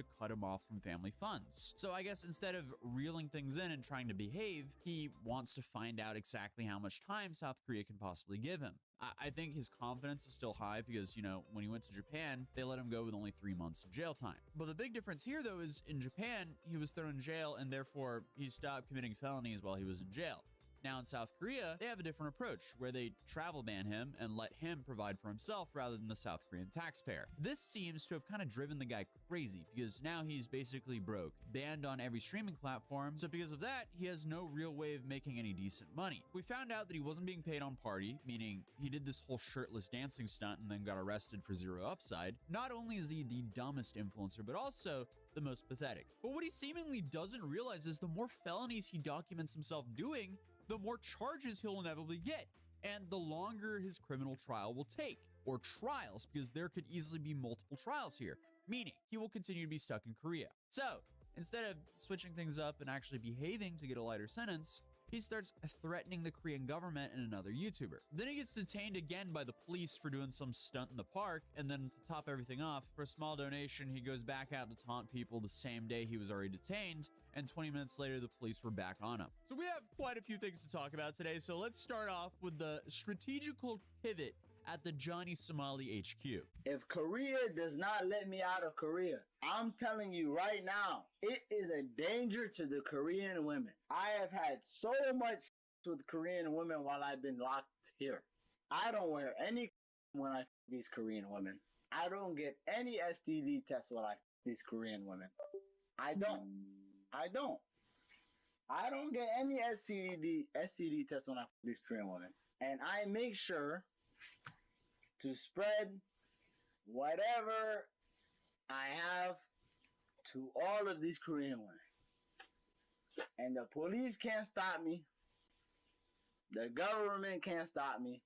to cut him off from family funds. So I guess instead of reeling things in and trying to behave, he wants to find out exactly how much time South Korea can possibly give him. I think his confidence is still high because, you know, when he went to Japan, they let him go with only 3 months of jail time. But the big difference here, though, is in Japan, he was thrown in jail and therefore he stopped committing felonies while he was in jail. Now in South Korea, they have a different approach where they travel ban him and let him provide for himself rather than the South Korean taxpayer. This seems to have kind of driven the guy crazy because now he's basically broke, banned on every streaming platform, so because of that, he has no real way of making any decent money. We found out that he wasn't being paid on Party, meaning he did this whole shirtless dancing stunt and then got arrested for zero upside. Not only is he the dumbest influencer, but also the most pathetic. But what he seemingly doesn't realize is the more felonies he documents himself doing, the more charges he'll inevitably get, and the longer his criminal trial will take, or trials, because there could easily be multiple trials here, meaning he will continue to be stuck in Korea. So instead of switching things up and actually behaving to get a lighter sentence, he starts threatening the Korean government and another YouTuber. Then he gets detained again by the police for doing some stunt in the park, and then to top everything off, for a small donation, he goes back out to taunt people the same day he was already detained, and 20 minutes later, the police were back on him. So we have quite a few things to talk about today, so let's start off with the strategical pivot at the Johnny Somali HQ. If Korea does not let me out of Korea, I'm telling you right now, it is a danger to the Korean women. I have had so much with Korean women while I've been locked here. I don't wear any when I these Korean women. I don't get any STD tests when I these Korean women. I don't get any STD tests when I these Korean women. And I make sure to spread whatever I have to all of these Korean women. And the police can't stop me. The government can't stop me.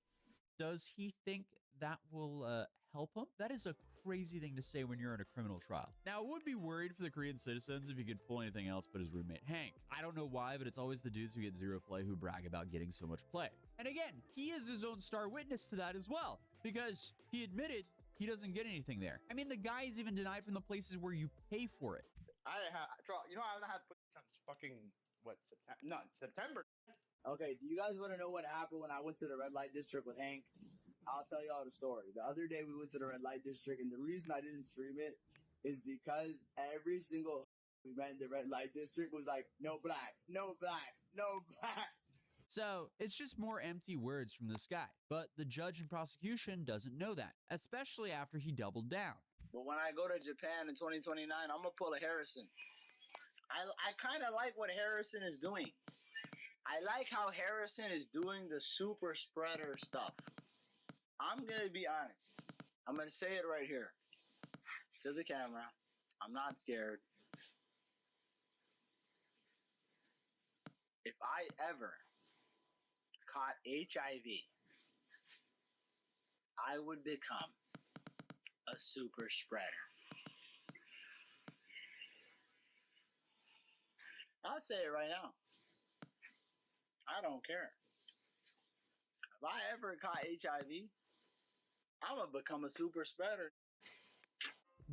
Does he think that will help him? That is a crazy thing to say when you're in a criminal trial. Now, I would be worried for the Korean citizens if he could pull anything else but his roommate Hank. I don't know why, but it's always the dudes who get zero play who brag about getting so much play. And again, he is his own star witness to that as well, because he admitted he doesn't get anything there. I mean, the guy is even denied from the places where you pay for it. I haven't had since fucking September. Okay, do you guys want to know what happened when I went to the red light district with Hank? I'll tell y'all the story. The other day we went to the red light district, and the reason I didn't stream it is because every single we met in the red light district was like, no black, no black, no black. So it's just more empty words from this guy. But the judge and prosecution doesn't know that, especially after he doubled down. But when I go to Japan in 2029, I'm going to pull a Harrison. I kind of like what Harrison is doing. I like how Harrison is doing the super spreader stuff. I'm going to be honest. I'm going to say it right here to the camera. I'm not scared. If I ever caught HIV, I would become a super spreader. I'll say it right now. I don't care. If I ever caught HIV, I'm going to become a super spreader.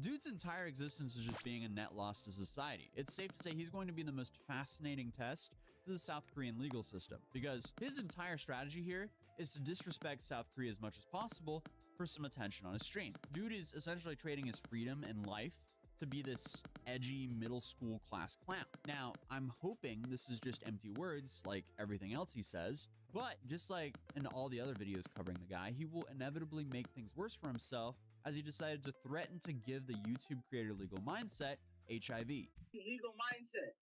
Dude's entire existence is just being a net loss to society. It's safe to say he's going to be the most fascinating test to the South Korean legal system, because his entire strategy here is to disrespect South Korea as much as possible for some attention on his stream. Dude is essentially trading his freedom and life to be this edgy middle school class clown. Now, I'm hoping this is just empty words like everything else he says, but just like in all the other videos covering the guy, he will inevitably make things worse for himself as he decided to threaten to give the YouTube creator Legal Mindset HIV. Legal Mindset.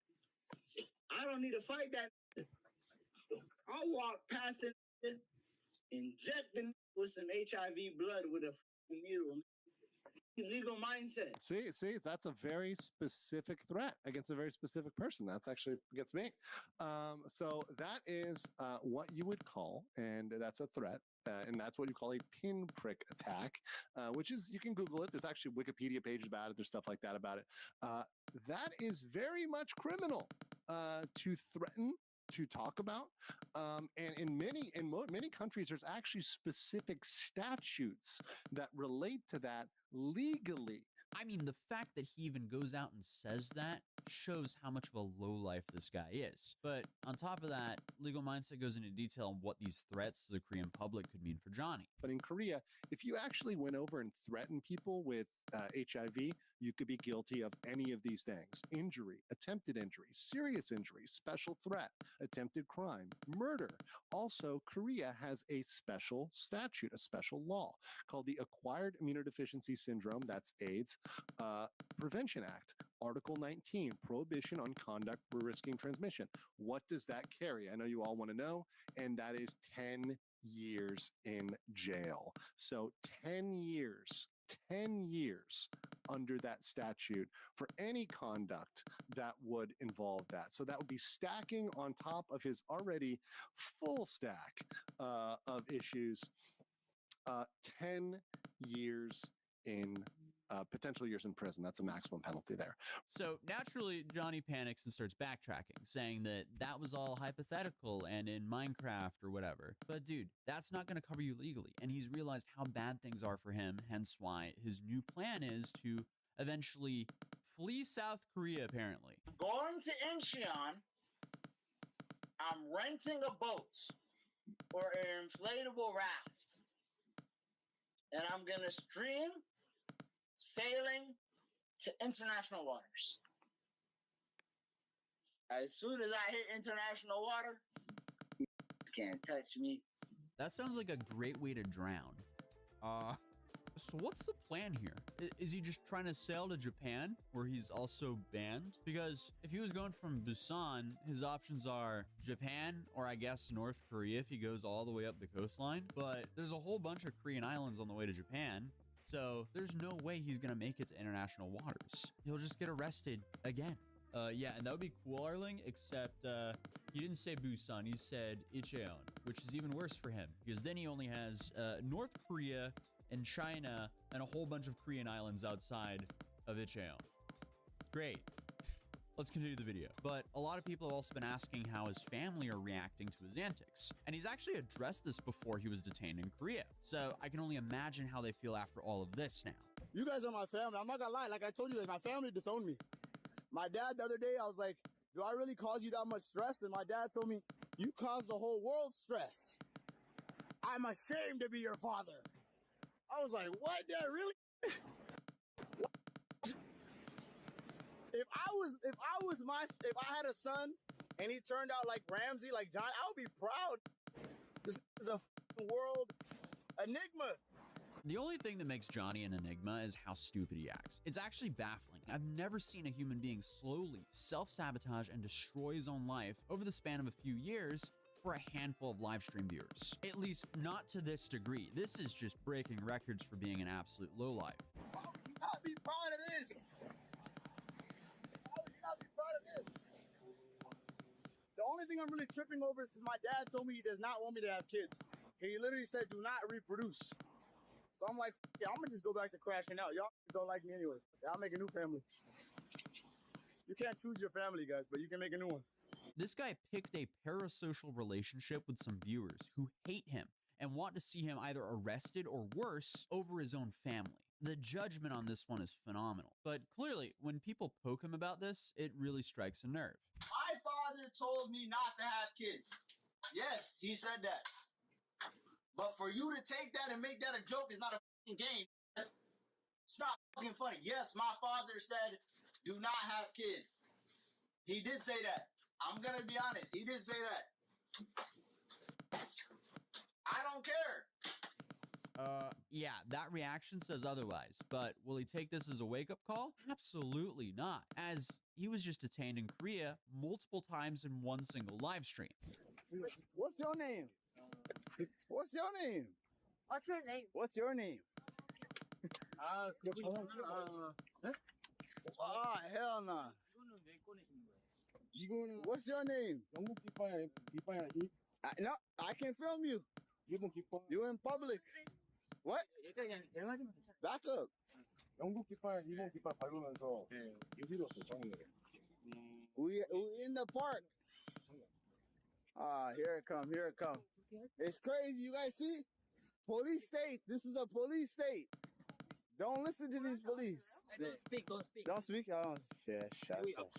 I don't need to fight that. I'll walk past it, inject them with some HIV blood with a needle. Legal Mindset. See, that's a very specific threat against a very specific person. That's actually gets me. So that is what you would call, and that's a threat. And that's what you call a pinprick attack, which is, you can Google it. There's actually Wikipedia pages about it. There's stuff like that about it. That is very much criminal to threaten, to talk about. And in many countries, there's actually specific statutes that relate to that legally. I mean, the fact that he even goes out and says that shows how much of a lowlife this guy is. But on top of that, Legal Mindset goes into detail on what these threats to the Korean public could mean for Johnny. But in Korea, if you actually went over and threatened people with HIV, you could be guilty of any of these things: injury, attempted injury, serious injury, special threat, attempted crime, murder. Also, Korea has a special statute, a special law called the Acquired Immunodeficiency Syndrome, that's AIDS, Prevention Act, Article 19, Prohibition on Conduct Risking Transmission. What does that carry? I know you all want to know, and that is 10 years in jail. So 10 years under that statute for any conduct that would involve that. So that would be stacking on top of his already full stack of issues, 10 years in potential years in prison. That's a maximum penalty there. So naturally, Johnny panics and starts backtracking, saying that that was all hypothetical and in Minecraft or whatever. But dude, that's not going to cover you legally. And he's realized how bad things are for him, hence why his new plan is to eventually flee South Korea, apparently. Going to Incheon, I'm renting a boat or an inflatable raft, and I'm going to stream sailing to international waters. As soon as I hit international water, can't touch me. That sounds like a great way to drown. So what's the plan here? Is he just trying to sail to Japan, where he's also banned? Because if he was going from Busan, his options are Japan, or I guess North Korea if he goes all the way up the coastline. But there's a whole bunch of Korean islands on the way to Japan, so there's no way he's gonna make it to international waters. He'll just get arrested again. Yeah, and that would be cool, Arling, except he didn't say Busan, he said Incheon, which is even worse for him, because then he only has North Korea and China and a whole bunch of Korean islands outside of Incheon. Great. Let's continue the video. But a lot of people have also been asking how his family are reacting to his antics. And he's actually addressed this before he was detained in Korea. So I can only imagine how they feel after all of this now. You guys are my family. I'm not gonna lie. Like I told you, my family disowned me. My dad, the other day, I was like, do I really cause you that much stress? And my dad told me, you caused the whole world stress. I'm ashamed to be your father. I was like, what? Dad, really? If I had a son and he turned out like Ramsey, like John, I would be proud. This is a world enigma. The only thing that makes Johnny an enigma is how stupid he acts. It's actually baffling. I've never seen a human being slowly self-sabotage and destroy his own life over the span of a few years for a handful of live stream viewers. At least not to this degree. This is just breaking records for being an absolute lowlife. How would you not be proud of this? How would you not be proud of this? The only thing I'm really tripping over is because my dad told me he does not want me to have kids. He literally said, do not reproduce. So I'm like, yeah, I'm gonna just go back to crashing out. Y'all don't like me anyway. I'll make a new family. You can't choose your family, guys, but you can make a new one. This guy picked a parasocial relationship with some viewers who hate him and want to see him either arrested or worse over his own family. The judgment on this one is phenomenal. But clearly, when people poke him about this, it really strikes a nerve. My father told me not to have kids. Yes, he said that. But for you to take that and make that a joke is not a fucking game. It's not fucking funny. Yes, my father said, do not have kids. He did say that. I'm gonna be honest. He did say that. I don't care. Yeah, that reaction says otherwise, but will he take this as a wake-up call? Absolutely not, as he was just detained in Korea multiple times in one single live stream. What's your name? What's your name? What's your name? What's your name? Hell nah. What's your name? No, I can film you. You in public. What? Back up. We in the park. Here it come, here it come. It's crazy, you guys see? Police state. This is a police state. Don't listen to these police. Don't speak, don't speak. Don't speak. Oh, shit. Shut up.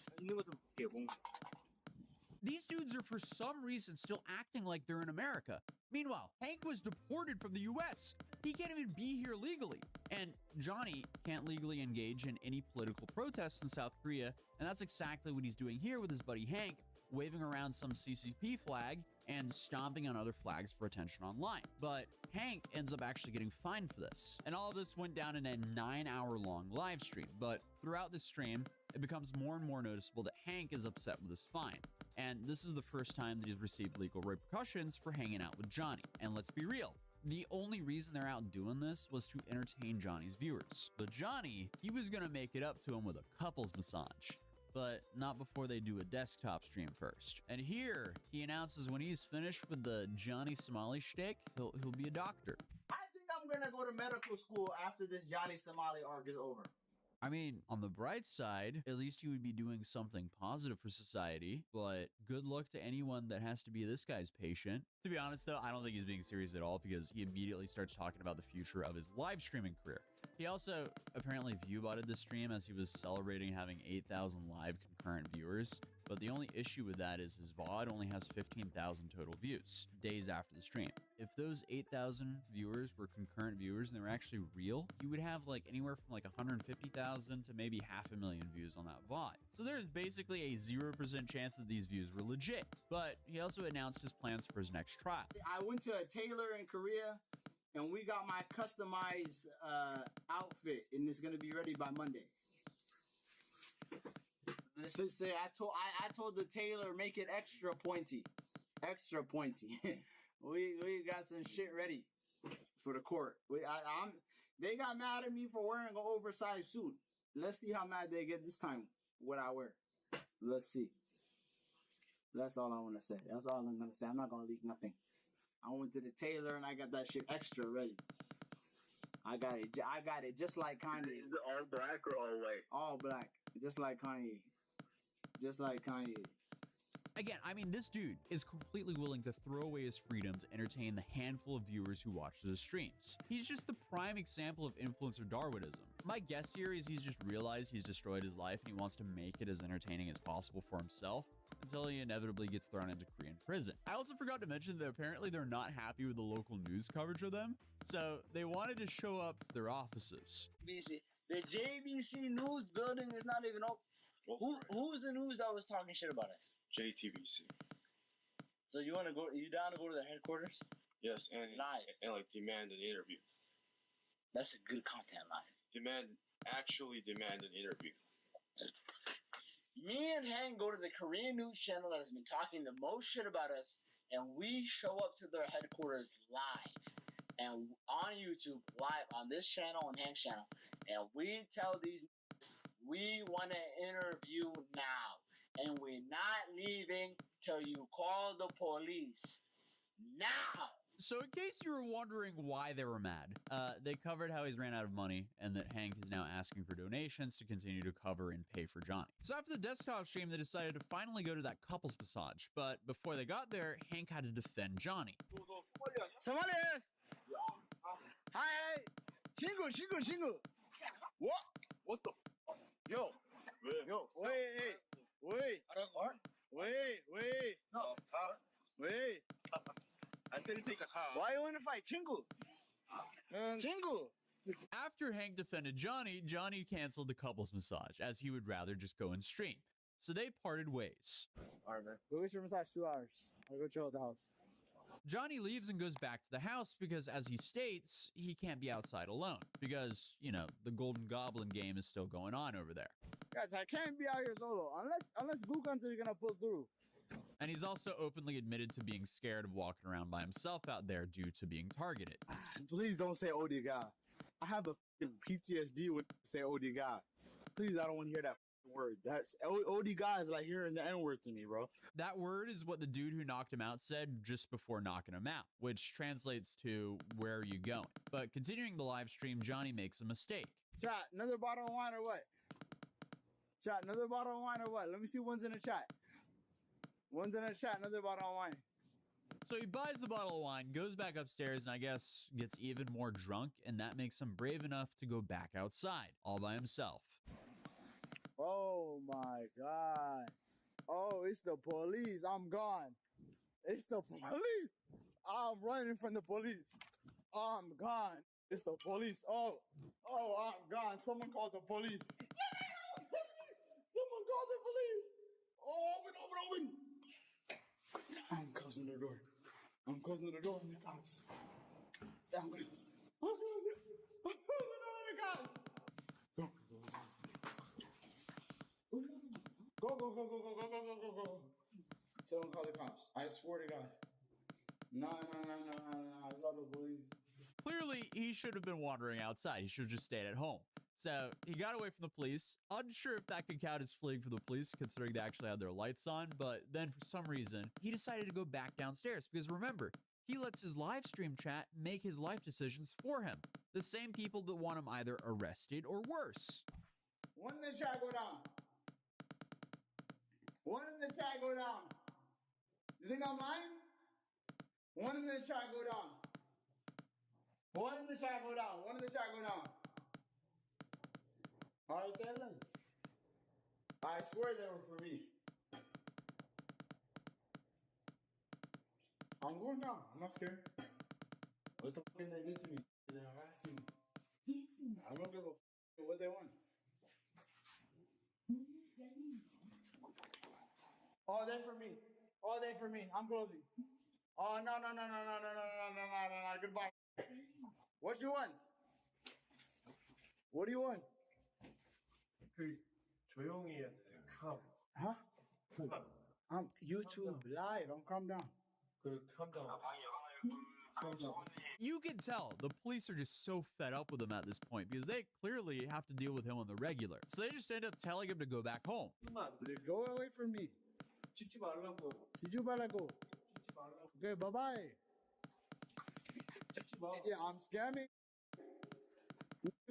These dudes are for some reason still acting like they're in America. Meanwhile, Hank was deported from the US. He can't even be here legally. And Johnny can't legally engage in any political protests in South Korea, and that's exactly what he's doing here with his buddy Hank, waving around some CCP flag and stomping on other flags for attention online. But Hank ends up actually getting fined for this. And all of this went down in a 9-hour-long live stream. But throughout this stream, it becomes more and more noticeable that Hank is upset with his fine. And this is the first time that he's received legal repercussions for hanging out with Johnny. And let's be real, the only reason they're out doing this was to entertain Johnny's viewers. But Johnny, he was gonna make it up to him with a couples massage, but not before they do a desktop stream first. And here, he announces when he's finished with the Johnny Somali shtick, he'll be a doctor. I think I'm gonna go to medical school after this Johnny Somali arc is over. I mean, on the bright side, at least you would be doing something positive for society, but good luck to anyone that has to be this guy's patient. To be honest, though, I don't think he's being serious at all because he immediately starts talking about the future of his live streaming career. He also apparently view-botted the stream as he was celebrating having 8,000 live concurrent viewers, but the only issue with that is his VOD only has 15,000 total views days after the stream. If those 8,000 viewers were concurrent viewers and they were actually real, you would have like anywhere from like 150,000 to maybe 500,000 views on that VOD. So there's basically a 0% chance that these views were legit. But he also announced his plans for his next trial. I went to a tailor in Korea, and we got my customized outfit, and it's gonna be ready by Monday. Let's just say I told the tailor make it extra pointy. we got some shit ready for the court. They got mad at me for wearing an oversized suit. Let's see how mad they get this time. What I wear. Let's see. That's all I want to say. That's all I'm gonna say. I'm not gonna leak nothing. I went to the tailor and I got that shit extra ready. I got it just like Kanye. Is it all black or all white? All black. Just like Kanye. Again, I mean, this dude is completely willing to throw away his freedom to entertain the handful of viewers who watch his streams. He's just the prime example of influencer Darwinism. My guess here is he's just realized he's destroyed his life and he wants to make it as entertaining as possible for himself until he inevitably gets thrown into Korean prison. I also forgot to mention that apparently they're not happy with the local news coverage of them, so they wanted to show up to their offices. The JBC News building is not even open. Who's the news that was talking shit about us? JTBC. So you down to go to the headquarters? Yes, and Live. And like demand an interview. That's a good content line. Actually demand an interview. Me and Hank go to the Korean news channel that has been talking the most shit about us, and we show up to their headquarters live. And on YouTube, live on this channel and Hank's channel. And we tell these we want to interview now. And we're not leaving till you call the police. Now! So in case you were wondering why they were mad, they covered how he's ran out of money and that Hank is now asking for donations to continue to cover and pay for Johnny. So after the desktop stream, they decided to finally go to that couples massage. But before they got there, Hank had to defend Johnny. Somalians! Hi! Shingu! What the f? Yo! Wait! Why you want to fight? Chingu! After Hank defended Johnny, Johnny canceled the couples massage as he would rather just go and stream. So they parted ways. Alright, man. Go get your massage 2 hours. I'll go chill at the house. Johnny leaves and goes back to the house because, as he states, he can't be outside alone because, you know, the Golden Goblin game is still going on over there. Guys, I can't be out here solo unless Book Hunter is gonna pull through. And he's also openly admitted to being scared of walking around by himself out there due to being targeted. Please don't say Odiga. I have a PTSD when you say Odiga. Please, I don't want to hear that word. That's Odiga is like hearing the N-word to me, bro. That word is what the dude who knocked him out said just before knocking him out, which translates to, where are you going? But continuing the live stream, Johnny makes a mistake. Chat, another bottle of wine or what? Chat, another bottle of wine or what? Let me see one's in the chat. One's in the chat, another bottle of wine. So he buys the bottle of wine, goes back upstairs, and I guess gets even more drunk, and that makes him brave enough to go back outside, all by himself. Oh my God. Oh, it's the police. I'm gone. It's the police. I'm running from the police. I'm gone. It's the police. Oh, I'm gone. Someone called the police. Someone called the police. Oh, open. I'm closing the door. I'm closing the door on the cops. I'm closing the door on the cops. Go. Someone call the cops. I swear to God. No. I love the police. Clearly, he should have been wandering outside. He should have just stayed at home. So he got away from the police. Unsure if that could count as fleeing from the police, considering they actually had their lights on. But then for some reason, he decided to go back downstairs. Because remember, he lets his live stream chat make his life decisions for him. The same people that want him either arrested or worse. One in the chat go down. One in the chat go down. You think I'm lying? One in the chat go down. One in the chat go down. One in the chat go down. All right, say them. I swear they were for me. I'm going down. I'm not scared. What the fuck did they do to me? They harassed me. I don't give a fuck what they want. Oh, they for me. Oh, they for me. I'm closing. Oh, no. Goodbye. What you want? What do you want? 조용히 해야 돼. Calm. Huh? I'm YouTube live. I'm calm down. Calm down. Calm down. You can tell the police are just so fed up with him at this point because they clearly have to deal with him on the regular. So they just end up telling him to go back home. Go away from me. 짖지 말라고. Did you better go? 짖지 말라고. Okay, bye-bye. 짖지 마. Yeah, I'm scamming.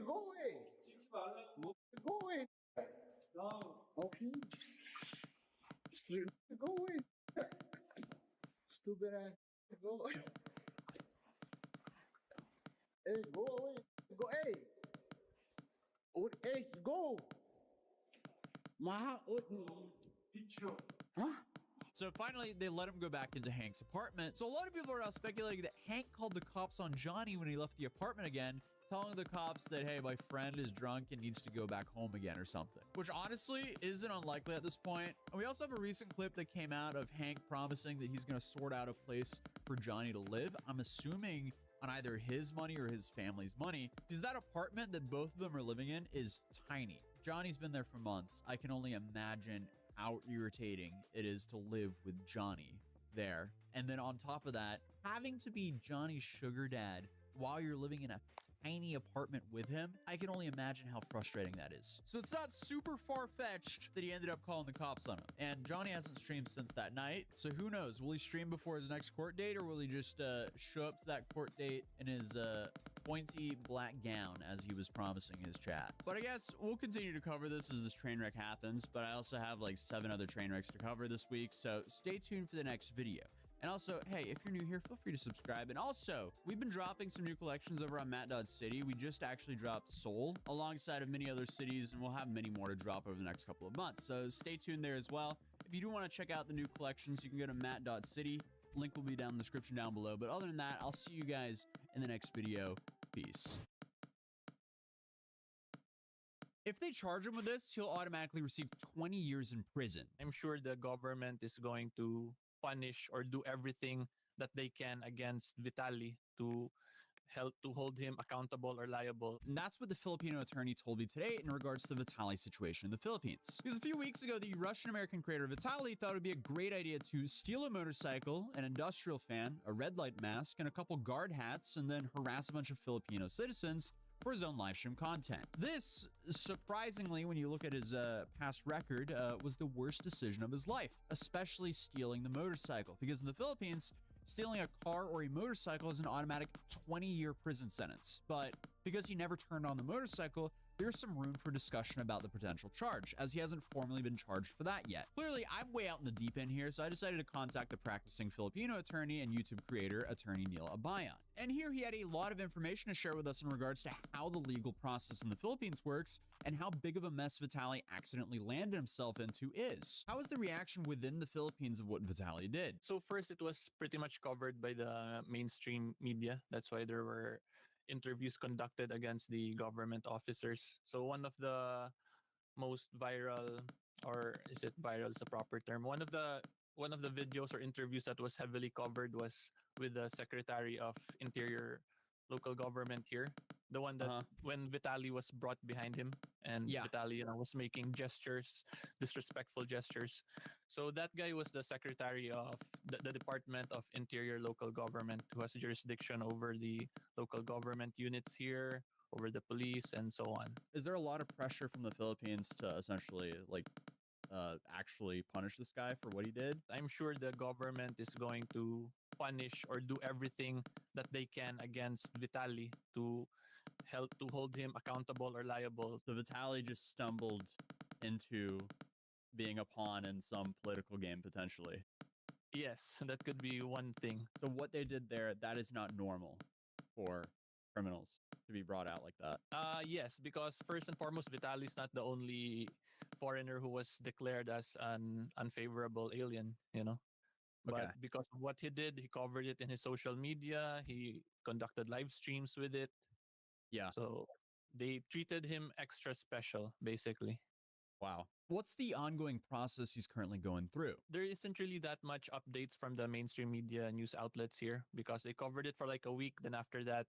Go away. 짖지 말라고. Go away. No. Okay. Go away. Stupid ass. Go away. Hey, go away. Go, hey. Hey, go. 비추. Huh? So finally, they let him go back into Hank's apartment. So a lot of people are now speculating that Hank called the cops on Johnny when he left the apartment again, telling the cops that, hey, my friend is drunk and needs to go back home again or something, which honestly isn't unlikely at this point. And we also have a recent clip that came out of Hank promising that he's going to sort out a place for Johnny to live. I'm assuming on either his money or his family's money, because that apartment that both of them are living in is tiny. Johnny's been there for months. I can only imagine how irritating it is to live with Johnny there. And then on top of that, having to be Johnny's sugar dad while you're living in a tiny apartment with him, I can only imagine how frustrating that is. So it's not super far-fetched that he ended up calling the cops on him. And Johnny hasn't streamed since that night, so who knows? Will he stream before his next court date, or will he just show up to that court date in his pointy black gown as he was promising his chat? But I guess we'll continue to cover this as this train wreck happens, but I also have like 7 other train wrecks to cover this week, so stay tuned for the next video. And also, hey, if you're new here, feel free to subscribe. And also, we've been dropping some new collections over on Matt.City. We just actually dropped Seoul alongside of many other cities, and we'll have many more to drop over the next couple of months. So stay tuned there as well. If you do want to check out the new collections, you can go to Matt.City. Link will be down in the description down below. But other than that, I'll see you guys in the next video. Peace. If they charge him with this, he'll automatically receive 20 years in prison. I'm sure the government is going to punish or do everything that they can against Vitali to help to hold him accountable or liable. And that's what the Filipino attorney told me today in regards to the Vitali situation in the Philippines. Because a few weeks ago, the Russian-American creator Vitali thought it would be a great idea to steal a motorcycle, an industrial fan, a red light mask, and a couple guard hats, and then harass a bunch of Filipino citizens for his own live stream content. This, surprisingly, when you look at his past record, was the worst decision of his life, especially stealing the motorcycle. Because in the Philippines, stealing a car or a motorcycle is an automatic 20-year prison sentence. But because he never turned on the motorcycle, there's some room for discussion about the potential charge, as he hasn't formally been charged for that yet. Clearly, I'm way out in the deep end here, so I decided to contact the practicing Filipino attorney and YouTube creator, attorney Neil Abayan. And here he had a lot of information to share with us in regards to how the legal process in the Philippines works and how big of a mess Vitaly accidentally landed himself into is. How was the reaction within the Philippines of what Vitaly did? So first, it was pretty much covered by the mainstream media. That's why there were interviews conducted against the government officers. So one of the most viral, or is it viral is a proper term? One of the videos or interviews that was heavily covered was with the Secretary of Interior local government here. The one that when Vitaly was brought behind him and Yeah. Vitaly, was making gestures, disrespectful gestures. So that guy was the secretary of the Department of Interior local government, who has jurisdiction over the local government units here, over the police, and so on. Is there a lot of pressure from the Philippines to essentially actually punish this guy for what he did? I'm sure the government is going to punish or do everything that they can against Vitaly to help to hold him accountable or liable. So Vitaly just stumbled into being a pawn in some political game potentially. Yes, that could be one thing. So what they did there, that is not normal for criminals to be brought out like that. Yes, because first and foremost, Vitaly is not the only foreigner who was declared as an unfavorable alien, But Okay. because of what he did, he covered it in his social media. He conducted live streams with it. Yeah. So they treated him extra special, basically. Wow. What's the ongoing process he's currently going through? There isn't really that much updates from the mainstream media news outlets here because they covered it for like a week. Then after that,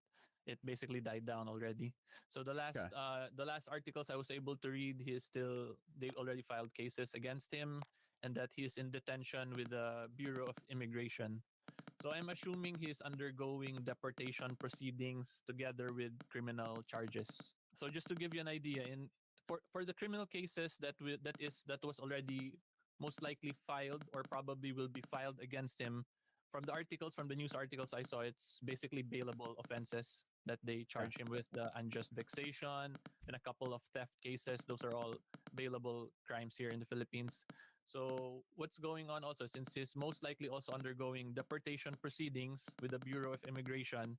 it basically died down already. So the last articles I was able to read, they already filed cases against him and that he's in detention with the Bureau of Immigration. So I'm assuming he's undergoing deportation proceedings together with criminal charges. So just to give you an idea, for the criminal cases that was already most likely filed or probably will be filed against him, from the news articles I saw, it's basically bailable offenses that they charge him with: the unjust vexation and a couple of theft cases. Those are all bailable crimes here in the Philippines. So what's going on also, since he's most likely also undergoing deportation proceedings with the Bureau of Immigration,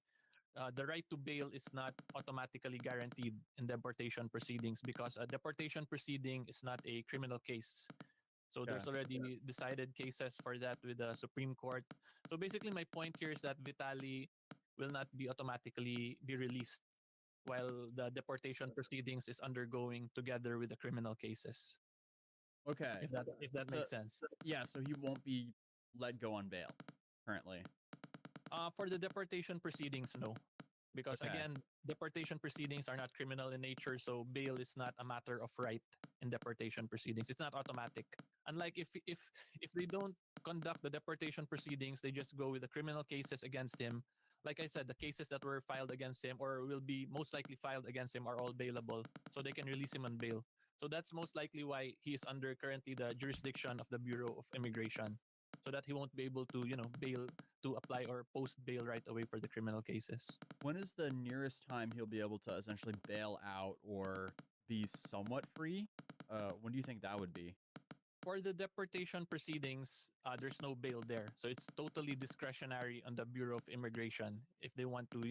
the right to bail is not automatically guaranteed in deportation proceedings because a deportation proceeding is not a criminal case. So there's already decided cases for that with the Supreme Court. So basically my point here is that Vitaly will not be automatically be released while the deportation proceedings is undergoing together with the criminal cases. Okay. If that makes sense. Yeah, so he won't be let go on bail currently. For the deportation proceedings, no. Because again, deportation proceedings are not criminal in nature, so bail is not a matter of right in deportation proceedings. It's not automatic. Unlike if they don't conduct the deportation proceedings, they just go with the criminal cases against him. Like I said, the cases that were filed against him or will be most likely filed against him are all bailable, so they can release him on bail. So that's most likely why he is under currently the jurisdiction of the Bureau of Immigration, so that he won't be able to, bail to apply or post bail right away for the criminal cases. When is the nearest time he'll be able to essentially bail out or be somewhat free? When do you think that would be? For the deportation proceedings, there's no bail there. So it's totally discretionary on the Bureau of Immigration if they want to,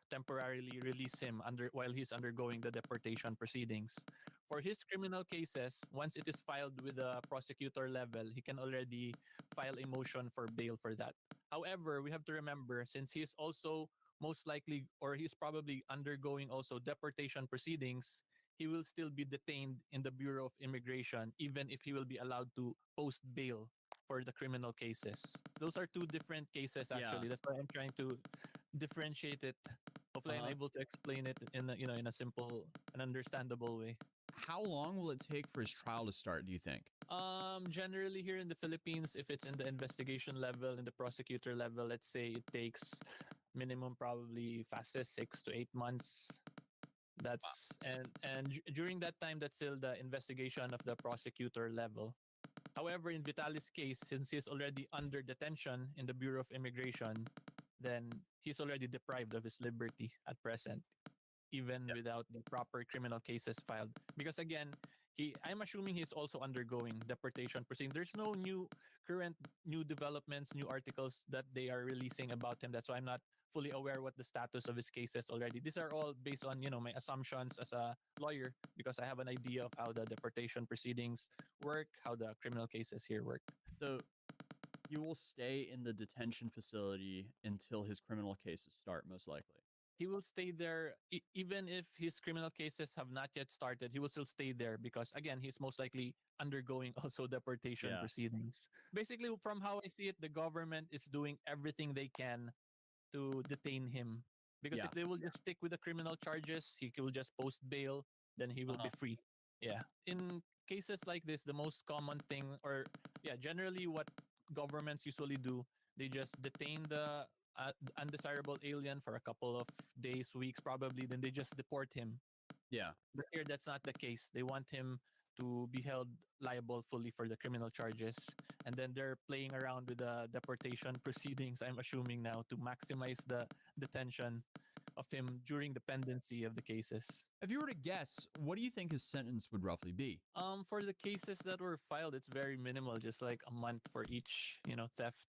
temporarily release him while he's undergoing the deportation proceedings. For his criminal cases, once it is filed with the prosecutor level, he can already file a motion for bail for that. However, we have to remember, since he's also most likely, or he's probably undergoing also deportation proceedings, he will still be detained in the Bureau of Immigration, even if he will be allowed to post bail for the criminal cases. Those are two different cases, actually. That's why I'm trying to differentiate it. Hopefully, I'm able to explain it in a simple and understandable way. How long will it take for his trial to start, do you think? Generally here in the Philippines, if it's in the investigation level, in the prosecutor level, let's say it takes minimum probably fastest 6 to 8 months. That's during that time, that's still the investigation of the prosecutor level. However, in Vitaly's case, since he's already under detention in the Bureau of Immigration, then he's already deprived of his liberty at present. even without the proper criminal cases filed. Because again, I'm assuming he's also undergoing deportation proceedings. There's no current new developments, new articles that they are releasing about him. That's why I'm not fully aware what the status of his cases already. These are all based on my assumptions as a lawyer, because I have an idea of how the deportation proceedings work, how the criminal cases here work. So he will stay in the detention facility until his criminal cases start, most likely. He will stay there even if his criminal cases have not yet started. He will still stay there because again, he's most likely undergoing also deportation Yeah. proceedings. Basically, from how I see it, the government is doing everything they can to detain him, because Yeah. if they will just stick with the criminal charges, he will just post bail, then he will be free. Yeah. In cases like this, the most common thing, or yeah, generally what governments usually do, they just detain the undesirable alien for a couple of days, weeks probably, then they just deport him. Yeah. But here, that's not the case. They want him to be held liable fully for the criminal charges. And then they're playing around with the deportation proceedings, I'm assuming now, to maximize the detention of him during the pendency of the cases. If you were to guess, what do you think his sentence would roughly be? For the cases that were filed, it's very minimal, just like a month for each, theft.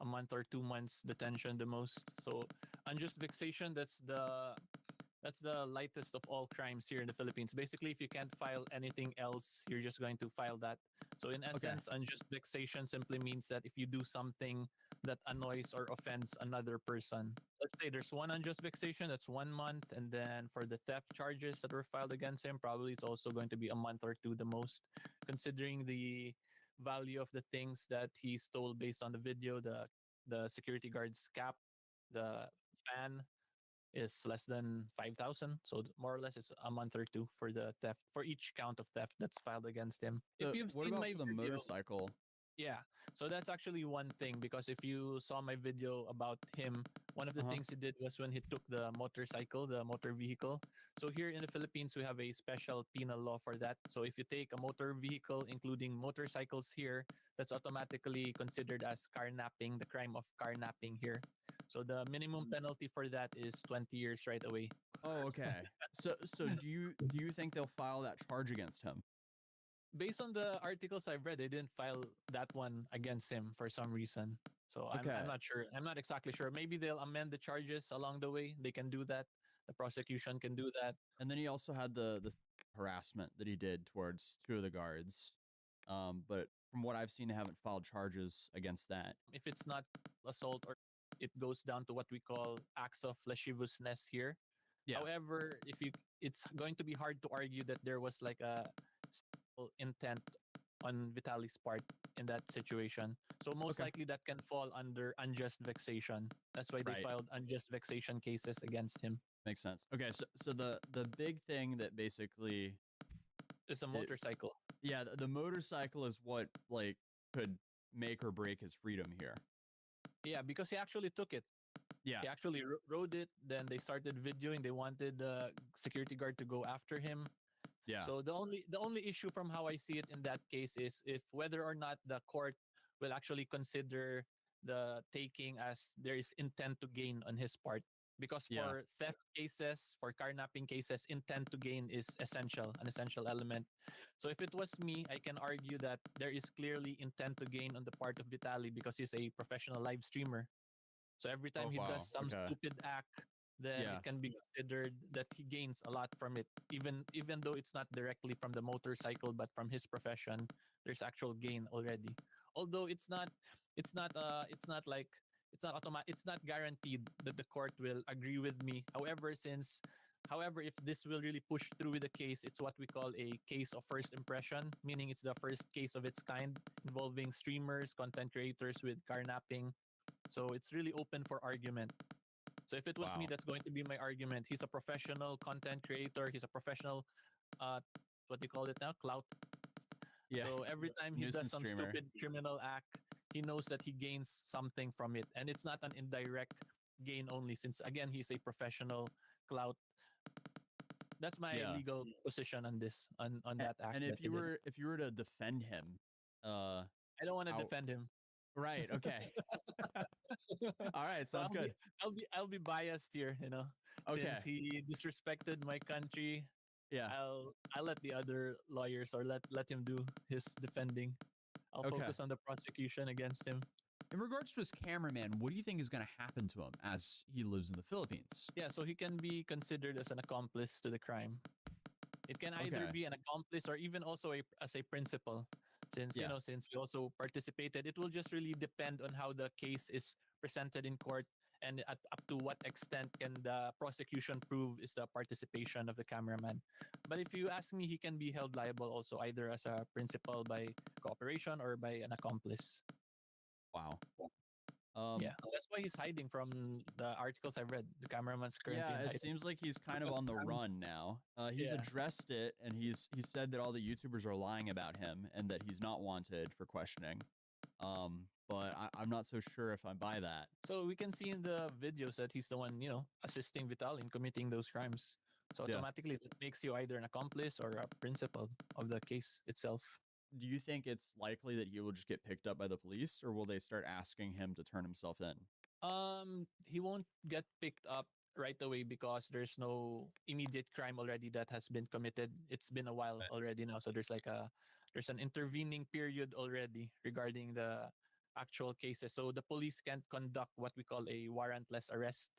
A month or 2 months detention the most. So unjust vexation, that's the lightest of all crimes here in the Philippines. Basically, if you can't file anything else, you're just going to file that. So in essence, unjust vexation simply means that if you do something that annoys or offends another person. Let's say there's one unjust vexation, that's 1 month, and then for the theft charges that were filed against him, probably it's also going to be a month or 2 the most, considering the value of the things that he stole based on the video. The security guard's cap, the fan, is less than 5,000. So more or less it's a month or 2 for the theft, for each count of theft that's filed against him. If you've what seen about my for the video, motorcycle? yeah. So that's actually one thing, because if you saw my video about him, one of the things he did was when he took the motorcycle, the motor vehicle. So here in the Philippines, we have a special penal law for that. So if you take a motor vehicle, including motorcycles here, that's automatically considered as carnapping, the crime of carnapping here. So the minimum penalty for that is 20 years right away. Oh, okay. So do you think they'll file that charge against him? Based on the articles I've read, they didn't file that one against him for some reason. So I'm not sure. I'm not exactly sure. Maybe they'll amend the charges along the way. They can do that. The prosecution can do that. And then he also had the harassment that he did towards 2 of the guards. But from what I've seen, they haven't filed charges against that. If it's not assault, or it goes down to what we call acts of lasciviousness here. Yeah. However, it's going to be hard to argue that there was like a intent on Vitaly's part in that situation. So most likely that can fall under unjust vexation. That's why they filed unjust vexation cases against him. Makes sense. Okay, so the big thing that basically is a motorcycle. Yeah, the motorcycle is what like could make or break his freedom here. Yeah, because he actually took it. Yeah. He actually rode it. Then they started videoing. They wanted the security guard to go after him. Yeah. So the only issue from how I see it in that case is if whether or not the court will actually consider the taking as there is intent to gain on his part. Because for theft cases, for carnapping cases, intent to gain is an essential element. So if it was me, I can argue that there is clearly intent to gain on the part of Vitaly because he's a professional live streamer. So every time he does some stupid act, then it can be considered that he gains a lot from it, even though it's not directly from the motorcycle but from his profession. There's actual gain already. Although it's not automatic. It's not guaranteed that the court will agree with me. However, if this will really push through with the case, it's what we call a case of first impression, meaning it's the first case of its kind involving streamers, content creators with carnapping. So it's really open for argument. So if it was me, that's going to be my argument. He's a professional content creator. He's a professional, what do you call it now? Clout. Yeah. So every time he does some stupid criminal act, he knows that he gains something from it. And it's not an indirect gain only, since, again, he's a professional clout. That's my legal position on this, on that act. And if you were to defend him, I don't want to defend him. Right. Okay. All right. So Sounds good. I'll be biased here, you know. Okay. Since he disrespected my country, Yeah. I'll let the other lawyers or let him do his defending. I'll Okay. focus on the prosecution against him. In regards to his cameraman, what do you think is going to happen to him as he lives in the Philippines? Yeah, so he can be considered as an accomplice to the crime. It can either Okay. be an accomplice or even also as a principal. Since Yeah. since he also participated, it will just really depend on how the case is presented in court and up to what extent can the prosecution prove is the participation of the cameraman. But if you ask me, he can be held liable also either as a principal by cooperation or by an accomplice. Wow. Yeah, that's why he's hiding from the articles I've read. The cameraman's currently Yeah, in it hiding. seems like he's kind of on the run now. He's Yeah. addressed it, and he said that all the YouTubers are lying about him and that he's not wanted for questioning. But I'm not so sure if I buy that. So we can see in the videos that he's the one, assisting Vital in committing those crimes. So Yeah. automatically that makes you either an accomplice or a principal of the case itself. Do you think it's likely that he will just get picked up by the police, or will they start asking him to turn himself in? He won't get picked up right away because there's no immediate crime already that has been committed. It's been a while already now, so there's an intervening period already regarding the actual cases. So the police can't conduct what we call a warrantless arrest.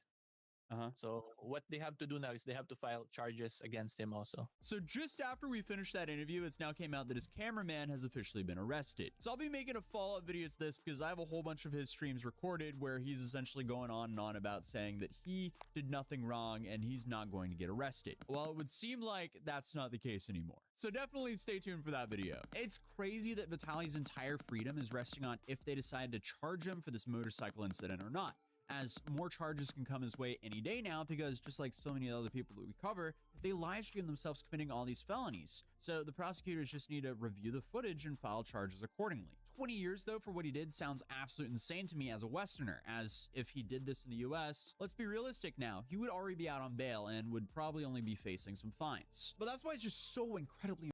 So what they have to do now is they have to file charges against him also. So just after we finished that interview, it's now came out that his cameraman has officially been arrested. So I'll be making a follow-up video to this because I have a whole bunch of his streams recorded where he's essentially going on and on about saying that he did nothing wrong and he's not going to get arrested. Well, it would seem like that's not the case anymore. So definitely stay tuned for that video. It's crazy that Vitaly's entire freedom is resting on if they decide to charge him for this motorcycle incident or not, as more charges can come his way any day now because just like so many other people that we cover, they live stream themselves committing all these felonies. So the prosecutors just need to review the footage and file charges accordingly. 20 years though for what he did sounds absolutely insane to me as a Westerner, as if he did this in the US, let's be realistic now, he would already be out on bail and would probably only be facing some fines. But that's why it's just so incredibly.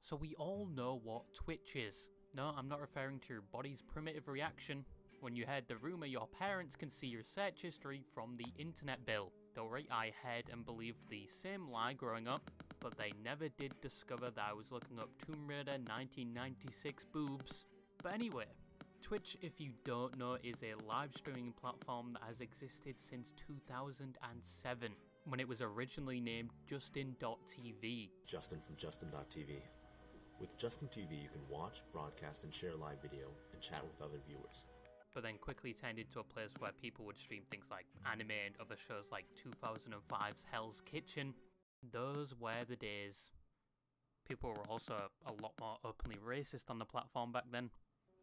So we all know what Twitch is. No, I'm not referring to your body's primitive reaction when you heard the rumour your parents can see your search history from the internet bill. Don't worry, I heard and believed the same lie growing up, but they never did discover that I was looking up Tomb Raider 1996 boobs. But anyway, Twitch, if you don't know, is a live streaming platform that has existed since 2007, when it was originally named Justin.tv. Justin from Justin.tv. With Justin TV, you can watch, broadcast, and share live video and chat with other viewers. But then quickly turned into a place where people would stream things like anime and other shows like 2005's Hell's Kitchen. Those were the days. People were also a lot more openly racist on the platform back then,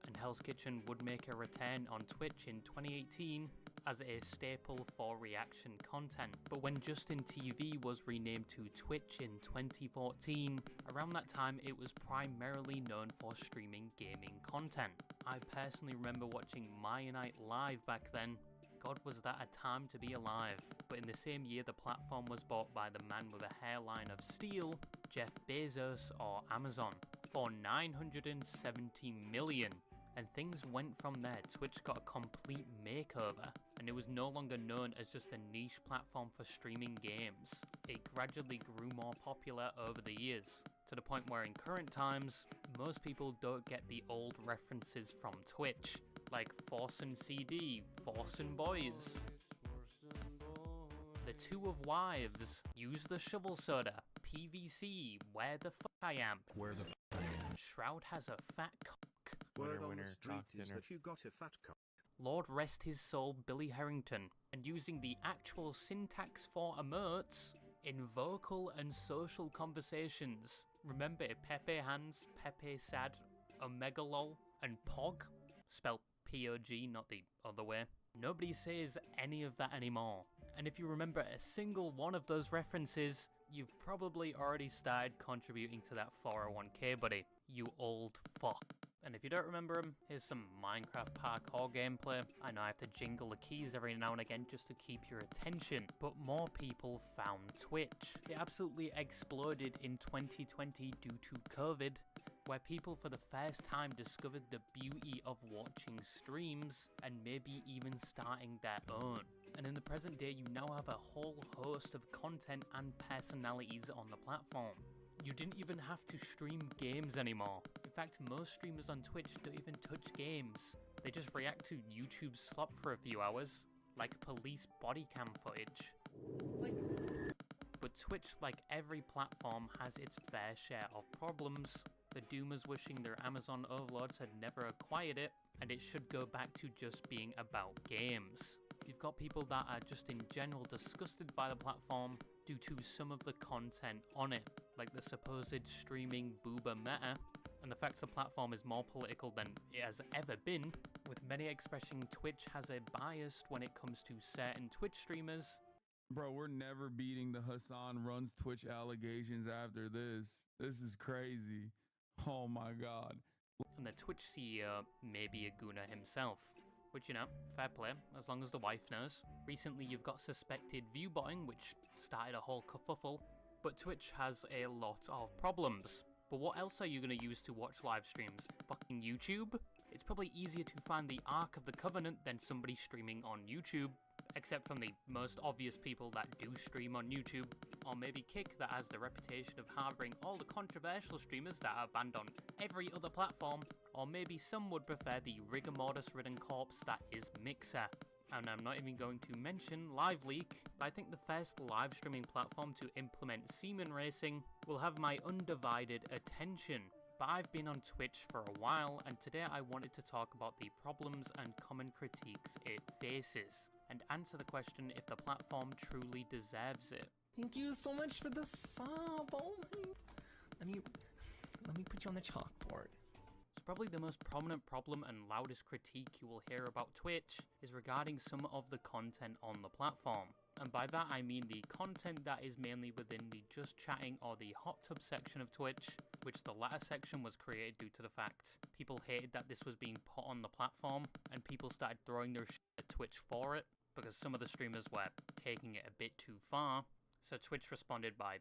and Hell's Kitchen would make a return on Twitch in 2018 as a staple for reaction content. But when Justin TV was renamed to Twitch in 2014, around that time it was primarily known for streaming gaming content. I personally remember watching Maya Night live back then. God, was that a time to be alive. But in the same year, the platform was bought by the man with a hairline of steel, Jeff Bezos, or Amazon, for $970 million. And things went from there. Twitch got a complete makeover, and it was no longer known as just a niche platform for streaming games. It gradually grew more popular over the years, to the point where in current times, most people don't get the old references from Twitch, like Forsen CD, Forsen Boys, The Two of Wives, Use the Shovel Soda, PVC, Where the Fuck I Am, Where the Shroud has a fat cock. Word on the street is that you got a fat cock. Lord rest his soul, Billy Harrington, and using the actual syntax for emotes in vocal and social conversations. Remember Pepe Hands, Pepe Sad, Omega Lol, and Pog? Spelled P-O-G, not the other way. Nobody says any of that anymore. And if you remember a single one of those references, you've probably already started contributing to that 401k, buddy. You old fuck. And if you don't remember them, here's some Minecraft parkour gameplay. I know I have to jingle the keys every now and again just to keep your attention, but more people found Twitch. It absolutely exploded in 2020 due to COVID, where people for the first time discovered the beauty of watching streams and maybe even starting their own. And in the present day, you now have a whole host of content and personalities on the platform. You didn't even have to stream games anymore. In fact, most streamers on Twitch don't even touch games. They just react to YouTube slop for a few hours, like police body cam footage. But Twitch, like every platform, has its fair share of problems. The doomers wishing their Amazon overlords had never acquired it, and it should go back to just being about games. You've got people that are just in general disgusted by the platform due to some of the content on it, like the supposed streaming boober meta, and the fact the platform is more political than it has ever been, with many expressing Twitch has a bias when it comes to certain Twitch streamers. Bro, we're never beating the Hassan runs Twitch allegations after this. This is crazy. Oh my god. And the Twitch CEO may be a gooner himself. Which, you know, fair play, as long as the wife knows. Recently you've got suspected viewbotting, which started a whole kerfuffle. But Twitch has a lot of problems. But what else are you going to use to watch live streams? Fucking YouTube? It's probably easier to find the Ark of the Covenant than somebody streaming on YouTube. Except from the most obvious people that do stream on YouTube. Or maybe Kick, that has the reputation of harbouring all the controversial streamers that are banned on every other platform. Or maybe some would prefer the rigor mortis-ridden corpse that is Mixer. And I'm not even going to mention LiveLeak, but I think the first live streaming platform to implement semen racing will have my undivided attention. But I've been on Twitch for a while, and today I wanted to talk about the problems and common critiques it faces, and answer the question if the platform truly deserves it. Thank you so much for the sub. Oh my... Let me put you on the chalkboard. So probably the most prominent problem and loudest critique you will hear about Twitch is regarding some of the content on the platform. And by that I mean the content that is mainly within the just chatting or the hot tub section of Twitch, which the latter section was created due to the fact people hated that this was being put on the platform, and people started throwing their shit at Twitch for it, because some of the streamers were taking it a bit too far. So Twitch responded by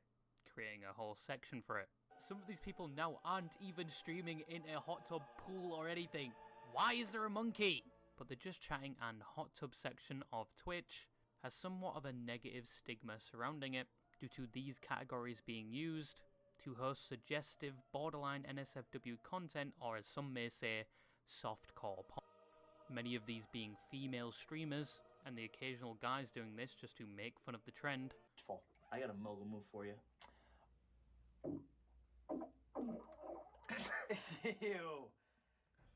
creating a whole section for it. Some of these people now aren't even streaming in a hot tub pool or anything. Why is there a monkey? But the just chatting and hot tub section of Twitch has somewhat of a negative stigma surrounding it due to these categories being used to host suggestive borderline NSFW content, or as some may say, softcore porn. Many of these being female streamers, and the occasional guys doing this just to make fun of the trend. I got a mogul move for you. Ew.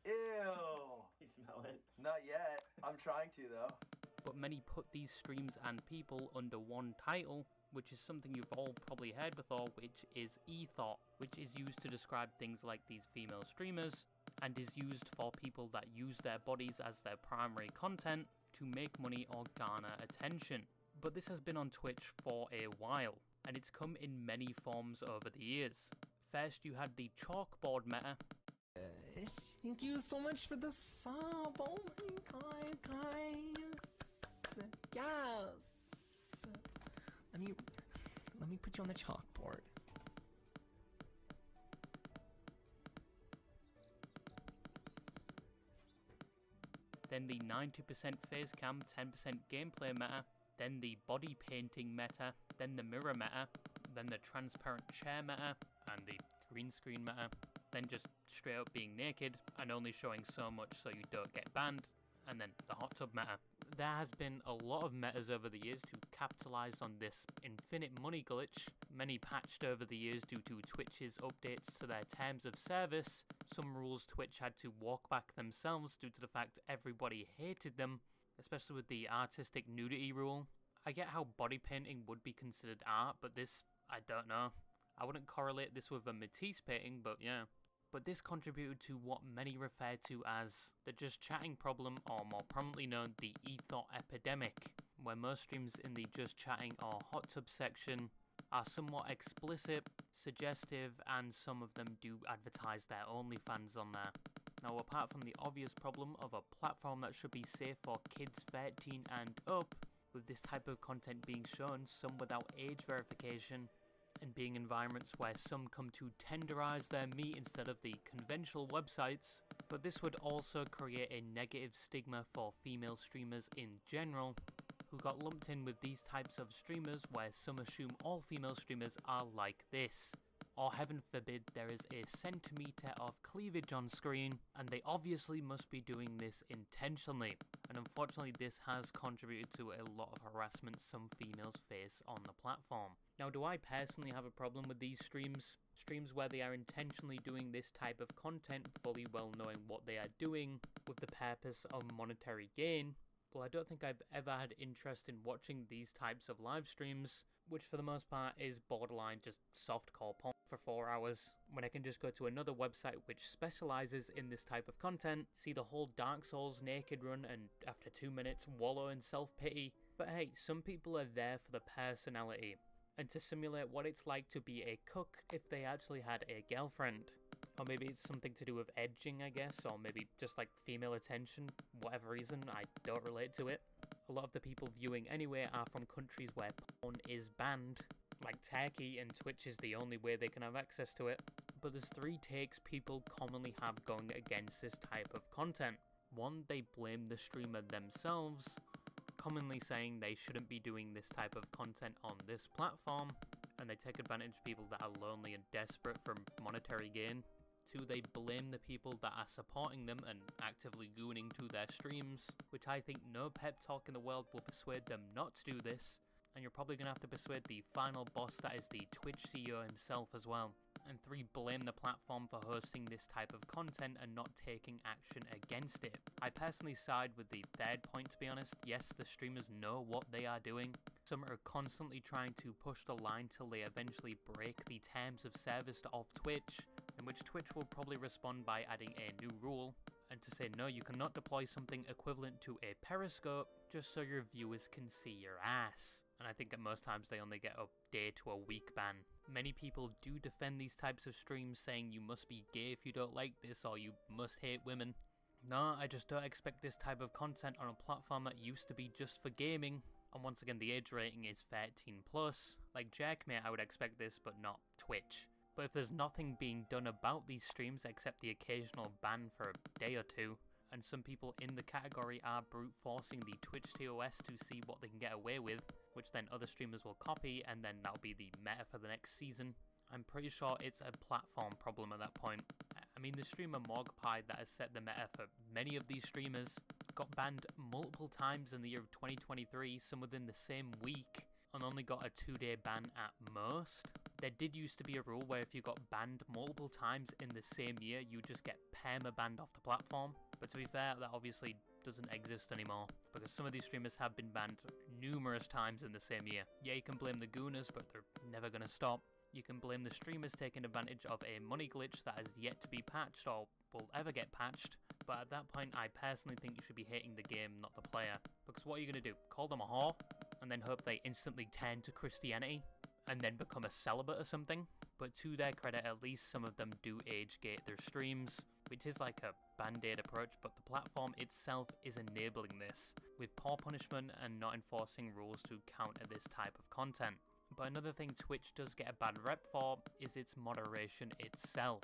You smell it? Not yet. I'm trying to, though. But many put these streams and people under one title, which is something you've all probably heard before, which is ethot, which is used to describe things like these female streamers, and is used for people that use their bodies as their primary content to make money or garner attention. But this has been on Twitch for a while, and it's come in many forms over the years. First you had the chalkboard meta. Thank you so much for the sub. Oh my god, guys. Yes. Let me put you on the chalkboard. Then the 90% face cam, 10% gameplay meta. Then the body painting meta. Then the mirror meta. Then the transparent chair meta. And the green screen meta. Then just straight up being naked and only showing so much so you don't get banned. And then the hot tub meta. There has been a lot of metas over the years to capitalize on this infinite money glitch, many patched over the years due to Twitch's updates to their terms of service. Some rules Twitch had to walk back themselves due to the fact everybody hated them, especially with the artistic nudity rule. I get how body painting would be considered art, but this, I don't know. I wouldn't correlate this with a Matisse painting, but yeah. But this contributed to what many refer to as the just chatting problem, or more prominently known, the ethot epidemic, where most streams in the just chatting or hot tub section are somewhat explicit, suggestive, and some of them do advertise their OnlyFans on there. Now, apart from the obvious problem of a platform that should be safe for kids 13 and up, with this type of content being shown, some without age verification, and being environments where some come to tenderize their meat instead of the conventional websites, but this would also create a negative stigma for female streamers in general, who got lumped in with these types of streamers where some assume all female streamers are like this. Or heaven forbid there is a centimetre of cleavage on screen, and they obviously must be doing this intentionally. And unfortunately this has contributed to a lot of harassment some females face on the platform. Now, do I personally have a problem with these streams? Streams where they are intentionally doing this type of content, fully well knowing what they are doing, with the purpose of monetary gain? Well, I don't think I've ever had interest in watching these types of live streams, which for the most part is borderline just softcore porn for 4 hours, when I can just go to another website which specializes in this type of content, see the whole Dark Souls naked run, and after 2 minutes wallow in self-pity. But hey, some people are there for the personality, and to simulate what it's like to be a cook if they actually had a girlfriend. Or maybe it's something to do with edging, I guess, or maybe just like female attention, whatever reason, I don't relate to it. A lot of the people viewing anyway are from countries where porn is banned, like Turkey, and Twitch is the only way they can have access to it. But there's 3 takes people commonly have going against this type of content. 1, they blame the streamer themselves, commonly saying they shouldn't be doing this type of content on this platform, and they take advantage of people that are lonely and desperate for monetary gain. 2, they blame the people that are supporting them and actively gooning to their streams, which I think no pep talk in the world will persuade them not to do this, and you're probably going to have to persuade the final boss that is the Twitch CEO himself as well. And 3, blame the platform for hosting this type of content and not taking action against it. I personally side with the 3rd point, to be honest. Yes, the streamers know what they are doing. Some are constantly trying to push the line till they eventually break the terms of service of Twitch, in which Twitch will probably respond by adding a new rule, and to say no, you cannot deploy something equivalent to a periscope just so your viewers can see your ass. And I think at most times they only get a day to a week ban. Many people do defend these types of streams, saying you must be gay if you don't like this, or you must hate women. No, I just don't expect this type of content on a platform that used to be just for gaming. And once again, the age rating is 13+. Like Jackmate, I would expect this, but not Twitch. But if there's nothing being done about these streams except the occasional ban for a day or 2, and some people in the category are brute forcing the Twitch TOS to see what they can get away with, which then other streamers will copy, and then that'll be the meta for the next season, I'm pretty sure it's a platform problem at that point. I mean, the streamer Mogpie that has set the meta for many of these streamers got banned multiple times in the year of 2023, some within the same week, and only got a 2-day ban at most. There did used to be a rule where if you got banned multiple times in the same year, you just get perma-banned off the platform. But to be fair, that obviously doesn't exist anymore, because some of these streamers have been banned numerous times in the same year. Yeah, you can blame the gooners, but they're never going to stop. You can blame the streamers taking advantage of a money glitch that has yet to be patched or will ever get patched. But at that point, I personally think you should be hating the game, not the player. Because what are you going to do? Call them a whore? And then hope they instantly turn to Christianity? And then become a celibate or something? But to their credit, at least some of them do age gate their streams, which is like a band-aid approach, but the platform itself is enabling this, with poor punishment and not enforcing rules to counter this type of content. But another thing Twitch does get a bad rep for is its moderation itself.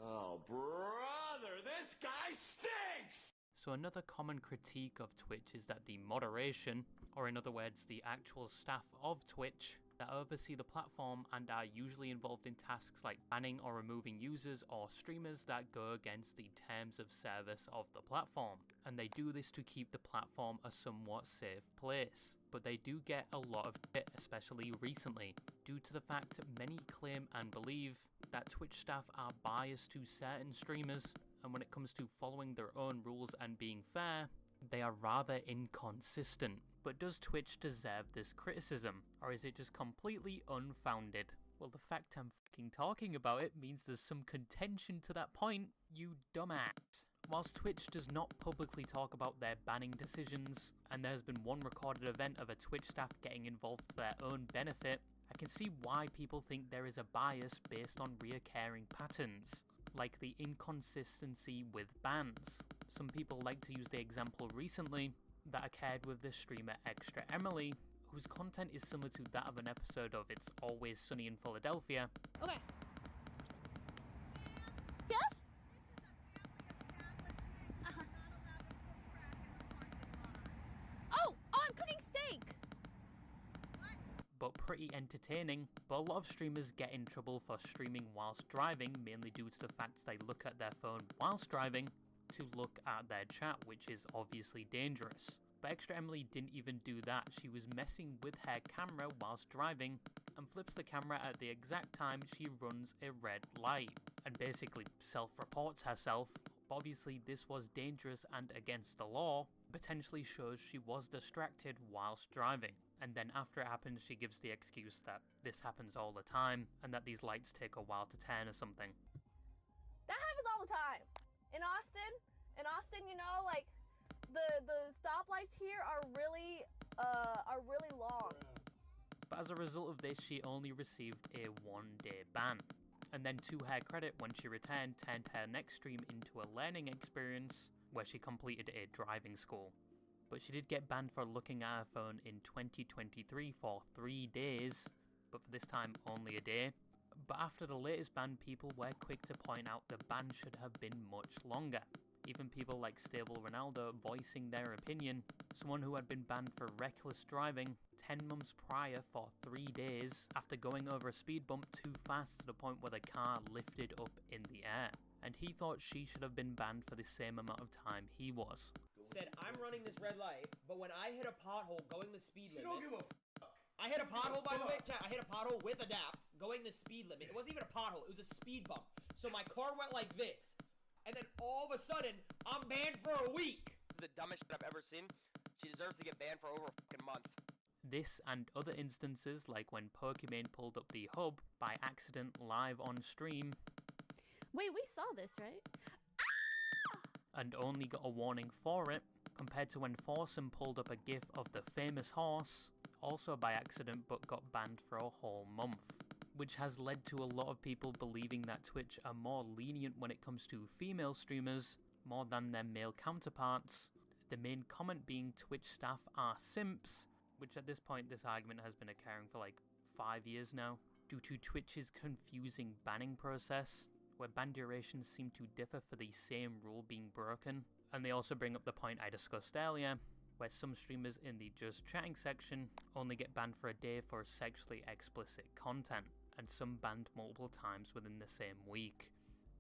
Oh, brother, this guy stinks! So another common critique of Twitch is that the moderation, or in other words, the actual staff of Twitch, that oversee the platform and are usually involved in tasks like banning or removing users or streamers that go against the terms of service of the platform. And they do this to keep the platform a somewhat safe place. But they do get a lot of shit, especially recently, due to the fact that many claim and believe that Twitch staff are biased to certain streamers, and when it comes to following their own rules and being fair, they are rather inconsistent. But does Twitch deserve this criticism, or is it just completely unfounded? Well, the fact I'm fucking talking about it means there's some contention to that point, you dumbass. Whilst Twitch does not publicly talk about their banning decisions, and there has been one recorded event of a Twitch staff getting involved for their own benefit, I can see why people think there is a bias based on reoccurring patterns, like the inconsistency with bans. Some people like to use the example recently that occurred with the streamer Extra Emily, whose content is similar to that of an episode of It's Always Sunny in Philadelphia. Okay. Yes? Oh, I'm cooking steak! But pretty entertaining. But a lot of streamers get in trouble for streaming whilst driving, mainly due to the fact they look at their phone whilst driving to look at their chat, which is obviously dangerous. But Extra Emily didn't even do that. She was messing with her camera whilst driving and flips the camera at the exact time she runs a red light and basically self-reports herself. Obviously this was dangerous and against the law, potentially shows she was distracted whilst driving. And then after it happens, she gives the excuse that this happens all the time and that these lights take a while to turn or something. That happens all the time. In Austin, you know, like the stoplights here are really long. But as a result of this, she only received a 1-day ban. And then to her credit, when she returned, turned her next stream into a learning experience where she completed a driving school. But she did get banned for looking at her phone in 2023 for 3 days, but for this time only a day. But after the latest ban, people were quick to point out the ban should have been much longer. Even people like Stable Ronaldo voicing their opinion. Someone who had been banned for reckless driving 10 months prior for 3 days after going over a speed bump too fast to the point where the car lifted up in the air. And he thought she should have been banned for the same amount of time he was. Said, I'm running this red light, but when I hit a pothole going the speed limit... don't give a I hit a pothole, by the way, chat, I hit a pothole with adapt, going the speed limit. It wasn't even a pothole, it was a speed bump. So my car went like this, and then all of a sudden, I'm banned for a week. The dumbest shit I've ever seen. She deserves to get banned for over a fucking month. This and other instances, like when Pokimane pulled up the hub by accident live on stream. Wait, we saw this, right? And only got a warning for it, compared to when Foursome pulled up a gif of the famous horse, also by accident but got banned for a whole month. Which has led to a lot of people believing that Twitch are more lenient when it comes to female streamers, more than their male counterparts. The main comment being Twitch staff are simps, which at this point this argument has been occurring for like 5 years now, due to Twitch's confusing banning process, where ban durations seem to differ for the same rule being broken. And they also bring up the point I discussed earlier, where some streamers in the just chatting section only get banned for a day for sexually explicit content, and some banned multiple times within the same week.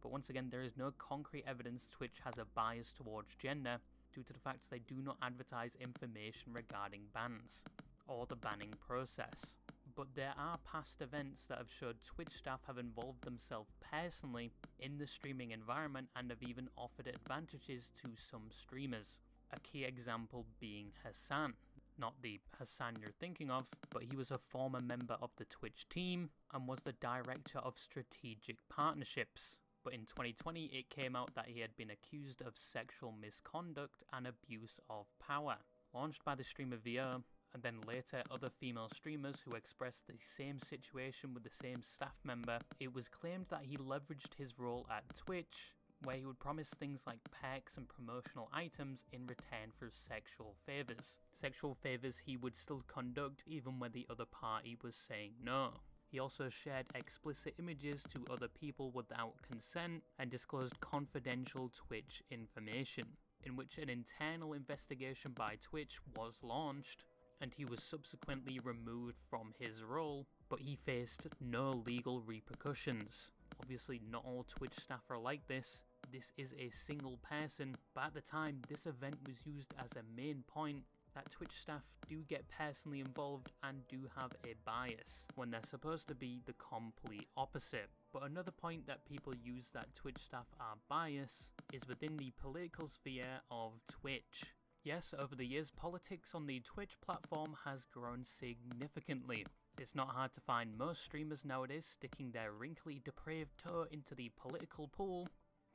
But once again, there is no concrete evidence Twitch has a bias towards gender, due to the fact they do not advertise information regarding bans, or the banning process. But there are past events that have showed Twitch staff have involved themselves personally in the streaming environment and have even offered advantages to some streamers. A key example being Hassan. Not the Hassan you're thinking of, but he was a former member of the Twitch team and was the director of strategic partnerships. But in 2020 it came out that he had been accused of sexual misconduct and abuse of power. Launched by the streamer VO, and then later other female streamers who expressed the same situation with the same staff member, it was claimed that he leveraged his role at Twitch, where he would promise things like perks and promotional items in return for sexual favours. Sexual favours he would still conduct even when the other party was saying no. He also shared explicit images to other people without consent and disclosed confidential Twitch information, in which an internal investigation by Twitch was launched, and he was subsequently removed from his role, but he faced no legal repercussions. Obviously not all Twitch staff are like this. This is a single person, but at the time this event was used as a main point that Twitch staff do get personally involved and do have a bias, when they're supposed to be the complete opposite. But another point that people use that Twitch staff are biased is within the political sphere of Twitch. Yes, over the years, politics on the Twitch platform has grown significantly. It's not hard to find most streamers nowadays sticking their wrinkly, depraved toe into the political pool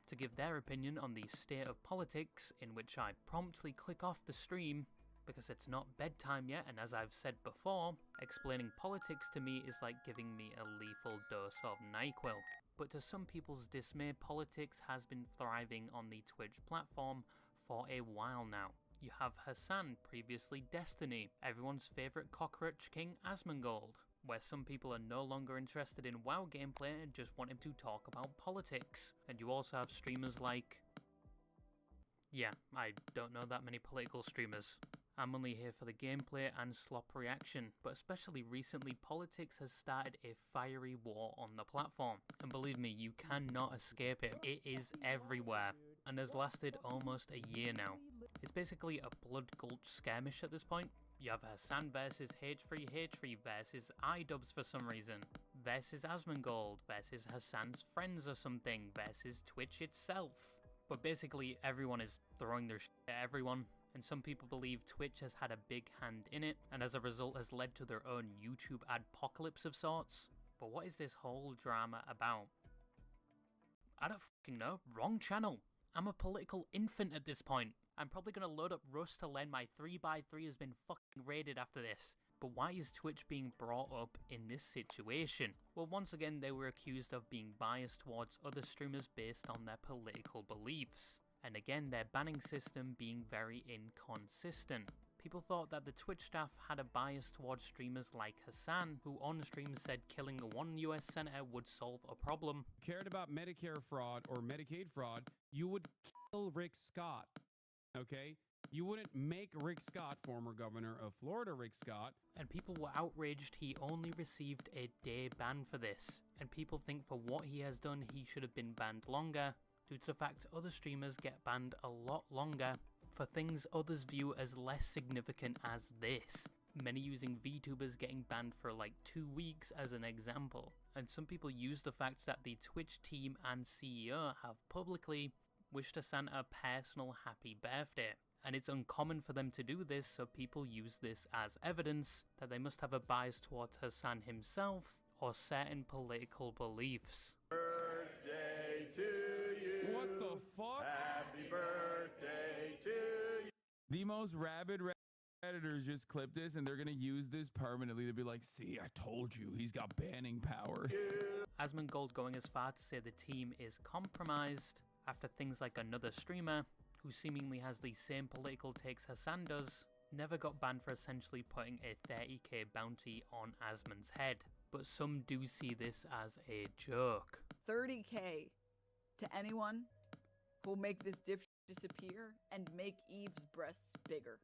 to give their opinion on the state of politics, in which I promptly click off the stream because it's not bedtime yet, and as I've said before, explaining politics to me is like giving me a lethal dose of NyQuil. But to some people's dismay, politics has been thriving on the Twitch platform for a while now. You have Hassan, previously Destiny, everyone's favourite cockroach king Asmongold, where some people are no longer interested in WoW gameplay and just want him to talk about politics. And you also have streamers like... yeah, I don't know that many political streamers. I'm only here for the gameplay and slop reaction, but especially recently politics has started a fiery war on the platform. And believe me, you cannot escape it. It is everywhere, and has lasted almost a year now. It's basically a blood gulch skirmish at this point. You have Hassan versus H3 versus iDubbbz for some reason, versus Asmongold versus Hassan's friends or something, versus Twitch itself. But basically everyone is throwing their shit at everyone, and some people believe Twitch has had a big hand in it, and as a result has led to their own YouTube adpocalypse of sorts. But what is this whole drama about? I don't fucking know. Wrong channel. I'm a political infant at this point. I'm probably gonna load up Rust to learn my 3x3 has been fucking raided after this. But why is Twitch being brought up in this situation? Well, once again, they were accused of being biased towards other streamers based on their political beliefs. And again, their banning system being very inconsistent. People thought that the Twitch staff had a bias towards streamers like Hassan, who on stream said killing one US senator would solve a problem. Cared about Medicare fraud or Medicaid fraud, you would kill Rick Scott. Okay? You wouldn't make Rick Scott, former governor of Florida Rick Scott. And people were outraged he only received a day ban for this. And people think for what he has done, he should have been banned longer, due to the fact other streamers get banned a lot longer for things others view as less significant as this. Many using VTubers getting banned for like 2 weeks as an example. And some people use the fact that the Twitch team and CEO have publicly wished Hassan a personal happy birthday. And it's uncommon for them to do this, so people use this as evidence that they must have a bias towards Hassan himself or certain political beliefs. Birthday to you. What the fuck? Happy birthday to you. The most rabid Redditors just clipped this, and they're gonna use this permanently to be like, see, I told you, he's got banning powers. Asmongold going as far to say the team is compromised after things like another streamer, who seemingly has the same political takes Hassan does, never got banned for essentially putting a 30k bounty on Asmon's head. But some do see this as a joke. 30k to anyone who'll make this dipshit disappear and make Eve's breasts bigger.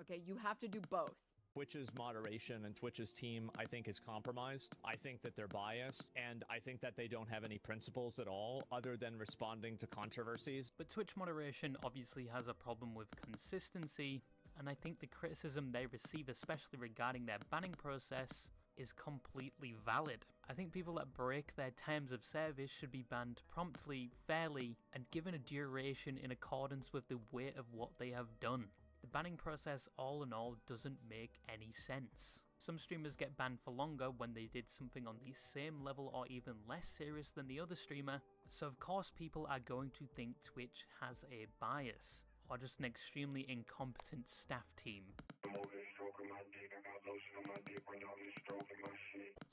Okay, you have to do both. Twitch's moderation and Twitch's team, I think, is compromised. I think that they're biased, and I think that they don't have any principles at all other than responding to controversies. But Twitch moderation obviously has a problem with consistency, and I think the criticism they receive, especially regarding their banning process, is completely valid. I think people that break their terms of service should be banned promptly, fairly, and given a duration in accordance with the weight of what they have done. The banning process, all in all, doesn't make any sense. Some streamers get banned for longer when they did something on the same level or even less serious than the other streamer, so of course people are going to think Twitch has a bias, or just an extremely incompetent staff team.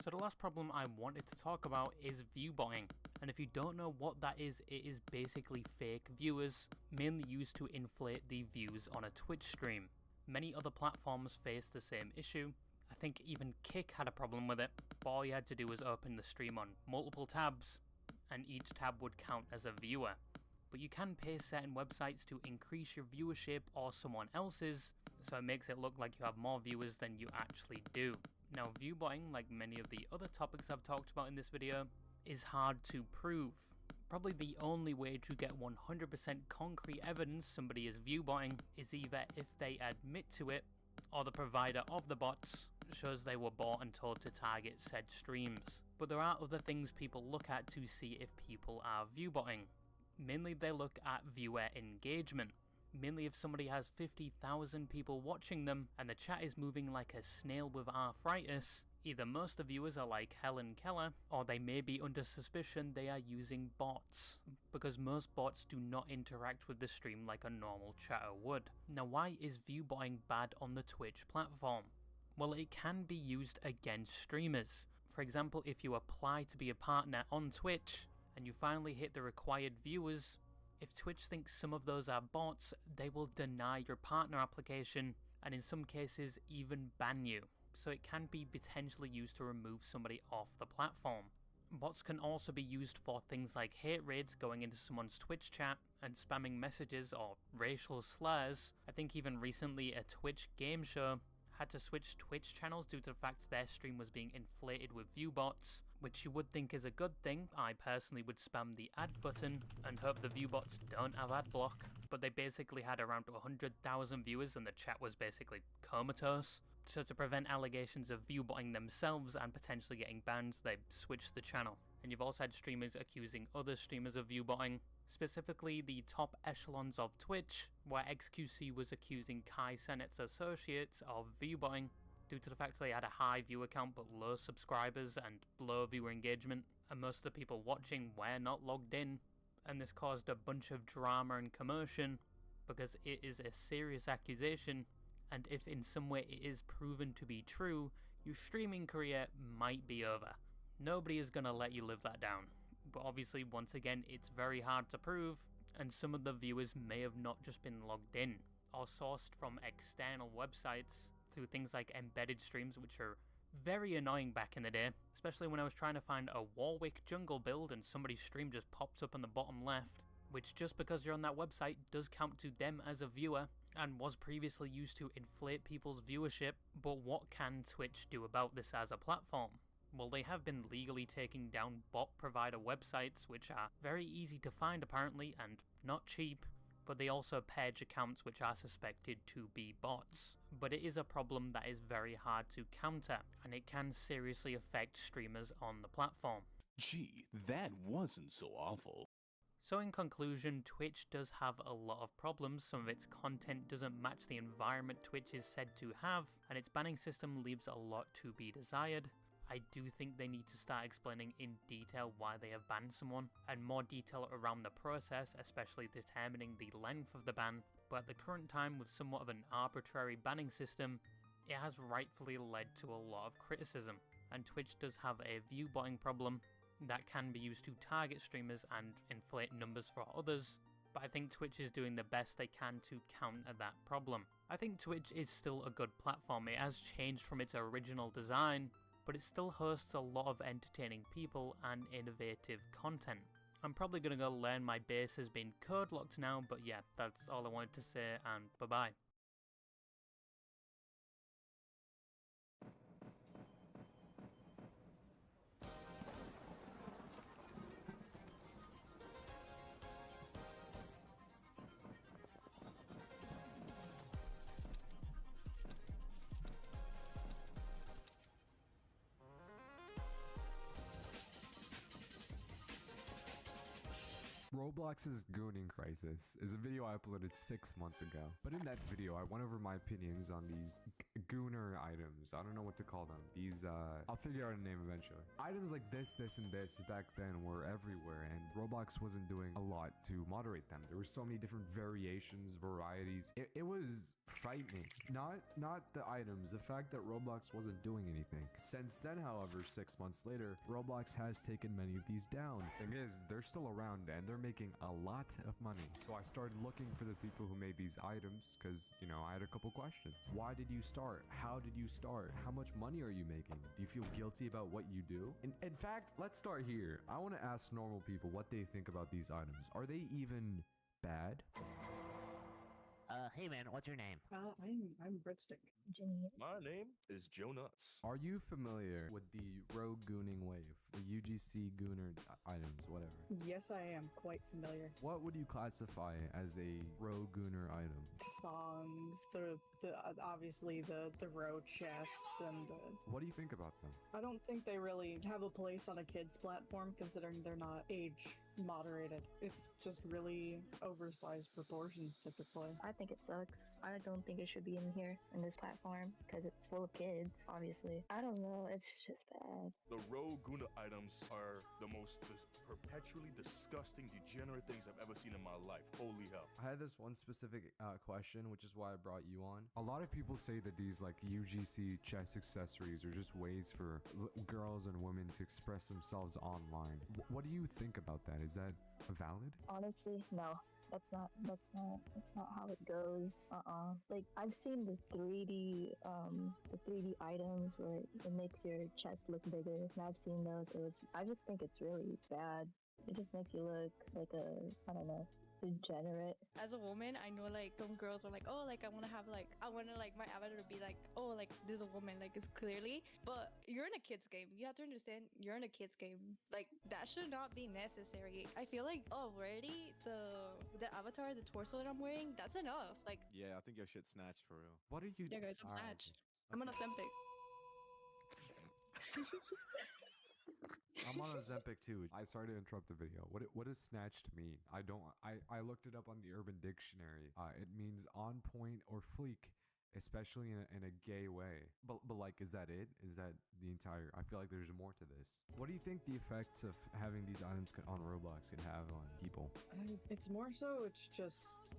So the last problem I wanted to talk about is viewbotting. And if you don't know what that is, it is basically fake viewers, mainly used to inflate the views on a Twitch stream. Many other platforms face the same issue. I think even Kick had a problem with it, but all you had to do was open the stream on multiple tabs, and each tab would count as a viewer. But you can pay certain websites to increase your viewership or someone else's, so it makes it look like you have more viewers than you actually do. Now, viewbotting, like many of the other topics I've talked about in this video, is hard to prove. Probably the only way to get 100% concrete evidence somebody is viewbotting is either if they admit to it, or the provider of the bots shows they were bought and told to target said streams. But there are other things people look at to see if people are viewbotting. Mainly they look at viewer engagement. Mainly if somebody has 50,000 people watching them and the chat is moving like a snail with arthritis, either most of the viewers are like Helen Keller, or they may be under suspicion they are using bots, because most bots do not interact with the stream like a normal chatter would. Now, why is viewbotting bad on the Twitch platform? Well, it can be used against streamers. For example, if you apply to be a partner on Twitch, and you finally hit the required viewers, If Twitch thinks some of those are bots, they will deny your partner application and in some cases even ban you, so it can be potentially used to remove somebody off the platform. Bots can also be used for things like hate raids, going into someone's Twitch chat and spamming messages or racial slurs. I think even recently a Twitch game show had to switch Twitch channels due to the fact their stream was being inflated with view bots, which you would think is a good thing. I personally would spam the add button and hope the view bots don't have ad block, but they basically had around 100,000 viewers and the chat was basically comatose. So to prevent allegations of viewbotting themselves and potentially getting banned, they switched the channel. And you've also had streamers accusing other streamers of viewbotting, specifically the top echelons of Twitch, where XQC was accusing Kai Sennett's associates of viewbotting due to the fact they had a high viewer count but low subscribers and low viewer engagement, and most of the people watching were not logged in, and this caused a bunch of drama and commotion because it is a serious accusation, and if in some way it is proven to be true, your streaming career might be over. Nobody is going to let you live that down. But obviously, once again, it's very hard to prove, and some of the viewers may have not just been logged in, or sourced from external websites through things like embedded streams, which are very annoying back in the day, especially when I was trying to find a Warwick jungle build and somebody's stream just popped up on the bottom left, which just because you're on that website does count to them as a viewer, and was previously used to inflate people's viewership. But what can Twitch do about this as a platform? Well, they have been legally taking down bot provider websites, which are very easy to find apparently and not cheap, but they also purge accounts which are suspected to be bots. But it is a problem that is very hard to counter, and it can seriously affect streamers on the platform. Gee, that wasn't so awful. So in conclusion, Twitch does have a lot of problems. Some of its content doesn't match the environment Twitch is said to have, and its banning system leaves a lot to be desired. I do think they need to start explaining in detail why they have banned someone, and more detail around the process, especially determining the length of the ban. But at the current time, with somewhat of an arbitrary banning system, it has rightfully led to a lot of criticism, and Twitch does have a viewbotting problem that can be used to target streamers and inflate numbers for others, but I think Twitch is doing the best they can to counter that problem. I think Twitch is still a good platform. It has changed from its original design, but it still hosts a lot of entertaining people and innovative content. I'm probably going to go learn my base has been code locked now, but yeah, that's all I wanted to say, and bye bye. Roblox's Gooning Crisis is a video I uploaded 6 months ago. But in that video, I went over my opinions on these gooner items. I don't know what to call them. These, I'll figure out a name eventually. Items like this, and this back then were everywhere, and Roblox wasn't doing a lot to moderate them. There were so many different variations, varieties. It was frightening. Not the items, the fact that Roblox wasn't doing anything. Since then, however, 6 months later, Roblox has taken many of these down. Thing is, they're still around and they're making a lot of money. So I started looking for the people who made these items because, you know, I had a couple questions. Why did you start? How did you start? How much money are you making? Do you feel guilty about what you do? In fact, let's start here. I want to ask normal people what they think about these items. Are they even bad? Hey man, what's your name? I'm Breadstick. Jenny. My name is Joe Nuts. Are you familiar with the rogue gooning wave? The UGC gooner items, whatever. Yes, I am quite familiar. What would you classify as a rogue gooner item? Songs, obviously the row chests, and What do you think about them? I don't think they really have a place on a kid's platform, considering they're not age moderated. It's just really oversized proportions typically. I think it sucks. I don't think it should be in here in this platform because it's full of kids, obviously. I don't know, it's just bad. The rogue Guna items are the most perpetually disgusting, degenerate things I've ever seen in my life. Holy hell. I had this one specific question, which is why I brought you on. A lot of people say that these like UGC chest accessories are just ways for girls and women to express themselves online. What do you think about that? Is that valid? Honestly, no. That's not how it goes. Like I've seen the 3D items where it makes your chest look bigger. And I've seen those. I just think it's really bad. It just makes you look like I don't know, degenerate. As a woman, I know like some girls are like, oh, like I want to like my avatar to be like, oh, like there's a woman, like it's clearly, but you're in a kid's game. You have to understand you're in a kid's game. Like that should not be necessary. I feel like already the avatar, the torso that I'm wearing, that's enough. Like Yeah, I think your shit's snatched for real. What are you? yeah, guys, I'm Alright, snatched. I'm on a Ozempic. I'm on Ozempic too. I sorry to interrupt the video. What does snatched mean? I looked it up on the Urban Dictionary. It means on point or fleek, especially in a gay way. But like, is that it? Is that the entire? I feel like there's more to this. What do you think the effects of having these items on Roblox could have on people? It's more so it's just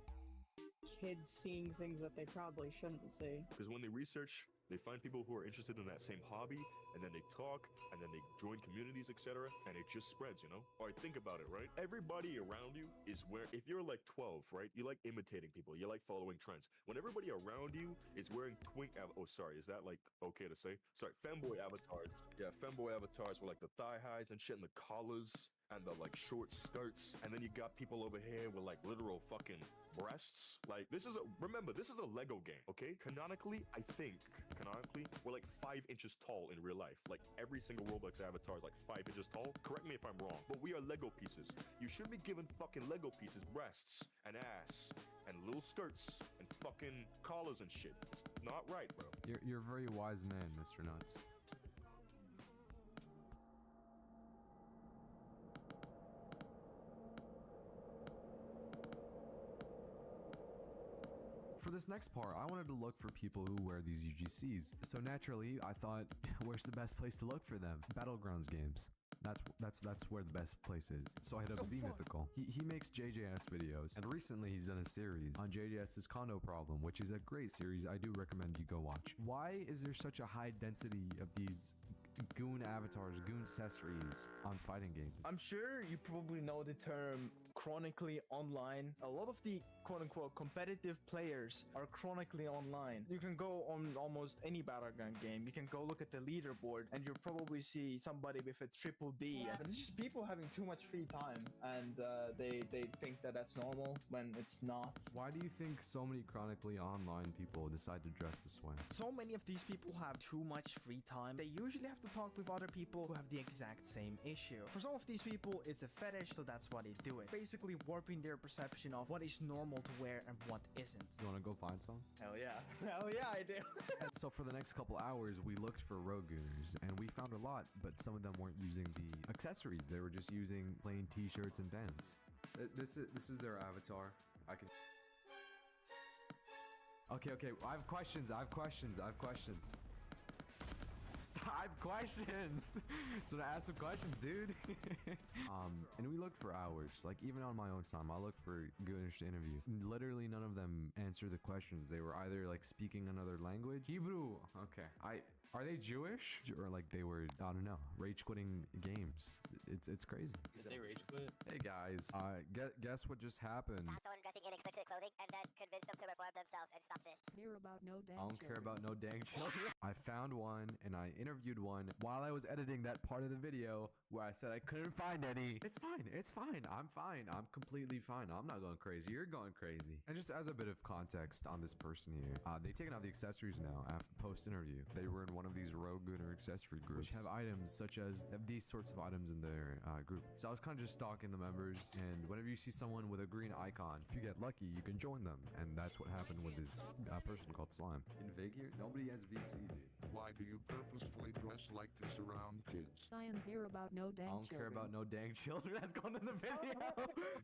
kids seeing things that they probably shouldn't see. Because when they research, they find people who are interested in that same hobby, and then they talk, and then they join communities, etc., and it just spreads, you know? All right, think about it, right? Everybody around you is if you're like 12, right? You like imitating people, you like following trends. When everybody around you is wearing is that like okay to say? Sorry, femboy avatars. Yeah, femboy avatars with like the thigh highs and shit and the collars and the like short skirts, and then you got people over here with like literal fucking breasts. Like remember, this is a Lego game, okay? Canonically, we're like 5 inches tall in real life. Like every single Roblox avatar is like 5 inches tall. Correct me if I'm wrong, but we are Lego pieces. You should be given fucking Lego pieces, breasts and ass and little skirts and fucking collars and shit. It's not right, bro. You're a very wise man, Mr. Nuts. For this next part, I wanted to look for people who wear these UGCs. So naturally, I thought, where's the best place to look for them? Battlegrounds games. That's where the best place is. So I hit up Z Mythical. He makes JJS videos, and recently he's done a series on JJS's Condo Problem, which is a great series. I do recommend you go watch. Why is there such a high density of these goon avatars, goon accessories on fighting games? I'm sure you probably know the term chronically online. A lot of the quote-unquote competitive players are chronically online. You can go on almost any battleground game. You can go look at the leaderboard and you'll probably see somebody with a triple D. And it's just people having too much free time, and they think that that's normal when it's not. Why do you think so many chronically online people decide to dress this way? So many of these people have too much free time. They usually have to talk with other people who have the exact same issue. For some of these people, it's a fetish, so that's why they do it. Basically warping their perception of what is normal to wear and what isn't. You want to go find some? Hell yeah. Hell yeah, I do. So for the next couple hours, we looked for road gooners, and we found a lot, but some of them weren't using the accessories. They were just using plain t-shirts and bands. This is their avatar. I can... Okay. I have questions. Stop questions. So to ask some questions, dude. And we looked for hours. Like even on my own time, I looked for goonish to interview. Literally none of them answered the questions. They were either like speaking another language. Hebrew. Okay. Are they Jewish? Or like they were, I don't know, rage quitting games. It's crazy. Did they rage quit? Hey guys, guess what just happened? Someone dressing in explicit clothing and then convince them to reform themselves and stop this. I don't care about no dang children. I found one and I interviewed one while I was editing that part of the video where I said I couldn't find any. It's fine. I'm fine. I'm completely fine. I'm not going crazy. You're going crazy. And just as a bit of context on this person here, they've taken out the accessories now after post-interview. They were in one of these rogue gooner accessory groups, which have items such as these sorts of items in their group. So I was kind of just stalking the members, and whenever you see someone with a green icon, if you get lucky, you can join them. And that's what happened with this person called Slime. In Vig here, nobody has VC, dude. Why do you purposefully dress like this around kids? I don't care about no dang I don't care about no dang children. That's going in the video.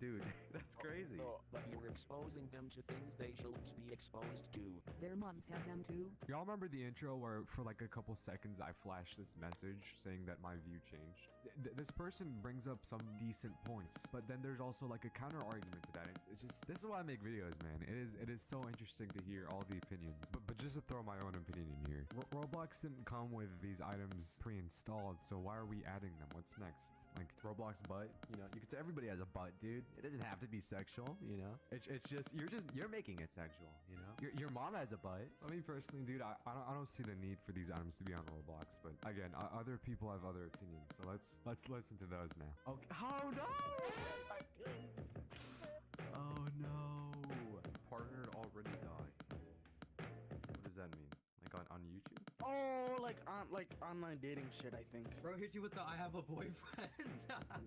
Dude, that's crazy. But you're exposing them to things they shouldn't be exposed to. Their moms have them too. Y'all remember the intro where for like a couple seconds I flashed this message saying that my view changed? This person brings up some decent points, but then there's also like a counter argument to that. It's just, this is why I make videos, man. It is so interesting to hear all the opinions. But just to throw my own opinion in here, Roblox didn't come with these items pre-installed, so why are we adding them? What's next? Like Roblox butt, you know, you could say everybody has a butt, dude. It doesn't have to be sexual, you know. It's just you're making it sexual, you know. Your mom has a butt. So me personally, dude, I don't see the need for these items to be on Roblox. But again, other people have other opinions, so let's listen to those now. Okay. Oh no! Oh no! Partnered already died. What does that mean? Like on YouTube? Oh, like online dating shit, I think. Bro hit you with the I have a boyfriend.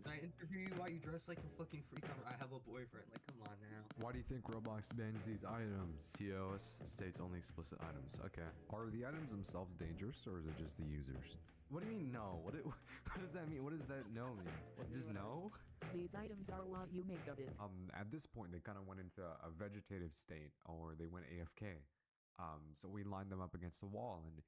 I interview you while you dress like a fucking freak on I have a boyfriend. Like, come on now. Why do you think Roblox bans these items? TOS states only explicit items. Okay. Are the items themselves dangerous, or is it just the users? What do you mean no? What does that mean? What does that no mean? Just no? These items are what you make of it. At this point, they kind of went into a vegetative state, or they went AFK. So we lined them up against the wall and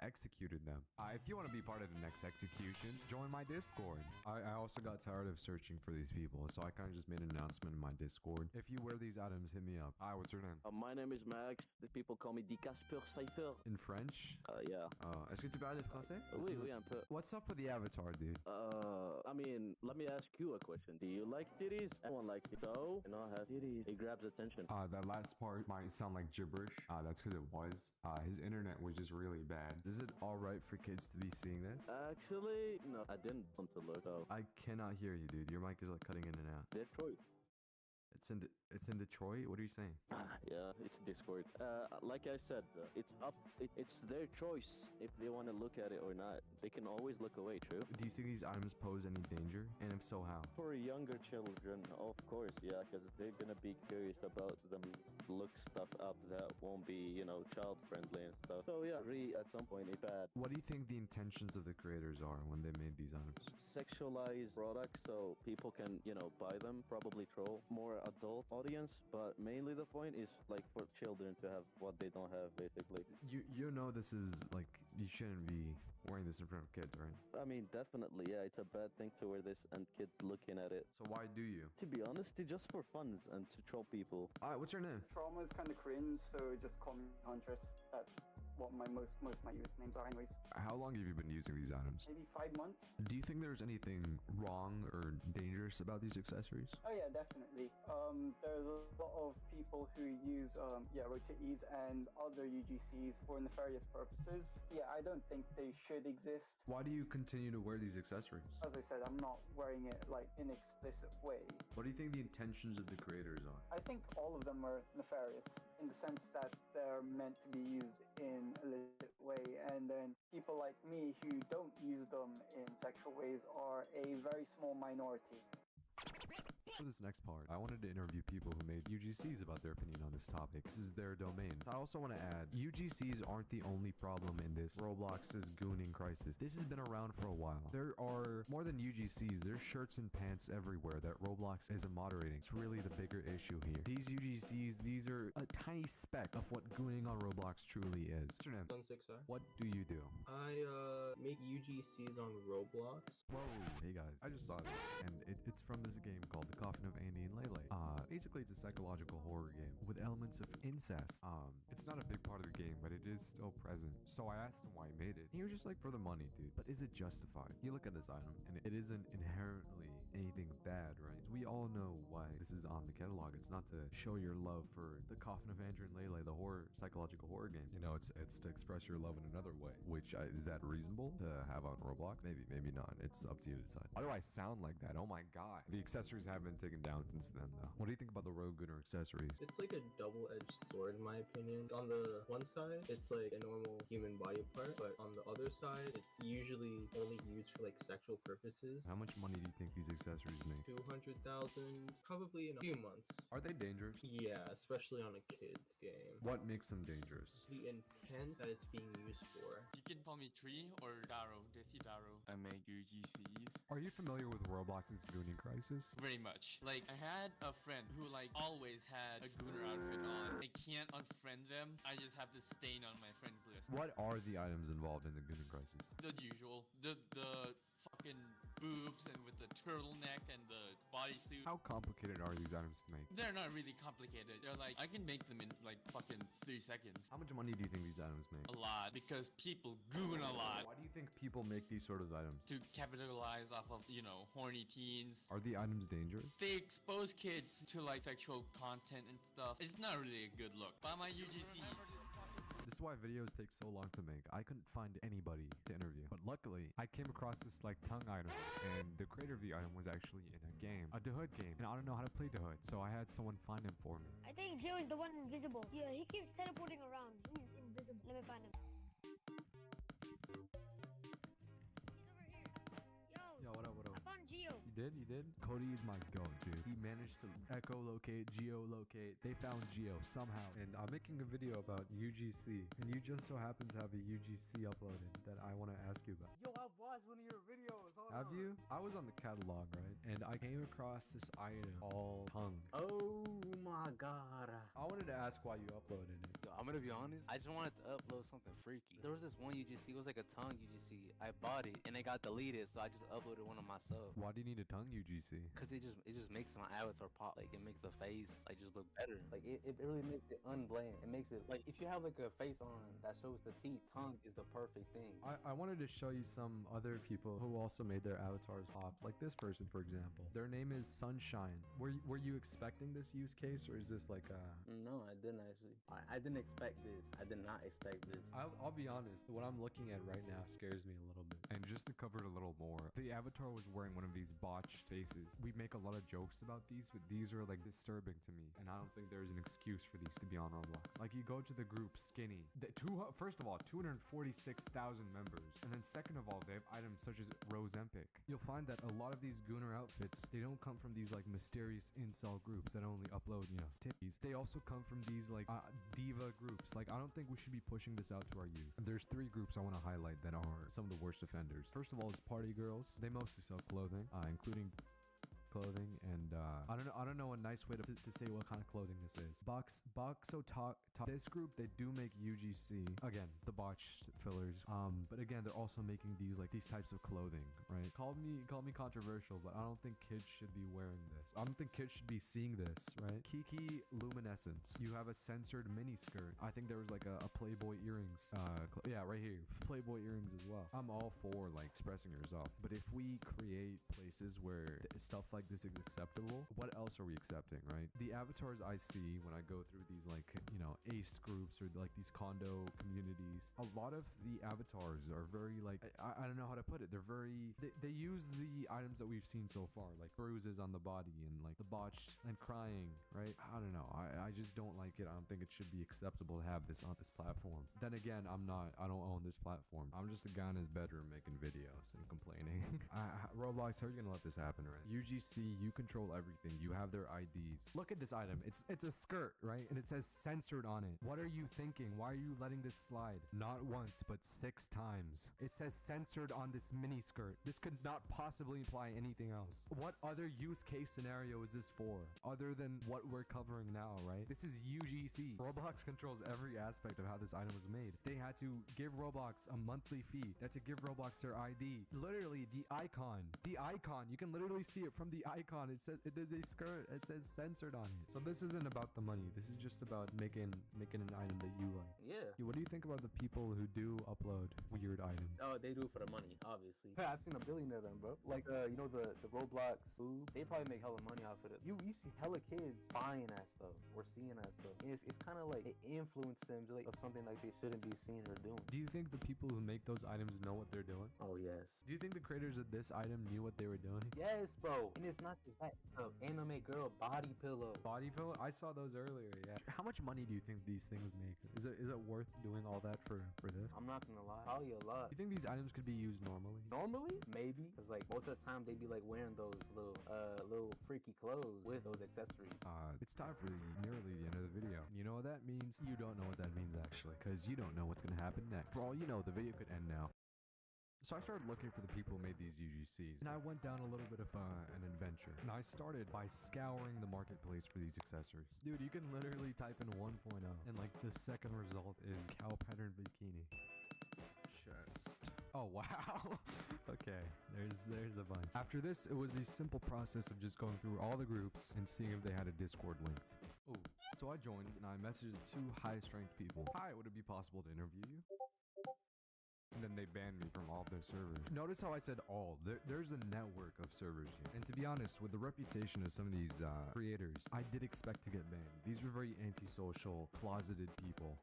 executed them. If you want to be part of the next execution, join my Discord. I also got tired of searching for these people, so I kind of just made an announcement in my Discord. If you wear these items, hit me up. Hi, what's your name? My name is Max. The people call me the Casper Cypher. In French? Yeah. Est-ce que tu parles français? Oui, un peu. What's up with the avatar, dude? I mean, let me ask you a question. Do you like titties? Everyone likes it. So, you know, have titties. It grabs attention. That last part might sound like gibberish. That's because it was. His internet was just really bad. Is it alright for kids to be seeing this? Actually, no, I didn't want to look. So. I cannot hear you, dude. Your mic is like cutting in and out. Detroit. It's in Detroit? What are you saying? Yeah, it's Discord. Like I said, it's their choice if they want to look at it or not. They can always look away, true? Do you think these items pose any danger? And if so, how? For younger children, of course, yeah, because they're gonna be curious about them look stuff up that won't be, you know, child friendly and stuff. So yeah, at some point it's bad. What do you think the intentions of the creators are when they made these items? Sexualized products so people can, you know, buy them, probably troll more adult audience, but mainly the point is like for children to have what they don't have, basically. You know this is like, you shouldn't be wearing this in front of kids, right? I mean, definitely, yeah, it's a bad thing to wear this and kids looking at it. So why do you? To be honest, it's just for fun and to troll people. Alright, what's your name? Trauma is kind of cringe, so just call me Huntress. That's what most of my usernames are anyways. How long have you been using these items? Maybe 5 months. Do you think there's anything wrong or dangerous about these accessories? Oh yeah, definitely. There's a lot of people who use rotatees and other UGCs for nefarious purposes. Yeah, I don't think they should exist. Why do you continue to wear these accessories? As I said, I'm not wearing it like in an explicit way. What do you think the intentions of the creators are? I think all of them are nefarious in the sense that they're meant to be used in a illicit way, and then people like me who don't use them in sexual ways are a very small minority. For this next part, I wanted to interview people who made UGCs about their opinion on this topic. This is their domain. I also want to add, UGCs aren't the only problem in this Roblox's gooning crisis. This has been around for a while. There are more than UGCs. There's shirts and pants everywhere that Roblox isn't moderating. It's really the bigger issue here. These UGCs, these are a tiny speck of what gooning on Roblox truly is. Mr. Nam, what do you do? I make UGCs on Roblox. Whoa, hey guys, I just saw this, and it's from this game called The Coffin of Andy and Lele. Basically, it's a psychological horror game with elements of incest. It's not a big part of the game, but it is still present. So I asked him why he made it. He was just like, for the money, dude. But is it justified? You look at this item, and it isn't inherently anything bad, right? We all know why this is on the catalog. It's not to show your love for The Coffin of Andrew and Lele, the psychological horror game. You know, it's to express your love in another way. Which, is that reasonable to have on Roblox? Maybe not. It's up to you to decide. Why do I sound like that? Oh my god. The accessories have been taken down since then, though. What do you think about the Rogue Gunner accessories? It's like a double-edged sword, in my opinion. On the one side, it's like a normal human body part, but on the other side, it's usually only used for like sexual purposes. How much money do you think these accessories make? 200,000, probably in a few months. Are they dangerous? Yeah, especially on a kid's game. What makes them dangerous? The intent that it's being used for. You can call me Tree or Daro, Desi Daro. I make UGCs. Are you familiar with Roblox's gooning crisis? Very much. Like, I had a friend who like always had a gooner outfit on. I can't unfriend them. I just have to stain on my friends list. What are the items involved in the gooning crisis? The usual. The fucking boobs and with the turtleneck and the bodysuit. How complicated are these items to make? They're not really complicated. They're like, I can make them in like fucking 3 seconds. How much money do you think these items make? A lot, because people goon a lot. Why do you think people make these sort of items? To capitalize off of, you know, horny teens. Are the items dangerous? They expose kids to like sexual content and stuff. It's not really a good look. Buy my UGC. This is why videos take so long to make. I couldn't find anybody to interview. But luckily, I came across this like tongue item. And the creator of the item was actually in a game. A Dahood game. And I don't know how to play Dahood. So I had someone find him for me. I think Gio is the one invisible. Yeah, he keeps teleporting around. He's invisible. Let me find him. Yo, what up, what up? I found Gio. You did? You did? Cody is my goat, dude. He managed to echolocate, geolocate. They found Geo somehow. And I'm making a video about UGC. And you just so happen to have a UGC uploaded that I want to ask you about. Yo, I've watched one of your videos. Have you? I was on the catalog, right? And I came across this item all tongue. Oh my god. I wanted to ask why you uploaded it. Yo, I'm gonna be honest. I just wanted to upload something freaky. There was this one UGC. It was like a tongue UGC. I bought it and it got deleted, so I just uploaded one of myself. Why do you need a tongue UGC? Cause it just makes my avatar pop. Like it makes the face like just look better. Like it really makes it unbland. It makes it like if you have like a face on that shows the teeth, tongue is the perfect thing. I wanted to show you some other people who also made their avatars pop. Like this person, for example. Their name is Sunshine. Were you expecting this use case, or is this like a... No, I didn't actually. I didn't expect this. I did not expect this. I'll be honest. What I'm looking at right now scares me a little bit. And just to cover it a little more, the avatar was wearing one of these botched faces. We make a lot of jokes about these, but these are like disturbing to me. And I don't think there's an excuse for these to be on Roblox. Like you go to the group Skinny. First of all, 246,000 members. And then second of all, they have items such as Rosempic. You'll find that a lot of these Gooner outfits, they don't come from these like mysterious incel groups that only upload, you know, tippies. They also come from these like diva groups. Like I don't think we should be pushing this out to our youth. And there's 3 groups I want to highlight that are some of the worst offenders. First of all, it's party girls. They mostly sell clothing, including clothing, and I don't know a nice way to say what kind of clothing this is. This group, they do make UGC, again, the botched fillers, but again, they're also making these types of clothing, right? Call me controversial, but I don't think kids should be wearing this. I don't think kids should be seeing this, right? Kiki Luminescence, you have a censored mini skirt. I think there was like a Playboy earrings, yeah, right here, Playboy earrings as well. I'm all for like expressing yourself, but if we create places where stuff like this is acceptable, what else are we accepting, right? The avatars I see when I go through these like, you know, ace groups or like these condo communities, a lot of the avatars are very like, I don't know how to put it. They're very, they use the items that we've seen so far, like bruises on the body and like the botched and crying, right? I don't know. I just don't like it. I don't think it should be acceptable to have this on this platform. Then again, I don't own this platform. I'm just a guy in his bedroom making videos and complaining. Roblox, how are you gonna let this happen, right? UGC, you control everything. You have their IDs. Look at this item. It's a skirt, right? And it says censored on it. What are you thinking? Why are you letting this slide? Not once, but 6 times. It says censored on this mini skirt. This could not possibly imply anything else. What other use case scenario is this for? Other than what we're covering now, right? This is UGC. Roblox controls every aspect of how this item was made. They had to give Roblox a monthly fee. They had to give Roblox their ID. Literally, the icon. The icon. You can literally see it from the icon. It says it is a skirt. It says censored on it. So this isn't about the money. This is just about making an item that you like. Yeah. What do you think about the people who do upload weird items? Oh, they do it for the money, obviously. Hey, I've seen a billion of them, bro. Like, you know, the Roblox food. They probably make hella money off of it. You see hella kids buying that stuff or seeing that stuff. And it's kind of like it influenced them to, like, of something like they shouldn't be seeing or doing. Do you think the people who make those items know what they're doing? Oh, yes. Do you think the creators of this item knew what they were doing? Yes, bro. And it's not just that. Anime girl body pillow. Body pillow? I saw those earlier, yeah. How much money do you think these things make? Is it worth doing all that for this? I'm not gonna lie. Probably a lot. You think these items could be used normally? Normally? Maybe. Because, like, most of the time, they be, like, wearing those little freaky clothes with those accessories. It's time for nearly the end of the video. You know what that means? You don't know what that means, actually. Because you don't know what's gonna happen next. For all you know, the video could end now. So I started looking for the people who made these UGCs, and I went down a little bit of an adventure. And I started by scouring the marketplace for these accessories. Dude, you can literally type in 1.0, and like the second result is cow pattern bikini. Chest. Oh, wow. Okay, there's a bunch. After this, it was a simple process of just going through all the groups and seeing if they had a Discord linked. Oh, so I joined and I messaged 2 highest ranked people. Hi, would it be possible to interview you? And then they banned me from all of their servers. Notice how I said all. There's a network of servers here. And to be honest, with the reputation of some of these creators, I did expect to get banned. These were very antisocial, closeted people.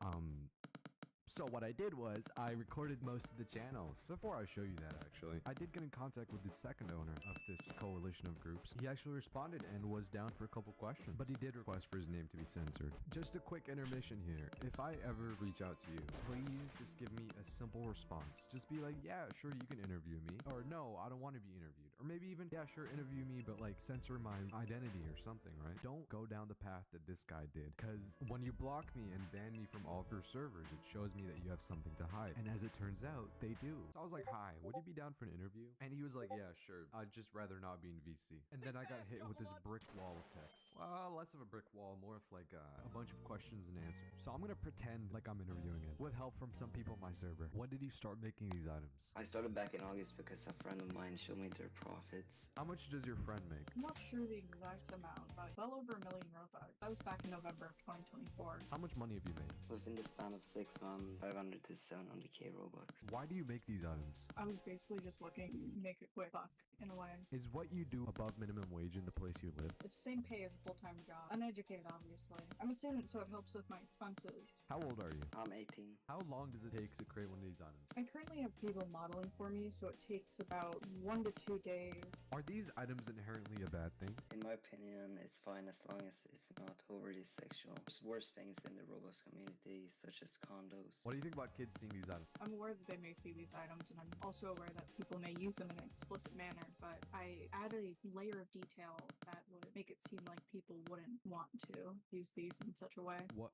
So what I did was I recorded most of the channels. Before I show you that, actually, I did get in contact with the second owner of this coalition of groups. He actually responded and was down for a couple questions, but he did request for his name to be censored. Just a quick intermission here. If I ever reach out to you, please just give me a simple response. Just be like, yeah, sure, you can interview me. Or no, I don't want to be interviewed. Or maybe even, yeah, sure, interview me, but like censor my identity or something, right? Don't go down the path that this guy did. Because when you block me and ban me from all of your servers, it shows me that you have something to hide. And as it turns out, they do. So I was like, hi, would you be down for an interview? And he was like, yeah, sure. I'd just rather not be in VC. And then I got hit with this brick wall of text. Well, less of a brick wall, more of like a bunch of questions and answers. So I'm gonna pretend like I'm interviewing him with help from some people on my server. When did you start making these items? I started back in August because a friend of mine showed me their profits. How much does your friend make? I'm not sure the exact amount, but well over 1 million Robux. That was back in November of 2024. How much money have you made? Within the span of 6 months, 500 to 700k Robux. Why do you make these items? I was basically just looking to make a quick buck in a way. Is what you do above minimum wage in the place you live? It's the same pay as a full-time job. Uneducated, obviously. I'm a student, so it helps with my expenses. How old are you? I'm 18. How long does it take to create one of these items? I currently have people modeling for me, so it takes about 1 to 2 days. Are these items inherently a bad thing? In my opinion, it's fine as long as it's not overly sexual. There's worse things in the Roblox community, such as condos. What do you think about kids seeing these items? I'm aware that they may see these items, and I'm also aware that people may use them in an explicit manner, but I add a layer of detail that would make it seem like people wouldn't want to use these in such a way. What?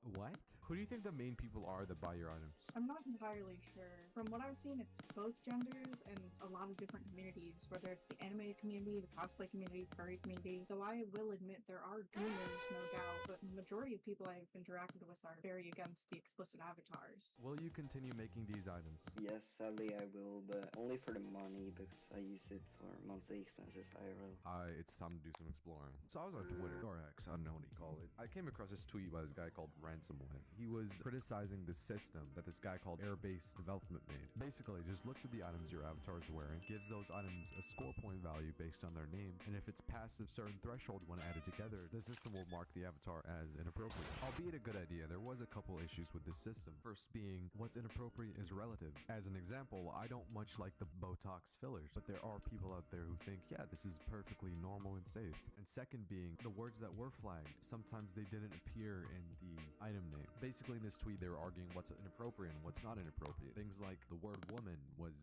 Who do you think the main people are that buy your items? I'm not entirely sure. From what I've seen, it's both genders and a lot of different communities, whether it's the anime community, the cosplay community, furry community. Though I will admit there are gooners, no doubt, but the majority of people I've interacted with are very against the explicit avatars. Will you continue making these items? Yes, sadly I will, but only for the money because I use it for monthly expenses IRL. It's time to do some exploring. So I was on Twitter, or X, I don't know what you call it. I came across this tweet by this guy called Ransomware. He was criticizing the system that this guy called Airbase Development made. Basically, just looks at the items your avatar is wearing, gives those items a score point value based on their name, and if it's past a certain threshold when added together, the system will mark the avatar as inappropriate. Albeit a good idea, there was a couple issues with this system. First being, what's inappropriate is relative. As an example, I don't much like the Botox fillers, but there are people out there who think, yeah, this is perfectly normal and safe. And second being, the words that were flagged, sometimes they didn't appear in the item name. Basically in this tweet, they were arguing what's inappropriate and what's not inappropriate. Things like the word woman was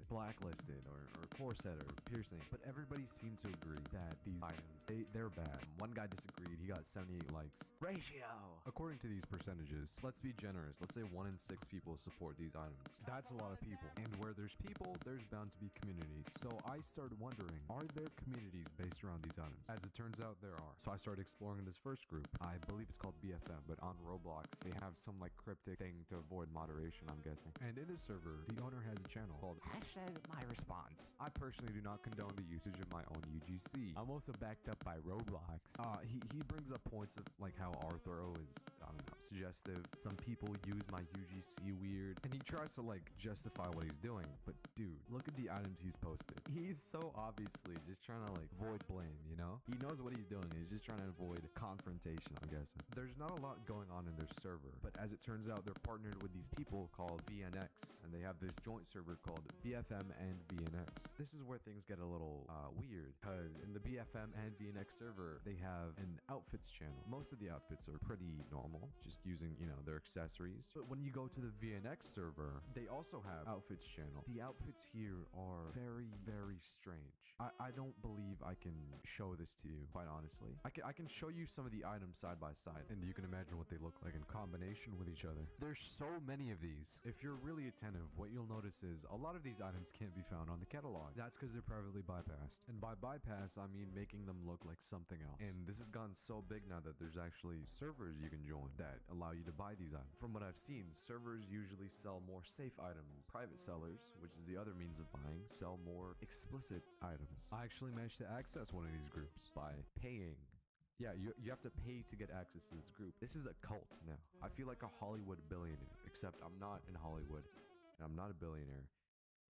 blacklisted or corset or piercing. But everybody seemed to agree that these items, they're bad. One guy disagreed, he got 78 likes. Ratio! According to these percentages, let's be generous. Let's say 1 in 6 people support these items. That's a lot of people. And where there's people, there's bound to be communities. So I started wondering, are there communities based around these items? As it turns out, there are. So I started exploring this first group. I believe it's called BFM, but on Roblox, they have some like cryptic thing to avoid moderation, I'm guessing. And in this server, the owner has a channel called #MyResponse. I personally do not condone the usage of my own UGC. I'm also backed up by Roblox. He brings up points of like how our throw is, I don't know, suggestive. Some people use my UGC weird, and he tries to like justify what he's doing. But dude, look at the items he's posted. He's so obviously just trying to like avoid blame, you know? He knows what he's doing. He's just trying to avoid confrontation, I'm guessing. There's not a lot going on in their server, but as it turns out, they're partnered with these people called VNX, and they have this joint server called BFM and VNX. This is where things get a little weird, because in the BFM and VNX server, they have an outfits channel. Most of the outfits are pretty normal, just using, you know, their accessories. But when you go to the VNX server, they also have outfits channel. The outfits here are very, very strange. I don't believe I can show this to you, quite honestly. I can show you some of the items side by side, and you can imagine what they look like in combination with each other. There's so many of these. If you're really attentive, what you'll notice is a lot of these items can't be found on the catalog. That's because they're privately bypassed. And by bypass, I mean making them look like something else. And this has gotten so big now that there's actually servers you can join that allow you to buy these items. From what I've seen, servers usually sell more safe items. Private sellers, which is the other means of buying, sell more explicit items. I actually managed to access one of these groups by paying. Yeah, you have to pay to get access to this group. This is a cult now. I feel like a Hollywood billionaire, except I'm not in Hollywood and I'm not a billionaire.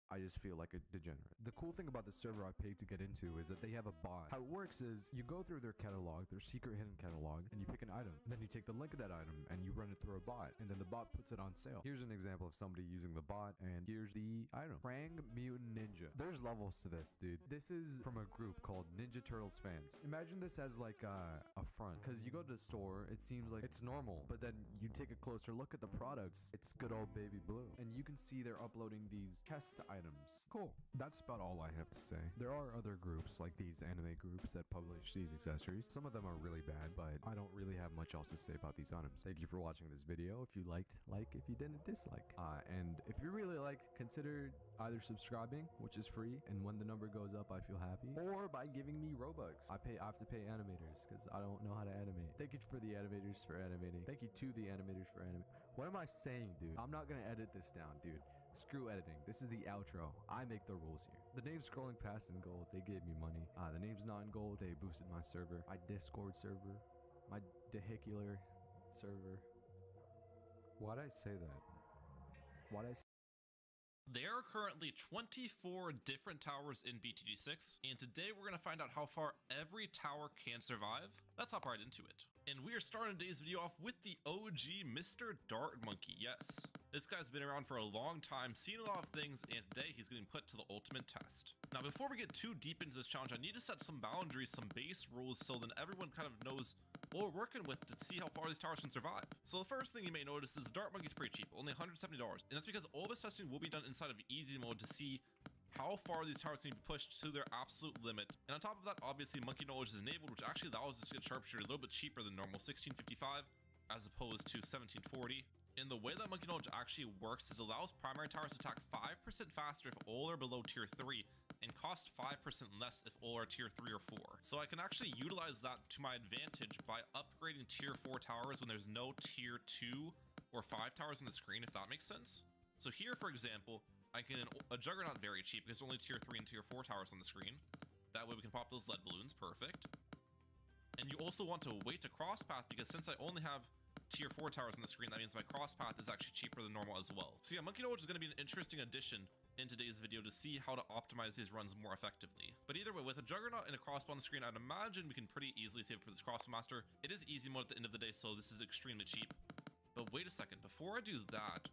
I just feel like a degenerate. The cool thing about the server I paid to get into is that they have a bot. How it works is you go through their catalog, their secret hidden catalog, and you pick an item. Then you take the link of that item and you run it through a bot, and then the bot puts it on sale. Here's an example of somebody using the bot, and here's the item. Prang Mutant Ninja. There's levels to this, dude. This is from a group called Ninja Turtles fans. Imagine this as like a front, because you go to the store, it seems like it's normal, but then you take a closer look at the products, it's good old baby blue. And you can see they're uploading these test items. Cool. That's about all I have to say. There are other groups like these anime groups that publish these accessories. Some of them are really bad, but I don't really have much else to say about these items. Thank you for watching this video. If you liked, like. If you didn't, dislike. And if you really liked, consider either subscribing, which is free, and when the number goes up, I feel happy, or by giving me Robux. I have to pay animators because I don't know how to animate. Thank you for the animators for animating. Thank you to the animators for animating. What am I saying, dude? I'm not gonna edit this down, dude. Screw editing. This is the outro. I make the rules here. The name's scrolling past in gold. They gave me money. The name's not in gold. They boosted my server. My Discord server. My vehicular server. Why'd I say that? Why'd I say There are currently 24 different towers in BTD6, and today we're going to find out how far every tower can survive. Let's hop right into it. And we are starting today's video off with the OG Mr. Dart Monkey. Yes, this guy's been around for a long time, seen a lot of things, and today he's getting put to the ultimate test. Now, before we get too deep into this challenge, I need to set some boundaries, some base rules, so then everyone kind of knows what we're working with to see how far these towers can survive. So the first thing you may notice is the Dart Monkey's pretty cheap, only $170, and that's because all this testing will be done inside of easy mode to see how far these towers can be pushed to their absolute limit. And on top of that, obviously Monkey Knowledge is enabled, which actually allows us to get Sharpshooter a little bit cheaper than normal, $16.55 as opposed to $17.40. And the way that Monkey Knowledge actually works is it allows primary towers to attack 5% faster if all are below tier 3 and cost 5% less if all are tier 3 or 4. So I can actually utilize that to my advantage by upgrading tier 4 towers when there's no tier 2 or 5 towers on the screen, if that makes sense. So here, for example, I can a Juggernaut very cheap because there's only tier 3 and tier 4 towers on the screen. That way we can pop those lead balloons, perfect. And you also want to wait to cross path because since I only have tier 4 towers on the screen, that means my cross path is actually cheaper than normal as well. So yeah, Monkey Knowledge is going to be an interesting addition in today's video to see how to optimize these runs more effectively. But either way, with a Juggernaut and a crossbow on the screen, I'd imagine we can pretty easily save for this crossbow master. It is easy mode at the end of the day, so this is extremely cheap. But wait a second, before I do that,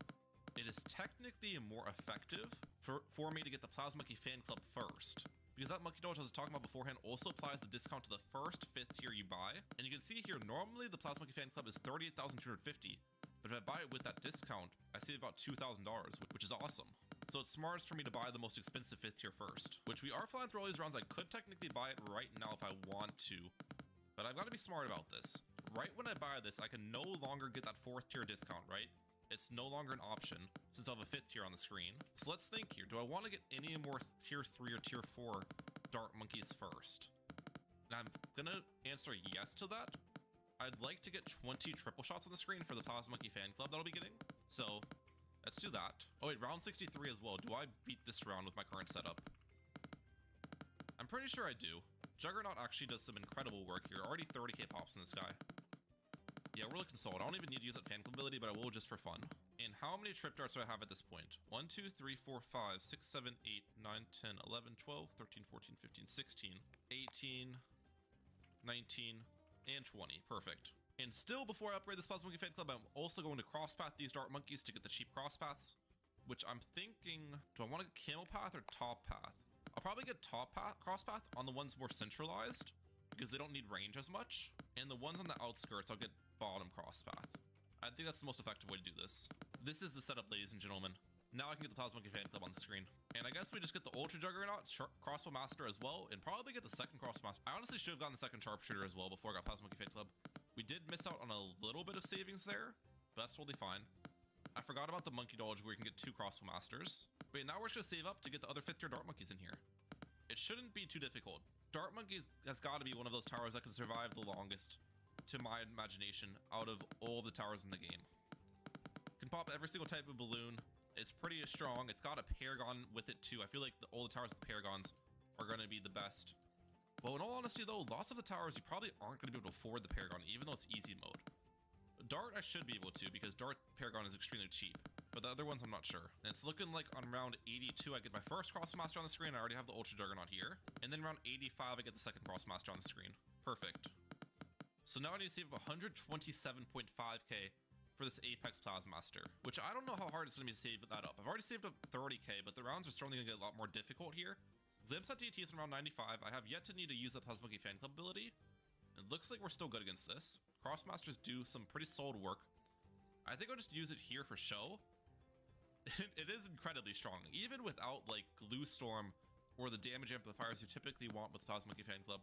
it is technically more effective for me to get the Plasma Monkey fan club first. Because that Monkey Knowledge I was talking about beforehand also applies the discount to the first 5th tier you buy. And you can see here, normally the Plasma Monkey fan club is $38,250. But if I buy it with that discount, I save about $2,000, which is awesome. So it's smartest for me to buy the most expensive 5th tier first, which we are flying through all these rounds. I could technically buy it right now if I want to, but I've got to be smart about this. Right when I buy this, I can no longer get that 4th tier discount, right? It's no longer an option since I have a 5th tier on the screen. So let's think here. Do I want to get any more tier 3 or tier 4 Dart Monkeys first? And I'm gonna answer yes to that. I'd like to get 20 triple shots on the screen for the Plasma Monkey fan club that I'll be getting. So let's do that. Oh wait, round 63 as well. Do I beat this round with my current setup? I'm pretty sure I do. Juggernaut actually does some incredible work here. Already 30k pops in this guy. Yeah, we're looking solid. I don't even need to use that fan club ability, but I will just for fun. And how many trip darts do I have at this point? 1, 2, 3, 4, 5, 6, 7, 8, 9, 10, 11, 12, 13, 14, 15, 16, 18, 19, and 20. Perfect. And still, before I upgrade this Plasma Monkey fan club, I'm also going to cross path these Dart Monkeys to get the cheap cross paths, which I'm thinking, do I want to get camel path or top path? I'll probably get top path, cross path on the ones more centralized because they don't need range as much. And the ones on the outskirts, I'll get bottom cross path. I think that's the most effective way to do this. This is the setup, ladies and gentlemen. Now I can get the Plasma Monkey fan club on the screen. And I guess we just get the Ultra Juggernaut, Crossbow Master as well, and probably get the second Crossbow Master. I honestly should have gotten the second Sharpshooter as well before I got Plasma Monkey fan club. We did miss out on a little bit of savings there, but that's totally fine. I forgot about the Monkey Knowledge where you can get 2 Crossbow Masters. But now we're just gonna save up to get the other 5th tier Dart Monkeys in here. It shouldn't be too difficult. Dart Monkeys has got to be one of those towers that can survive the longest to my imagination, out of all the towers in the game. Can pop every single type of balloon. It's pretty strong. It's got a paragon with it too. I feel like all the towers with paragons are going to be the best. Well, in all honesty though, lots of the towers you probably aren't going to be able to afford the paragon, even though it's easy mode. Dart I should be able to, because Dart paragon is extremely cheap. But the other ones I'm not sure. And it's looking like on round 82 I get my first Crossmaster on the screen. I already have the Ultra Juggernaut here. And then round 85 I get the second Crossmaster on the screen. Perfect. So now I need to save 127.5k for this Apex Plasmaster, which I don't know how hard it's going to be to save that up. I've already saved up 30k, but the rounds are certainly going to get a lot more difficult here. Glimpse at DT is around 95. I have yet to need to use that Plasmonkey Fan Club ability. It looks like we're still good against this. Crossmasters do some pretty solid work. I think I'll just use it here for show. It is incredibly strong, even without like Glue Storm or the damage amplifiers you typically want with the Plasmonkey Fan Club.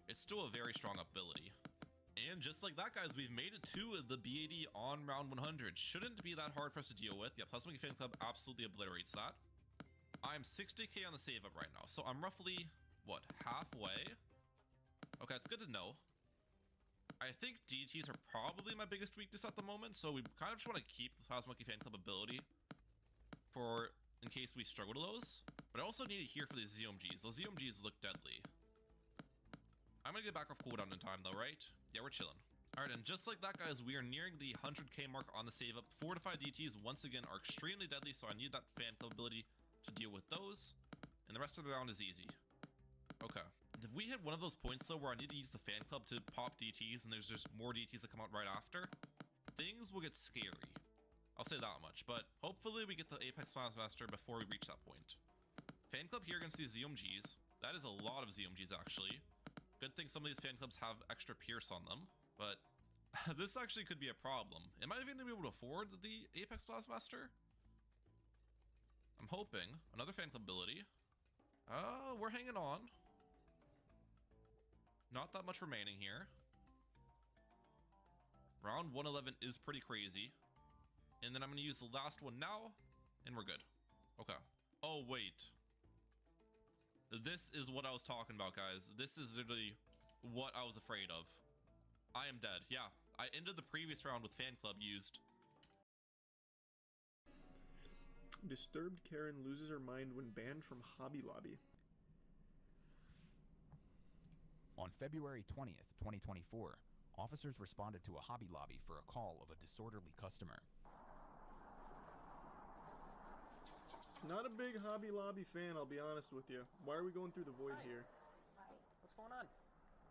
It's still a very strong ability. And just like that, guys, we've made it to the BAD on round 100. Shouldn't be that hard for us to deal with. Yeah, Plasmonkey Fan Club absolutely obliterates that. I'm 60k on the save up right now, so I'm roughly, what, halfway? Okay, it's good to know. I think DTs are probably my biggest weakness at the moment, so we kind of just want to keep the Plasmonkey Fan Club ability for in case we struggle to those. But I also need it here for these ZOMGs. Those ZOMGs look deadly. I'm gonna get back off cooldown in time though, right? Yeah, we're chilling. Alright, and just like that, guys, we are nearing the 100k mark on the save up. Fortified DTs, once again, are extremely deadly, so I need that fan club ability to deal with those. And the rest of the round is easy. Okay. If we hit one of those points, though, where I need to use the fan club to pop DTs, and there's just more DTs that come out right after, things will get scary. I'll say that much, but hopefully we get the Apex Plasmaster before we reach that point. Fan club here against these ZOMGs. That is a lot of ZOMGs, actually. Good thing some of these fan clubs have extra pierce on them, but this actually could be a problem. Am I even going to be able to afford the Apex Plasmaster? I'm hoping. Another fan club ability. We're hanging on. Not that much remaining here. Round 111 is pretty crazy. And then I'm going to use the last one now, and we're good. Okay. Oh, wait. This is what I was talking about, guys. This is literally what I was afraid of. I am dead. Yeah, I ended the previous round with fan club used. Disturbed Karen loses her mind when banned from Hobby Lobby. On February 20th, 2024, officers responded to a Hobby Lobby for a call of a disorderly customer. Not a big Hobby Lobby fan, I'll be honest with you. Why are we going through the void here? Hi, what's going on?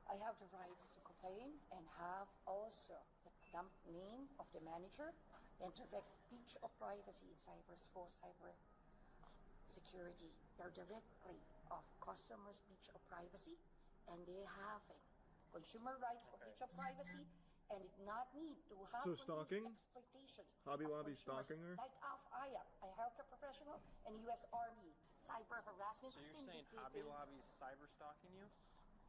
I have the rights to complain and have also the dump name of the manager and direct breach of privacy in full cyber security. They're directly of customers' breach of privacy, and they have consumer rights of breach of privacy, and it not need to have So stalking? exploitation. Hobby Lobby stalking her? Like I am a healthcare professional and U.S. Army cyber harassment So you're saying syndicate. Hobby Lobby's cyber stalking you?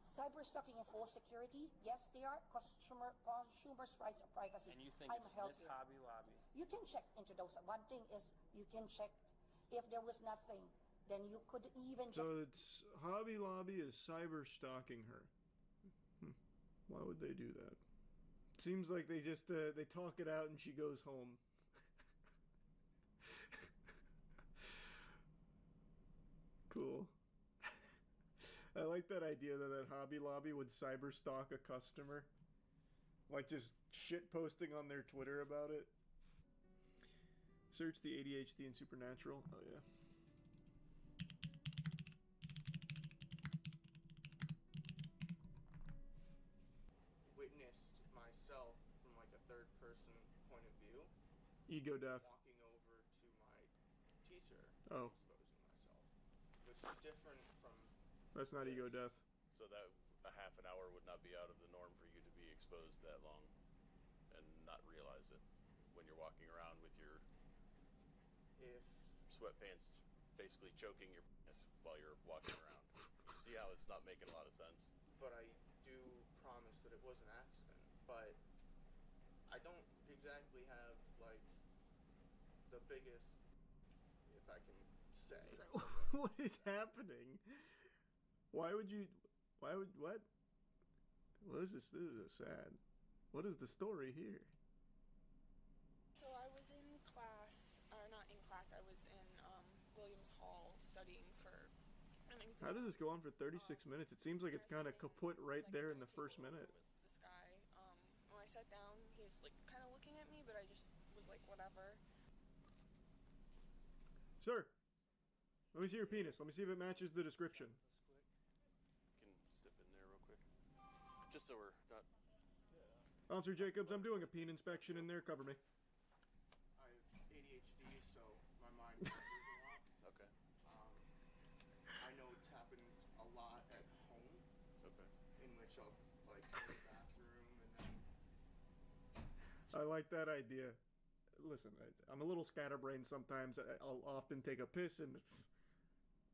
Cyber stalking and full security, yes, they are consumers' rights of privacy. And you think I'm it's a this healthcare. Hobby Lobby? You can check into those. One thing is you can check if there was nothing, then you could even. So it's Hobby Lobby is cyber stalking her. Why would they do that? Seems like they just they talk it out and she goes home. Cool. I like that idea that Hobby Lobby would cyber stalk a customer. Like just shit posting on their Twitter about it. Search the ADHD and Supernatural. Oh yeah. Witnessed myself from like a third person point of view. Ego death. Walking over to my teacher. Oh. Exposing myself. Which is different from. That's not ego death. So that a half an hour would not be out of the norm for you to be exposed that long and not realize it when you're walking around with your sweatpants basically choking your penis while you're walking around. You see how it's not making a lot of sense? But I do promise that it was an accident. But I don't exactly have like the biggest, if I can say. What is happening? Why would you? Why would what? Well, this is sad. What is the story here? So I was in class, or not in class, I was in Williams Hall studying for an exam. How does this go on for 36 minutes? It seems like it's kind of kaput right there in the first minute. Was this guy, when I sat down, he was like kind of looking at me, but I just was like, whatever. Sir, let me see your penis. Let me see if it matches the description. Can step in there real quick. Just so we're not... Officer Jacobs, I'm doing a peen inspection in there. Cover me. I have ADHD, so my mind wanders a lot. Okay. I know it's happened a lot at home. Okay. In which I'll like go to the bathroom and then. I like that idea. Listen, I'm a little scatterbrained sometimes. I'll often take a piss and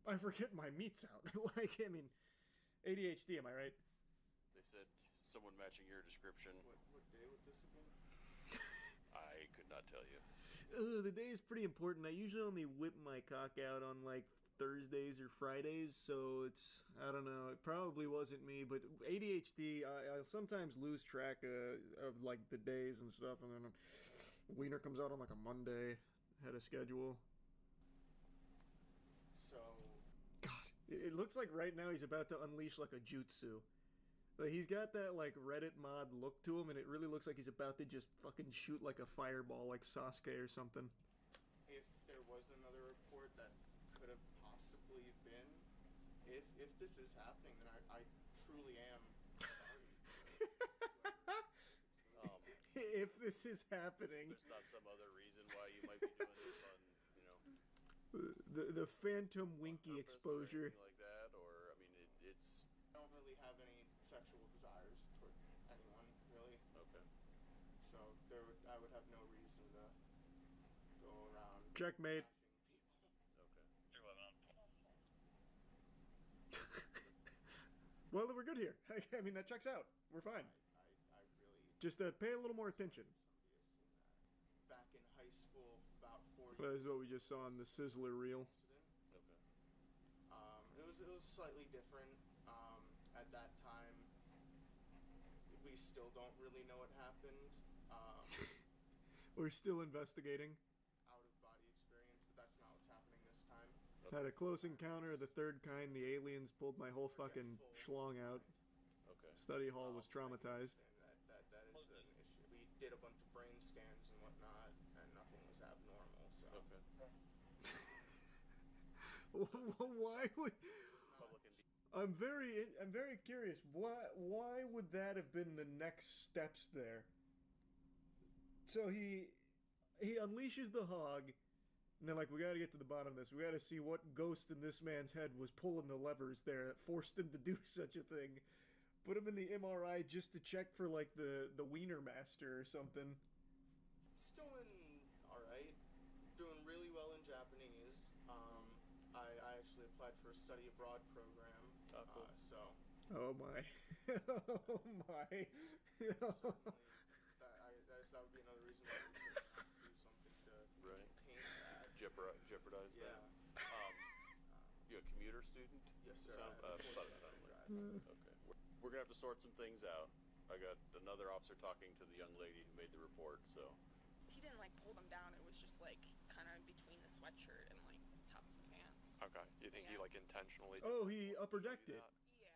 I forget my meat's out. Like, I mean, ADHD, am I right? They said someone matching your description. What day would this have been? I could not tell you. The day is pretty important. I usually only whip my cock out on like Thursdays or Fridays, so it's, I don't know, it probably wasn't me, but ADHD, I sometimes lose track of like the days and stuff, and then wiener comes out on like a Monday, had a schedule. So... God, it looks like right now he's about to unleash like a jutsu. Like, he's got that like Reddit mod look to him, and it really looks like he's about to just fucking shoot like a fireball like Sasuke or something. If there was another report that could have possibly been, if this is happening, then I truly am sorry. If this is happening, There's not some other reason why you might be doing this on, you know, the phantom winky purpose exposure. or anything like that, or I mean, it's. I don't really have any sexual desires toward anyone, really. Okay. So I would have no reason to go around. Checkmate. Well, we're good here. I mean, that checks out. We're fine. I really. Just pay a little more attention. Back in high school, about 4 Well, years. this is what we just saw on the Sizzler reel. Okay. It was slightly different. At that time, we still don't really know what happened. We're still investigating. Out of body experience, but that's not what's happening this time. Had a close encounter of the third kind. The aliens pulled my whole fucking schlong out. Okay. Study hall was traumatized. That is an issue. We did a bunch of brain scans and whatnot, and nothing was abnormal. So. Okay. Why would? I'm very curious. Why would that have been the next steps there? So he unleashes the hog, and they're like, we gotta get to the bottom of this. We gotta see what ghost in this man's head was pulling the levers there that forced him to do such a thing. Put him in the MRI just to check for like the Wiener Master or something. It's going alright. Doing really well in Japanese. I actually applied for a study abroad program. Oh, cool. Oh my. Oh my. That would be another reason why we should do something to taint that. Jeopardize Yeah. that. You a commuter student? Yes, sir. Thought it sounded like. Okay. We're gonna have to sort some things out. I got another officer talking to the young lady who made the report, so. He didn't like pull them down. It was just like kind of between the sweatshirt and like top of the pants. Okay. You think he like intentionally? Oh, he upper decked it. Yeah.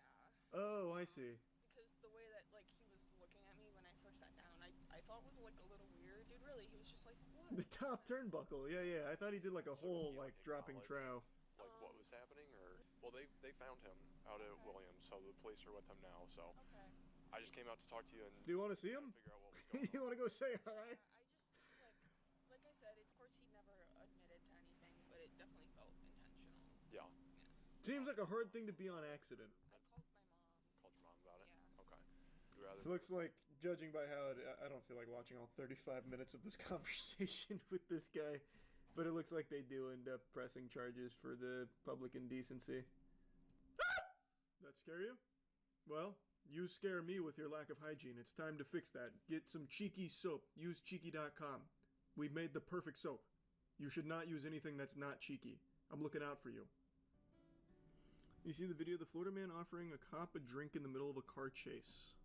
Oh, I see. Because the way that like he was looking at me when I first sat down, I thought was like a little weird, dude. Really, he was just like, what? The top turnbuckle. Yeah. I thought he did like a whole like dropping trow. Like what was happening, or well, they found him out at Williams, so the police are with him now. So I just came out to talk to you and. Do you want to see him? Figure out what was going You want to go say hi? I just like I said, it's of course he never admitted to anything, but it definitely felt intentional. Yeah. Seems like a hard thing to be on accident. I called my mom. Called your mom about it. Yeah. Okay. You rather. It looks like, judging by how I don't feel like watching all 35 minutes of this conversation with this guy, but it looks like they do end up pressing charges for the public indecency. That scare you? Well, you scare me with your lack of hygiene. It's time to fix that. Get some Cheeky soap. Use Cheeky.com. We've made the perfect soap. You should not use anything that's not cheeky. I'm looking out for you. You see the video of the Florida man offering a cop a drink in the middle of a car chase.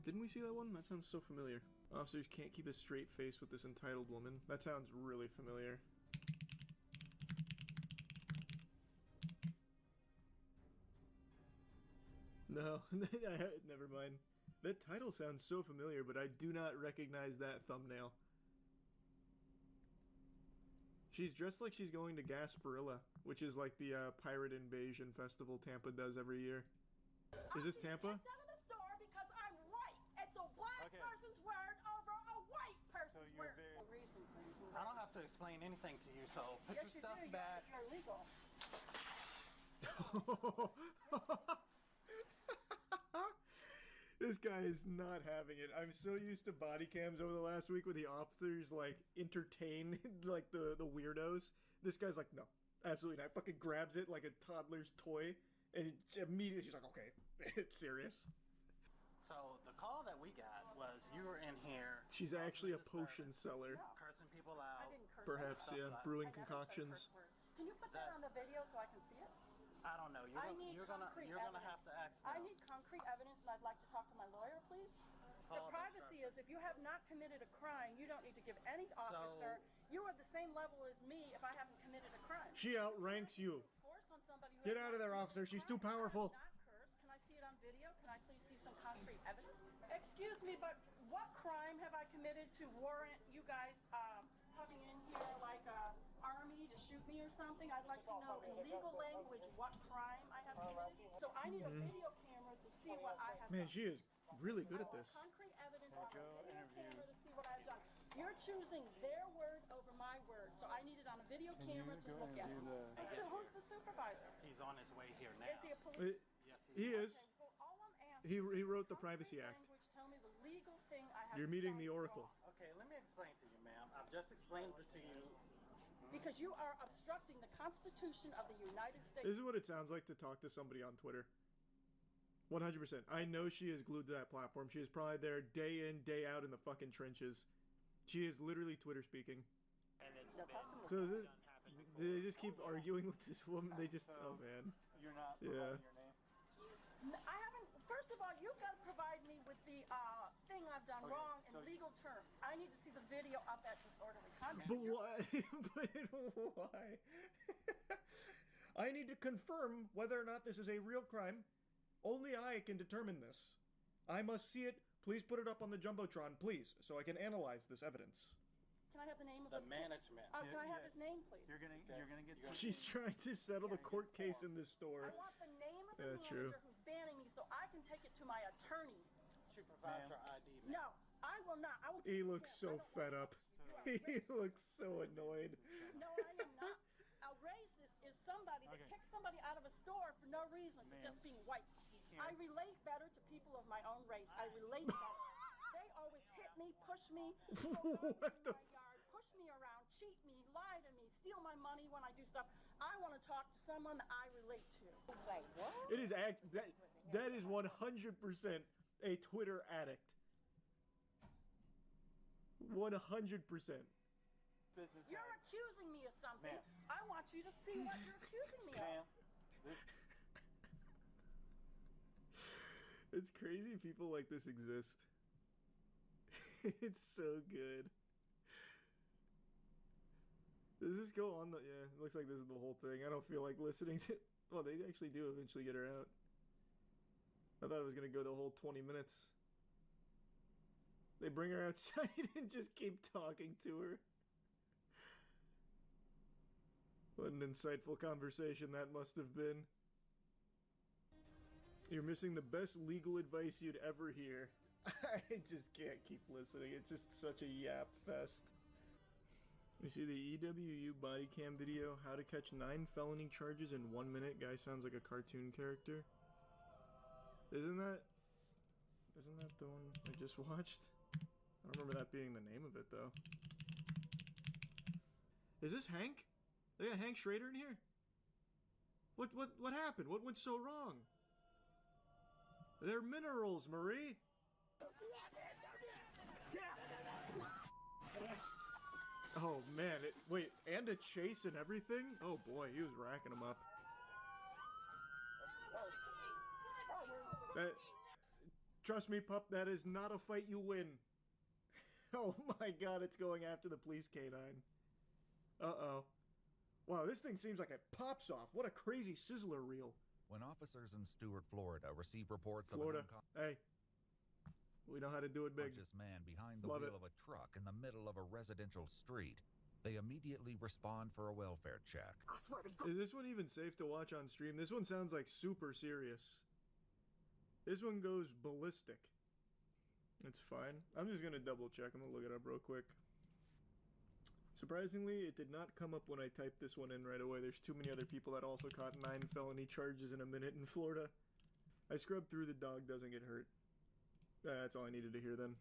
Didn't we see that one? That sounds so familiar. Officers can't keep a straight face with this entitled woman. That sounds really familiar. No, never mind. That title sounds so familiar, but I do not recognize that thumbnail. She's dressed like she's going to Gasparilla, which is like the pirate invasion festival Tampa does every year. Is this Tampa? Out of the store because I'm white. It's a black person's word over a white person's word. I don't have to explain anything to you, so put Yes, your you stuff do. back. You're illegal. This guy is not having it. I'm so used to body cams over the last week where the officers like entertain like the weirdos. This guy's like, no, absolutely not. Fucking grabs it like a toddler's toy, and immediately she's like, okay, it's serious. So the call that we got was you were in here. She's actually a potion seller. Cursing people out. Perhaps, yeah, brewing concoctions. Can you put that on the video so I can see it? I don't know. You're gonna have to ask. I need concrete evidence, and I'd like to talk to my lawyer, please. The privacy is, if you have not committed a crime, you don't need to give any officer. You are the same level as me if I haven't committed a crime. She outranks you. Force on somebody who Get has out of there, officer. She's too powerful. not curse. Can I see it on video? Can I please see some concrete evidence? Excuse me, but what crime have I committed to warrant you guys coming in here like army to shoot me or something? I'd like to know in legal language what crime I have committed. So I need a video camera to see what I have Man, done. she is really good at this. Concrete evidence on a video camera to see what I've done. You're choosing their word over my word, so I need it on a video camera to look at. And so who's the supervisor? He's on his way here now. Is he a police? He is. He wrote the Privacy Act. Tell me the legal thing I have You're meeting the Oracle. Okay, let me explain to you, ma'am. I've just explained it to you. Because you are obstructing the Constitution of the United States. This is what it sounds like to talk to somebody on Twitter. 100%. I know she is glued to that platform. She is probably there day in, day out in the fucking trenches. She is literally Twitter speaking. And it's So they just keep arguing with this woman. They just, oh man. You're not Yeah. your name. I haven't. First of all, you've got to provide me with the thing I've done wrong in legal terms. I need to see the video of that disorderly conduct. But why? But why? I need to confirm whether or not this is a real crime. Only I can determine this. I must see it. Please put it up on the Jumbotron, please, so I can analyze this evidence. Can I have the name of The management. Can I have his name, please? You're gonna get. She's trying to settle the court case in this store. I want the name of the Yeah, true. manager who's banning me so I can take it to my attorney. She provides your ID. No, I will not. I will. He looks so fed up. He looks so annoyed. No, I am not. A racist is somebody that kicks somebody out of a store for no reason, for just being white. I relate better to people of my own race. I relate better. They always hit me, push me, What the push me around, cheat me, lie to me, steal my money when I do stuff. I want to talk to someone that I relate to. Like what? It is that is 100% a Twitter addict. 100%. You're accusing me of something. I want you to see what you're accusing me of. It's crazy people like this exist. It's so good. Does this go on the... Yeah, it looks like this is the whole thing. I don't feel like listening to... Well, they actually do eventually get her out. I thought it was going to go the whole 20 minutes. They bring her outside and just keep talking to her. What an insightful conversation that must have been. You're missing the best legal advice you'd ever hear. I just can't keep listening. It's just such a yap fest. You see the EWU body cam video, how to catch 9 felony charges in 1 minute. Guy sounds like a cartoon character. Isn't that the one I just watched? I don't remember that being the name of it though. Is this Hank? They got Hank Schrader in here? What happened? What went so wrong? They're minerals, Marie. Oh man, wait, and a chase and everything? Oh boy, he was racking them up. Trust me, pup, that is not a fight you win. Oh my god, it's going after the police canine. Uh-oh. Wow, this thing seems like it pops off. What a crazy sizzler reel. When officers in Stewart, Florida receive reports of Hey. We know how to do it big. Unconscious man behind the Love wheel it. of a truck in the middle of a residential street, they immediately respond for a welfare check. Is this one even safe to watch on stream? This one sounds like super serious. This one goes ballistic. It's fine. I'm just gonna double check. I'm gonna look it up real quick. Surprisingly, it did not come up when I typed this one in right away. There's too many other people that also caught 9 felony charges in a minute in Florida. I scrubbed through. The dog doesn't get hurt. That's all I needed to hear then.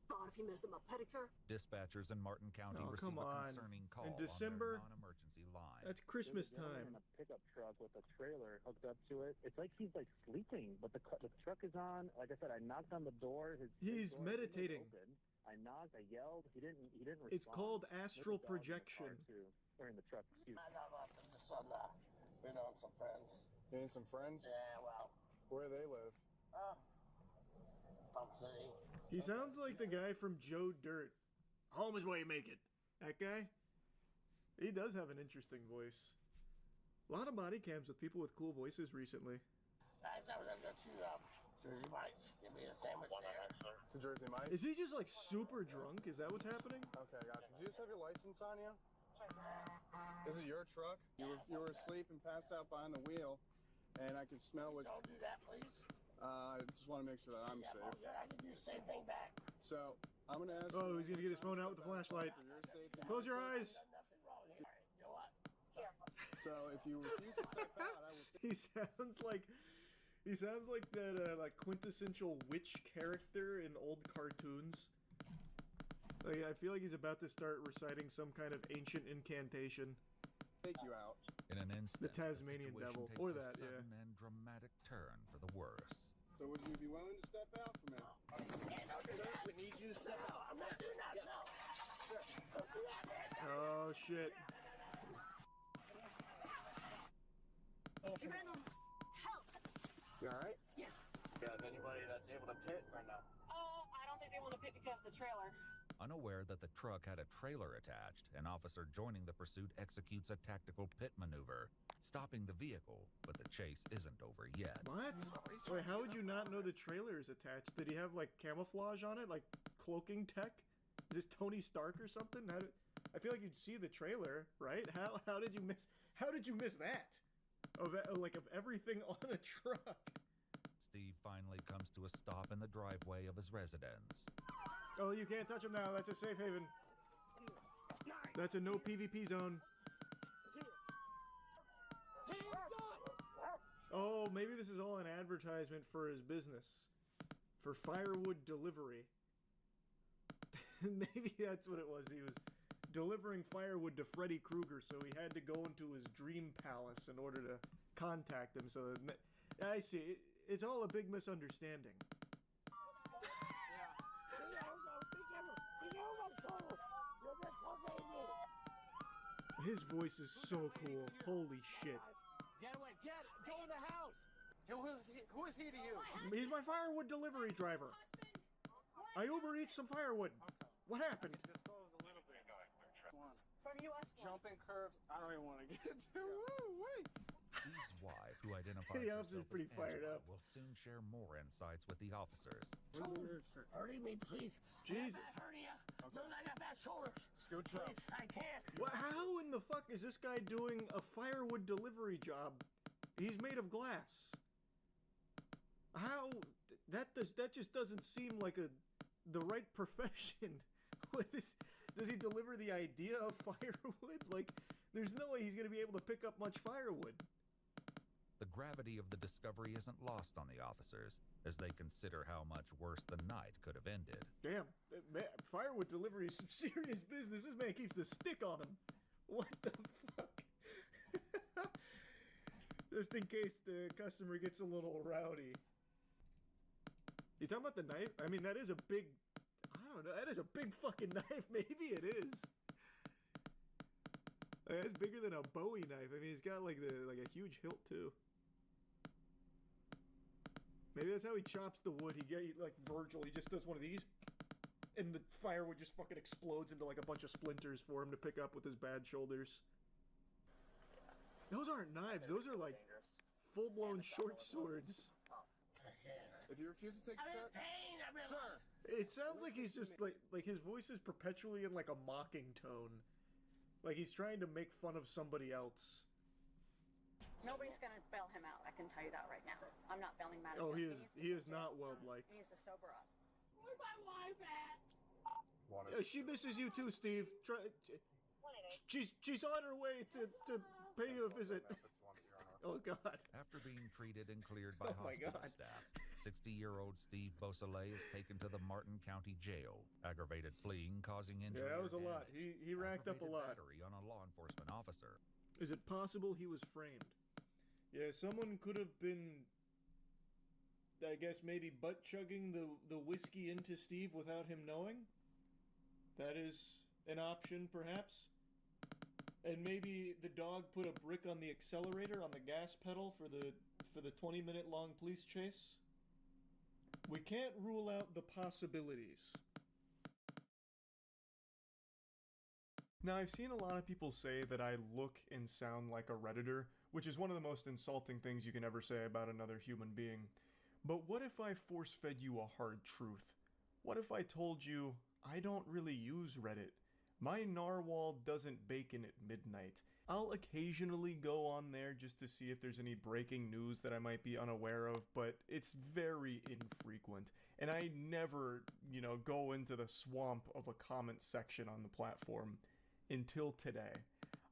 God, if you missed him a pedicure. Dispatchers in Martin County receive a concerning call in December, on their non-emergency line. That's Christmas time. In a pickup truck with a trailer hooked up to it. It's like he's like sleeping, but the truck is on. Like I said, I knocked on the door. He's door meditating. I knocked. I yelled. He didn't respond. It's called astral projection. Or in the truck. Excuse me. I got lost in the sun. Been on some friends. You need some friends? Yeah, well. Where do they live? Pump City. He sounds like the guy from Joe Dirt. Home is where you make it. That guy? He does have an interesting voice. A lot of body cams with people with cool voices recently. I was going to Jersey Mike's. Give me a sandwich there. To Jersey Mike's? Is he just like super drunk? Is that what's happening? Okay, I got you. Do you just have your license on you? This is your truck? You were asleep and passed out behind the wheel, and I could smell what... Don't do that, please. I just want to make sure that I'm safe. I can do the same thing back. So, I'm going to ask... Oh, he's going to get his phone out with the flashlight. Close your eyes. Nothing wrong here. You know what? So, if you refuse to step out, I will... He sounds like that like quintessential witch character in old cartoons. Like, I feel like he's about to start reciting some kind of ancient incantation. Take you out. In an instant, the Tasmanian devil, takes or a that, yeah. sudden and dramatic turn for the worse. So would you be willing to step out for me? Sir, we need you to step out. I'm not doing that, no. Sir. Don't do that, man. Oh, shit. You ran on help. You alright? Yeah. Do you have anybody that's able to pit or no? I don't think they want to pit because of the trailer. Unaware that the truck had a trailer attached, an officer joining the pursuit executes a tactical pit maneuver, stopping the vehicle, but the chase isn't over yet. What? Wait, how would you not know the trailer is attached? Did he have like camouflage on it, like cloaking tech? Is this Tony Stark or something? I feel like you'd see the trailer, right? How did you miss that? Of everything on a truck. Steve finally comes to a stop in the driveway of his residence. Oh, you can't touch him now. That's a safe haven. That's a no PvP zone. Oh, maybe this is all an advertisement for his business. For firewood delivery. Maybe that's what it was. He was delivering firewood to Freddy Krueger, so he had to go into his dream palace in order to contact him. So I see. It's all a big misunderstanding. His voice is so cool. Holy shit. Get away. Go in the house. Who is he to you? He's my firewood delivery driver. I Uber Eats some firewood. What happened? Just goes a little bit. From US Jumping curves. I don't even want to get into it. Steve's wife, who identifies The herself officer's as pretty fired Angela, up. will soon share more insights with the officers. Hurting me, please. Jesus. I'm not hurting you. No, I got bad shoulders. Scooch up. Please, I can't. How in the fuck is this guy doing a firewood delivery job? He's made of glass. How? That just doesn't seem like the right profession. Does he deliver the idea of firewood? Like, there's no way he's gonna be able to pick up much firewood. The gravity of the discovery isn't lost on the officers as they consider how much worse the night could have ended. Damn, man, firewood delivery is some serious business. This man keeps the stick on him. What the fuck? Just in case the customer gets a little rowdy. You talking about the knife? I mean, that is a big... I don't know. That is a big fucking knife. Maybe it is. It's bigger than a Bowie knife. I mean, he's got like a huge hilt too. Maybe that's how he chops the wood. Like Virgil, he just does one of these, and the firewood just fucking explodes into like a bunch of splinters for him to pick up with his bad shoulders. Those aren't knives. Those are like full-blown short swords. If you refuse to take the test, sir. It sounds like he's just like his voice is perpetually in like a mocking tone. Like he's trying to make fun of somebody else. Nobody's gonna bail him out, I can tell you that right now. I'm not bailing him out. Oh, he is not well-liked. He needs to sober up. Where's my wife at? She misses you too, Steve. She's on her way to pay you a visit. Oh, God. After being treated and cleared by hospital staff, 60-year-old Steve Beausoleil is taken to the Martin County Jail. Aggravated fleeing causing injury. Yeah, that was a lot. He racked up a lot. Battery on a law enforcement officer. Is it possible he was framed? Yeah, someone could have been, I guess, maybe butt-chugging the whiskey into Steve without him knowing. That is an option, perhaps. And maybe the dog put a brick on the accelerator on the gas pedal for the 20-minute long police chase. We can't rule out the possibilities. Now, I've seen a lot of people say that I look and sound like a Redditor, which is one of the most insulting things you can ever say about another human being. But what if I force-fed you a hard truth? What if I told you I don't really use Reddit? My narwhal doesn't bacon at midnight. I'll occasionally go on there just to see if there's any breaking news that I might be unaware of, but it's very infrequent. And I never, go into the swamp of a comment section on the platform until today.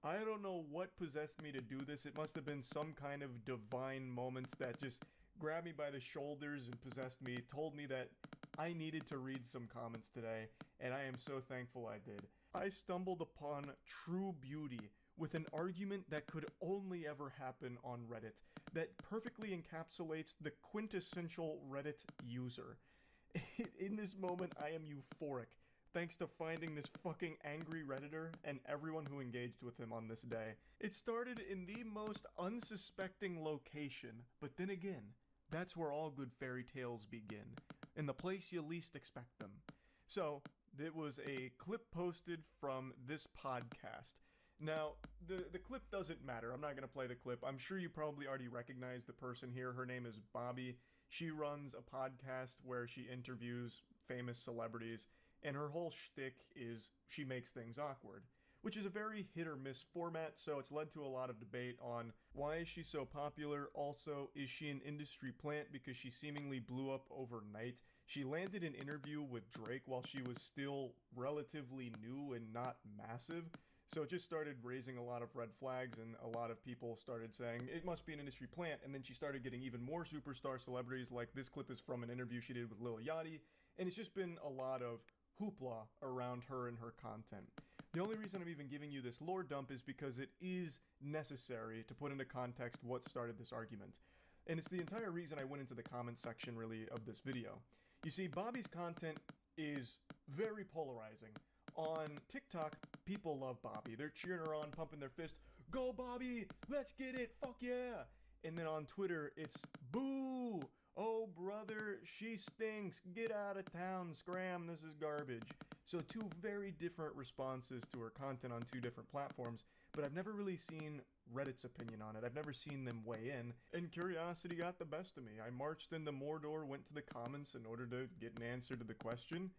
I don't know what possessed me to do this. It must have been some kind of divine moment that just grabbed me by the shoulders and possessed me, told me that I needed to read some comments today, and I am so thankful I did. I stumbled upon true beauty with an argument that could only ever happen on Reddit that perfectly encapsulates the quintessential Reddit user. In this moment, I am euphoric, thanks to finding this fucking angry Redditor and everyone who engaged with him on this day. It started in the most unsuspecting location, but then again, that's where all good fairy tales begin, in the place you least expect them. So, it was a clip posted from this podcast. Now, the clip doesn't matter. I'm not going to play the clip. I'm sure you probably already recognize the person here. Her name is Bobby. She runs a podcast where she interviews famous celebrities, and her whole shtick is she makes things awkward, which is a very hit or miss format, so it's led to a lot of debate on why is she so popular. Also, is she an industry plant because she seemingly blew up overnight? She landed an interview with Drake while she was still relatively new and not massive, so it just started raising a lot of red flags, and a lot of people started saying it must be an industry plant, and then she started getting even more superstar celebrities. Like this clip is from an interview she did with Lil Yachty, and it's just been a lot of hoopla around her and her content. The only reason I'm even giving you this lore dump is because it is necessary to put into context what started this argument. And it's the entire reason I went into the comment section, really, of this video. You see, Bobby's content is very polarizing. On TikTok, people love Bobby. They're cheering her on, pumping their fist. Go, Bobby! Let's get it! Fuck yeah! And then on Twitter, it's boo! Oh, brother, she stinks. Get out of town. Scram, this is garbage. So two very different responses to her content on two different platforms, but I've never really seen Reddit's opinion on it. I've never seen them weigh in, and curiosity got the best of me. I marched into Mordor, went to the comments in order to get an answer to the question,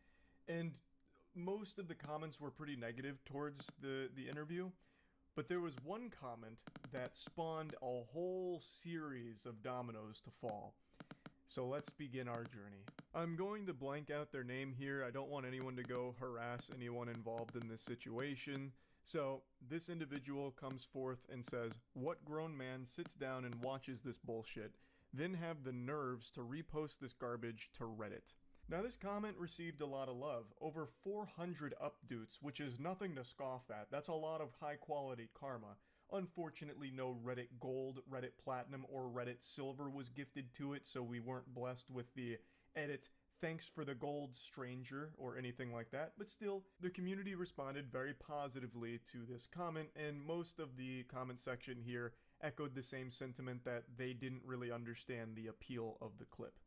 and most of the comments were pretty negative towards the interview, but there was one comment that spawned a whole series of dominoes to fall. So let's begin our journey. I'm going to blank out their name here. I don't want anyone to go harass anyone involved in this situation. So this individual comes forth and says, "What grown man sits down and watches this bullshit, then have the nerves to repost this garbage to Reddit?" Now this comment received a lot of love, over 400 upvotes, which is nothing to scoff at. That's a lot of high quality karma. Unfortunately, no Reddit Gold, Reddit Platinum, or Reddit Silver was gifted to it, so we weren't blessed with the edit "thanks for the gold, stranger," or anything like that, but still, the community responded very positively to this comment, and most of the comment section here echoed the same sentiment that they didn't really understand the appeal of the clip.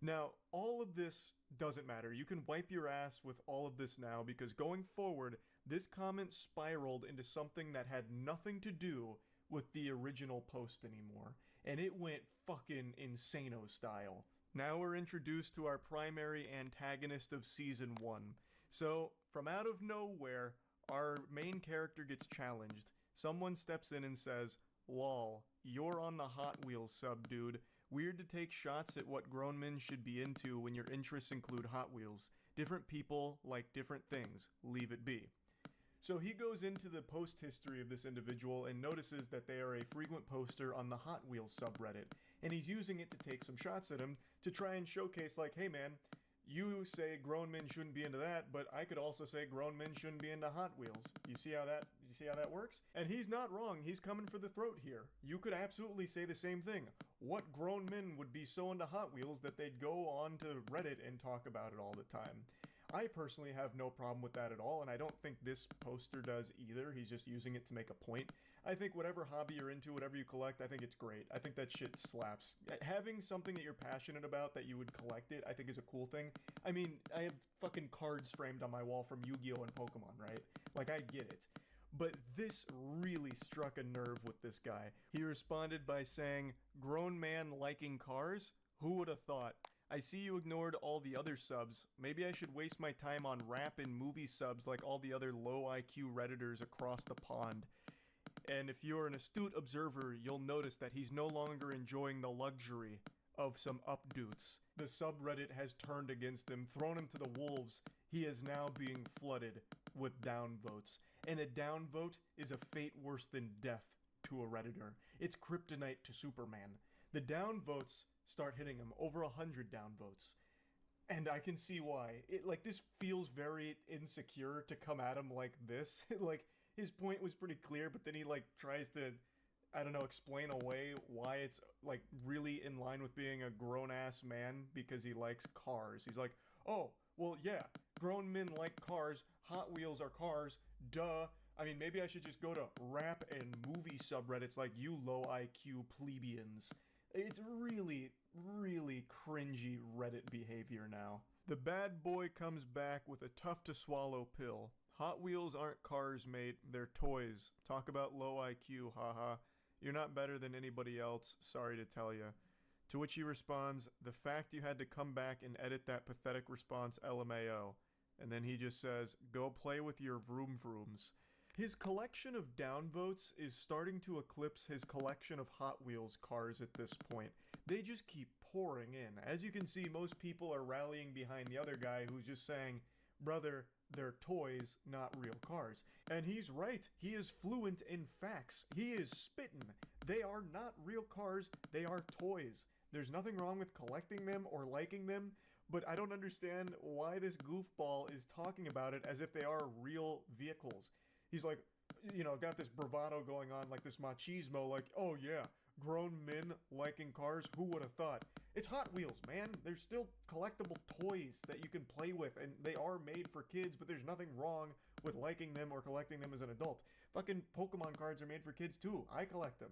Now, all of this doesn't matter. You can wipe your ass with all of this now, because going forward, this comment spiraled into something that had nothing to do with the original post anymore. And it went fucking insano style. Now we're introduced to our primary antagonist of Season 1. So, from out of nowhere, our main character gets challenged. Someone steps in and says, "Lol, you're on the Hot Wheels sub, dude. Weird to take shots at what grown men should be into when your interests include Hot Wheels. Different people like different things. Leave it be." So he goes into the post history of this individual and notices that they are a frequent poster on the Hot Wheels subreddit. And he's using it to take some shots at him to try and showcase, like, hey man, you say grown men shouldn't be into that, but I could also say grown men shouldn't be into Hot Wheels. You see how that works? And he's not wrong. He's coming for the throat here. You could absolutely say the same thing. What grown men would be so into Hot Wheels that they'd go on to Reddit and talk about it all the time? I personally have no problem with that at all, and I don't think this poster does either. He's just using it to make a point. I think whatever hobby you're into, whatever you collect, I think it's great. I think that shit slaps. Having something that you're passionate about that you would collect it, I think is a cool thing. I mean, I have fucking cards framed on my wall from Yu-Gi-Oh! And Pokemon, right? Like, I get it. But this really struck a nerve with this guy. He responded by saying, "Grown man liking cars? Who would have thought? I see you ignored all the other subs. Maybe I should waste my time on rap and movie subs like all the other low IQ Redditors across the pond." And if you're an astute observer, you'll notice that he's no longer enjoying the luxury of some updoots. The subreddit has turned against him, thrown him to the wolves. He is now being flooded with downvotes. And a downvote is a fate worse than death to a Redditor. It's kryptonite to Superman. The downvotes start hitting him, over 100 downvotes. And I can see why. This feels very insecure to come at him like this. His point was pretty clear, but then he, tries to, I don't know, explain away why it's, really in line with being a grown-ass man because he likes cars. He's like, oh, well, yeah, grown men like cars, Hot Wheels are cars, duh. I mean, maybe I should just go to rap and movie subreddits like you low IQ plebeians. It's really, really cringy Reddit behavior now. The bad boy comes back with a tough-to-swallow pill. Hot Wheels aren't cars, mate. They're toys. Talk about low IQ, haha. You're not better than anybody else, sorry to tell you. To which he responds, "The fact you had to come back and edit that pathetic response, LMAO." And then he just says, "Go play with your vroom vrooms." His collection of downvotes is starting to eclipse his collection of Hot Wheels cars at this point. They just keep pouring in. As you can see, most people are rallying behind the other guy who's just saying, brother, they're toys, not real cars. And he's right. He is fluent in facts. He is spittin'. They are not real cars. They are toys. There's nothing wrong with collecting them or liking them, but I don't understand why this goofball is talking about it as if they are real vehicles. He's like, got this bravado going on, like this machismo, like, oh yeah, grown men liking cars, who would have thought? It's Hot Wheels, man. They're still collectible toys that you can play with, and they are made for kids, but there's nothing wrong with liking them or collecting them as an adult. Fucking Pokemon cards are made for kids too. I collect them.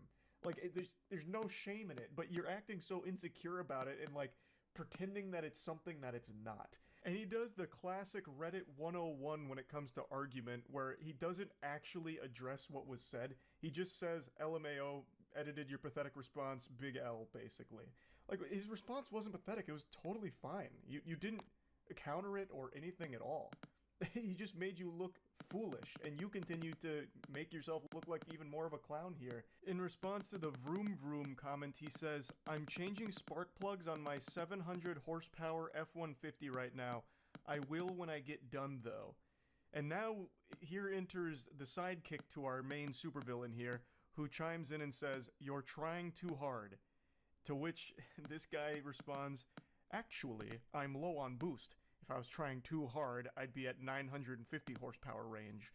There's no shame in it, but you're acting so insecure about it and pretending that it's something that it's not. And he does the classic Reddit 101 when it comes to argument, where he doesn't actually address what was said. He just says, LMAO, edited your pathetic response, big L, basically. His response wasn't pathetic, it was totally fine. You didn't counter it or anything at all. He just made you look foolish, and you continue to make yourself look like even more of a clown here. In response to the vroom vroom comment, he says, "I'm changing spark plugs on my 700 horsepower F-150 right now. I will when I get done, though." And now, here enters the sidekick to our main supervillain here, who chimes in and says, "You're trying too hard." To which this guy responds, "Actually, I'm low on boost. If I was trying too hard, I'd be at 950 horsepower range."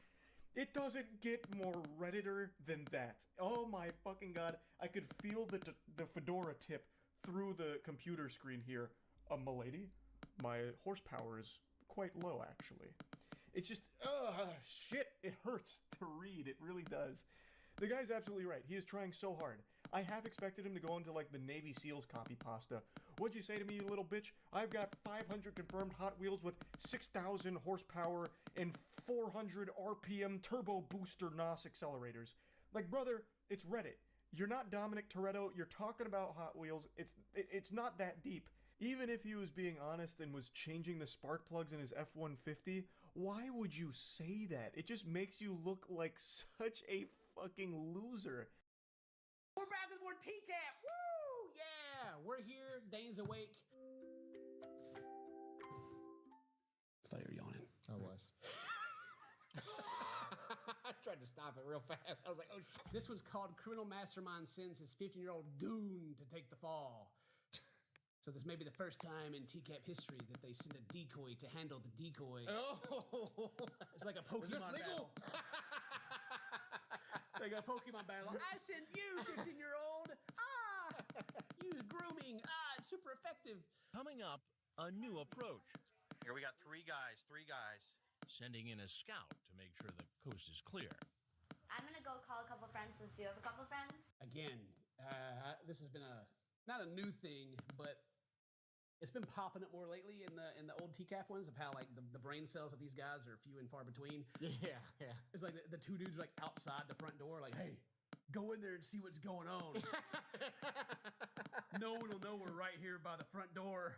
It doesn't get more Redditor than that. Oh my fucking god, I could feel the fedora tip through the computer screen here. Milady, my horsepower is quite low, actually. It's just, shit, it hurts to read, it really does. The guy's absolutely right, he is trying so hard. I half expected him to go into like the Navy SEALs copy pasta. What'd you say to me, you little bitch? I've got 500 confirmed Hot Wheels with 6,000 horsepower and 400 RPM turbo booster NOS accelerators. Like, brother, it's Reddit. You're not Dominic Toretto. You're talking about Hot Wheels. It's not that deep. Even if he was being honest and was changing the spark plugs in his F-150, why would you say that? It just makes you look like such a fucking loser. We're back with more TCAP. Woo! Yeah, we're here. Dane's awake. I thought you were yawning. I was. I tried to stop it real fast. I was like, oh shit. This one's called Criminal Mastermind Sends His 15-year-old goon to take the fall. So this may be the first time in TCAP history that they send a decoy to handle the decoy. Oh! It's like a Pokemon battle. Like a Pokemon battle. I send you, 15-year-old. Use grooming. It's super effective. Coming up, a new approach. Here we got three guys, sending in a scout to make sure the coast is clear. I'm gonna go call a couple friends since you have a couple friends. Again, this has been not a new thing, but it's been popping up more lately in the old TCAP ones of how like the brain cells of these guys are few and far between. Yeah. It's like the two dudes are like outside the front door, like, hey, go in there and see what's going on. No one will know we're right here by the front door.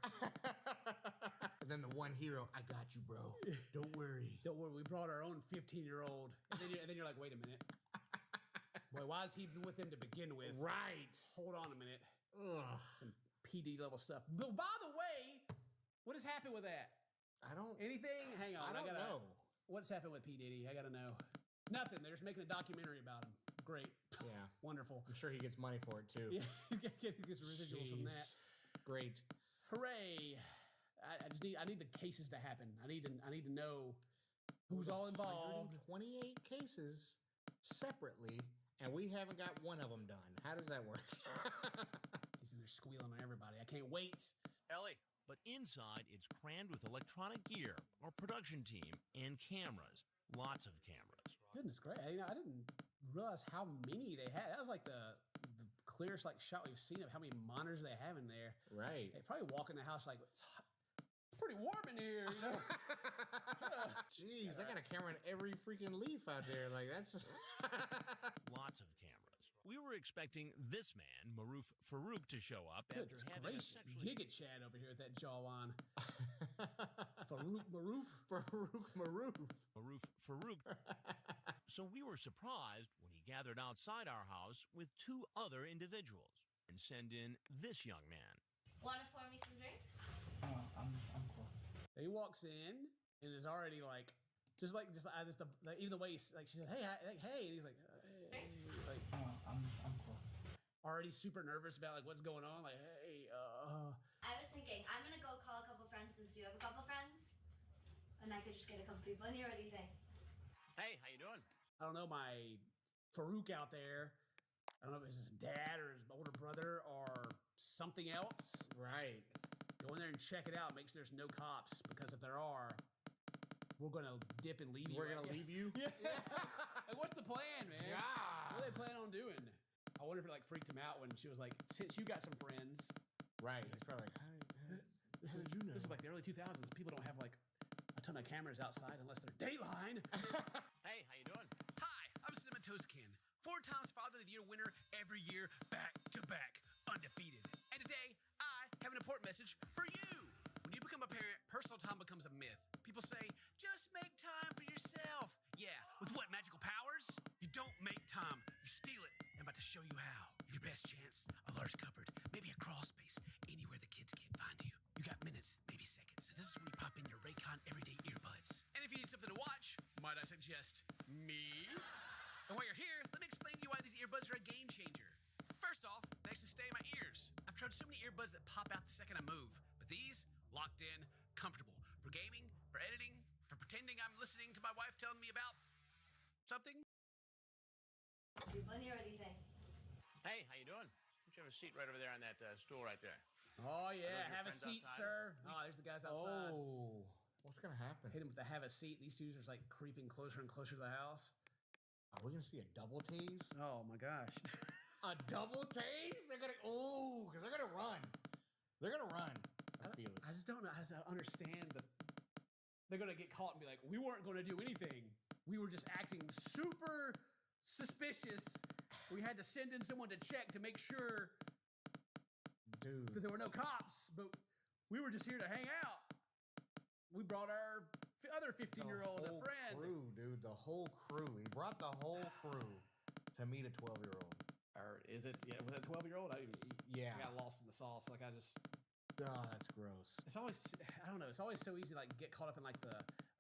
And then the one hero, I got you, bro. Don't worry. Don't worry, we brought our own 15-year-old. And then you're like, wait a minute. Boy, why is he with him to begin with? Right. Hold on a minute. Ugh. Some PD level stuff. But by the way, what has happened with that? I don't... Anything? Hang on. I don't know. What's happened with P. Diddy? I gotta know. Nothing. They're just making a documentary about him. Great. Yeah. Wonderful. I'm sure he gets money for it, too. Yeah, he gets residuals from that. Great. Hooray. I need the cases to happen. I need to know who's all involved. 128 cases separately, and we haven't got one of them done. How does that work? He's in there squealing on everybody. I can't wait. Ellie. But inside, it's crammed with electronic gear, our production team, and cameras. Lots of cameras. Goodness gracious. I didn't realize how many they had. That was like the clearest shot we've seen of how many monitors they have in there. Right. They probably walk in the house like, it's hot. It's pretty warm in here, you know? Jeez, I got a camera in every freaking leaf out there. Like, that's... Lots of cameras. We were expecting this man, Maroof Farouk, to show up after having a sexually... Giga Chad over here with that jawline. Farouk Maroof? Farouk Maroof. Maroof Farouk. So we were surprised when he gathered outside our house with two other individuals and send in this young man. Want to pour me some drinks? I'm cool. He walks in and is already like, even the way he's like, she said, hey, and he's like, hey, like, I'm cool. Already super nervous about like what's going on. Like, hey, I was thinking I'm gonna go call a couple friends since you have a couple friends, and I could just get a couple people in here. What do you think? Hey, how you doing? I don't know, my Farouk out there. I don't know if it's his dad or his older brother or something else. Right. Go in there and check it out. Make sure there's no cops, because if there are, we're gonna dip and leave you. We're gonna leave you? Yeah. Like, what's the plan, man? Yeah. What are they planning on doing? I wonder if it like freaked him out when she was like, since you got some friends. Right. He's probably like, This is like the early 2000s. People don't have like a ton of cameras outside unless they're Dateline. Hey, how you doing? Hi, I'm Cinnamon Toast Ken, 4 times Father of the Year winner every year, back to back, undefeated. And today, I have an important message for you. When you become a parent, personal time becomes a myth. People say, just make time for yourself. Yeah, with what magical powers? You don't make time, you steal it. I'm about to show you how. Your best chance, a large cupboard, maybe a crawl space, anywhere the kids can't find you. You got minutes, maybe seconds. So this is when you pop in your Raycon Everyday Earbuds. And if you need something to watch, might I suggest me? And while you're here, let me explain to you why these earbuds are a game changer. First off, they actually stay in my ears. I've tried so many earbuds that pop out the second I move, but these, locked in, comfortable. For gaming, for editing, for pretending I'm listening to my wife telling me about something. People in here. What do you think? Hey, how you doing? Why don't you have a seat right over there on that stool right there? Oh, yeah. Are those your Have a friends seat, outside? sir. Oh, there's the guys outside. oh, what's gonna happen? Hit him with the have a seat. These dudes are like creeping closer and closer to the house. Are we gonna see a double tase? Oh, my gosh. A double tase? They're gonna because they're gonna run. They're gonna run. I feel it. I just don't know how to understand the. They're gonna get caught and be like, we weren't gonna do anything. We were just acting super suspicious. We had to send in someone to check to make sure, dude, that there were no cops. But we were just here to hang out. We brought our other 15-year-old a friend. Crew, dude, the whole crew. He brought the whole crew to meet a 12-year-old. Or is it? Yeah, was it a 12-year-old? Yeah. I got lost in the sauce. Like I just. Oh, that's gross. It's always, I don't know. It's always so easy to like get caught up in like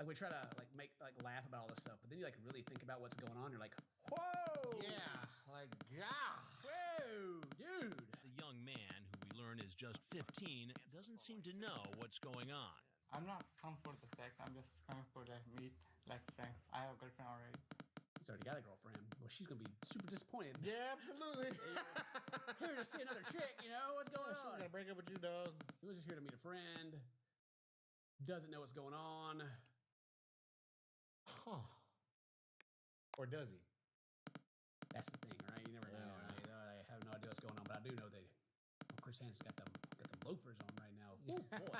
we try to like make like laugh about all this stuff, but then you like really think about what's going on. You're like, whoa, yeah, like God, whoa, dude. The young man, who we learn is just 15, doesn't seem to know what's going on. I'm not come for the sex. I'm just coming for the meet, like friend. I have a girlfriend already. He's already got a girlfriend. Well, she's gonna be super disappointed. Yeah, absolutely. Here to see another chick, you know what's going on? She's gonna break up with you, dog. He was just here to meet a friend. Doesn't know what's going on. Huh? Or does he? That's the thing, right? You never know. Right? I have no idea what's going on, but I do know Chris Hansen's got them loafers on right now. Ooh, boy.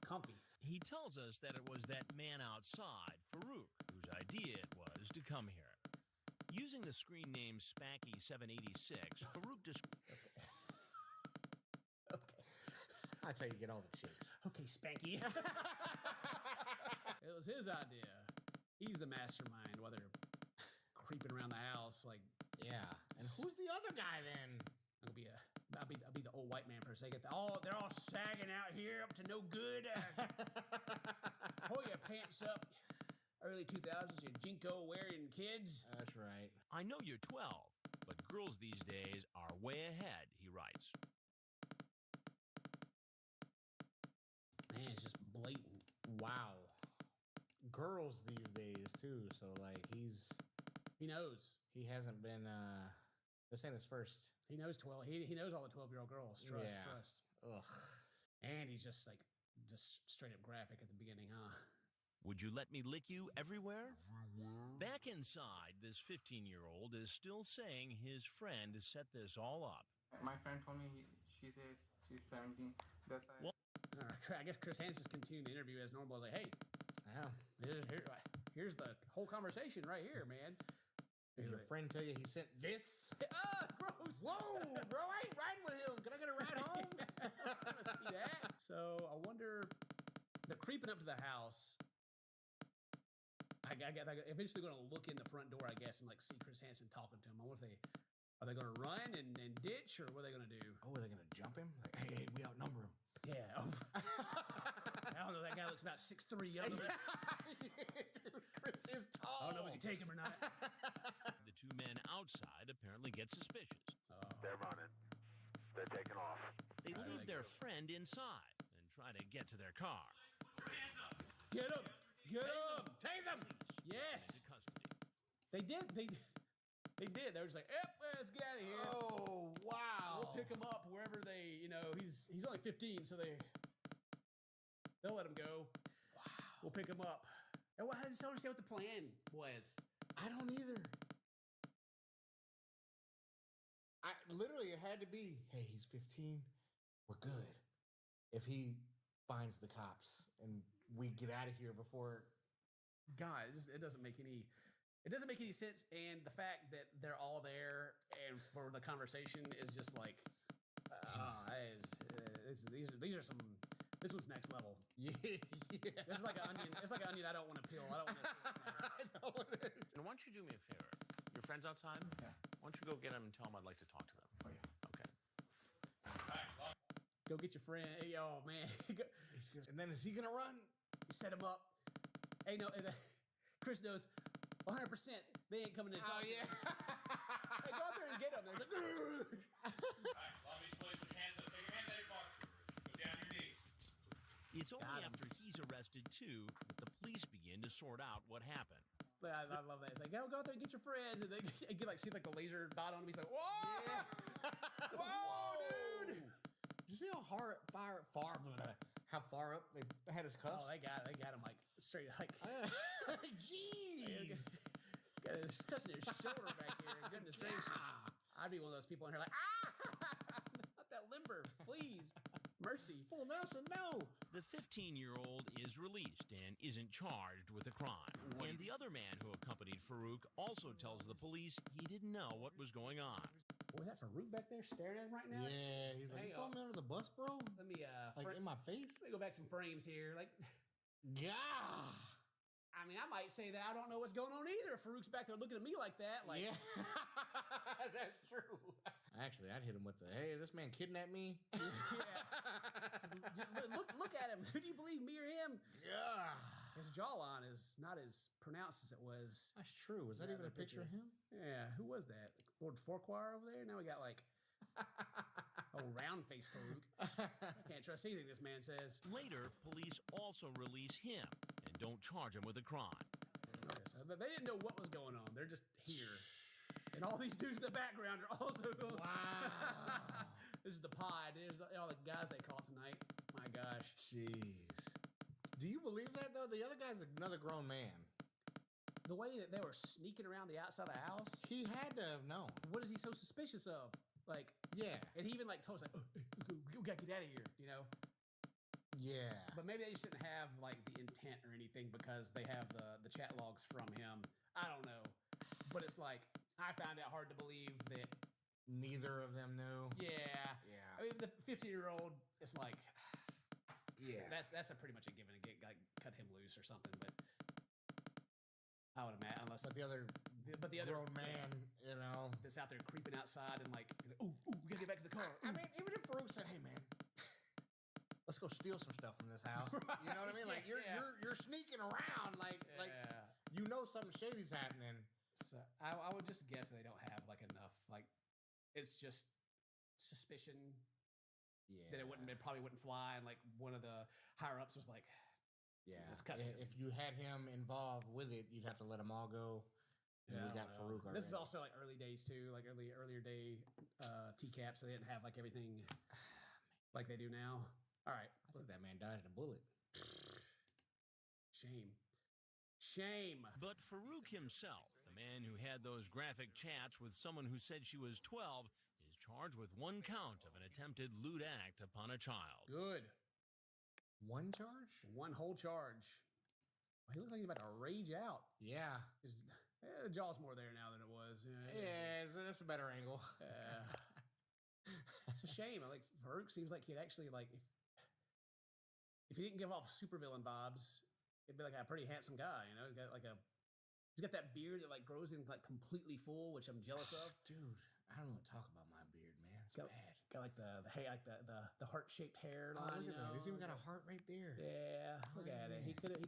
Comfy. He tells us that it was that man outside, Farouk, whose idea it was to come here. Using the screen name Spanky786, Farouk Okay. That's how you get all the chicks. Okay, Spanky. It was his idea. He's the mastermind while they're creeping around the house. Like, yeah. And who's the other guy then? I'll be the old white man for a second. They're all sagging out here up to no good. Pull your pants up. Early 2000s, you Jinko wearing kids. That's right. I know you're 12, but girls these days are way ahead, he writes. Man, it's just blatant. Wow. Girls these days too, so like he knows. He hasn't been this ain't his first. He knows 12. He knows all the 12-year-old girls. Trust. Ugh. And he's just straight up graphic at the beginning, huh? Would you let me lick you everywhere? Back inside, this 15-year-old is still saying his friend set this all up. My friend told me she said she's 17. That's why. I guess Chris Hansen's continuing the interview as normal. Like, hey, here's the whole conversation right here, man. Did your friend tell you he sent this? Gross. Whoa, bro, I ain't riding with him. Can I get a ride home? I want to see that. So I wonder, they're creeping up to the house. I eventually going to look in the front door, I guess, and like see Chris Hansen talking to him. I wonder if are they going to run and ditch, or what are they going to do? Oh, are they going to jump him? Like, hey, we outnumber him. Yeah. I don't know. That guy looks about 6'3". I don't know. Dude, Chris is tall. I don't know if we can take him or not. The two men outside apparently get suspicious. They're running. They're taking off. They leave their friend inside and try to get to their car. Get him! Get him! Tase him! Yes. They did. They did. They were just like, yep, let's get out of here. Oh, wow. We'll pick him up wherever they, he's only 15, so they'll let him go. Wow. We'll pick him up. And I just don't understand what the plan was. I don't either. Literally, it had to be, hey, he's 15. We're good. If he finds the cops and we get out of here before. Guys, it doesn't make any sense. And the fact that they're all there and for the conversation is just like, these are some. This one's next level. Yeah. This is like an onion. It's like an onion I don't want to peel. I don't want to. I know it is. And why don't you do me a favor? Your friend's outside? Yeah. Why don't you go get him and tell him I'd like to talk to them? Oh, yeah. Okay. Go get your friend. Hey, oh, man. And then is he going to run? Set him up. Hey, no. Chris knows 100% they ain't coming to talk to him. Hey, go out there and get him. They're like, Lobbyies, please, with hands up. Take your hands out of your pockets. Go down your knees. It's only after he's arrested, too, that the police begin to sort out what happened. I love that. It's like, go out there and get your friends. And they get like, see like the laser dot on him. He's like, whoa! Yeah. Whoa, dude! Did you see how far up they had his cuffs? Oh, they got him like straight like. Jeez! Got is touching his shoulder back here. Goodness gracious. I'd be one of those people in here like, not that limber, please. Mercy. Full Nelson, no. The 15-year-old is released and isn't charged with a crime. And the other man who accompanied Farouk also tells the police he didn't know what was going on. Was that Farouk back there staring at him right now? Yeah, he's like, you throwing me under the bus, bro? Let me, like in my face? Let me go back some frames here. Like, yeah. I mean, I might say that I don't know what's going on either. If Farouk's back there looking at me like that. Like, yeah, that's true. Actually, I'd hit him with the, hey, this man kidnapped me. Look at him. Who do you believe, me or him? Yeah. His jawline is not as pronounced as it was. That's true. Was that even a picture of him? Yeah. Who was that? Lord Farquhar over there? Now we got like a round face Farouk. I can't trust anything this man says. Later, police also release him and don't charge him with a crime. Okay, so they didn't know what was going on. They're just here. And all these dudes in the background are also going. Wow. This is the pod. There's all the guys they caught tonight. My gosh. Jeez. Do you believe that, though? The other guy's another grown man. The way that they were sneaking around the outside of the house. He had to have known. What is he so suspicious of? Like, yeah. And he even like told us, like, we gotta get out of here, you know? Yeah. But maybe they just didn't have like the intent or anything because they have the chat logs from him. I don't know. But it's like, I found it hard to believe that neither of them knew. Yeah. Yeah. I mean, the 15-year-old, it's like, yeah, that's a pretty much a given. Like, cut him loose or something. But I would imagine, unless the other grown man, you know, that's out there creeping outside and like, ooh, we gotta get back to the car. I mean, even if Farouk said, "Hey, man, let's go steal some stuff from this house," you know what I mean? Like you're sneaking around, like you know something shady's happening. So I would just guess they don't have like enough. Like, it's just suspicion. Yeah. That it probably wouldn't fly, and like one of the higher ups was like, yeah, let's cut if you had him involved with it, you'd have to let them all go. And we got Farouk already. This is also like early days too, like earlier day TCAP, so they didn't have like everything like they do now. All right, I think that man dodged a bullet. Shame. But Farouk himself, the man who had those graphic chats with someone who said she was 12, is charged with one count of an attempted lewd act upon a child. Good. One charge? One whole charge. He looks like he's about to rage out. Yeah. The jaw's more there now than it was. Yeah, that's a better angle. It's a shame. Like, Farouk seems like he'd actually, like, if he didn't give off supervillain vibes, he'd be like a pretty handsome guy, you know? He's got that beard that like grows in like completely full, which I'm jealous of. Dude, I don't want to talk about my beard, man. It's bad. Got like the heart-shaped hair. Oh, look at that. He's even got a heart right there. Yeah, look at it. He could have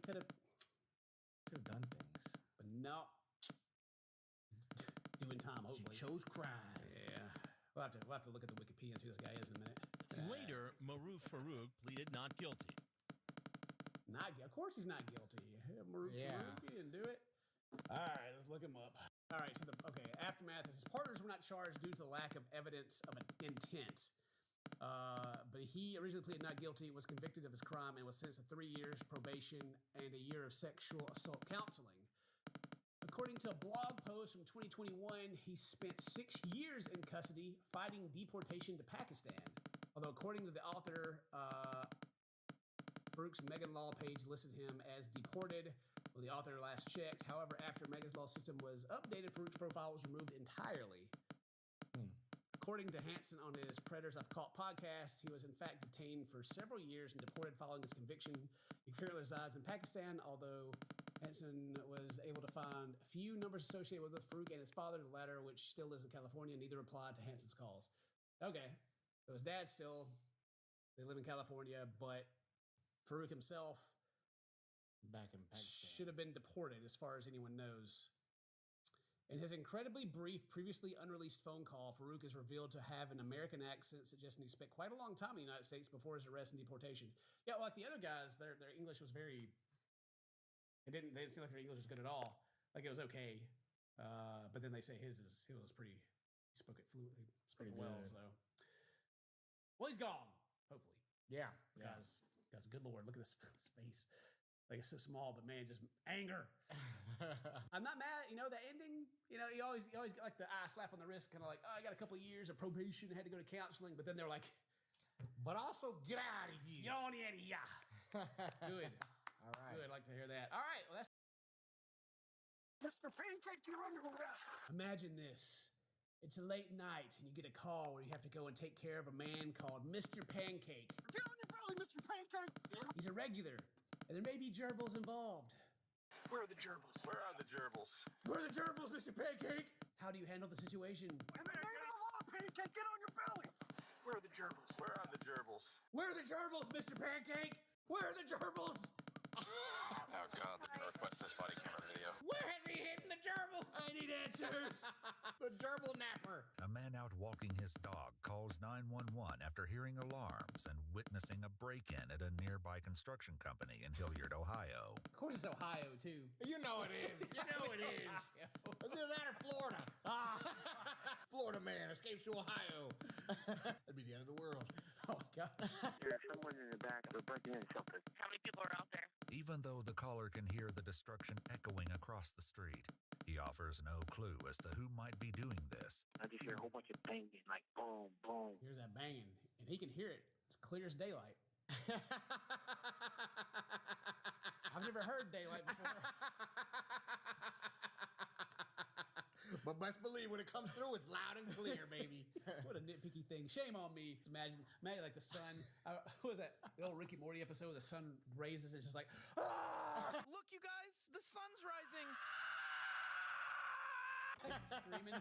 done things, but no. Doing time, hopefully. He chose crime. Yeah. We'll have to look at the Wikipedia and see who this guy is in a minute. Later, Maruf Farouk pleaded not guilty. Of course he's not guilty. Maruf Farouk, he didn't do it. All right, let's look him up. All right, so aftermath is his partners were not charged due to the lack of evidence of an intent. But he originally pleaded not guilty, was convicted of his crime, and was sentenced to 3 years probation and a year of sexual assault counseling. According to a blog post from 2021, he spent 6 years in custody fighting deportation to Pakistan. Although according to the author, Farouk's Megan Law page listed him as deported when the author last checked. However, after Megan's Law system was updated, Farouk's profile was removed entirely. According to Hansen on his Predators I've Caught podcast, he was in fact detained for several years and deported following his conviction. He currently resides in Pakistan, although Hansen was able to find a few numbers associated with Farouk and his father, the latter which still lives in California. Neither replied to Hansen's calls. Okay, so his dad still, they live in California, but Farouk himself back in Pakistan should have been deported as far as anyone knows. In his incredibly brief, previously unreleased phone call, Farouk is revealed to have an American accent, suggesting he spent quite a long time in the United States before his arrest and deportation. Yeah, like the other guys, their English was very... They didn't seem like their English was good at all. Like, it was okay. But then they say his was pretty... He spoke it fluently. Spoke it well, so... Well, he's gone, hopefully. Yeah. Guys, good Lord, look at this face. Like it's so small, but man, just anger. I'm not mad. You know, the ending, you know, you always get like the slap on the wrist, kind of like, oh, I got a couple of years of probation, had to go to counseling, but then they're like, but also get out of here. Get on out of here. Good. All right. Good. I'd like to hear that. All right. Well, that's Mr. Pancake, you're under arrest. Imagine this. It's a late night, and you get a call where you have to go and take care of a man called Mr. Pancake. Get on your belly, Mr. Pancake. He's a regular, and there may be gerbils involved. Where are the gerbils? Where are the gerbils? Where are the gerbils, Mr. Pancake? How do you handle the situation? Leave it alone, Pancake. Get on your belly. Where are the gerbils? Where are the gerbils? Where are the gerbils, Mr. Pancake? Where are the gerbils? Oh God, they're gonna request this body camera video. Where has he hidden the gerbils? I need answers. The gerbil napper. A man out walking his dog calls 911 after hearing alarms and witnessing a break-in at a nearby construction company in Hilliard, Ohio. Of course it's Ohio, too. You know it is. You know it is. It's either that or Florida. Florida man escapes to Ohio. That'd be the end of the world. Oh, my God. There's someone in the back. They're breaking in something. How many people are out there? Even though the caller can hear the destruction echoing across the street, he offers no clue as to who might be doing this. I just hear a whole bunch of banging, like boom, boom. Here's that banging, and he can hear it. It's clear as daylight. I've never heard daylight before. But best believe when it comes through, it's loud and clear, baby. What a nitpicky thing. Shame on me. Imagine like the sun. What was that? The old Ricky Morty episode where the sun raises and it's just like, ah! Look, you guys, the sun's rising. Screaming.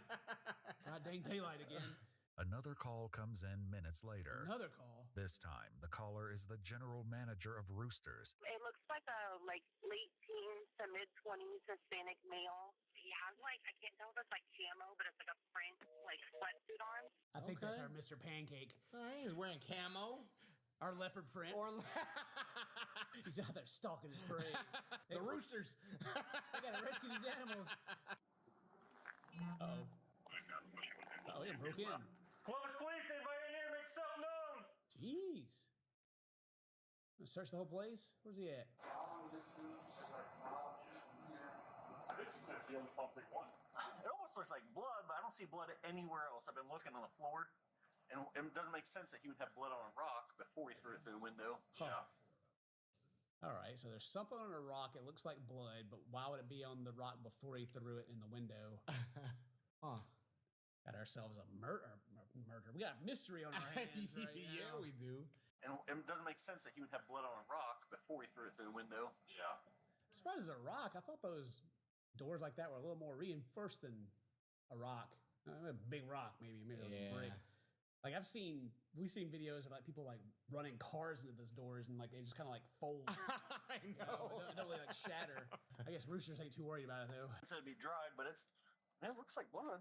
God dang daylight again. Another call comes in minutes later. Another call? This time, the caller is the general manager of Roosters. It looks like a late teens to mid-20s Hispanic male. He has I can't tell if it's camo, but it's a print sweatsuit on. I think that's our Mr. Pancake. He's wearing camo. Our leopard print. He's out there stalking his prey. The roosters. I gotta rescue these animals. Uh-oh. Oh, he broke in. Close, please. Anybody in here? Make yourself known. Jeez. Gonna search the whole place? Where's he at? I bet you said she only found one. It almost looks like blood, but I don't see blood anywhere else. I've been looking on the floor, and it doesn't make sense that he would have blood on a rock before he threw it through the window. Huh. Yeah. All right, so there's something on a rock. It looks like blood, but why would it be on the rock before he threw it in the window? Huh. Got ourselves a murder. We got a mystery on our hands right now. Yeah, we do. And it doesn't make sense that he would have blood on a rock before he threw it through the window. Yeah. I'm surprised it's a rock. I thought those doors like that were a little more reinforced than a rock. A big rock, maybe a brick. We've seen videos of people running cars into those doors and they just kind of fold. I know. It don't really shatter. I guess roosters ain't too worried about it though. It said it'd be dried, but it looks like blood.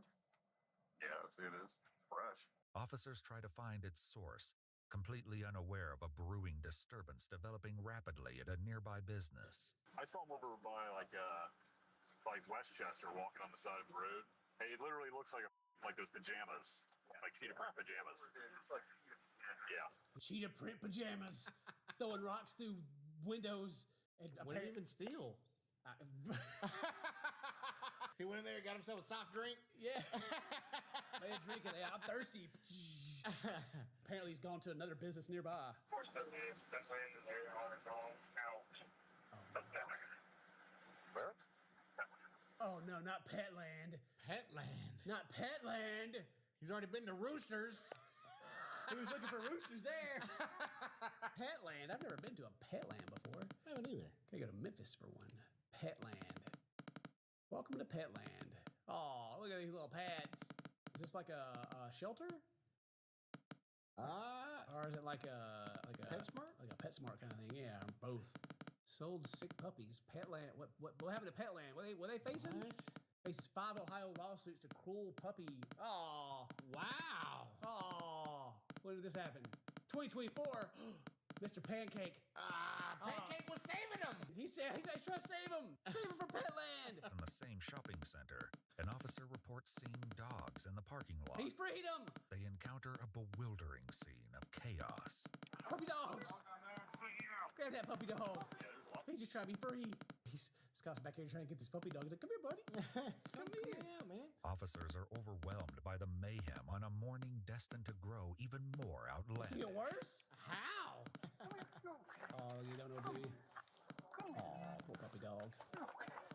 Yeah, it is. Fresh. Officers try to find its source, completely unaware of a brewing disturbance developing rapidly at a nearby business. I saw him over by Westchester walking on the side of the road. Hey, it literally looks like those pajamas, like cheetah print pajamas. Yeah. Cheetah print pajamas, throwing rocks through windows. And what did he even steal? He went in there and got himself a soft drink. Yeah. Made a drink and I'm thirsty. Apparently he's gone to another business nearby. Where? Oh no, not Petland. Petland. Not Petland. He's already been to Roosters. He was looking for roosters there. Petland. I've never been to a Petland before. I haven't either. Gotta go to Memphis for one. Petland. Welcome to Petland. Oh, look at these little pets. Is this like a shelter? Or is it like a PetSmart? Like a PetSmart kind of thing? Yeah, both. Sold sick puppies. Petland. What happened to Petland? What they facing? Faces 5 Ohio lawsuits to cruel puppy. Oh, wow. Oh, when did this happen? 2024. Mr. Pancake. Pancake was saving him. He's trying to save him. Save him from Petland. In the same shopping center, an officer reports seeing dogs in the parking lot. He's freed him. They encounter a bewildering scene of chaos. Puppy dogs. Grab that puppy dog. He just trying to be free. Scott's back here trying to get this puppy dog. He's like, come here, buddy. Come here. Yeah, man. Officers are overwhelmed by the mayhem on a morning destined to grow even more It's outlandish. get worse? How? Oh, you don't know, do you? Oh, poor puppy dog.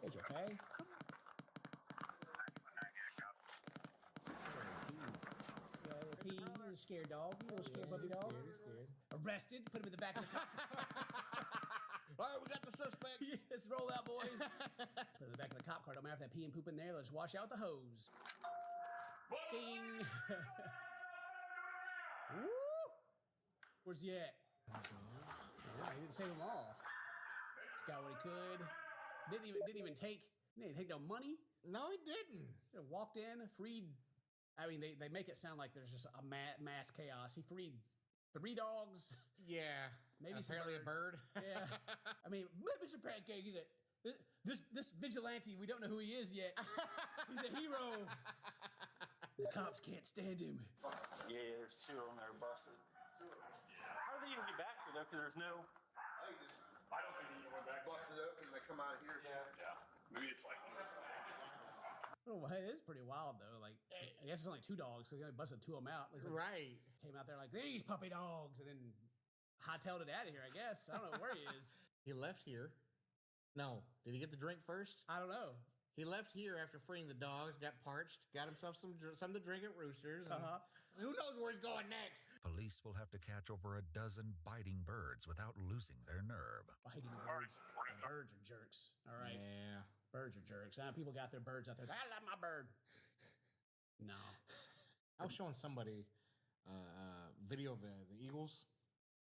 Is you okay? You're a scared dog. You little scared puppy dog. Scared. Arrested. Put him in the back of the car. All right, we got the suspects. Yeah, let's roll out, boys. Put it in the back of the cop car. Don't matter if that pee and poop in there. Let's wash out the hose. Ding. Woo! Where's he at? He didn't save them all. Just got what he could. Didn't even take no money. No, he didn't. He walked in, freed. I mean, they make it sound like there's just a mass chaos. He freed 3 dogs. Yeah. Maybe apparently a bird. Yeah. I mean, Mr. Pancake, he's this vigilante, we don't know who he is yet. He's a hero. The cops can't stand him. Yeah, there's 2 of them that are busted. How do they even get back here though? Because there's no. I don't think he went back. Busted up and they come out of here. Yeah. Maybe it's like. Well, it is pretty wild though. Like, I guess it's only 2 dogs because they only busted 2 of them out. Like, right. Came out there like these puppy dogs, and then hightailed it out of here. I guess I don't know where he is. He left here. No, did he get the drink first? I don't know. He left here after freeing the dogs, got parched, got himself some to drink at Roosters. And who knows where he's going next? Police will have to catch over a dozen biting birds without losing their nerve. Biting birds. Birds are jerks. All right. Yeah. Birds are jerks. People got their birds out there. I love my bird. No. I was showing somebody video of the Eagles,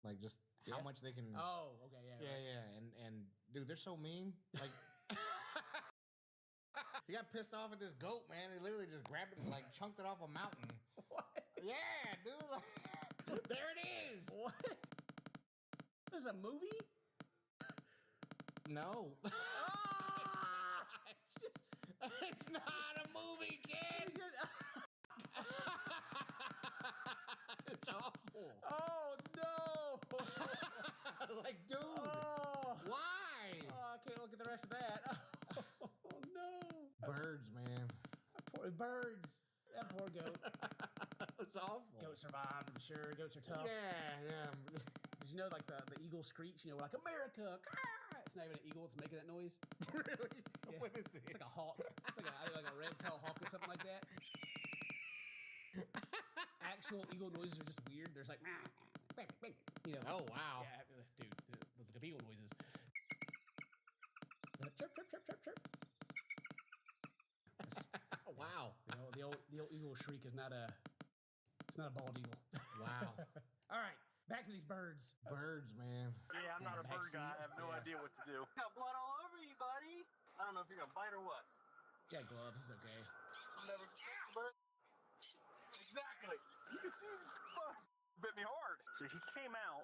like just how much they can. Oh, okay, yeah. Yeah, right. And dude, they're so mean. Like, he got pissed off at this goat, man. He literally just grabbed it and like chunked it off a mountain. What? Yeah, dude. Like, there it is. What? This is a movie? No. It's not a movie, kid. It's awful. Oh no! Like, dude. Oh. Why? Oh, I can't look at the rest of that. Oh no! Birds, man. Poor birds. That poor goat. It's awful. Goat survived, I'm sure. Goats are tough. Yeah. Did you know, like the eagle screech? You know, like America. It's not even an eagle. It's making that noise. Really? Yeah. What is it? It's like a hawk. Like a red-tailed hawk or something like that. Actual eagle noises are just weird. There's like, you know. Oh wow. Yeah, dude. Look at eagle noises. Chirp, chirp, chirp, chirp, chirp. Wow. The old eagle shriek is not a. It's not a bald eagle. Wow. All right. Back to these birds. Birds, man. Yeah, I'm not a bird guy. I have no idea what to do. Got blood all over you, buddy. I don't know if you're gonna bite or what. Yeah, gloves. It's okay. Never bird. Exactly. You can see blood bit me hard. So he came out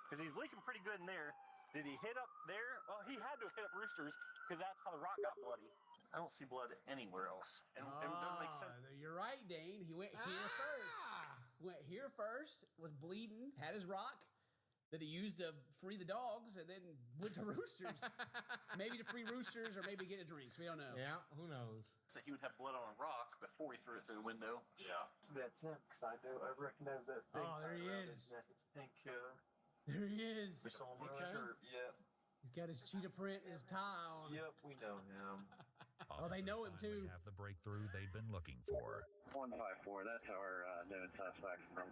because he's leaking pretty good in there. Did he hit up there? Well, he had to have hit up Roosters because that's how the rock got bloody. I don't see blood anywhere else, and it doesn't make sense. You're right, Dane. He went here first. Went here first, was bleeding, had his rock that he used to free the dogs, and then went to Roosters. Maybe to free Roosters or maybe get a drinks. We don't know. Yeah, who knows? So he would have blood on a rock before he threw it through the window. Yeah. That's him, because I recognize that thing. Oh, there he is. It's pink. There he is. We saw him on the shirt. Yep. He's got his cheetah print and his tie on. Yep, we know him. Oh, they know him too. Have the breakthrough they've been looking for. 154, that's our known suspect from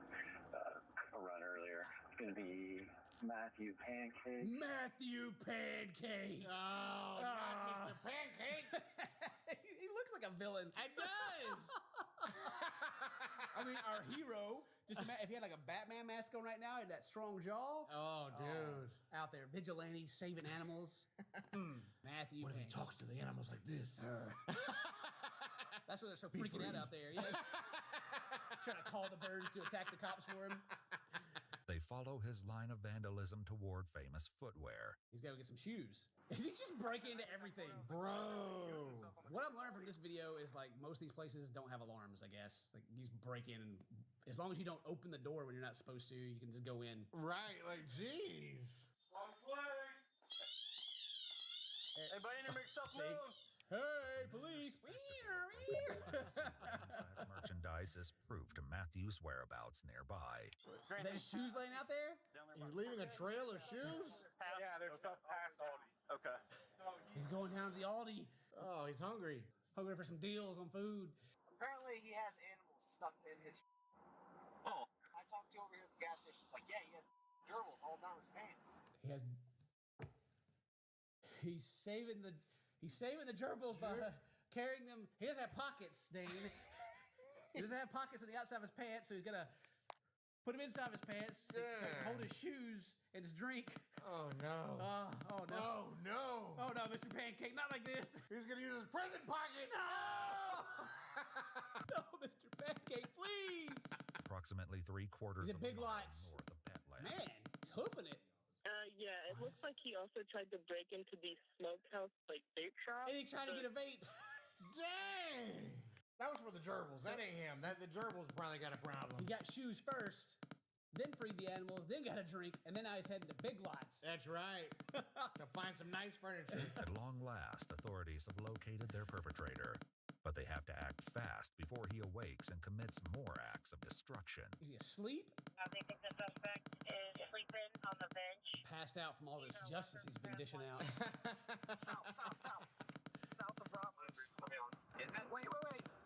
a run earlier. It's going to be Matthew Pancake. Matthew Pancake! Oh, not Mr. Pancakes! He looks like a villain. It does! I mean, our hero, just imagine if he had like a Batman mask on right now, he had that strong jaw. Oh, dude. Out there, vigilante, saving animals. Matthew What if he talks to the animals like this? That's why they're so freaking out there. Yeah. Trying to call the birds to attack the cops for him. They follow his line of vandalism toward famous footwear. He's got to get some shoes. He's just breaking into everything. Bro. What I'm learning from this video is like most of these places don't have alarms, I guess. Like you just break in and as long as you don't open the door when you're not supposed to, you can just go in. Right, like, jeez. Anybody in there make yourself known? Hey, police! Merchandise is proof to Matthew's whereabouts nearby. Is there shoes laying out there? He's leaving a trail of shoes? Yeah, there's stuff past Aldi. Okay. He's going down to the Aldi. Oh, he's hungry. Hungry for some deals on food. Apparently he has animals stuffed in his. Oh. I talked to over here at the gas station. He's like, yeah, he had gerbils all down his pants. He's saving the gerbils by carrying them. He doesn't have pockets, Dane. He doesn't have pockets on the outside of his pants, so he's gonna put them inside of his pants, hold his shoes and his drink. Oh no. Oh no. Oh no. Oh no, Mr. Pancake, not like this. He's gonna use his present pocket. No! No, Mr. Pancake, please. Approximately 3/4 Is it of Big a mile Lots? north of Petland. Man, he's hoofing it. Yeah, it looks like he also tried to break into the smokehouse, like, vape shop. And he tried to get a vape. Dang! That was for the gerbils. That ain't him. The gerbils probably got a problem. He got shoes first, then freed the animals, then got a drink, and then now he's heading to Big Lots. That's right. To find some nice furniture. At long last, authorities have located their perpetrator, but they have to act fast before he awakes and commits more acts of destruction. Is he asleep? They think the suspect is sleeping on the bench. Passed out from all this justice he's been dishing out. South. South of Roberts. Is it? Wait.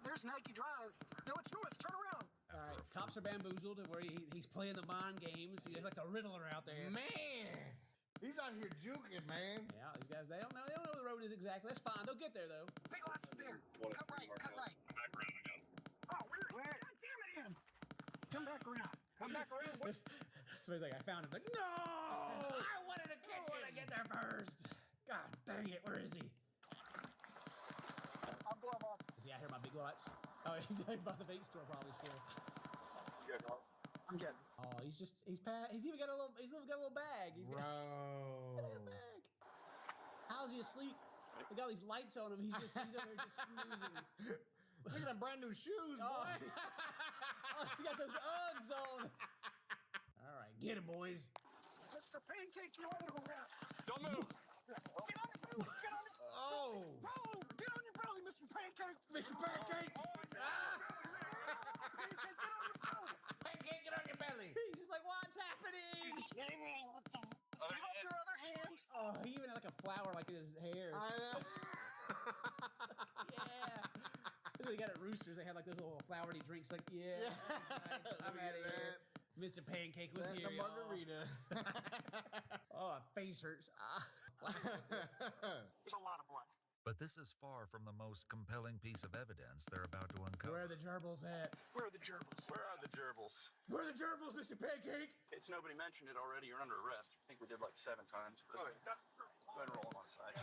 There's Nike Drive. No, it's north. Turn around. All right, cops are bamboozled where he's playing the mind games. He's like the Riddler out there. Man, he's out here juking, man. Yeah, these guys, they don't know where the road is exactly. That's fine. They'll get there, though. Big Lots is there. Cut right. Oh, where? God damn it, Ian. Come back around. What? Somebody's like, I found him. Like, no! I wanted to catch him. I get there first. God dang it, where is he? I'll glove off. Is he out here by Big Lots? Oh, he's out by the vape store probably still. I'm getting. Oh, he's even got a little bag. He's got a bag. How's he asleep? We got all these lights on him. He's over there just snoozing. Look at them brand new shoes, boy. Oh, he got those Uggs on. All right, get him, boys. Mr. Pancake, you're under arrest. Don't move. Get on your belly. Oh. Roll. Get on your belly, Mr. Pancake. Mr. Pancake. Pancake, get on your belly. Pancake, get on your belly. He's just like, what's happening? Give up your other hand. Oh, he even had like a flower like in his hair. I know. Yeah. That's what he got at Roosters. They had like those little flowery drinks. Like, nice. I'm out of here. Mr. Pancake was here. The margarita. Oh, my face hurts. There's a lot of blood. But this is far from the most compelling piece of evidence they're about to uncover. Where are the gerbils at? Where are the gerbils? Where are the gerbils? Where are the gerbils, Mr. Pancake? It's nobody mentioned it already. You're under arrest. I think we did like 7 times. Go ahead and roll them on side.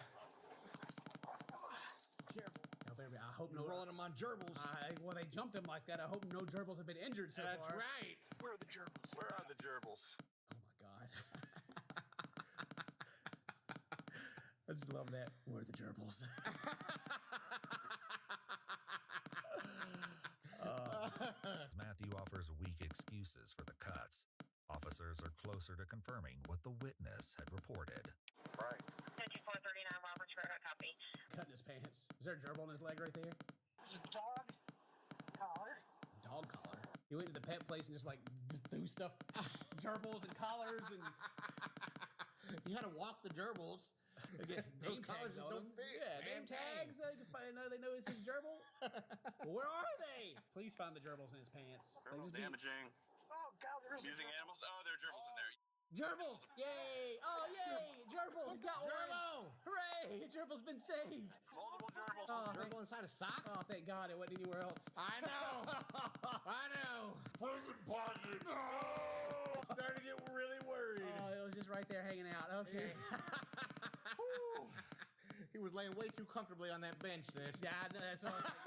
Careful. I hope You're rolling them on gerbils. Well, they jumped him like that. I hope no gerbils have been injured so far. That's right. Where are the gerbils? Where are the gerbils? Oh my God. I just love that. Where are the gerbils? Matthew offers weak excuses for the cuts. Officers are closer to confirming what the witness had reported. Right. 5439 Roberts Road, copy. Cutting his pants. Is there a gerbil on his leg right there? There's a dog collar. Dog collar. He went to the pet place and just threw stuff, gerbils and collars and. You had to walk the gerbils. Those collars just don't fit. Yeah, name tags. They know it's his gerbil. Where are they? Please find the gerbils in his pants. Gerbils damaging. Oh God, there's Using animals. Oh, there are gerbils in there. Gerbils! Yay! Oh, yay! Gerbil! He's got one! Gerbil! Hooray! Gerbil's been saved! Multiple gerbils. Gerbil inside a sock? Oh, thank God it wasn't anywhere else. I know! I know! Prison pocket! No! Starting to get really worried. Oh, it was just right there hanging out. Okay. He was laying way too comfortably on that bench there. Yeah, I know, that's what I was like.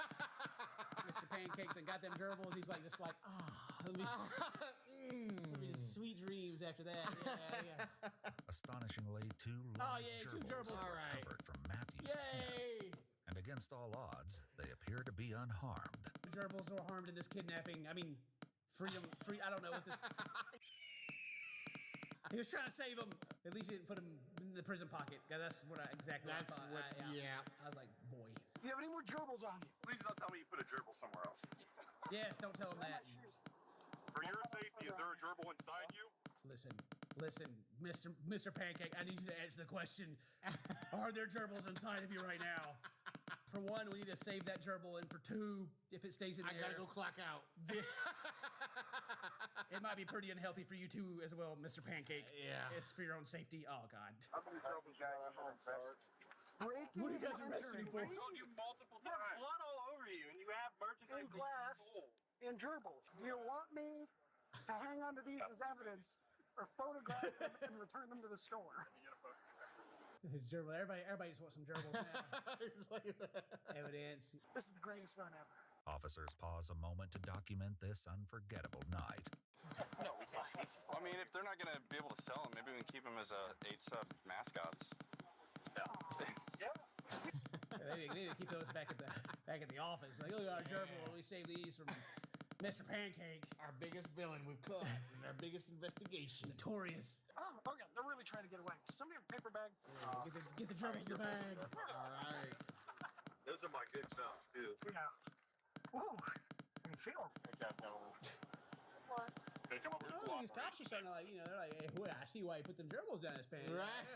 Mr. Pancakes and got them gerbils. He's like, let me just sweet dreams after that. Yeah. Astonishingly, 2 two gerbils. were recovered from Matthew's pants. And against all odds, they appear to be unharmed. The gerbils were harmed in this kidnapping. I mean, I don't know what this. He was trying to save them. At least he didn't put them in the prison pocket. That's what exactly what I thought. Yeah. I was like, boy. Do you have any more gerbils on you? Please don't tell me you put a gerbil somewhere else. Yes, don't tell him that. For your safety, is there a gerbil inside you? Listen, Mr. Pancake, I need you to answer the question. Are there gerbils inside of you right now? For one, we need to save that gerbil, and for two, if it stays in there... I gotta go clock out. It might be pretty unhealthy for you too as well, Mr. Pancake. Yeah. It's for your own safety. Oh, God. How many gerbils guys at home, What are you guys arresting for? I told you multiple times. You have blood all over you, and you have merchandise in glass and gerbils. Do you want me to hang on to these as evidence or photograph them and return them to the store? Gerbil. Everybody just wants some gerbils now. Evidence. This is the greatest run ever. Officers pause a moment to document this unforgettable night. No, we can't. I mean, if they're not going to be able to sell them, maybe we can keep them as 8-sub mascots. Yeah. They need to keep those back at the office. Like, look at our gerbil. We saved these from Mr. Pancake. Our biggest villain we've caught in our biggest investigation. Notorious. Oh, okay. They're really trying to get away. Does somebody have a paper bag? Get the gerbils in the bag. All right. Those are my good stuff, too. Yeah. Ooh. I can feel them. What? They come up with These cops are starting to like, they're like, hey, I see why you put them gerbils down his pants. Right.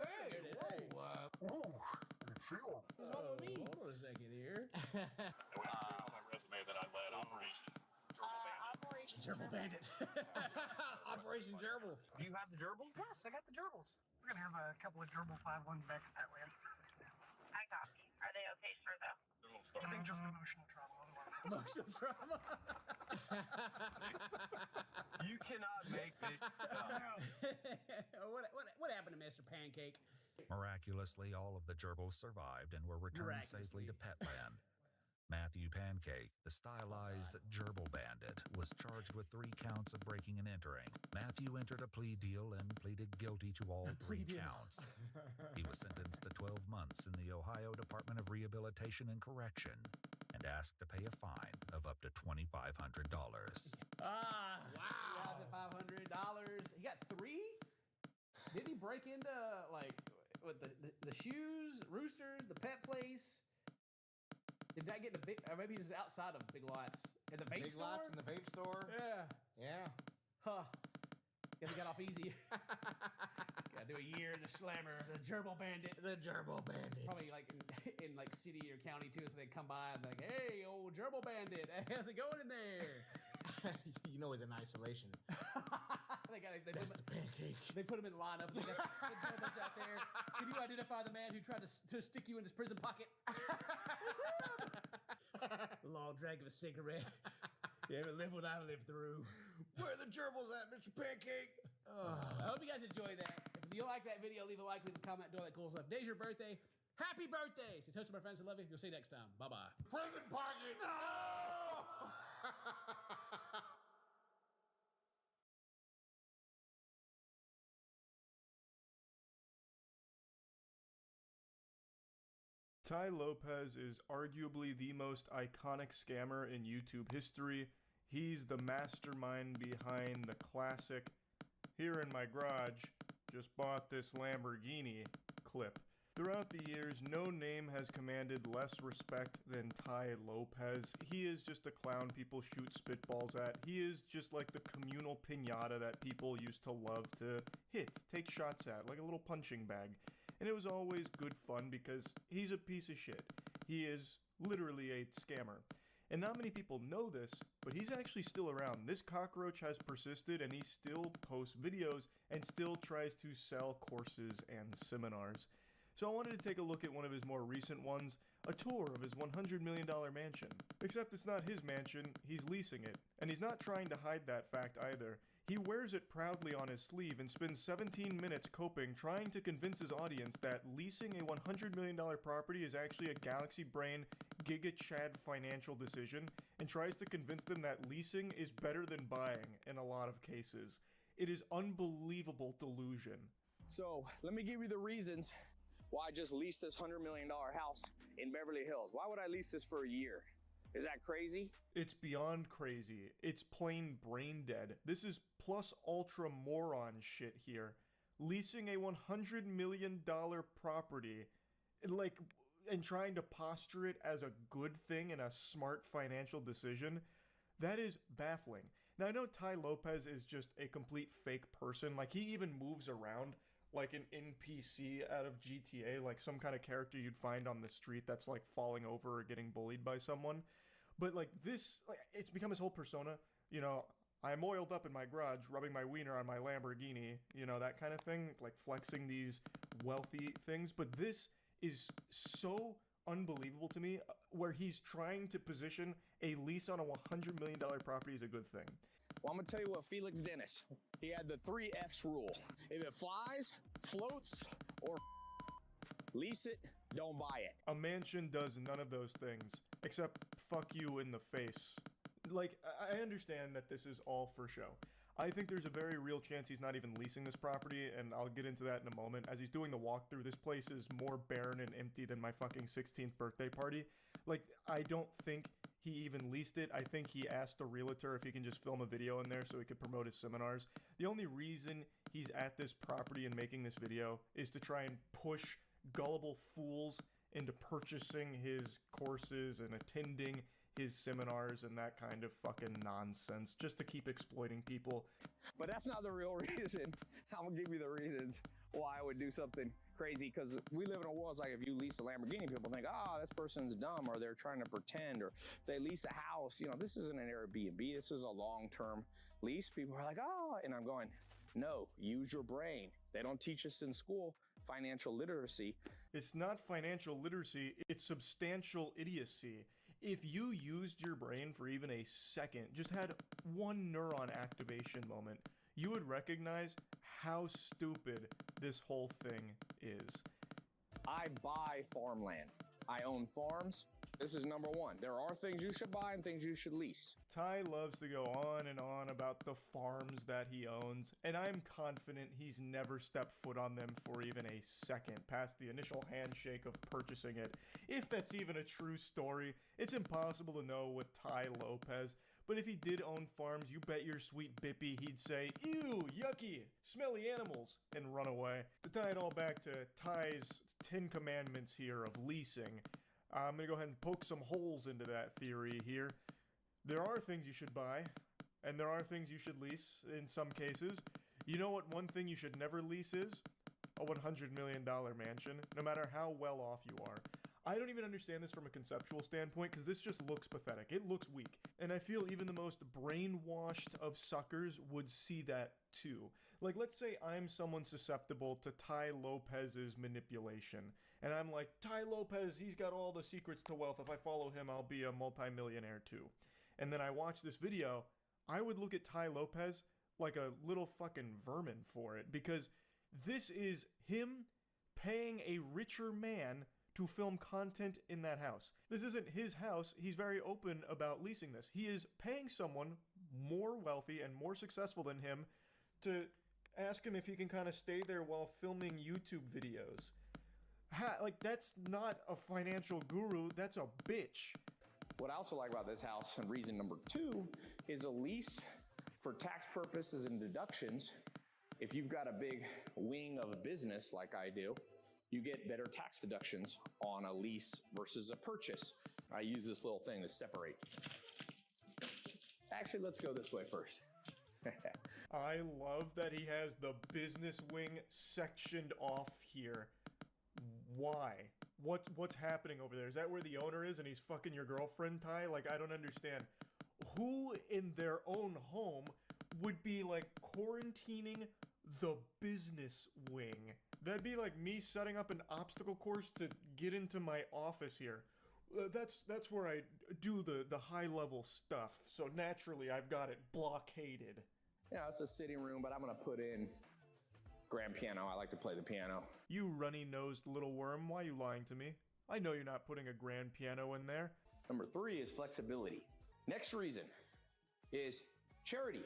Hey, whoa. Ooh. I can feel them. What's wrong with me? Hold on a second here. on my resume that I led Operation Gerbil Bandit. Operation Gerbil. Do you have the gerbil? Yes, I got the gerbils. We're going to have a couple of gerbil 5-1s back at that land. I copy. Are they okay, sir, though? I think just emotional trauma. Emotional trauma. You cannot make this up. What happened to Mr. Pancake? Miraculously, all of the gerbils survived and were returned safely to Petland. Matthew Pancake, the stylized gerbil bandit, was charged with 3 counts of breaking and entering. Matthew entered a plea deal and pleaded guilty to all 3 counts. He was sentenced to 12 months in the Ohio Department of Rehabilitation and Correction and asked to pay a fine of up to $2,500. Ah, wow. $2,500. He got 3? Did he break into, like, with the shoes, roosters, the pet place? Did that get in big? Or maybe he's outside of Big Lots in the vape Big store. Lots in the vape store. Yeah. Huh. Guess he got off easy. Gotta do a year in the slammer, the gerbil bandit. The gerbil bandit. Probably like in like city or county too, so they come by and be like, "Hey, old gerbil bandit, how's it going in there?" You know, he's in isolation. That's the Pancake. They put him in lineup. The gerbils out there. Can you identify the man who tried to stick you in his prison pocket? It's him. Long drag of a cigarette. You haven't lived what I lived through. Where are the gerbils at, Mr. Pancake? I hope you guys enjoyed that. If you like that video, leave a like, leave a comment, do all that cool stuff. Today's your birthday. Happy birthday! So toast to my friends. I love you. We'll see you next time. Bye-bye. Prison pocket! No! Tai Lopez is arguably the most iconic scammer in YouTube history. He's the mastermind behind the classic "here in my garage, just bought this Lamborghini" clip. Throughout the years, no name has commanded less respect than Tai Lopez. He is just a clown people shoot spitballs at. He is just like the communal piñata that people used to love to take shots at, like a little punching bag. And it was always good fun because he's a piece of shit. He is literally a scammer. And not many people know this, but he's actually still around. This cockroach has persisted and he still posts videos and still tries to sell courses and seminars. So I wanted to take a look at one of his more recent ones, a tour of his $100 million mansion. Except it's not his mansion, he's leasing it. And he's not trying to hide that fact either. He wears it proudly on his sleeve and spends 17 minutes coping trying to convince his audience that leasing a $100 million property is actually a galaxy brain, giga chad financial decision, and tries to convince them that leasing is better than buying in a lot of cases. It is unbelievable delusion. So, let me give you the reasons why I just leased this $100 million house in Beverly Hills. Why would I lease this for a year? Is that crazy? It's beyond crazy. It's plain brain dead. This is plus ultra moron shit here. leasing a $100 million property, like, and trying to posture it as a good thing and a smart financial decision, that is baffling. Now, I know Ty Lopez is just a complete fake person. Like, he even moves around like an NPC out of GTA, like some kind of character you'd find on the street that's like falling over or getting bullied by someone. But like this, like, it's become his whole persona. You know, I'm oiled up in my garage, rubbing my wiener on my Lamborghini, you know, that kind of thing, like flexing these wealthy things. But this is so unbelievable to me, where he's trying to position a lease on a $100 million property as a good thing. Well, I'm gonna tell you what Felix Dennis, he had the 3 F's rule. If it flies, floats, or lease it, don't buy it. A mansion does none of those things, except fuck you in the face. Like, I understand that this is all for show. I think there's a very real chance he's not even leasing this property, and I'll get into that in a moment. As he's doing the walkthrough, this place is more barren and empty than my fucking 16th birthday party. Like, I don't think he even leased it. I think he asked the realtor if he can just film a video in there so he could promote his seminars. The only reason he's at this property and making this video is to try and push gullible fools into purchasing his courses and attending his seminars and that kind of fucking nonsense, just to keep exploiting people. But that's not the real reason. I'm gonna give you the reasons why I would do something crazy, because we live in a world, it's like if you lease a Lamborghini, people think, oh, this person's dumb, or they're trying to pretend, or if they lease a house, you know, this isn't an Airbnb, this is a long-term lease. People are like, oh, and I'm going, no, use your brain. They don't teach us in school financial literacy. It's not financial literacy, it's substantial idiocy. If you used your brain for even a second, just had one neuron activation moment, you would recognize how stupid this whole thing is. I buy farmland. I own farms. This is number one. There are things you should buy and things you should lease. Ty loves to go on and on about the farms that he owns, and I'm confident he's never stepped foot on them for even a second past the initial handshake of purchasing it. If that's even a true story, it's impossible to know with Ty Lopez, but if he did own farms, you bet your sweet bippy he'd say, ew, yucky, smelly animals, and run away. To tie it all back to Ty's 10 commandments here of leasing, I'm going to go ahead and poke some holes into that theory here. There are things you should buy, and there are things you should lease in some cases. You know what one thing you should never lease is? A $100 million mansion, no matter how well off you are. I don't even understand this from a conceptual standpoint, because this just looks pathetic. It looks weak. And I feel even the most brainwashed of suckers would see that too. Like, let's say I'm someone susceptible to Ty Lopez's manipulation. And I'm like, Ty Lopez, he's got all the secrets to wealth. If I follow him, I'll be a multimillionaire too. And then I watch this video, I would look at Ty Lopez like a little fucking vermin for it. Because this is him paying a richer man to film content in that house. This isn't his house. He's very open about leasing this. He is paying someone more wealthy and more successful than him to ask him if he can kind of stay there while filming YouTube videos. Like, that's not a financial guru, that's a bitch. What I also like about this house, and reason number 2, is a lease for tax purposes and deductions. If you've got a big wing of business like I do, you get better tax deductions on a lease versus a purchase. I use this little thing to separate. Actually, let's go this way first. I love that he has the business wing sectioned off here. Why? What's happening over there? Is that where the owner is and he's fucking your girlfriend, Ty? Like, I don't understand. Who in their own home would be, like, quarantining the business wing? That'd be like me setting up an obstacle course to get into my office here. That's where I do the high-level stuff, so naturally I've got it blockaded. Yeah, it's a sitting room, but I'm gonna put in grand piano. I like to play the piano. You runny-nosed little worm, why are you lying to me? I know you're not putting a grand piano in there. Number 3 is flexibility. Next reason is charity.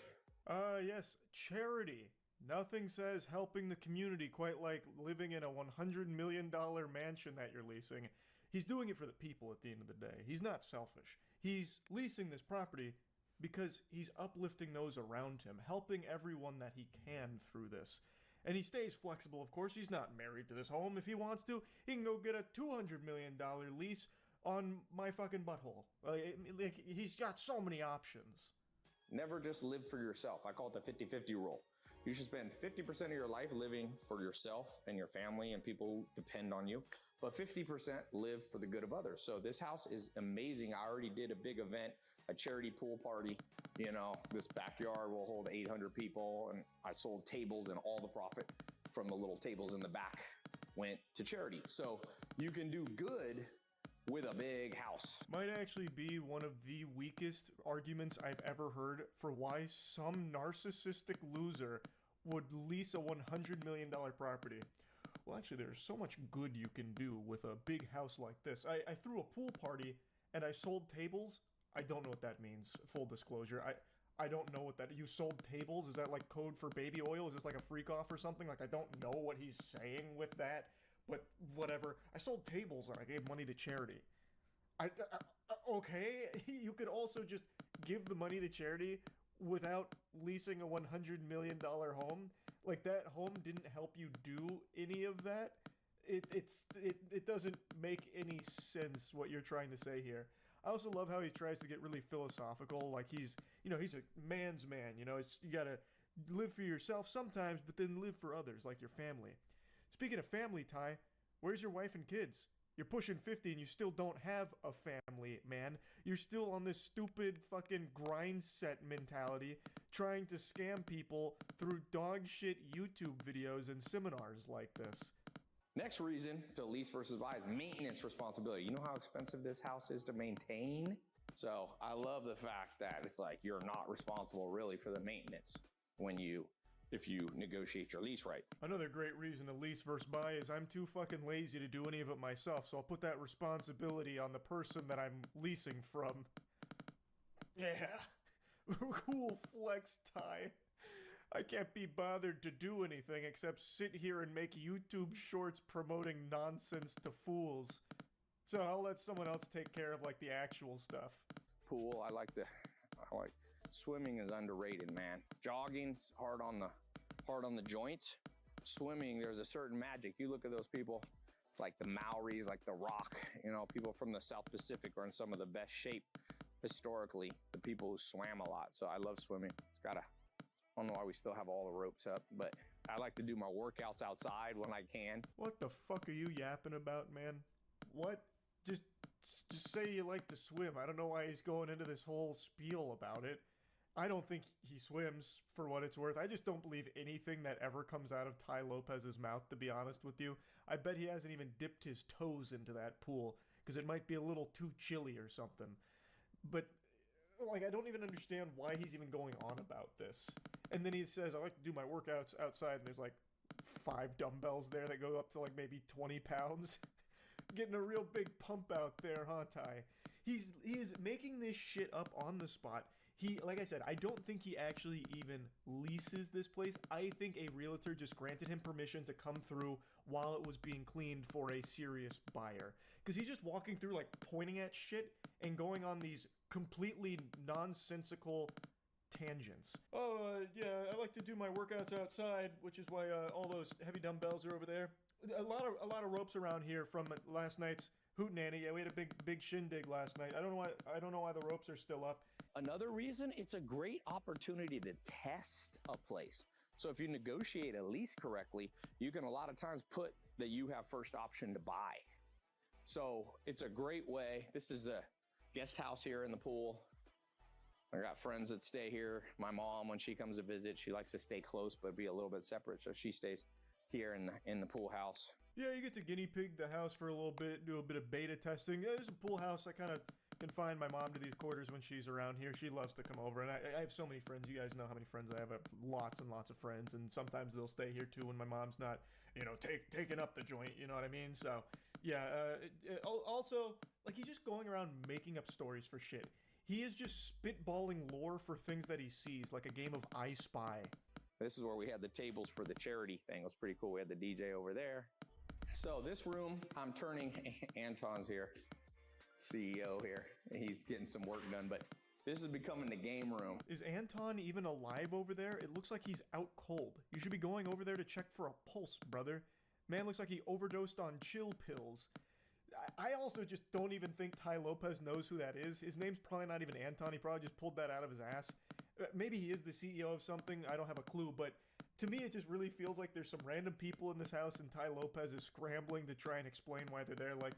Yes, charity. Nothing says helping the community quite like living in a $100 million mansion that you're leasing. He's doing it for the people at the end of the day. He's not selfish. He's leasing this property because he's uplifting those around him, helping everyone that he can through this. And he stays flexible, of course. He's not married to this home. If he wants to, he can go get a $200 million lease on my fucking butthole. Like, he's got so many options. Never just live for yourself. I call it the 50-50 rule. You should spend 50% of your life living for yourself and your family and people who depend on you, but 50% live for the good of others. So this house is amazing. I already did a big event, a charity pool party. You know, this backyard will hold 800 people, and I sold tables, and all the profit from the little tables in the back went to charity. So you can do good with a big house. Might actually be one of the weakest arguments I've ever heard for why some narcissistic loser would lease a $100 million property. Well, actually, there's so much good you can do with a big house like this. I threw a pool party and I sold tables. I don't know what that means, full disclosure. I don't know what that... You sold tables? Is that like code for baby oil? Is this like a freak off or something? Like, I don't know what he's saying with that. But whatever. I sold tables and I gave money to charity. Okay, you could also just give the money to charity without leasing a $100 million home. Like, that home didn't help you do any of that. It doesn't make any sense what you're trying to say here. I also love how he tries to get really philosophical. Like, he's a man's man. You gotta live for yourself sometimes, but then live for others, like your family. Speaking of family, Ty, where's your wife and kids? You're pushing 50 and you still don't have a family, man. You're still on this stupid fucking grind set mentality, trying to scam people through dog shit YouTube videos and seminars like this. Next reason to lease versus buy is maintenance responsibility. You know how expensive this house is to maintain? So I love the fact that it's like you're not responsible really for the maintenance if you negotiate your lease right. Another great reason to lease versus buy is I'm too fucking lazy to do any of it myself, so I'll put that responsibility on the person that I'm leasing from. Yeah. Cool flex, Ty. I can't be bothered to do anything except sit here and make YouTube shorts promoting nonsense to fools. So I'll let someone else take care of, like, the actual stuff. Pool, I like swimming is underrated, man. Jogging's hard on the joints. Swimming, there's a certain magic. You look at those people like the Maoris, like The Rock, people from the South Pacific are in some of the best shape historically, the people who swam a lot. So I love swimming. I don't know why we still have all the ropes up, but I like to do my workouts outside when I can. What the fuck are you yapping about, man? What? Just say you like to swim. I don't know why he's going into this whole spiel about it. I don't think he swims, for what it's worth. I just don't believe anything that ever comes out of Ty Lopez's mouth, to be honest with you. I bet he hasn't even dipped his toes into that pool, because it might be a little too chilly or something. But, like, I don't even understand why he's even going on about this. And then he says, I like to do my workouts outside, and there's, like, 5 dumbbells there that go up to, like, maybe 20 pounds. Getting a real big pump out there, huh, Ty? He is making this shit up on the spot. Like I said, I don't think he actually even leases this place. I think a realtor just granted him permission to come through while it was being cleaned for a serious buyer. Because he's just walking through, like, pointing at shit and going on these completely nonsensical tangents. Yeah, I like to do my workouts outside, which is why all those heavy dumbbells are over there. A lot of ropes around here from last night's hootenanny. Yeah, we had a big shindig last night. I don't know why the ropes are still up. Another reason, it's a great opportunity to test a place. So if you negotiate a lease correctly, you can a lot of times put that you have first option to buy. So it's a great way. This is the guest house here in the pool. I got friends that stay here. My mom, when she comes to visit, she likes to stay close but be a little bit separate. So she stays here in the pool house. Yeah, you get to guinea pig the house for a little bit, do a bit of beta testing. Yeah, there's a pool house. I kind of confine my mom to these quarters when she's around here. She loves to come over, and I have so many friends. You guys know how many friends I have. I have lots and lots of friends, and sometimes they'll stay here too when my mom's not, taking up the joint. You know what I mean? So, yeah. Also, like, he's just going around making up stories for shit. He is just spitballing lore for things that he sees, like a game of I Spy. This is where we had the tables for the charity thing. It was pretty cool. We had the DJ over there. So this room, I'm turning, Anton's here, CEO here. He's getting some work done, but This is becoming the game room. Is Anton even alive over there? It looks like he's out cold. You should be going over there to check for a pulse, brother. Man looks like he overdosed on chill pills. I also just don't even think Ty Lopez knows who that is. His name's probably not even Anton. He probably just pulled that out of his ass. Maybe he is the CEO of something. I don't have a clue, but to me it just really feels like there's some random people in this house and Ty Lopez is scrambling to try and explain why they're there. Like,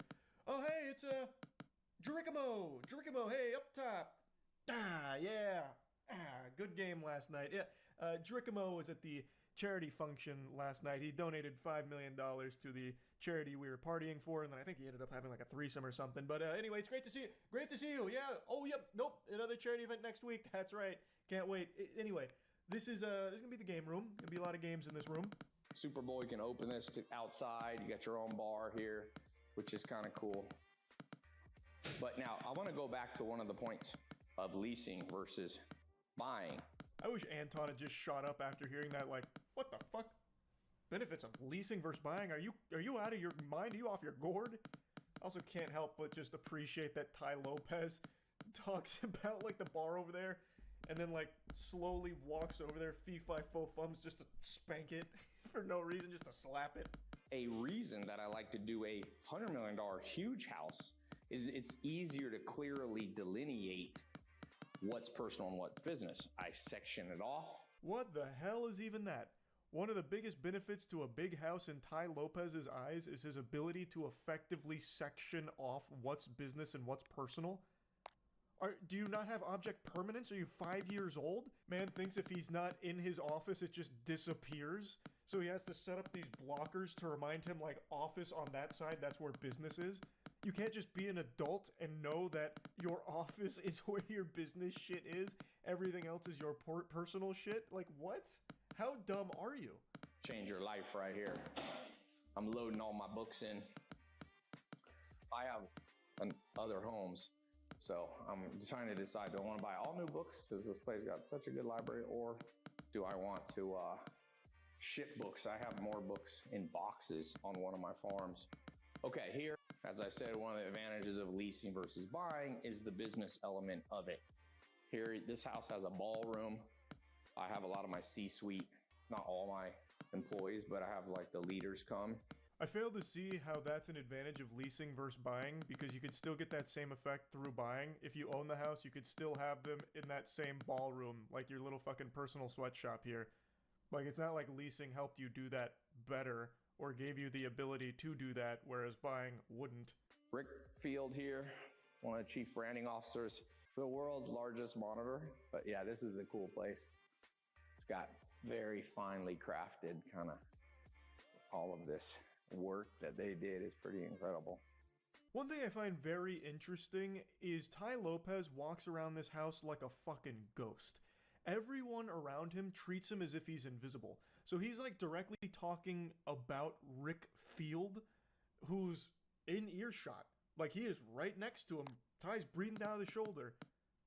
oh hey, it's Jericho, hey, up top. Ah, yeah. Good game last night. Yeah, Jericho was at the charity function last night. He donated $5 million to the charity we were partying for, and then I think he ended up having like a threesome or something. But anyway, it's great to see you. Great to see you. Yeah. Oh, yep. Nope. Another charity event next week. That's right. Can't wait. Anyway, this is gonna be the game room. Gonna be a lot of games in this room. Super Bowl, you can open this to outside. You got your own bar here, which is kind of cool. But now I want to go back to one of the points of leasing versus buying. I wish Anton had just shot up after hearing that. Like, what the fuck? Benefits of leasing versus buying? Are you out of your mind? Are you off your gourd? I also can't help but just appreciate that Ty Lopez talks about like the bar over there, and then like slowly walks over there, fee-fi-fo-fums, just to spank it for no reason, just to slap it. A reason that I like to do a $100 million huge house is it's easier to clearly delineate what's personal and what's business. I section it off. What the hell is even that? One of the biggest benefits to a big house in Ty Lopez's eyes is his ability to effectively section off what's business and what's personal. Do you not have object permanence? Are you 5 years old? Man thinks if he's not in his office, it just disappears. So he has to set up these blockers to remind him, like, office on that side, that's where business is. You can't just be an adult and know that your office is where your business shit is. Everything else is your personal shit. Like, what? How dumb are you? Change your life right here. I'm loading all my books in. I have other homes, so I'm trying to decide, do I want to buy all new books because this place got such a good library, or do I want to ship books? I have more books in boxes on one of my farms. Okay, here, as I said, one of the advantages of leasing versus buying is the business element of it. Here, this house has a ballroom. I have a lot of my C-suite, not all my employees, but I have like the leaders come. I fail to see how that's an advantage of leasing versus buying, because you could still get that same effect through buying. If you own the house, you could still have them in that same ballroom, like your little fucking personal sweatshop here. Like, it's not like leasing helped you do that better or gave you the ability to do that, whereas buying wouldn't. Rick Field here, one of the chief branding officers for the world's largest monitor. But yeah, this is a cool place. It's got very finely crafted kind of all of this work that they did is pretty incredible. One thing I find very interesting is Ty Lopez walks around this house like a fucking ghost. Everyone around him treats him as if he's invisible. So he's like directly talking about Rick Field, who's in earshot. Like, he is right next to him. Ty's breathing down his shoulder.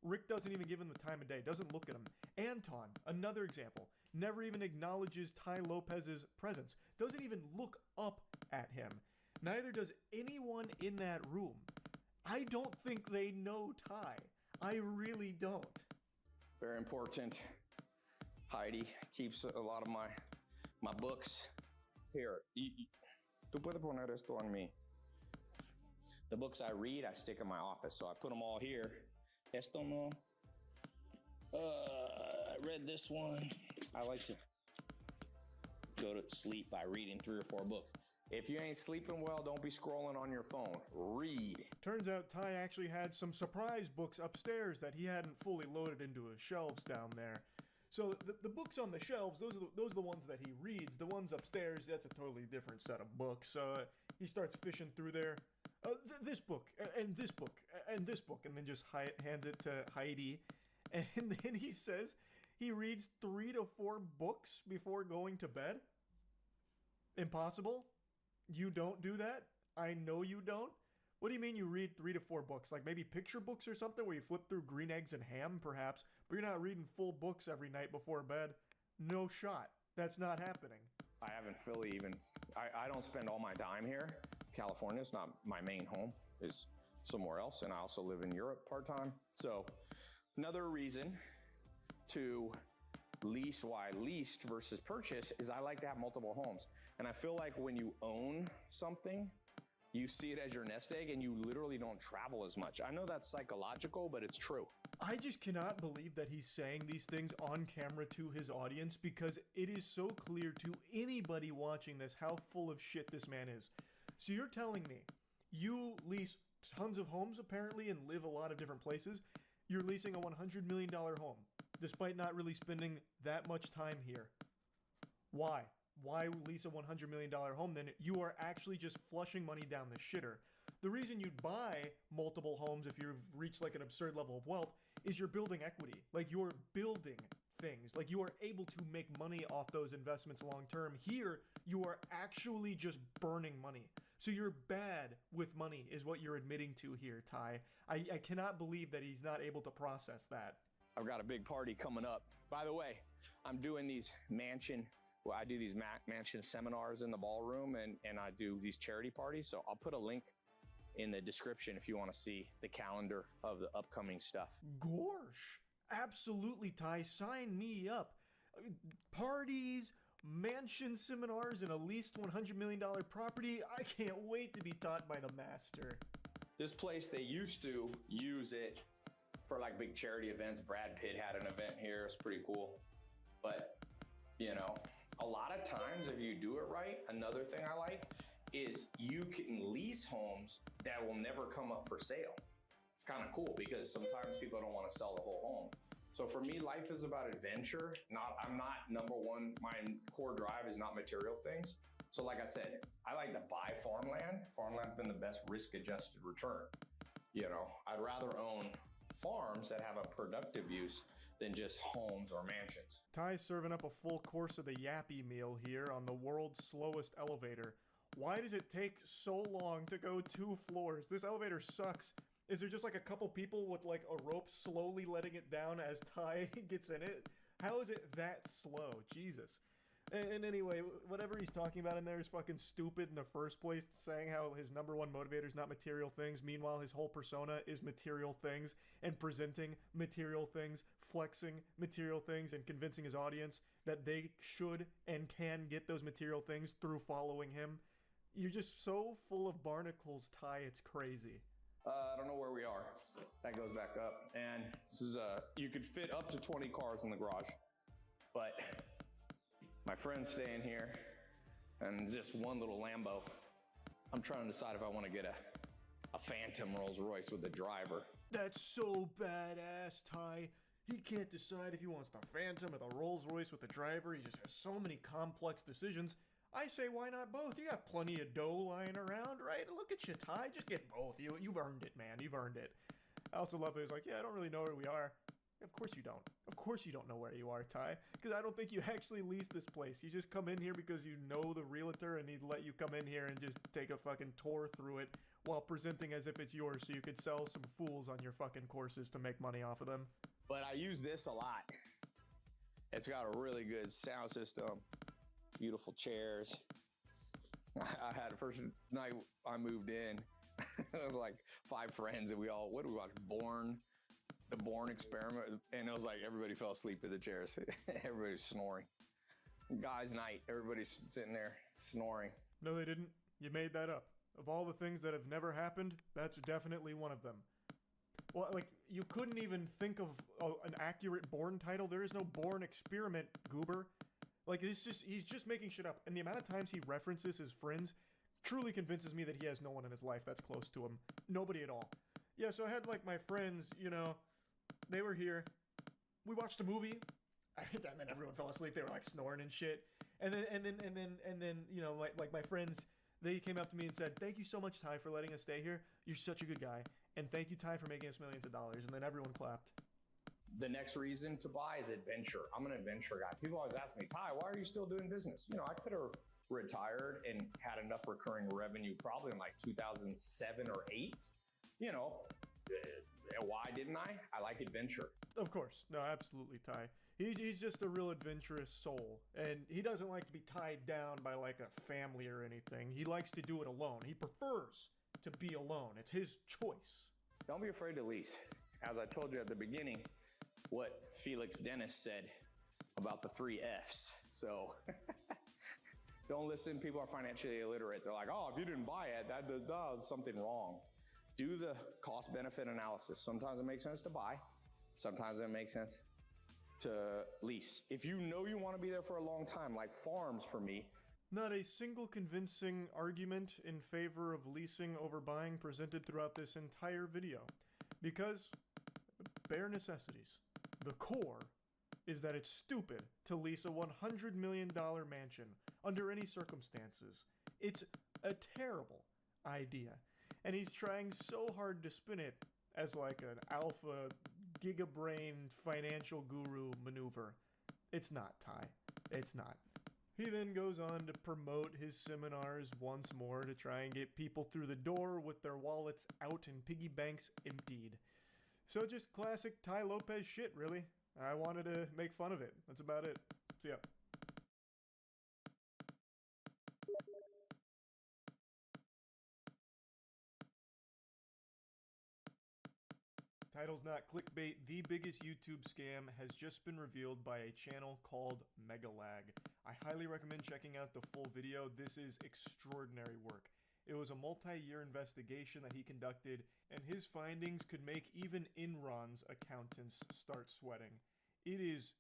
Rick doesn't even give him the time of day, doesn't look at him. Anton, another example, never even acknowledges Ty Lopez's presence, doesn't even look up at him. Neither does anyone in that room. I don't think they know Ty. I really don't. Very important. Heidi keeps a lot of my books. Here, tú puedes poner esto on mí. The books I read, I stick in my office, so I put them all here. Esto no. I read this one. I like to go to sleep by reading 3 or 4 books. If you ain't sleeping well, don't be scrolling on your phone. Read. Turns out Ty actually had some surprise books upstairs that he hadn't fully loaded into his shelves down there. So the books on the shelves, those are the ones that he reads. The ones upstairs, that's a totally different set of books. He starts fishing through there. This book, and this book, and this book, and then just hands it to Heidi. And then he says he reads 3 to 4 books before going to bed. Impossible? You don't do that? I know you don't. What do you mean you read 3 to 4 books? Like maybe picture books or something where you flip through Green Eggs and Ham, perhaps, but you're not reading full books every night before bed. No shot. That's not happening. I haven't fully even... I don't spend all my time here. California is not my main home. It's somewhere else, and I also live in Europe part-time. So Another reason to lease, why leased versus purchase, is I like to have multiple homes. And I feel like when you own something, you see it as your nest egg and you literally don't travel as much. I know that's psychological, but it's true. I just cannot believe that he's saying these things on camera to his audience, because it is so clear to anybody watching this how full of shit this man is. So you're telling me you lease tons of homes apparently and live a lot of different places. You're leasing a $100 million home despite not really spending that much time here. Why? Why lease a $100 million home then? You are actually just flushing money down the shitter. The reason you'd buy multiple homes if you've reached like an absurd level of wealth is you're building equity. Like, you're building things. Like, you are able to make money off those investments long term. Here, you are actually just burning money. So you're bad with money is what you're admitting to here, Ty. I cannot believe that he's not able to process that. I've got a big party coming up. By the way, I'm doing these I do these mansion seminars in the ballroom, and I do these charity parties. So I'll put a link in the description if you want to see the calendar of the upcoming stuff. Gorsh. Absolutely, Ty. Sign me up. Parties, mansion seminars, and a leased $100 million property. I can't wait to be taught by the master. This place, they used to use it for like big charity events. Brad Pitt had an event here. It's pretty cool. But, you know, a lot of times if you do it right, another thing I like is you can lease homes that will never come up for sale. It's kind of cool because sometimes people don't want to sell the whole home. So for me, life is about adventure. I'm not number one. My core drive is not material things. So like I said, I like to buy farmland. Farmland's been the best risk-adjusted return. You know, I'd rather own farms that have a productive use than just homes or mansions. Ty's serving up a full course of the Yappy meal here on the world's slowest elevator. Why does it take so long to go 2 floors? This elevator sucks. Is there just like a couple people with like a rope slowly letting it down as Ty gets in it? How is it that slow? Jesus. And anyway, whatever he's talking about in there is fucking stupid in the first place, saying how his number one motivator is not material things. Meanwhile, his whole persona is material things and presenting material things, flexing material things, and convincing his audience that they should and can get those material things through following him. You're just so full of barnacles, Ty, it's crazy. I don't know where we are. That goes back up. And this is you could fit up to 20 cars in the garage. But my friend's staying here, and just one little Lambo. I'm trying to decide if I want to get a Phantom Rolls Royce with a driver. That's so badass, Ty. He can't decide if he wants the Phantom or the Rolls Royce with the driver. He just has so many complex decisions. I say, why not both? You got plenty of dough lying around, right? Look at you, Ty. Just get both. You've earned it, man. You've earned it. I also love it. He's like, yeah, I don't really know where we are. Of course you don't. Of course you don't know where you are, Ty. Because I don't think you actually lease this place. You just come in here because you know the realtor and he'd let you come in here and just take a fucking tour through it while presenting as if it's yours so you could sell some fools on your fucking courses to make money off of them. But I use this a lot. It's got a really good sound system. Beautiful chairs. I had the first night I moved in, like 5 friends, and we all, what did we watch? The Bourne Experiment, and it was like everybody fell asleep in the chairs. Everybody was snoring. Guys' night, everybody's sitting there snoring. No, they didn't. You made that up. Of all the things that have never happened, that's definitely one of them. Well, like, you couldn't even think of an accurate Bourne title. There is no Bourne Experiment, goober. Like, he's just making shit up. And the amount of times he references his friends truly convinces me that he has no one in his life that's close to him. Nobody at all. Yeah, so I had, like, my friends, you know, they were here. We watched a movie. And then everyone fell asleep. They were, like, snoring and shit. And then, you know, my friends, they came up to me and said, thank you so much, Ty, for letting us stay here. You're such a good guy. And thank you, Ty, for making us millions of dollars. And then everyone clapped. The next reason to buy is adventure. I'm an adventure guy. People always ask me, Ty, why are you still doing business? You know, I could have retired and had enough recurring revenue probably in like 2007 or 8. You know, why didn't I? I like adventure. Of course. No, absolutely, Ty. He's just a real adventurous soul. And he doesn't like to be tied down by like a family or anything. He likes to do it alone. He prefers to be alone. It's his choice. Don't be afraid to lease. As I told you at the beginning, what Felix Dennis said about the 3 F's. So don't listen. People are financially illiterate. They're like, oh, if you didn't buy it, that does something wrong. Do the cost benefit analysis. Sometimes it makes sense to buy. Sometimes it makes sense to lease. If you know you want to be there for a long time, like farms for me. Not a single convincing argument in favor of leasing over buying presented throughout this entire video. Because bare necessities. The core is that it's stupid to lease a $100 million mansion under any circumstances. It's a terrible idea. And he's trying so hard to spin it as like an alpha, gigabrain financial guru maneuver. It's not, Ty. It's not. He then goes on to promote his seminars once more to try and get people through the door with their wallets out and piggy banks emptied. So just classic Ty Lopez shit, really. I wanted to make fun of it. That's about it. See ya. Title's not clickbait. The biggest YouTube scam has just been revealed by a channel called Megalag. I highly recommend checking out the full video. This is extraordinary work. It was a multi-year investigation that he conducted, and his findings could make even Enron's accountants start sweating. It is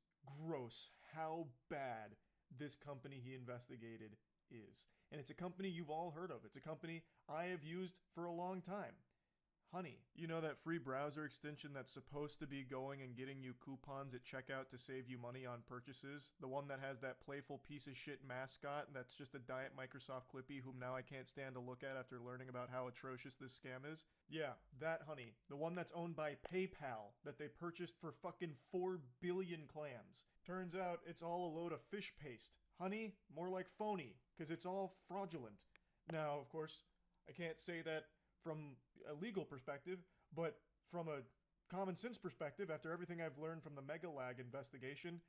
gross how bad this company he investigated is. And it's a company you've all heard of. It's a company I have used for a long time. Honey. You know that free browser extension that's supposed to be going and getting you coupons at checkout to save you money on purchases? The one that has that playful piece of shit mascot that's just a diet Microsoft Clippy whom now I can't stand to look at after learning about how atrocious this scam is? Yeah, that Honey. The one that's owned by PayPal that they purchased for fucking 4 billion clams. Turns out it's all a load of fish paste. Honey, more like phony, because it's all fraudulent. Now, of course, I can't say that from a legal perspective, but from a common sense perspective, after everything I've learned from the Megalag investigation,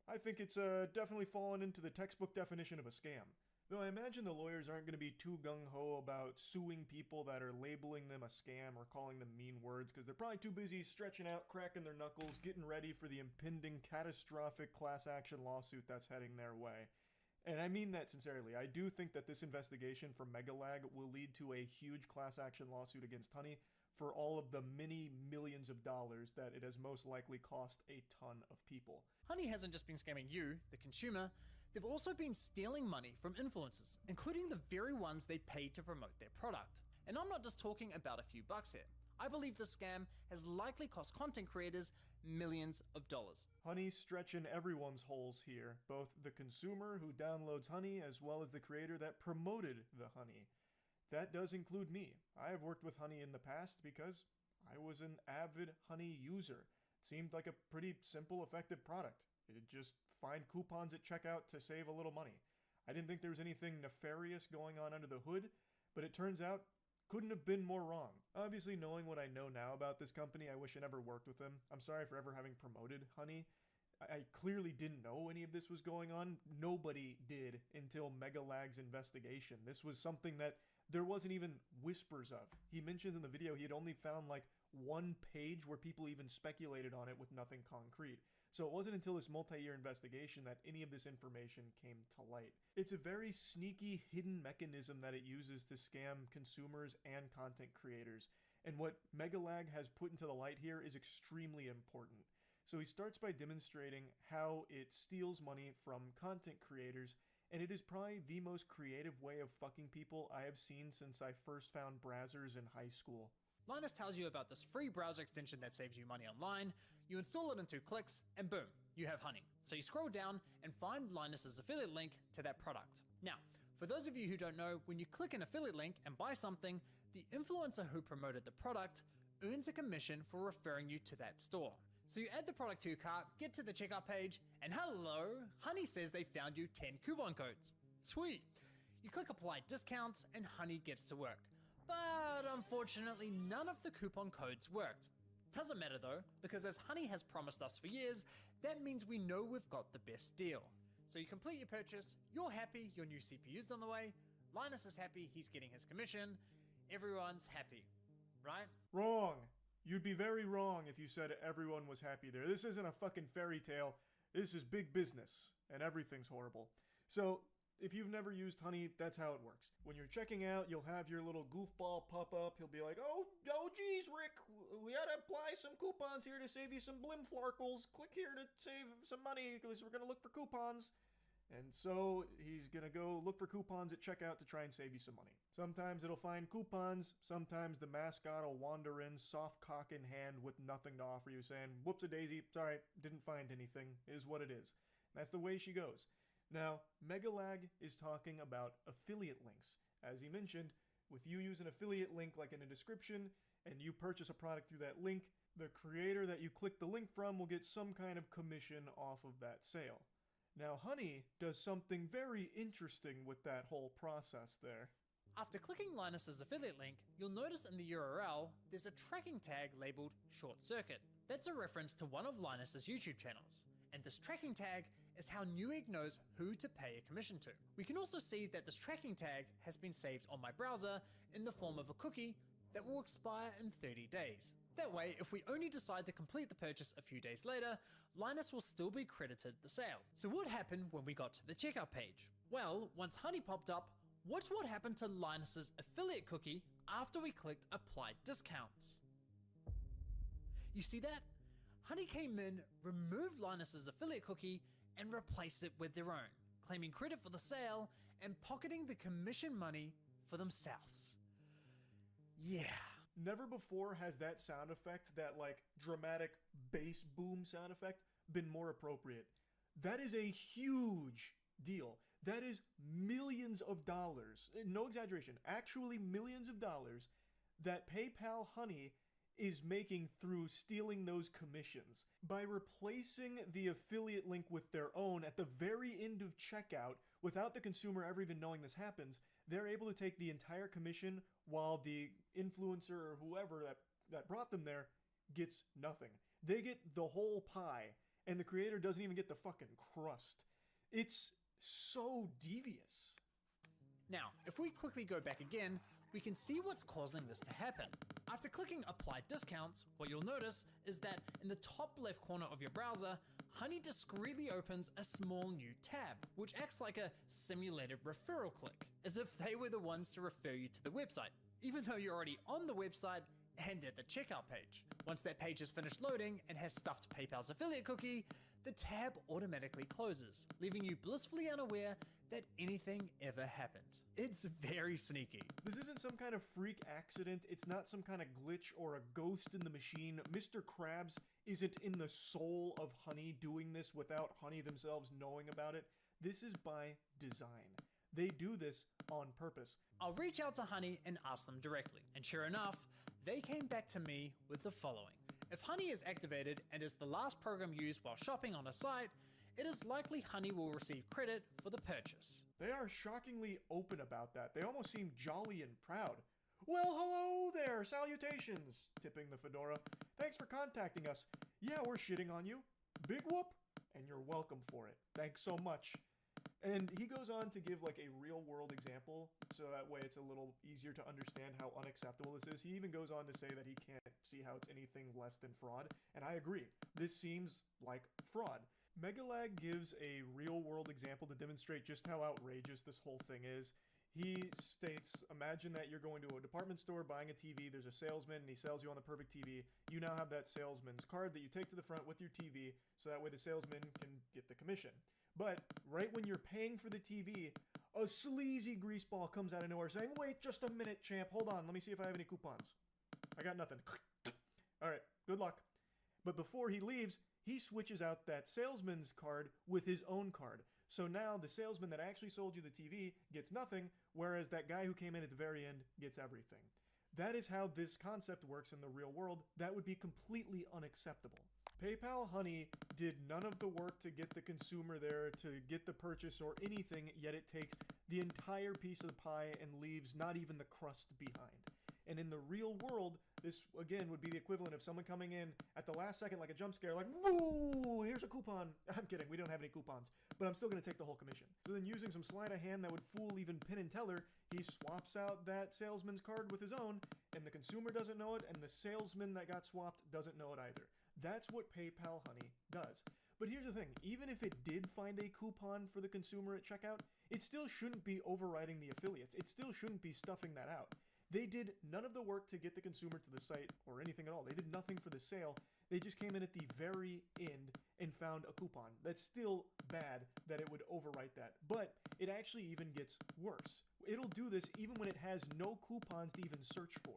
I think it's definitely fallen into the textbook definition of a scam. Though I imagine the lawyers aren't going to be too gung-ho about suing people that are labeling them a scam or calling them mean words, because they're probably too busy stretching out, cracking their knuckles, getting ready for the impending catastrophic class action lawsuit that's heading their way. And I mean that sincerely. I do think that this investigation from Megalag will lead to a huge class action lawsuit against Honey for all of the many millions of dollars that it has most likely cost a ton of people. Honey hasn't just been scamming you, the consumer, they've also been stealing money from influencers, including the very ones they paid to promote their product. And I'm not just talking about a few bucks here. I believe the scam has likely cost content creators millions of dollars. Honey's stretching everyone's holes here, both the consumer who downloads Honey as well as the creator that promoted the Honey. That does include me. I have worked with Honey in the past because I was an avid Honey user. It seemed like a pretty simple, effective product. It just find coupons at checkout to save a little money. I didn't think there was anything nefarious going on under the hood, but it turns out couldn't have been more wrong. Obviously, knowing what I know now about this company, I wish I never worked with them. I'm sorry for ever having promoted Honey. I clearly didn't know any of this was going on. Nobody did until Megalag's investigation. This was something that there wasn't even whispers of. He mentions in the video he had only found like one page where people even speculated on it with nothing concrete. So it wasn't until this multi-year investigation that any of this information came to light. It's a very sneaky, hidden mechanism that it uses to scam consumers and content creators. And what Megalag has put into the light here is extremely important. So he starts by demonstrating how it steals money from content creators, and it is probably the most creative way of fucking people I have seen since I first found browsers in high school. Linus tells you about this free browser extension that saves you money online, you install it in 2 clicks, and boom, you have Honey. So you scroll down and find Linus's affiliate link to that product. Now, for those of you who don't know, when you click an affiliate link and buy something, the influencer who promoted the product earns a commission for referring you to that store. So you add the product to your cart, get to the checkout page, and hello, Honey says they found you 10 coupon codes. Sweet. You click apply discounts and Honey gets to work. But unfortunately, none of the coupon codes worked. Doesn't matter though, because as Honey has promised us for years, that means we know we've got the best deal. So you complete your purchase, you're happy, your new CPU's on the way, Linus is happy, he's getting his commission, everyone's happy, right? Wrong. You'd be very wrong if you said everyone was happy there. This isn't a fucking fairy tale. This is big business, and everything's horrible. So, if you've never used Honey, that's how it works. When you're checking out, you'll have your little goofball pop up. He'll be like, oh geez, Rick, we gotta apply some coupons here to save you some blimflarkles. Click here to save some money, because we're gonna look for coupons. And so he's gonna go look for coupons at checkout to try and save you some money. Sometimes it'll find coupons, sometimes the mascot will wander in, soft cock in hand with nothing to offer you, saying, whoops-a-daisy, sorry, didn't find anything, is what it is. And that's the way she goes. Now, Megalag is talking about affiliate links. As he mentioned, if you use an affiliate link like in a description, and you purchase a product through that link, the creator that you click the link from will get some kind of commission off of that sale. Now, Honey does something very interesting with that whole process there. After clicking Linus's affiliate link, you'll notice in the URL there's a tracking tag labeled Short Circuit. That's a reference to one of Linus's YouTube channels, and this tracking tag is how Newegg knows who to pay a commission to. We can also see that this tracking tag has been saved on my browser in the form of a cookie that will expire in 30 days. That way, if we only decide to complete the purchase a few days later, Linus will still be credited the sale. So what happened when we got to the checkout page? Well, once Honey popped up, watch what happened to Linus's affiliate cookie after we clicked Apply Discounts. You see that? Honey came in, removed Linus's affiliate cookie, and replaced it with their own, claiming credit for the sale and pocketing the commission money for themselves. Yeah. Never before has that sound effect, that like dramatic bass boom sound effect, been more appropriate. That is a huge deal. That is millions of dollars, no exaggeration, actually millions of dollars that PayPal Honey is making through stealing those commissions. By replacing the affiliate link with their own at the very end of checkout, without the consumer ever even knowing this happens, they're able to take the entire commission while the influencer or whoever that brought them there gets nothing. They get the whole pie, and the creator doesn't even get the fucking crust. It's so devious. Now, if we quickly go back again, we can see what's causing this to happen. After clicking Apply Discounts, what you'll notice is that in the top left corner of your browser, Honey discreetly opens a small new tab, which acts like a simulated referral click, as if they were the ones to refer you to the website, even though you're already on the website and at the checkout page. Once that page is finished loading and has stuffed PayPal's affiliate cookie, the tab automatically closes, leaving you blissfully unaware that anything ever happened. It's very sneaky. This isn't some kind of freak accident, it's not some kind of glitch or a ghost in the machine. Mr. Krabs isn't in the soul of Honey doing this without Honey themselves knowing about it. This is by design. They do this on purpose. I'll reach out to Honey and ask them directly, and sure enough, they came back to me with the following. If Honey is activated and is the last program used while shopping on a site, it is likely Honey will receive credit for the purchase. They are shockingly open about that. They almost seem jolly and proud. Well, hello there, salutations, tipping the fedora. Thanks for contacting us. Yeah, we're shitting on you. Big whoop, and you're welcome for it. Thanks so much. And he goes on to give like a real world example, so that way it's a little easier to understand how unacceptable this is. He even goes on to say that he can't see how it's anything less than fraud, and I agree. This seems like fraud. Megalag gives a real world example to demonstrate just how outrageous this whole thing is. He states, imagine that you're going to a department store buying a TV, there's a salesman and he sells you on the perfect TV. You now have that salesman's card that you take to the front with your TV, so that way the salesman can get the commission. But right when you're paying for the TV, a sleazy greaseball comes out of nowhere saying, wait just a minute, champ, hold on, let me see if I have any coupons. I got nothing. Alright, good luck. But before he leaves, he switches out that salesman's card with his own card. So now the salesman that actually sold you the TV gets nothing, whereas that guy who came in at the very end gets everything. That is how this concept works in the real world. That would be completely unacceptable. PayPal Honey did none of the work to get the consumer there, to get the purchase or anything, yet it takes the entire piece of the pie and leaves not even the crust behind. And in the real world, this, again, would be the equivalent of someone coming in at the last second like a jump scare, like, woo, here's a coupon. I'm kidding, we don't have any coupons, but I'm still going to take the whole commission. So then using some sleight of hand that would fool even Penn and Teller, he swaps out that salesman's card with his own, and the consumer doesn't know it, and the salesman that got swapped doesn't know it either. That's what PayPal Honey does. But here's the thing, even if it did find a coupon for the consumer at checkout, it still shouldn't be overriding the affiliates. It still shouldn't be stuffing that out. They did none of the work to get the consumer to the site or anything at all. They did nothing for the sale. They just came in at the very end and found a coupon. That's still bad that it would overwrite that. But it actually even gets worse. It'll do this even when it has no coupons to even search for.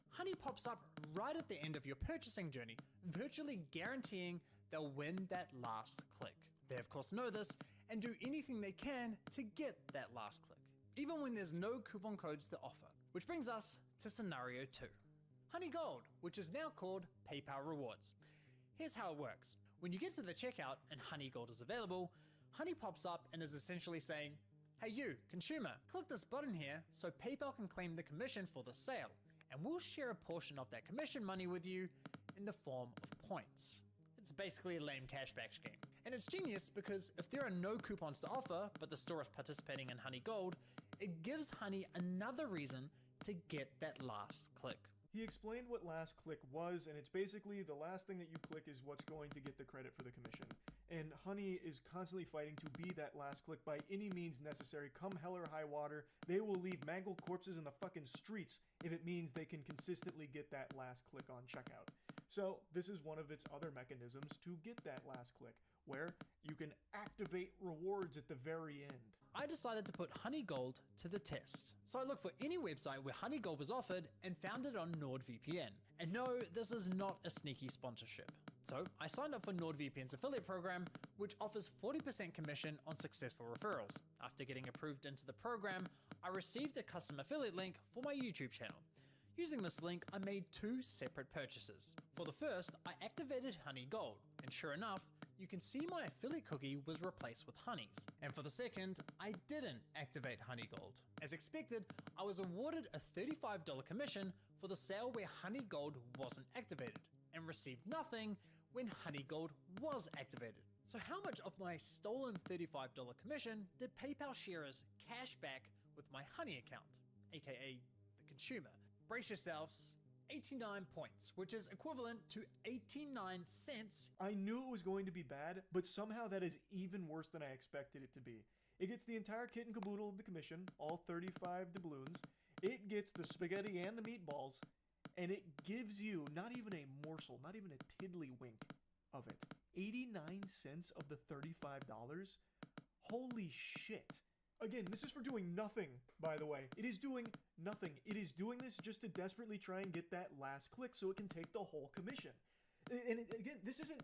Honey pops up right at the end of your purchasing journey, virtually guaranteeing they'll win that last click. They of course know this and do anything they can to get that last click, even when there's no coupon codes to offer. Which brings us to scenario 2. Honey Gold, which is now called PayPal Rewards. Here's how it works. When you get to the checkout and Honey Gold is available, Honey pops up and is essentially saying, hey you, consumer, click this button here so PayPal can claim the commission for the sale, and we'll share a portion of that commission money with you in the form of points. It's basically a lame cashback scheme. And it's genius because if there are no coupons to offer, but the store is participating in Honey Gold, it gives Honey another reason to get that last click. He explained what last click was, and it's basically the last thing that you click is what's going to get the credit for the commission. And Honey is constantly fighting to be that last click by any means necessary. Come hell or high water, they will leave mangled corpses in the fucking streets if it means they can consistently get that last click on checkout. So this is one of its other mechanisms to get that last click, where you can activate rewards at the very end. I decided to put Honey Gold to the test. So I looked for any website where Honey Gold was offered and found it on NordVPN. And no, this is not a sneaky sponsorship. So I signed up for NordVPN's affiliate program, which offers 40% commission on successful referrals. After getting approved into the program, I received a custom affiliate link for my YouTube channel. Using this link, I made 2 separate purchases. For the first, I activated Honey Gold, and sure enough, you can see my affiliate cookie was replaced with Honey's. And for the second, I didn't activate Honey Gold. As expected, I was awarded a $35 commission for the sale where Honey Gold wasn't activated, and received nothing when Honey Gold was activated. So how much of my stolen $35 commission did PayPal share as cash back with my Honey account, aka the consumer? Brace yourselves, 89 points, which is equivalent to 89 cents. I knew it was going to be bad, but somehow that is even worse than I expected it to be. It gets the entire kit and caboodle of the commission, all 35 doubloons. It gets the spaghetti and the meatballs, and it gives you not even a morsel, not even a tiddlywink of it. 89 cents of the $35? Holy shit. Again, this is for doing nothing, by the way. It is doing nothing. It is doing this just to desperately try and get that last click so it can take the whole commission. And again, this isn't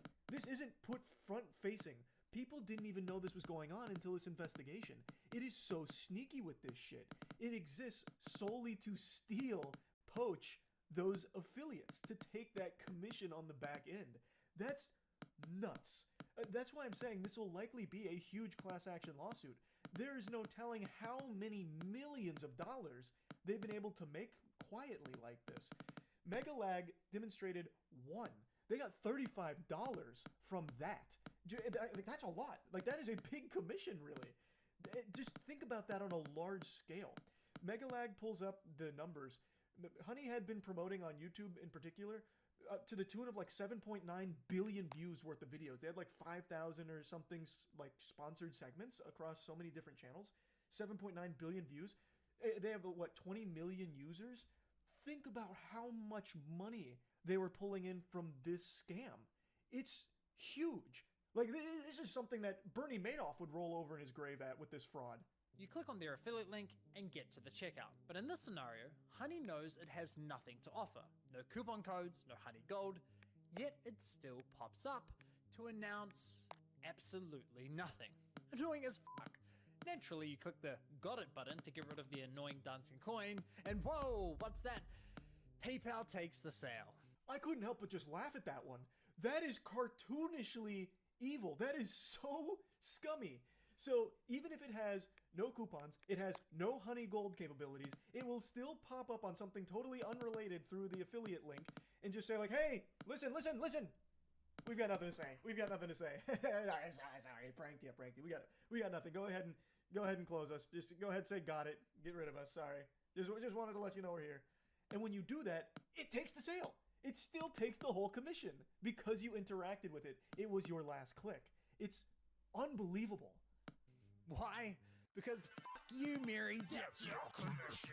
put front facing. People didn't even know this was going on until this investigation. It is so sneaky with this shit. It exists solely to steal, poach those affiliates, to take that commission on the back end. That's nuts. That's why I'm saying this will likely be a huge class action lawsuit. There is no telling how many millions of dollars they've been able to make quietly like this. Megalag demonstrated one. They got $35 from that. That's a lot. Like, that is a big commission, really. Just think about that on a large scale. Megalag pulls up the numbers. Honey had been promoting on YouTube in particular to the tune of like 7.9 billion views worth of videos. They had like 5,000 or something like sponsored segments across so many different channels. 7.9 billion views. They have what, 20 million users? Think about how much money they were pulling in from this scam. It's huge. Like, this is something that Bernie Madoff would roll over in his grave at with this fraud. You click on their affiliate link and get to the checkout. But in this scenario, Honey knows it has nothing to offer. No coupon codes, no Honey Gold, yet it still pops up to announce absolutely nothing. Annoying as fuck. Naturally, you click the got it button to get rid of the annoying dancing coin, and whoa, what's that? PayPal takes the sale. I couldn't help but just laugh at that one. That is cartoonishly evil. That is so scummy. So even if it has no coupons, it has no Honey Gold capabilities, it will still pop up on something totally unrelated through the affiliate link and just say like, hey, listen. We've got nothing to say. Sorry, pranked you. We got nothing. Go ahead and close us. Just go ahead and say got it. Get rid of us. Sorry. Just wanted to let you know we're here. And when you do that, it takes the sale. It still takes the whole commission because you interacted with it. It was your last click. It's unbelievable. Why? Because fuck you, Mary, that's your commission.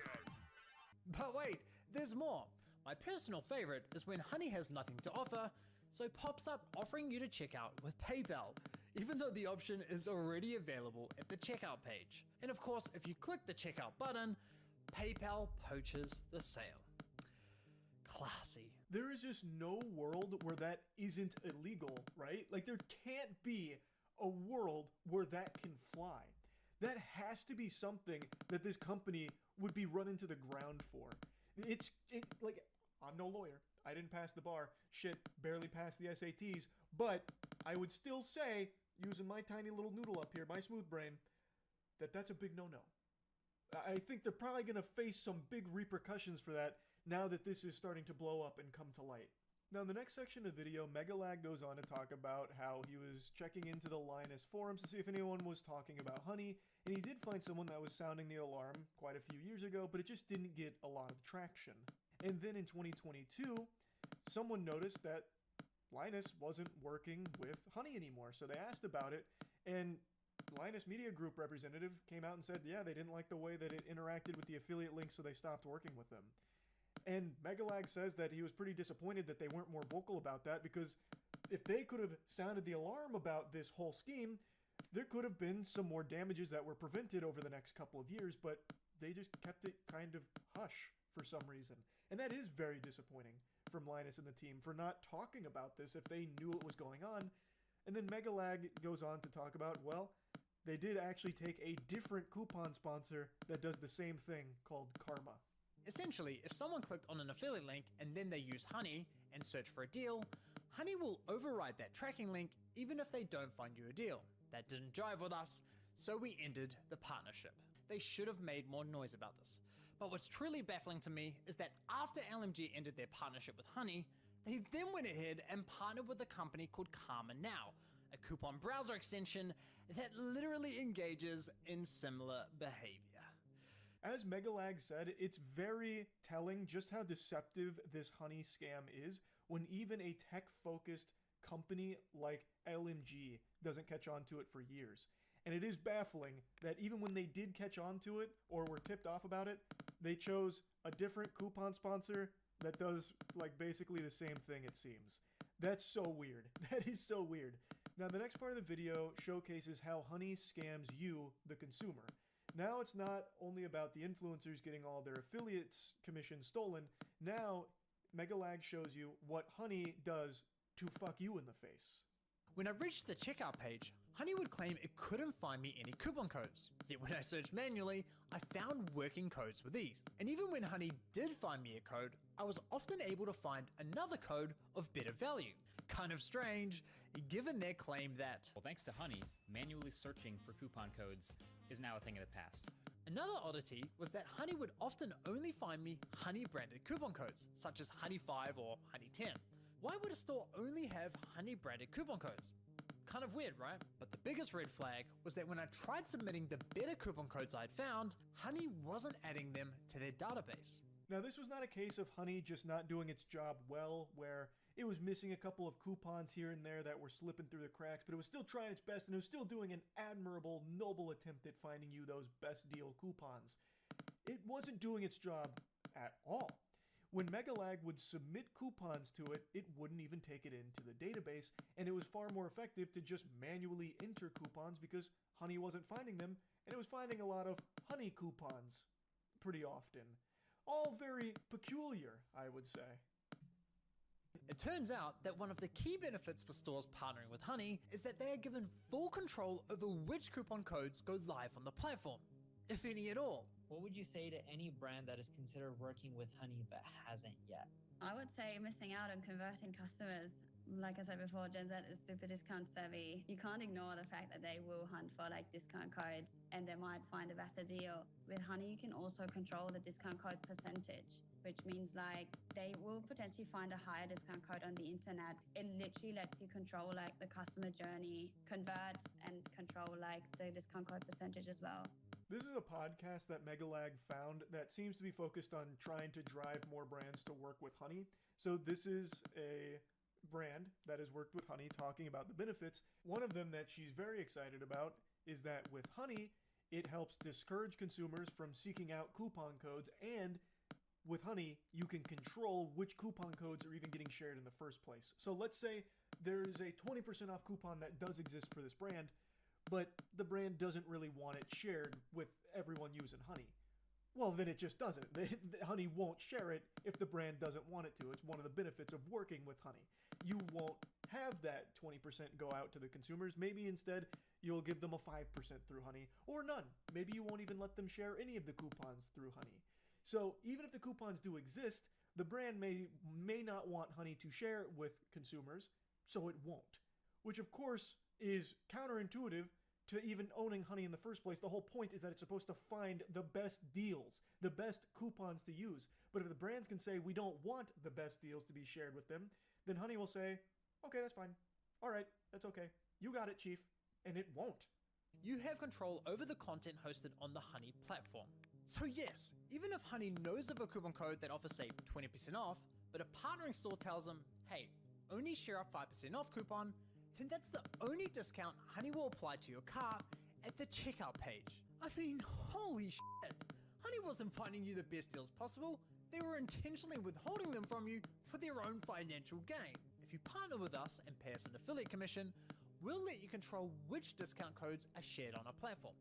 But wait, there's more. My personal favorite is when Honey has nothing to offer, so pops up offering you to check out with PayPal, even though the option is already available at the checkout page. And of course, if you click the checkout button, PayPal poaches the sale. Classy. There is just no world where that isn't illegal, right? Like, there can't be a world where that can fly. That has to be something that this company would be run into the ground for. Like, I'm no lawyer. I didn't pass the bar. Shit, barely passed the SATs. But I would still say, using my tiny little noodle up here, my smooth brain, that's a big no-no. I think they're probably going to face some big repercussions for that now that this is starting to blow up and come to light. Now, in the next section of the video, Megalag goes on to talk about how he was checking into the Linus forums to see if anyone was talking about Honey, and he did find someone that was sounding the alarm quite a few years ago, but it just didn't get a lot of traction. And then in 2022, someone noticed that Linus wasn't working with Honey anymore, so they asked about it, and Linus Media Group representative came out and said, yeah, they didn't like the way that it interacted with the affiliate link, so they stopped working with them. And Megalag says that he was pretty disappointed that they weren't more vocal about that, because if they could have sounded the alarm about this whole scheme, there could have been some more damages that were prevented over the next couple of years, but they just kept it kind of hush for some reason. And that is very disappointing from Linus and the team for not talking about this if they knew what was going on. And then Megalag goes on to talk about, well, they did actually take a different coupon sponsor that does the same thing called Karma. Essentially, if someone clicked on an affiliate link and then they use Honey and search for a deal, Honey will override that tracking link even if they don't find you a deal. That didn't jive with us, so we ended the partnership. They should have made more noise about this. But what's truly baffling to me is that after LMG ended their partnership with Honey, they then went ahead and partnered with a company called Karma Now, a coupon browser extension that literally engages in similar behavior. As Megalag said, it's very telling just how deceptive this Honey scam is when even a tech-focused company like LMG doesn't catch on to it for years. And it is baffling that even when they did catch on to it or were tipped off about it, they chose a different coupon sponsor that does like basically the same thing, it seems. That's so weird. That is so weird. Now the next part of the video showcases how Honey scams you, the consumer. Now it's not only about the influencers getting all their affiliates commissions stolen, now Megalag shows you what Honey does to fuck you in the face. When I reached the checkout page, Honey would claim it couldn't find me any coupon codes. Yet when I searched manually, I found working codes with ease. And even when Honey did find me a code, I was often able to find another code of better value. Kind of strange, given their claim that, well, thanks to Honey, manually searching for coupon codes is now a thing of the past. Another oddity was that Honey would often only find me Honey branded coupon codes, such as Honey 5 or Honey 10. Why would a store only have Honey branded coupon codes? Kind of weird, right? But the biggest red flag was that when I tried submitting the better coupon codes I'd found, Honey wasn't adding them to their database. Now this was not a case of Honey just not doing its job well, where it was missing a couple of coupons here and there that were slipping through the cracks, but it was still trying its best and it was still doing an admirable, noble attempt at finding you those best deal coupons. It wasn't doing its job at all. When Megalag would submit coupons to it, it wouldn't even take it into the database, and it was far more effective to just manually enter coupons because Honey wasn't finding them, and it was finding a lot of Honey coupons pretty often. All very peculiar, I would say. It turns out that one of the key benefits for stores partnering with Honey is that they are given full control over which coupon codes go live on the platform, if any at all. What would you say to any brand that is considered working with Honey but hasn't yet? I would say missing out on converting customers. Like I said before, Gen Z is super discount savvy. You can't ignore the fact that they will hunt for like discount codes and they might find a better deal. With Honey, you can also control the discount code percentage, which means like they will potentially find a higher discount code on the internet. It literally lets you control like the customer journey, convert and control like the discount code percentage as well. This is a podcast that Megalag found that seems to be focused on trying to drive more brands to work with honey. So this is a brand that has worked with honey talking about the benefits. One of them that she's very excited about is that with honey, it helps discourage consumers from seeking out coupon codes, and with honey, you can control which coupon codes are even getting shared in the first place. So let's say there's a 20% off coupon that does exist for this brand, but the brand doesn't really want it shared with everyone using honey. Well, then it just doesn't. Honey won't share it if the brand doesn't want it to. It's one of the benefits of working with honey. You won't have that 20% go out to the consumers. Maybe instead you'll give them a 5% through honey, or none. Maybe you won't even let them share any of the coupons through honey. So even if the coupons do exist, the brand may not want honey to share with consumers, so it won't. Which of course is counterintuitive to even owning honey in the first place. The whole point is that it's supposed to find the best deals, the best coupons to use. But if the brands can say we don't want the best deals to be shared with them, then honey will say, okay, that's fine. All right, that's okay. You got it, chief. And it won't. You have control over the content hosted on the Honey platform. So yes, even if Honey knows of a coupon code that offers say 20% off, but a partnering store tells them, hey, only share a 5% off coupon, then that's the only discount Honey will apply to your cart at the checkout page. I mean, holy shit. Honey wasn't finding you the best deals possible, they were intentionally withholding them from you for their own financial gain. If you partner with us and pay us an affiliate commission, we'll let you control which discount codes are shared on our platform.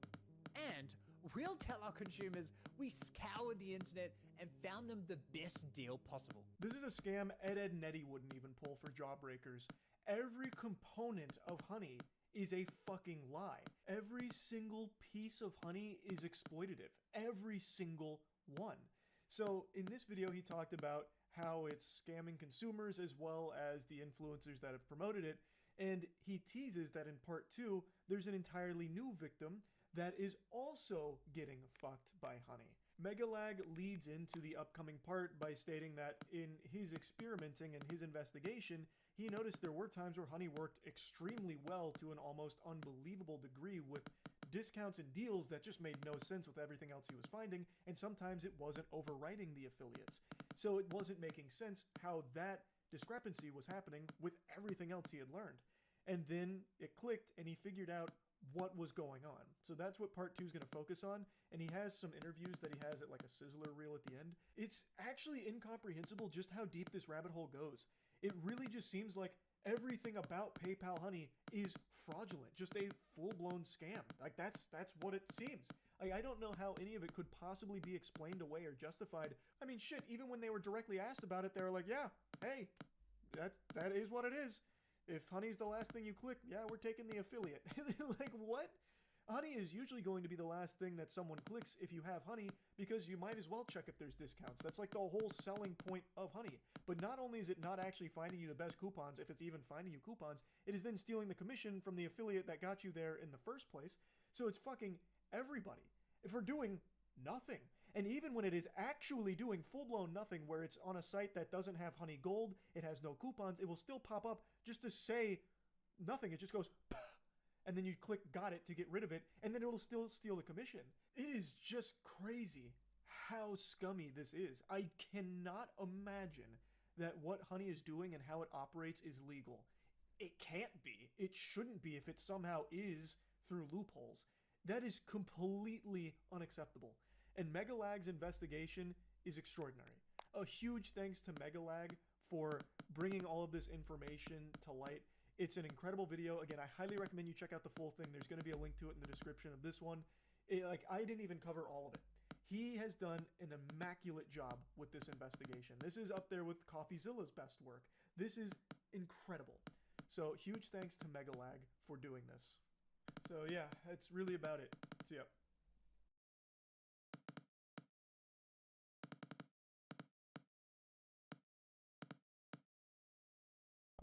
And we'll tell our consumers we scoured the internet and found them the best deal possible. This is a scam Ed Nettie wouldn't even pull for Jawbreakers. Every component of honey is a fucking lie. Every single piece of honey is exploitative. Every single one. So in this video, he talked about how it's scamming consumers as well as the influencers that have promoted it. And he teases that in part 2, there's an entirely new victim that is also getting fucked by honey. Megalag leads into the upcoming part by stating that in his experimenting and his investigation, he noticed there were times where honey worked extremely well to an almost unbelievable degree with discounts and deals that just made no sense with everything else he was finding, and sometimes it wasn't overwriting the affiliates. So it wasn't making sense how that discrepancy was happening with everything else he had learned. And then it clicked and he figured out what was going on. So that's what part 2 is going to focus on, and he has some interviews that he has at like a sizzler reel at the end. It's actually incomprehensible just how deep this rabbit hole goes. It really just seems like everything about PayPal Honey is fraudulent, just a full-blown scam. Like that's what it seems. Like, I don't know how any of it could possibly be explained away or justified. I mean, shit, even when they were directly asked about it, they were like, yeah, hey, that is what it is. If honey's the last thing you click, yeah, we're taking the affiliate. Like, what? Honey is usually going to be the last thing that someone clicks if you have honey, because you might as well check if there's discounts. That's like the whole selling point of honey. But not only is it not actually finding you the best coupons, if it's even finding you coupons, it is then stealing the commission from the affiliate that got you there in the first place. So it's fucking everybody for doing nothing. And even when it is actually doing full-blown nothing, where it's on a site that doesn't have honey gold, it has no coupons, it will still pop up just to say nothing. It just goes, and then you click got it to get rid of it, and then it will still steal the commission. It is just crazy how scummy this is. I cannot imagine that what honey is doing and how it operates is legal. It can't be. It shouldn't be if it somehow is through loopholes. That is completely unacceptable. And Megalag's investigation is extraordinary. A huge thanks to Megalag for bringing all of this information to light. It's an incredible video. Again, I highly recommend you check out the full thing. There's going to be a link to it in the description of this one. I didn't even cover all of it. He has done an immaculate job with this investigation. This is up there with CoffeeZilla's best work. This is incredible. So huge thanks to Megalag for doing this. So yeah, that's really about it. See ya.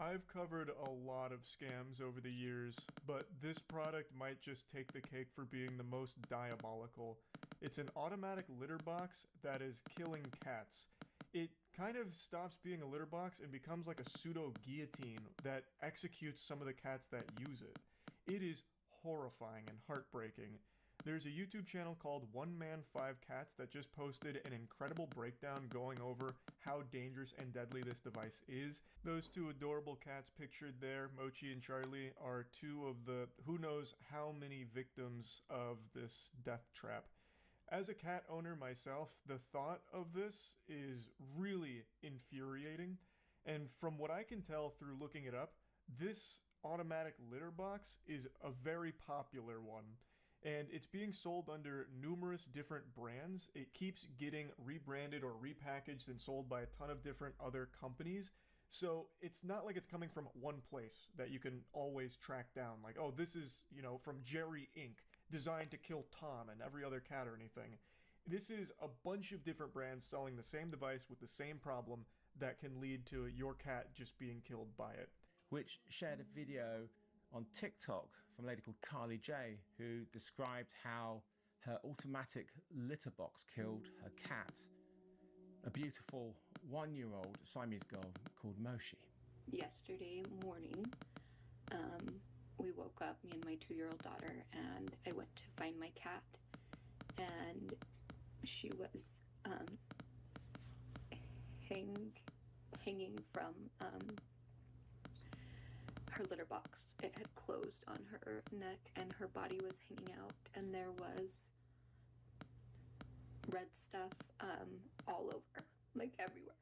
I've covered a lot of scams over the years, but this product might just take the cake for being the most diabolical. It's an automatic litter box that is killing cats. It kind of stops being a litter box and becomes like a pseudo guillotine that executes some of the cats that use it. It is horrifying and heartbreaking. There's a YouTube channel called One Man 5 Cats that just posted an incredible breakdown going over how dangerous and deadly this device is. Those two adorable cats pictured there, Mochi and Charlie, are two of the who knows how many victims of this death trap. As a cat owner myself, the thought of this is really infuriating, and from what I can tell through looking it up, this automatic litter box is a very popular one, and it's being sold under numerous different brands. It keeps getting rebranded or repackaged and sold by a ton of different other companies, so it's not like it's coming from one place that you can always track down, like, oh, this is, you know, from Jerry Inc., designed to kill Tom and every other cat or anything. This is a bunch of different brands selling the same device with the same problem that can lead to your cat just being killed by it. Which shared a video on TikTok from a lady called Carly J, who described how her automatic litter box killed her cat, a beautiful 1-year-old Siamese girl called Moshi. Yesterday morning, we woke up, me and my 2-year-old daughter, and I went to find my cat, and she was hanging from her litter box. It had closed on her neck and her body was hanging out, and there was red stuff all over, like everywhere.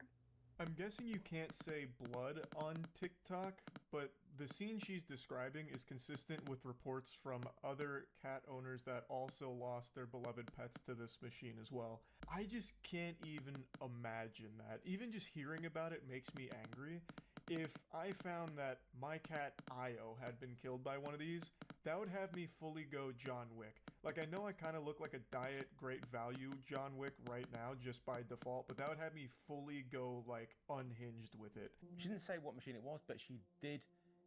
I'm guessing you can't say blood on TikTok, but the scene she's describing is consistent with reports from other cat owners that also lost their beloved pets to this machine as well. I just can't even imagine that. Even just hearing about it makes me angry. If I found that my cat Io had been killed by one of these, that would have me fully go John Wick. Like, I know I kind of look like a diet great value John Wick right now just by default, but that would have me fully go, like, unhinged with it. She didn't say what machine it was, but she did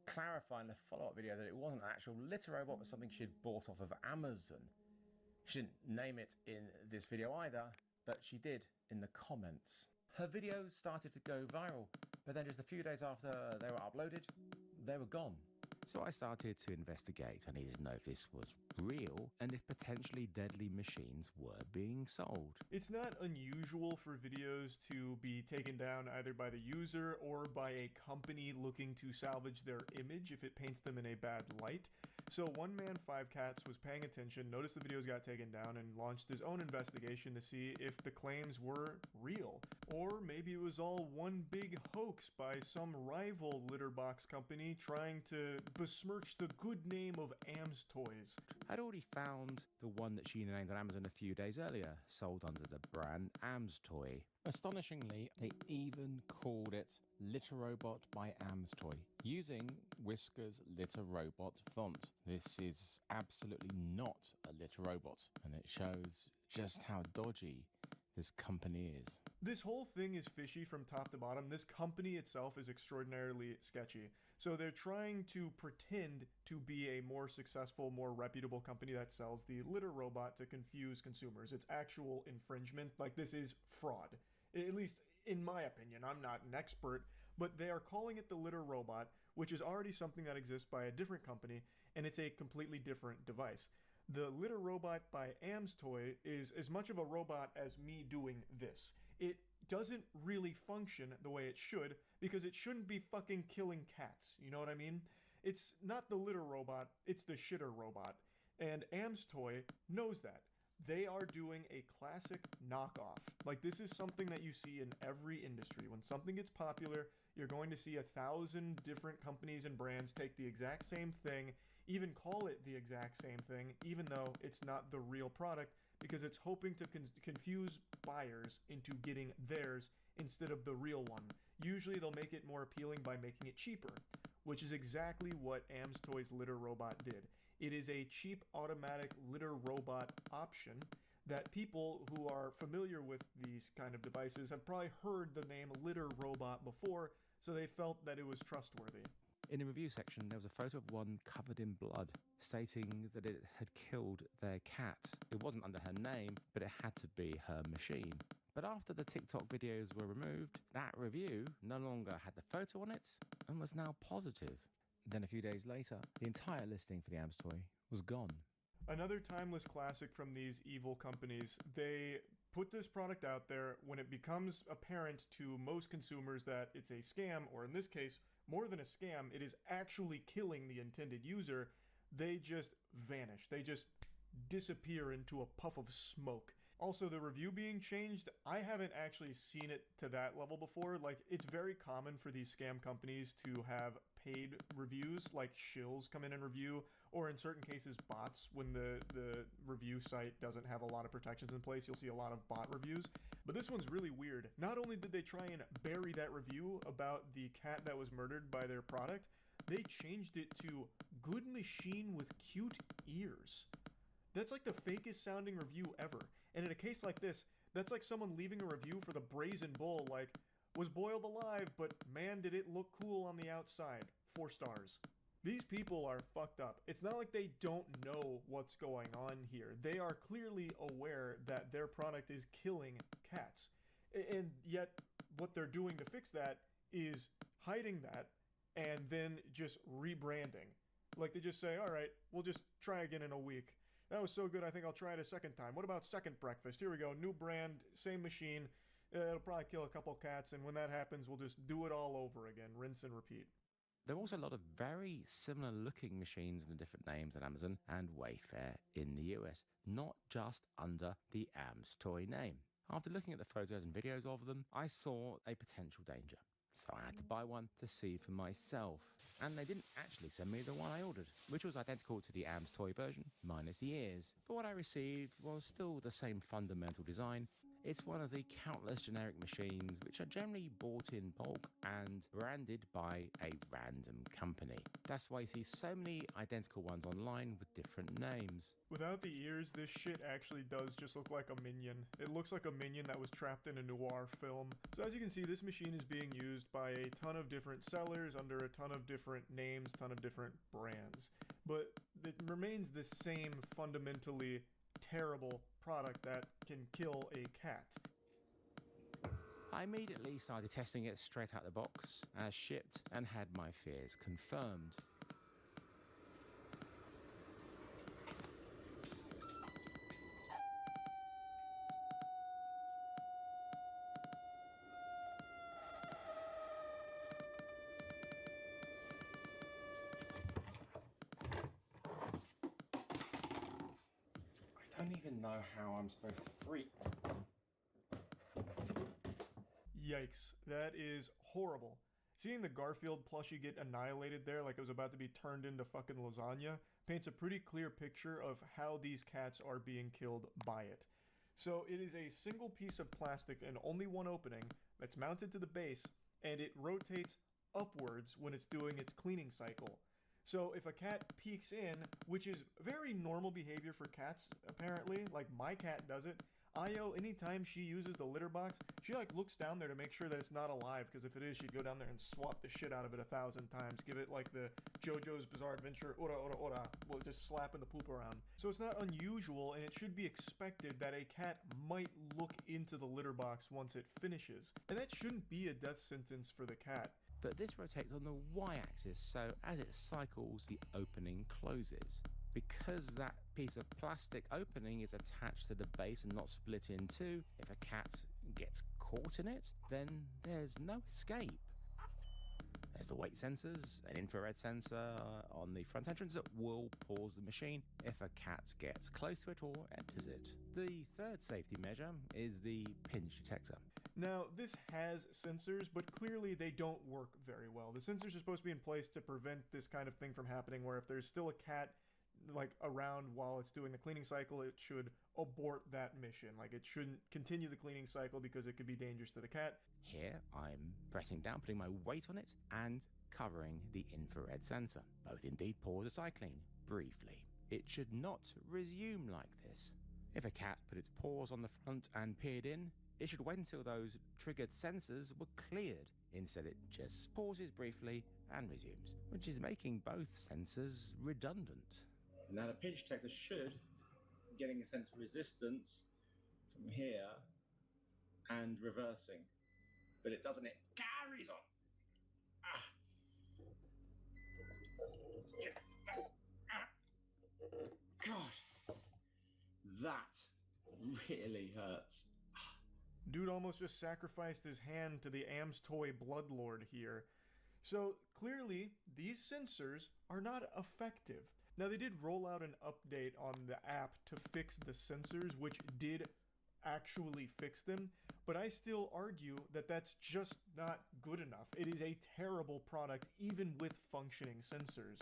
clarify in the follow-up video that it wasn't an actual litter robot, but something she'd bought off of Amazon. She didn't name it in this video either, but she did in the comments. Her videos started to go viral, but then just a few days after they were uploaded, they were gone. So I started to investigate. I needed to know if this was real and if potentially deadly machines were being sold. It's not unusual for videos to be taken down either by the user or by a company looking to salvage their image if it paints them in a bad light. So One Man 5 Cats was paying attention, noticed the videos got taken down, and launched his own investigation to see if the claims were real. Or maybe it was all one big hoax by some rival litter box company trying to besmirch the good name of Am's Toys. I'd already found the one that she named on Amazon a few days earlier, sold under the brand Am's Toy. Astonishingly, they even called it Litter Robot by Am's Toy, using Whisker's Litter Robot font. This is absolutely not a litter robot, and it shows just how dodgy this company is. This whole thing is fishy from top to bottom. This company itself is extraordinarily sketchy. So they're trying to pretend to be a more successful, more reputable company that sells the litter robot to confuse consumers. It's actual infringement. Like, this is fraud. At least in my opinion. I'm not an expert, but they are calling it the litter robot, which is already something that exists by a different company, and it's a completely different device. The litter robot by Am's Toy is as much of a robot as me doing this. It doesn't really function the way it should because it shouldn't be fucking killing cats. You know what I mean? It's not the litter robot, it's the shitter robot. And Am's Toy knows that. They are doing a classic knockoff. Like, this is something that you see in every industry. When something gets popular, you're going to see 1,000 different companies and brands take the exact same thing, even call it the exact same thing, even though it's not the real product, because it's hoping to confuse buyers into getting theirs instead of the real one. Usually they'll make it more appealing by making it cheaper, which is exactly what Am's Toy's litter robot did. It is a cheap automatic litter robot option that people who are familiar with these kind of devices have probably heard the name litter robot before, so they felt that it was trustworthy. In the review section, there was a photo of one covered in blood, stating that it had killed their cat. It wasn't under her name, but it had to be her machine. But after the TikTok videos were removed, that review no longer had the photo on it and was now positive. Then a few days later, the entire listing for the Am's Toy was gone. Another timeless classic from these evil companies. They put this product out there. When it becomes apparent to most consumers that it's a scam, or in this case, more than a scam, it is actually killing the intended user, they just vanish. They just disappear into a puff of smoke. Also, the review being changed, I haven't actually seen it to that level before. Like, it's very common for these scam companies to have paid reviews, like shills come in and review, or in certain cases bots. When the review site doesn't have a lot of protections in place, you'll see a lot of bot reviews. But this one's really weird. Not only did they try and bury that review about the cat that was murdered by their product, they changed it to "good machine with cute ears." That's like the fakest sounding review ever. And in a case like this, that's like someone leaving a review for the Brazen Bull, like, "was boiled alive, but man did it look cool on the outside. 4 stars. These people are fucked up. It's not like they don't know what's going on here. They are clearly aware that their product is killing cats. And yet, what they're doing to fix that is hiding that and then just rebranding. Like, they just say, alright, we'll just try again in a week. That was so good, I think I'll try it a second time. What about second breakfast? Here we go, new brand, same machine. It'll probably kill a couple cats, and when that happens, we'll just do it all over again. Rinse and repeat. There are also a lot of very similar looking machines under different names on Amazon and Wayfair in the US, not just under the AMS toy name. After looking at the photos and videos of them, I saw a potential danger. So I had to buy one to see for myself. And they didn't actually send me the one I ordered, which was identical to the AMS toy version, minus the ears. But what I received was still the same fundamental design. It's one of the countless generic machines which are generally bought in bulk and branded by a random company. That's why you see so many identical ones online with different names. Without the ears, this shit actually does just look like a minion. It looks like a minion that was trapped in a noir film. So as you can see, this machine is being used by a ton of different sellers under a ton of different names, ton of different brands. But it remains the same fundamentally terrible product that can kill a cat. I immediately started testing it straight out the box, as shipped, and had my fears confirmed. I don't even know how I'm supposed to free. Yikes, that is horrible. Seeing the Garfield plushie get annihilated there like it was about to be turned into fucking lasagna paints a pretty clear picture of how these cats are being killed by it. So it is a single piece of plastic and only one opening that's mounted to the base, and it rotates upwards when it's doing its cleaning cycle. So if a cat peeks in, which is very normal behavior for cats apparently, like my cat does it, Io, anytime she uses the litter box, she like looks down there to make sure that it's not alive, because if it is, she'd go down there and swap the shit out of it 1,000 times, give it like the JoJo's Bizarre Adventure, ora ora ora, well, just slapping the poop around. So it's not unusual, and it should be expected that a cat might look into the litter box once it finishes. And that shouldn't be a death sentence for the cat. But this rotates on the y-axis, so as it cycles, the opening closes. Because that piece of plastic opening is attached to the base and not split in two, if a cat gets caught in it, then there's no escape. There's the weight sensors, an infrared sensor on the front entrance that will pause the machine if a cat gets close to it or enters it. The third safety measure is the pinch detector. Now, this has sensors, but clearly they don't work very well. The sensors are supposed to be in place to prevent this kind of thing from happening, where if there's still a cat like around while it's doing the cleaning cycle, it should abort that mission. Like, it shouldn't continue the cleaning cycle because it could be dangerous to the cat. Here I'm pressing down, putting my weight on it and covering the infrared sensor. Both indeed pause the cycling briefly. It should not resume like this. If a cat put its paws on the front and peered in, it should wait until those triggered sensors were cleared. Instead, it just pauses briefly and resumes, which is making both sensors redundant. Now the pinch detector should be getting a sense of resistance from here and reversing, but it doesn't. It carries on. God. really hurts. Dude almost just sacrificed his hand to the Am's Toy Bloodlord here. So clearly, these sensors are not effective. Now they did roll out an update on the app to fix the sensors, which did actually fix them, but I still argue that that's just not good enough. It is a terrible product even with functioning sensors.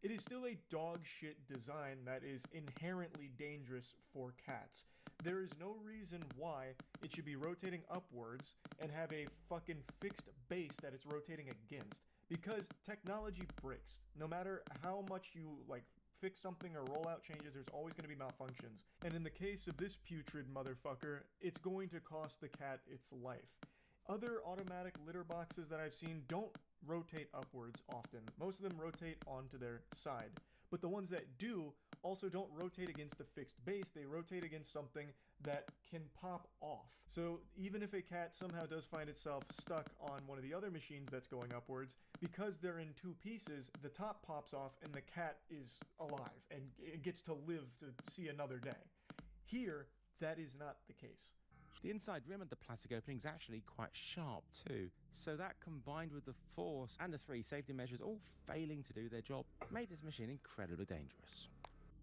It is still a dog shit design that is inherently dangerous for cats. There is no reason why it should be rotating upwards and have a fucking fixed base that it's rotating against. Because technology breaks. No matter how much you fix something or roll out changes, there's always going to be malfunctions. And in the case of this putrid motherfucker, it's going to cost the cat its life. Other automatic litter boxes that I've seen don't rotate upwards often. Most of them rotate onto their side. But the ones that do also don't rotate against a fixed base, they rotate against something that can pop off. So even if a cat somehow does find itself stuck on one of the other machines that's going upwards, because they're in two pieces, the top pops off and the cat is alive and it gets to live to see another day. Here, that is not the case. The inside rim of the plastic opening is actually quite sharp too, so that combined with the force and the 3 safety measures all failing to do their job made this machine incredibly dangerous.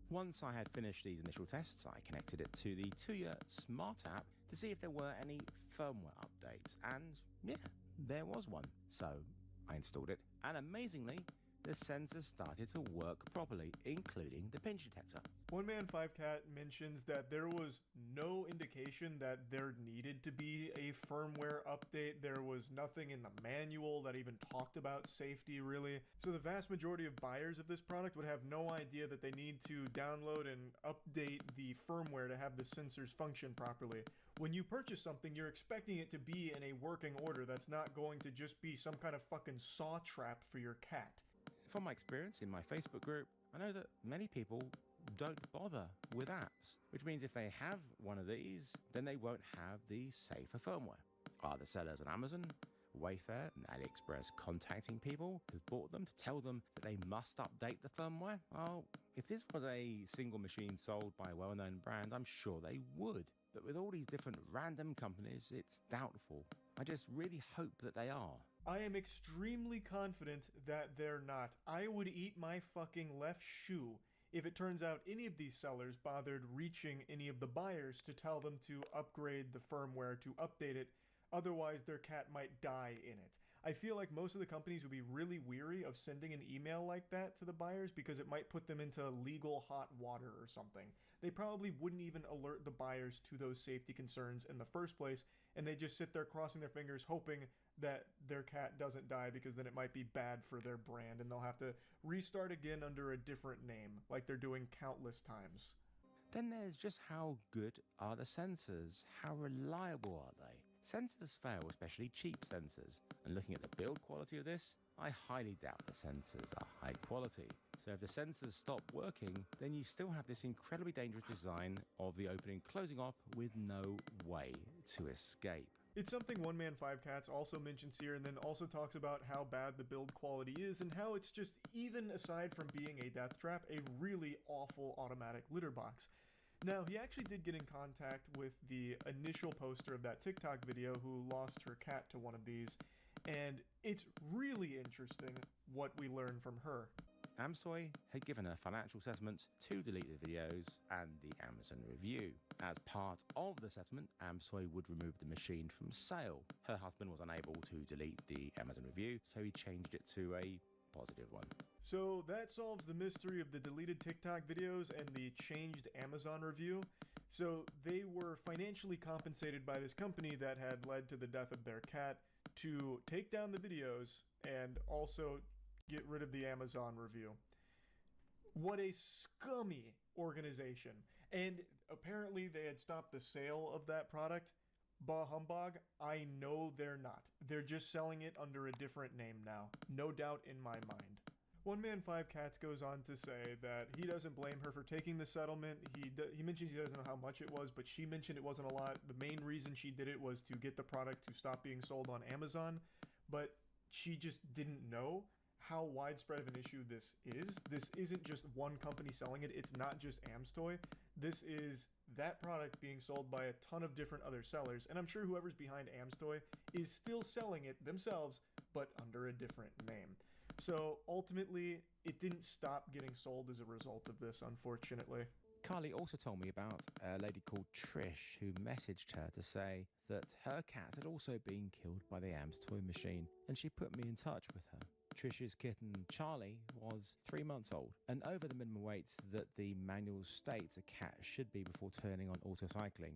Once I had finished these initial tests, I connected it to the Tuya Smart app to see if there were any firmware updates, and yeah, there was one. So I installed it, and amazingly, the sensor started to work properly, including the pinch detector. One Man 5 Cat mentions that there was no indication that there needed to be a firmware update. There was nothing in the manual that even talked about safety, really. So the vast majority of buyers of this product would have no idea that they need to download and update the firmware to have the sensors function properly. When you purchase something, you're expecting it to be in a working order that's not going to just be some kind of fucking saw trap for your cat. From my experience in my Facebook group, I know that many people don't bother with apps, which means if they have one of these, then they won't have the safer firmware. Are the sellers on Amazon, Wayfair, and AliExpress contacting people who've bought them to tell them that they must update the firmware? Well, if this was a single machine sold by a well-known brand, I'm sure they would. But with all these different random companies, it's doubtful. I just really hope that they are. I am extremely confident that they're not. I would eat my fucking left shoe if it turns out any of these sellers bothered reaching any of the buyers to tell them to upgrade the firmware, to update it, otherwise their cat might die in it. I feel like most of the companies would be really weary of sending an email like that to the buyers because it might put them into legal hot water or something. They probably wouldn't even alert the buyers to those safety concerns in the first place, and they just sit there crossing their fingers hoping that their cat doesn't die, because then it might be bad for their brand and they'll have to restart again under a different name, like they're doing countless times. Then there's just how good are the sensors? How reliable are they? Sensors fail, especially cheap sensors. And looking at the build quality of this, I highly doubt the sensors are high quality. So if the sensors stop working, then you still have this incredibly dangerous design of the opening closing off with no way to escape. It's something One Man 5 Cats also mentions here, and then also talks about how bad the build quality is and how it's just, even aside from being a death trap, a really awful automatic litter box. Now, he actually did get in contact with the initial poster of that TikTok video who lost her cat to one of these, and it's really interesting what we learn from her. AmSoy had given a financial assessment to delete the videos and the Amazon review. As part of the settlement, AmSoy would remove the machine from sale. Her husband was unable to delete the Amazon review, so he changed it to a positive one. So that solves the mystery of the deleted TikTok videos and the changed Amazon review. So they were financially compensated by this company that had led to the death of their cat to take down the videos and also get rid of the Amazon review. What a scummy organization. And apparently they had stopped the sale of that product. Bah humbug, I know they're not. They're just selling it under a different name now. No doubt in my mind. One Man 5 Cats goes on to say that he doesn't blame her for taking the settlement. He mentions he doesn't know how much it was, but she mentioned it wasn't a lot. The main reason she did it was to get the product to stop being sold on Amazon, but she just didn't know how widespread of an issue this is. This isn't just one company selling it. It's not just Amstoy. This is that product being sold by a ton of different other sellers, and I'm sure whoever's behind Amstoy is still selling it themselves, but under a different name. So ultimately, it didn't stop getting sold as a result of this, unfortunately. Carly also told me about a lady called Trish who messaged her to say that her cat had also been killed by the Amstoy machine, and she put me in touch with her. Trish's kitten Charlie was 3 months old and over the minimum weight that the manual states a cat should be before turning on autocycling.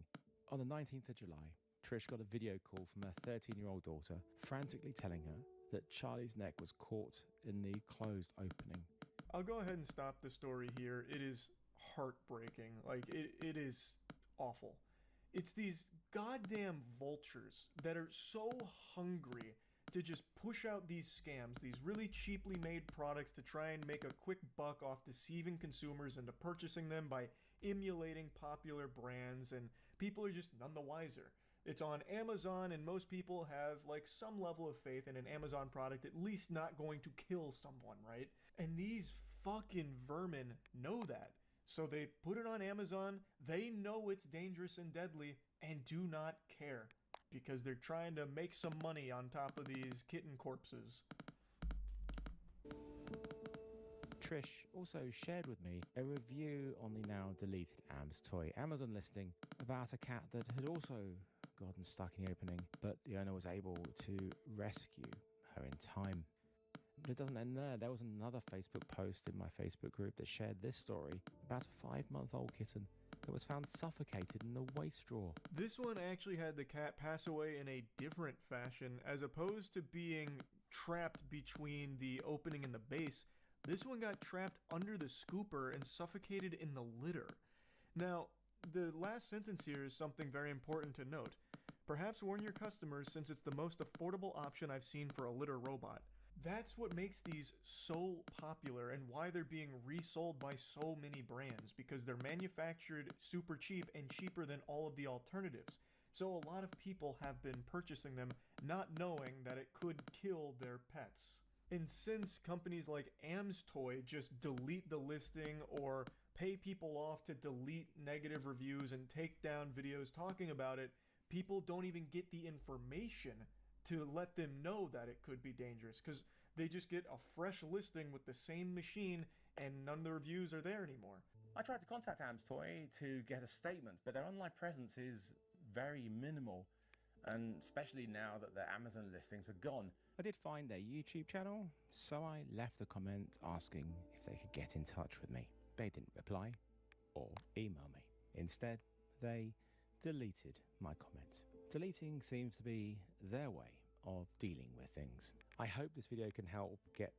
On the 19th of July, Trish got a video call from her 13-year-old daughter frantically telling her that Charlie's neck was caught in the closed opening. I'll go ahead and stop the story here. It is heartbreaking. Like, it is awful. It's these goddamn vultures that are so hungry to just push out these scams, these really cheaply made products to try and make a quick buck off deceiving consumers into purchasing them by emulating popular brands, and people are just none the wiser. It's on Amazon, and most people have like some level of faith in an Amazon product at least not going to kill someone, right? And these fucking vermin know that. So they put it on Amazon, they know it's dangerous and deadly, and do not care, because they're trying to make some money on top of these kitten corpses. Trish also shared with me a review on the now deleted Amstoy Amazon listing about a cat that had also gotten stuck in the opening, but the owner was able to rescue her in time. But it doesn't end there. There was another Facebook post in my Facebook group that shared this story about a 5-month-old kitten that was found suffocated in a waste straw. This one actually had the cat pass away in a different fashion. As opposed to being trapped between the opening and the base, this one got trapped under the scooper and suffocated in the litter. Now, the last sentence here is something very important to note. Perhaps warn your customers, since it's the most affordable option I've seen for a litter robot. That's what makes these so popular and why they're being resold by so many brands, because they're manufactured super cheap and cheaper than all of the alternatives. So a lot of people have been purchasing them not knowing that it could kill their pets. And since companies like Amstoy just delete the listing or pay people off to delete negative reviews and take down videos talking about it, people don't even get the information to let them know that it could be dangerous, because they just get a fresh listing with the same machine and none of the reviews are there anymore. I tried to contact Amstoy to get a statement, but their online presence is very minimal, and especially now that their Amazon listings are gone. I did find their YouTube channel, so I left a comment asking if they could get in touch with me. They didn't reply or email me. Instead, they deleted my comment. Deleting seems to be their way of dealing with things. I hope this video can help get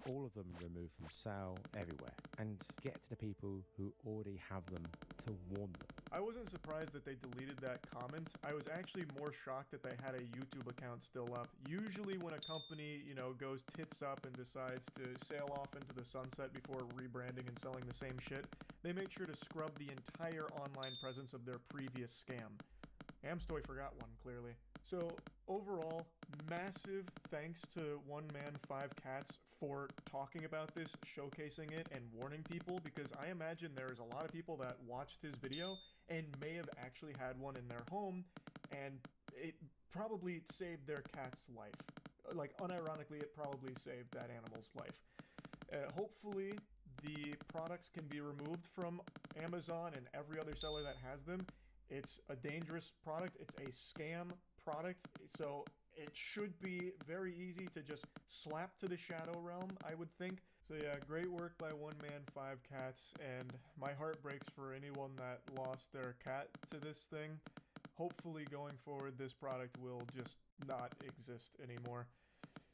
all of them removed from sale everywhere and get to the people who already have them to warn them. I wasn't surprised that they deleted that comment. I was actually more shocked that they had a YouTube account still up. Usually when a company, goes tits up and decides to sail off into the sunset before rebranding and selling the same shit, they make sure to scrub the entire online presence of their previous scam. Amstoy forgot one, clearly. So, overall, massive thanks to One Man 5 Cats for talking about this, showcasing it, and warning people, because I imagine there's a lot of people that watched his video and may have actually had one in their home, and it probably saved their cat's life. Like, unironically, it probably saved that animal's life. Hopefully, the products can be removed from Amazon and every other seller that has them. It's a dangerous product. It's a scam product. So it should be very easy to just slap to the shadow realm, I would think. So yeah, great work by One Man 5 Cats, and my heart breaks for anyone that lost their cat to this thing. Hopefully going forward, this product will just not exist anymore.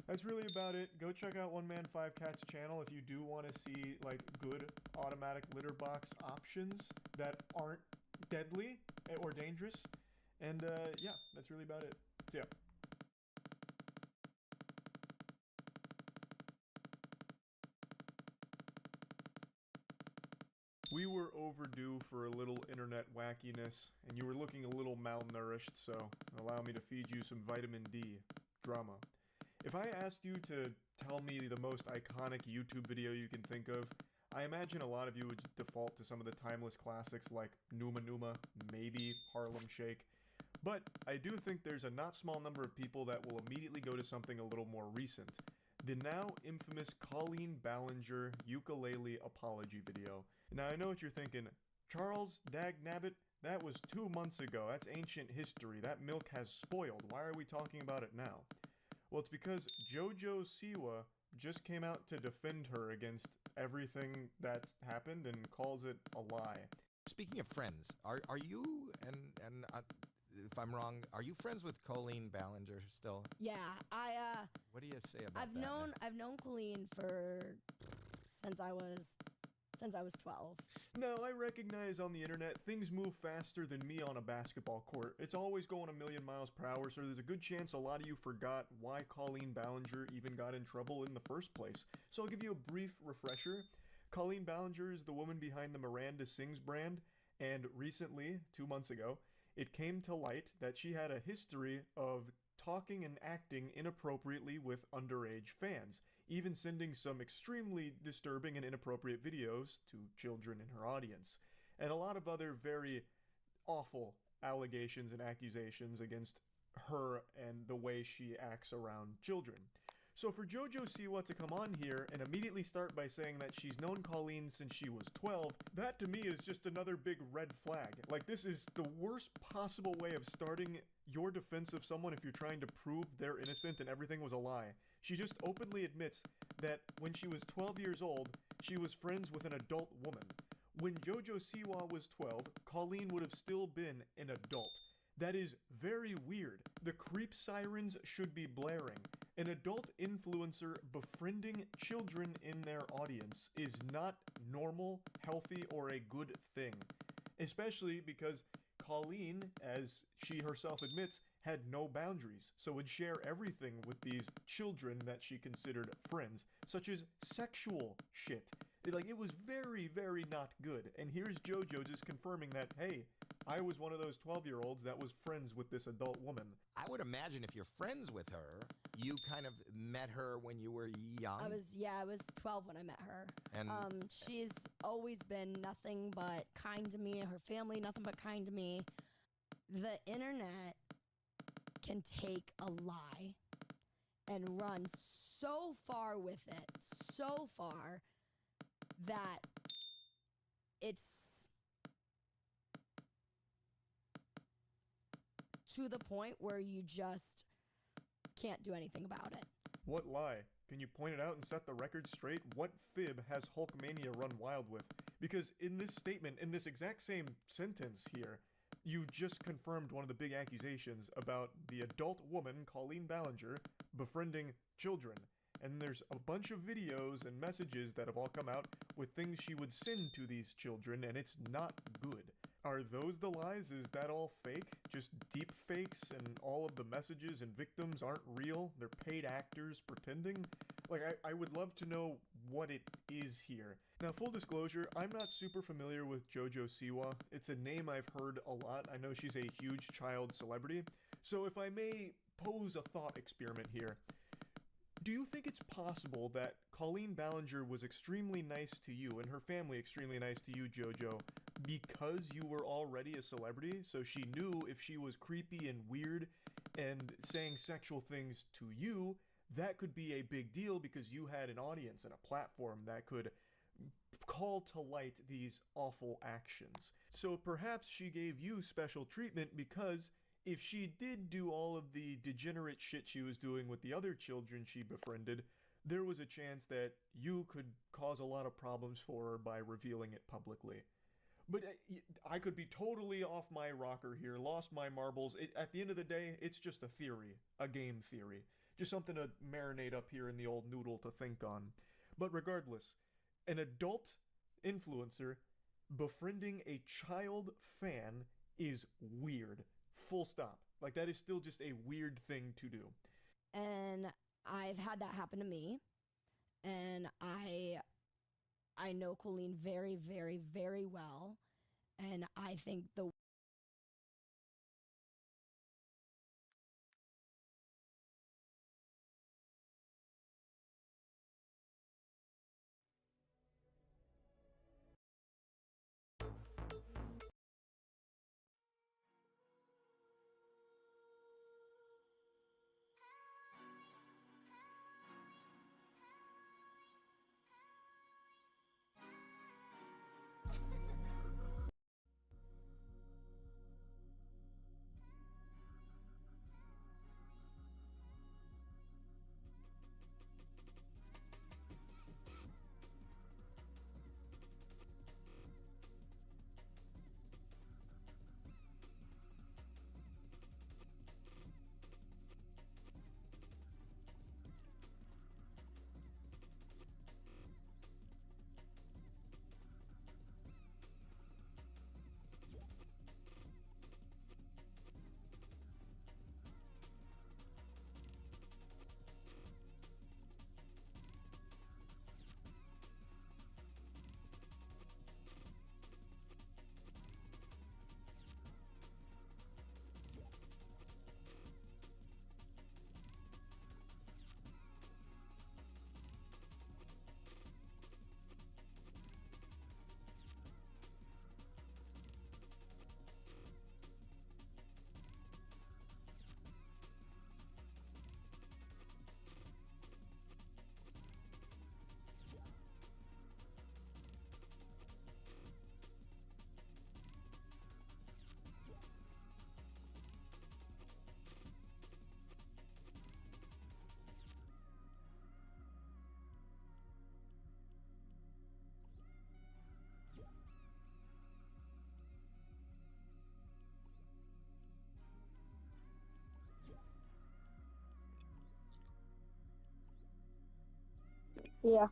That's really about it. Go check out One Man 5 Cats channel if you do want to see like good automatic litter box options that aren't deadly or dangerous. And yeah, that's really about it. So yeah. We were overdue for a little internet wackiness, and you were looking a little malnourished, so allow me to feed you some vitamin D. Drama. If I asked you to tell me the most iconic YouTube video you can think of, I imagine a lot of you would default to some of the timeless classics like Numa Numa, maybe Harlem Shake. But I do think there's a not small number of people that will immediately go to something a little more recent. The now infamous Colleen Ballinger ukulele apology video. Now I know what you're thinking, Charles Dagnabbit, that was 2 months ago, that's ancient history, that milk has spoiled, why are we talking about it now? Well, it's because JoJo Siwa just came out to defend her against everything that's happened and calls it a lie. Speaking of friends, are you, and if I'm wrong, are you friends with Colleen Ballinger still? Yeah, What do you say about I've that? I've known Colleen since I was 12. No, I recognize on the internet things move faster than me on a basketball court. It's always going a million miles per hour, so there's a good chance a lot of you forgot why Colleen Ballinger even got in trouble in the first place. So I'll give you a brief refresher. Colleen Ballinger is the woman behind the Miranda Sings brand, and recently, 2 months ago, it came to light that she had a history of talking and acting inappropriately with underage fans, even sending some extremely disturbing and inappropriate videos to children in her audience, and a lot of other very awful allegations and accusations against her and the way she acts around children. So for JoJo Siwa to come on here and immediately start by saying that she's known Colleen since she was 12, that to me is just another big red flag. Like, this is the worst possible way of starting your defense of someone if you're trying to prove they're innocent and everything was a lie. She just openly admits that when she was 12 years old, she was friends with an adult woman. When JoJo Siwa was 12, Colleen would have still been an adult. That is very weird. The creep sirens should be blaring. An adult influencer befriending children in their audience is not normal, healthy, or a good thing. Especially because Colleen, as she herself admits, had no boundaries, so would share everything with these children that she considered friends, such as sexual shit. It was very, very not good. And here's JoJo just confirming that, hey, I was one of those 12-year-olds that was friends with this adult woman. I would imagine if you're friends with her, you kind of met her when you were young. I was 12 when I met her. And she's always been nothing but kind to me, her family nothing but kind to me. The internet can take a lie and run so far with it, so far that it's to the point where you just can't do anything about it. What lie? Can you point it out and set the record straight? What fib has Hulkmania run wild with? Because in this statement, in this exact same sentence here, you just confirmed one of the big accusations about the adult woman, Colleen Ballinger, befriending children. And there's a bunch of videos and messages that have all come out with things she would send to these children, and it's not good. Are those the lies? Is that all fake? Just deep fakes and all of the messages and victims aren't real? They're paid actors pretending? Like, I would love to know what it is here. Now, full disclosure, I'm not super familiar with JoJo Siwa. It's a name I've heard a lot. I know she's a huge child celebrity. So if I may pose a thought experiment here, do you think it's possible that Colleen Ballinger was extremely nice to you and her family extremely nice to you, JoJo, because you were already a celebrity? So she knew if she was creepy and weird and saying sexual things to you, that could be a big deal because you had an audience and a platform that could call to light these awful actions. So perhaps she gave you special treatment because if she did do all of the degenerate shit she was doing with the other children she befriended, there was a chance that you could cause a lot of problems for her by revealing it publicly. But I could be totally off my rocker here, lost my marbles. At the end of the day, it's just a theory, a game theory. Just something to marinate up here in the old noodle to think on. But regardless, an adult influencer befriending a child fan is weird. Full stop. Like, that is still just a weird thing to do. And I've had that happen to me. And I know Colleen very, very, very well. And I think the Yeah.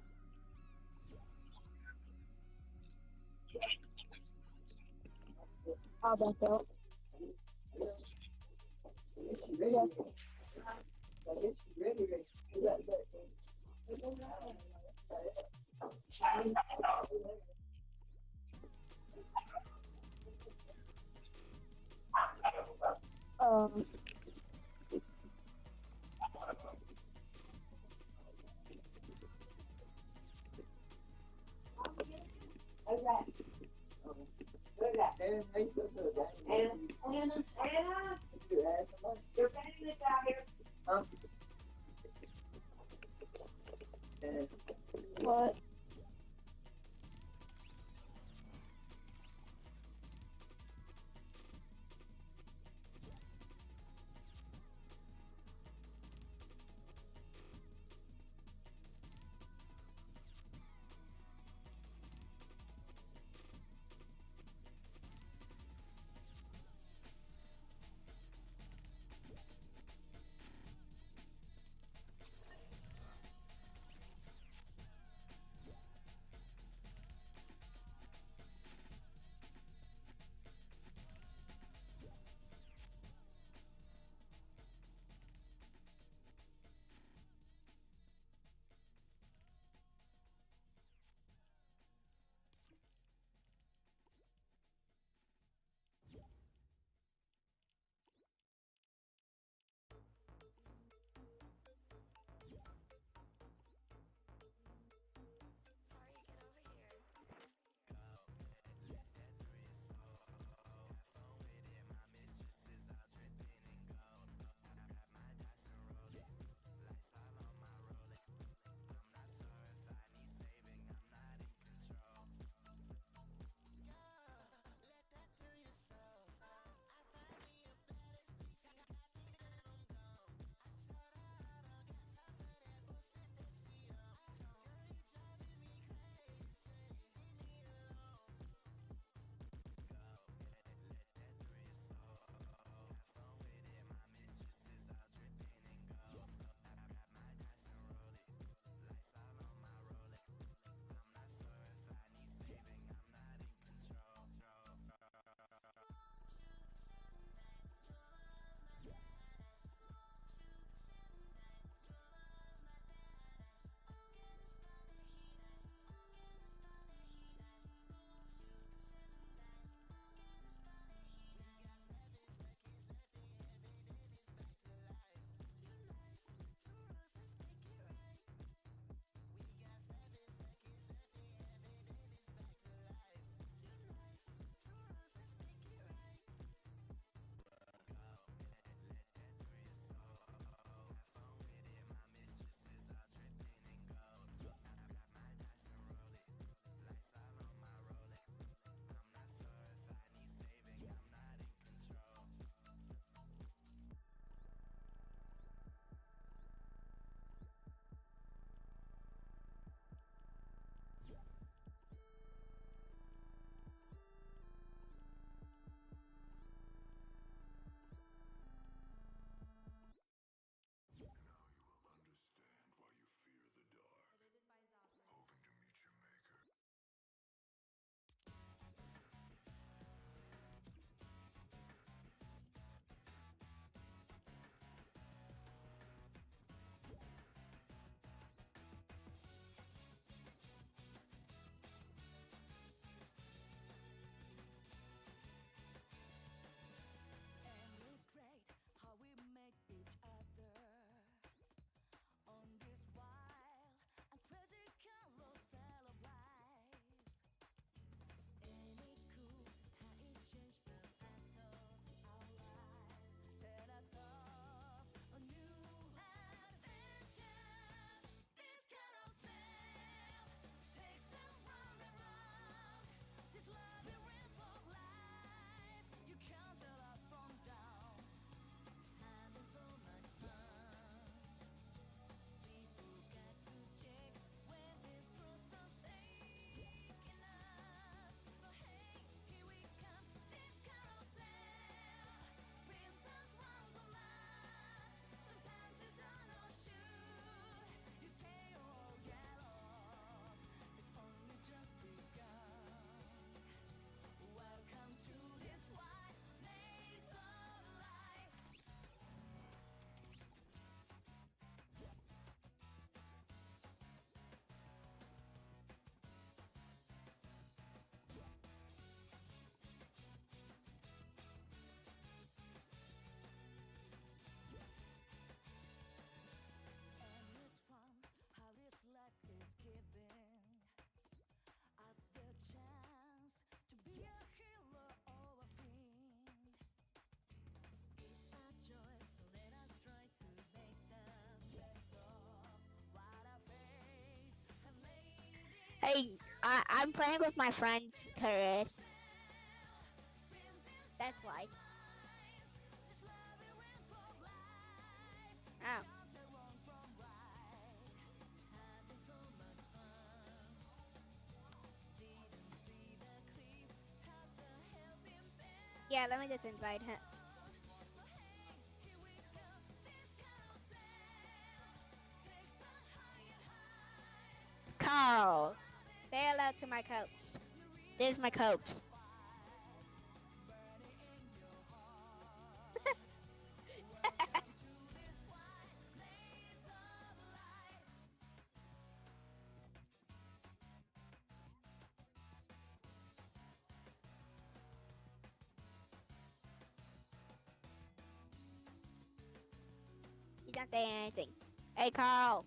I'll back out. Yeah. Um. Anna, your family's out here. What? I'm playing with my friends, Chris. That's why. Oh. Yeah, let me just invite him. Carl, say hello to my coach. This is my coach. He's not saying anything. Hey, Carl.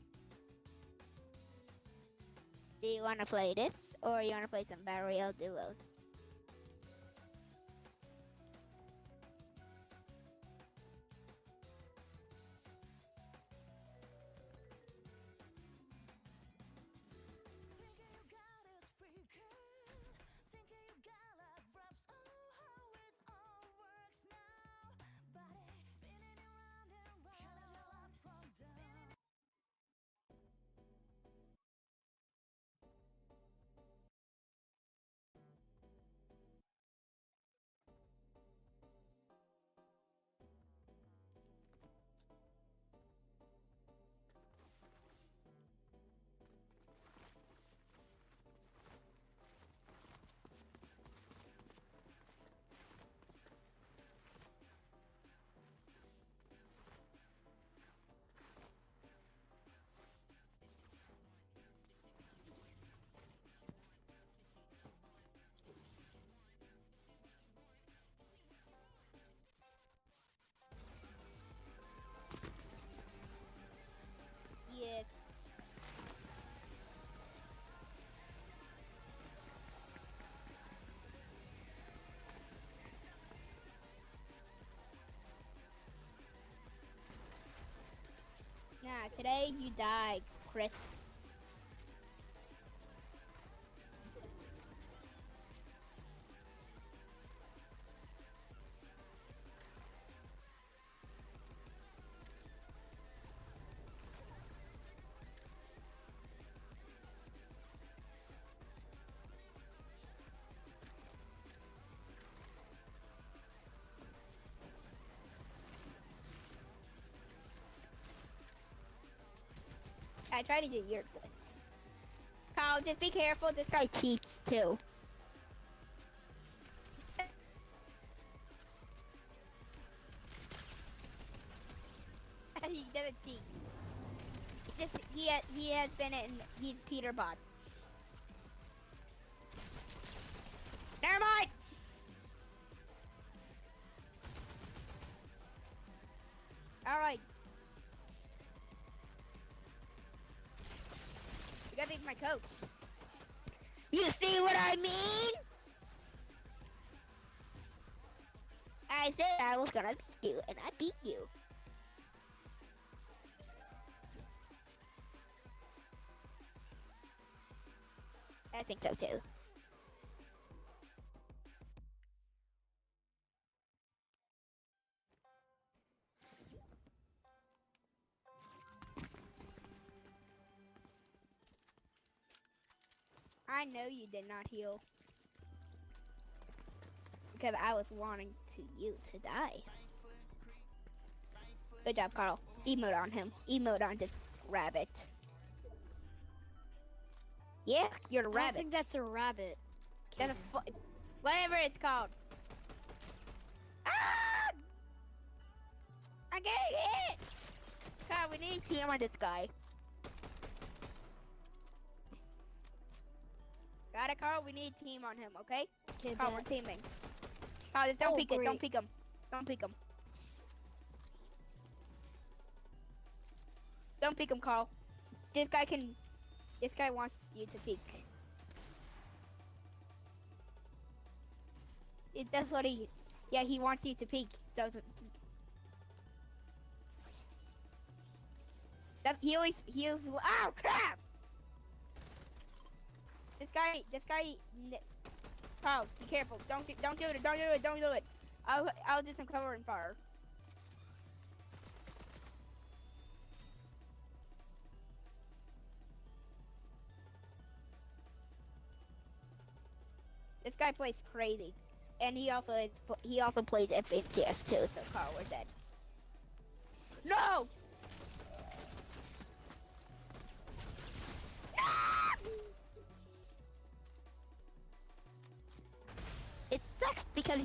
Do you want to play this, or you want to play some Battle Royale duos? Yes. Nah, today you die, Chris. I try to do your voice. Kyle, just be careful. This guy cheats too. He doesn't cheat. He has been in. He's Peter Bot. Never mind. All right. You gotta be my coach. You see what I mean? I said I was gonna beat you, and I beat you. I think so too. I know you did not heal. Because I was wanting you to die. Good job, Carl. Emote on him. Emote on this rabbit. Yeah, you're a rabbit. I don't think that's a rabbit. That's whatever it's called. Ah! I get it! Carl, we need to team on this guy. Got it, Carl? We need a team on him, okay? Carl, we're teaming. Carl, just don't peek it. Don't peek him. Don't peek him. Don't peek him, Carl. This guy wants you to peek. That's what he wants you to peek. He always, oh crap! This guy. Carl, be careful. Don't do it. I'll do some cover and fire. This guy plays crazy, and he also plays FNCS too. So Carl, we're dead. No! Ah! It sucks because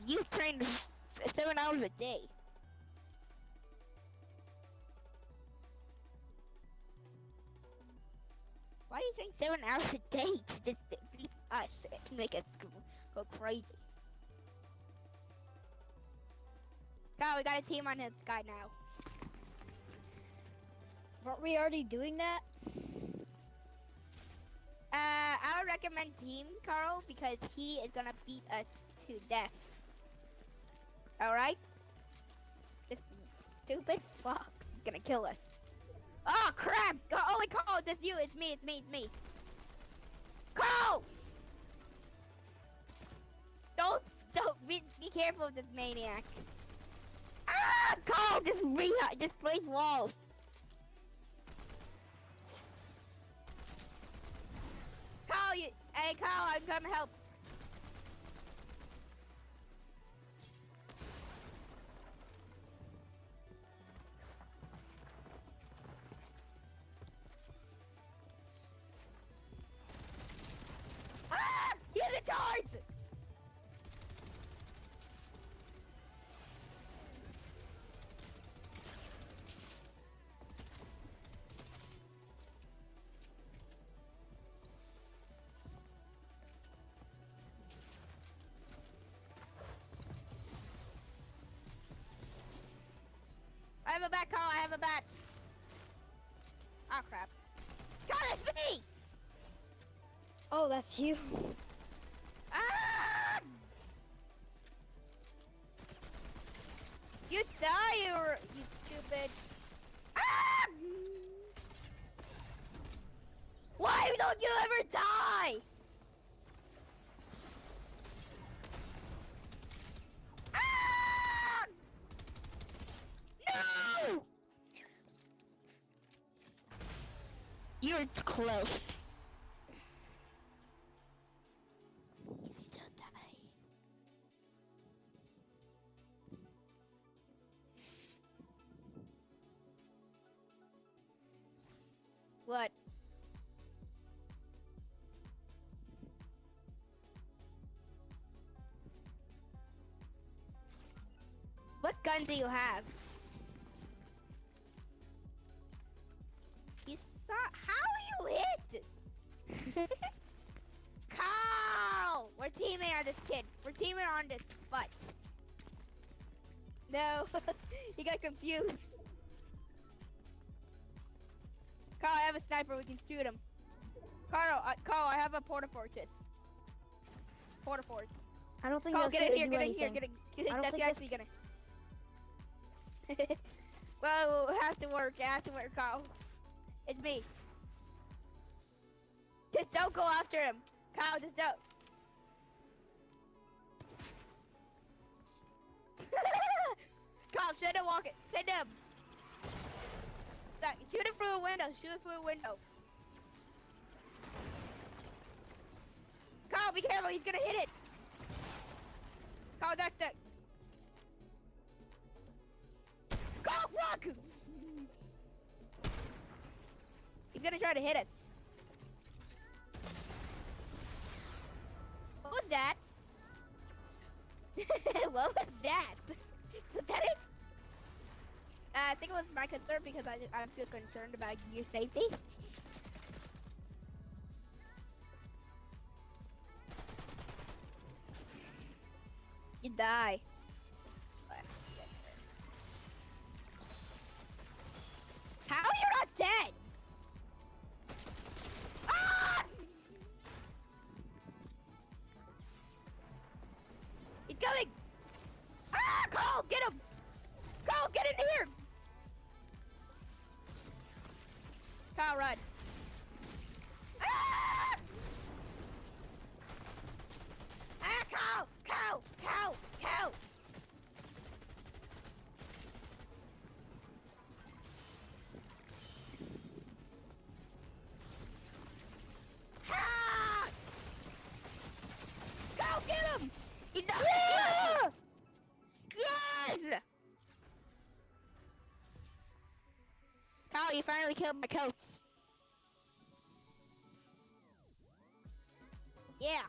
you train 7 hours a day. Why do you train 7 hours a day to just beat us and make us go crazy? God, we got a team on this guy now. Weren't we already doing that? I would recommend Team Carl because he is gonna beat us to death. Alright? This stupid fox is gonna kill us. Oh crap! Oh wait, Carl, it's you, it's me. Carl! Don't be careful of this maniac. Ah! Carl, just place walls. Hey Carl, I'm gonna help. Ah! He has a charge! I have a bat, Carl. I have a bat. Oh, crap. God, it's me! Oh, that's you. Ah! You die, you stupid. Ah! Why don't you ever die? Ah! No! You're close. What? What gun do you have? You saw how you hit? Carl! We're teaming on this kid. We're teaming on this butt. No, he got confused. Carl, I have a sniper. We can shoot him. Carl, I have a porta-fortress. Porta-fort. I don't think Carl, that's get in gonna here. do Get in here. anything. I don't That's think actually gonna. Well, it has to work. It has to work, Carl. It's me. Just don't go after him. Kyle, just don't. Kyle, send him walking. Send him. Shoot it through a window. Shoot it through a window. Kyle, be careful. He's gonna hit it. Kyle, duck. Kyle, fuck! He's gonna try to hit us. What was that? What was that? Was that it? I think it was my concern because I feel concerned about your safety. You die. How are you not dead? Ah! He's coming! Ah! Carl, get him! Carl, get in here! Carl, run. Ah! Yeah! Yes! Kyle, you finally killed my coats. Yeah.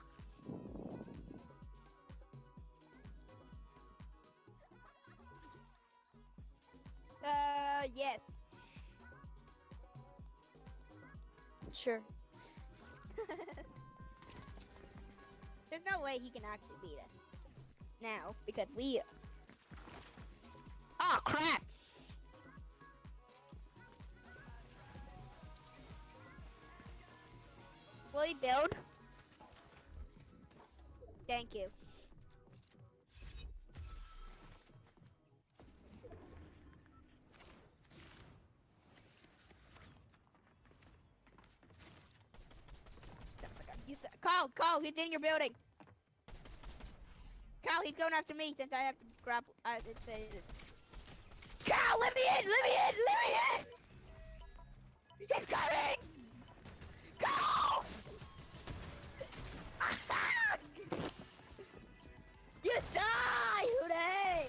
Yes. Sure. There's no way he can actually beat us. Now, because we... Oh, crap! Will he build? Thank you. Carl, he's in your building. Carl, he's going after me since I have to grab. Carl, let me in! Let me in! Let me in! He's coming! Carl! You die today!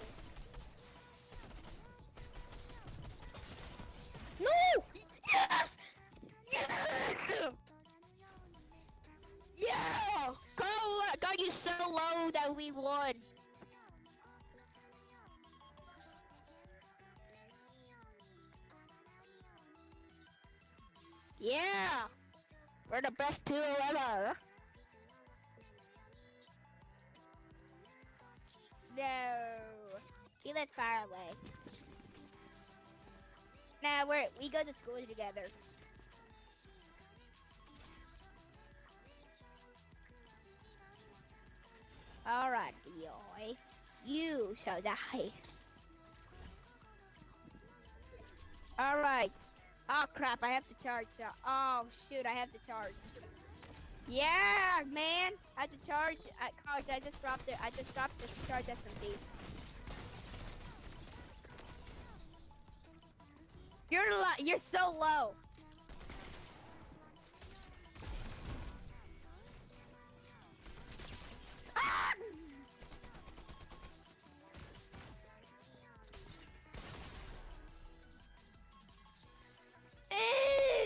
No! Yes! Yes! Yeah! Carl got you so low that we won. Yeah! We're the best duo ever. No. He lives far away. Nah, we go to school together. Alright, boy. You shall die. Alright. Oh crap, I have to charge. Oh shoot, I have to charge. Yeah, man. I have to charge. Gosh, I just dropped it. I just dropped the charge SMD. You're so low. Ah!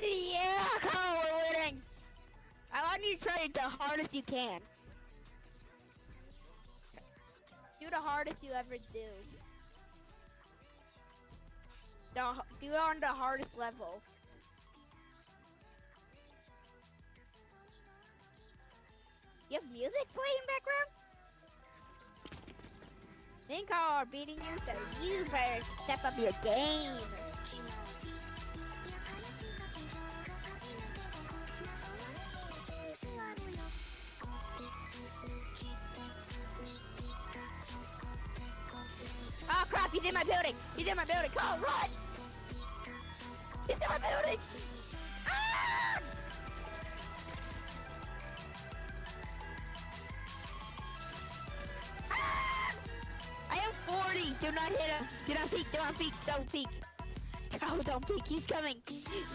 Yeah, Carl, we're winning. I want you to try it the hardest you can. Do the hardest you ever do. Do it on the hardest level. You have music playing in background? Me and Carl are beating you, so you better step up your game. Oh crap, he's in my building! He's in my building! Carl, run! He's in my building! Ah! Ah! I am 40! Do not hit him! Do not peek! Do not peek! Don't peek! Carl, don't peek! He's coming!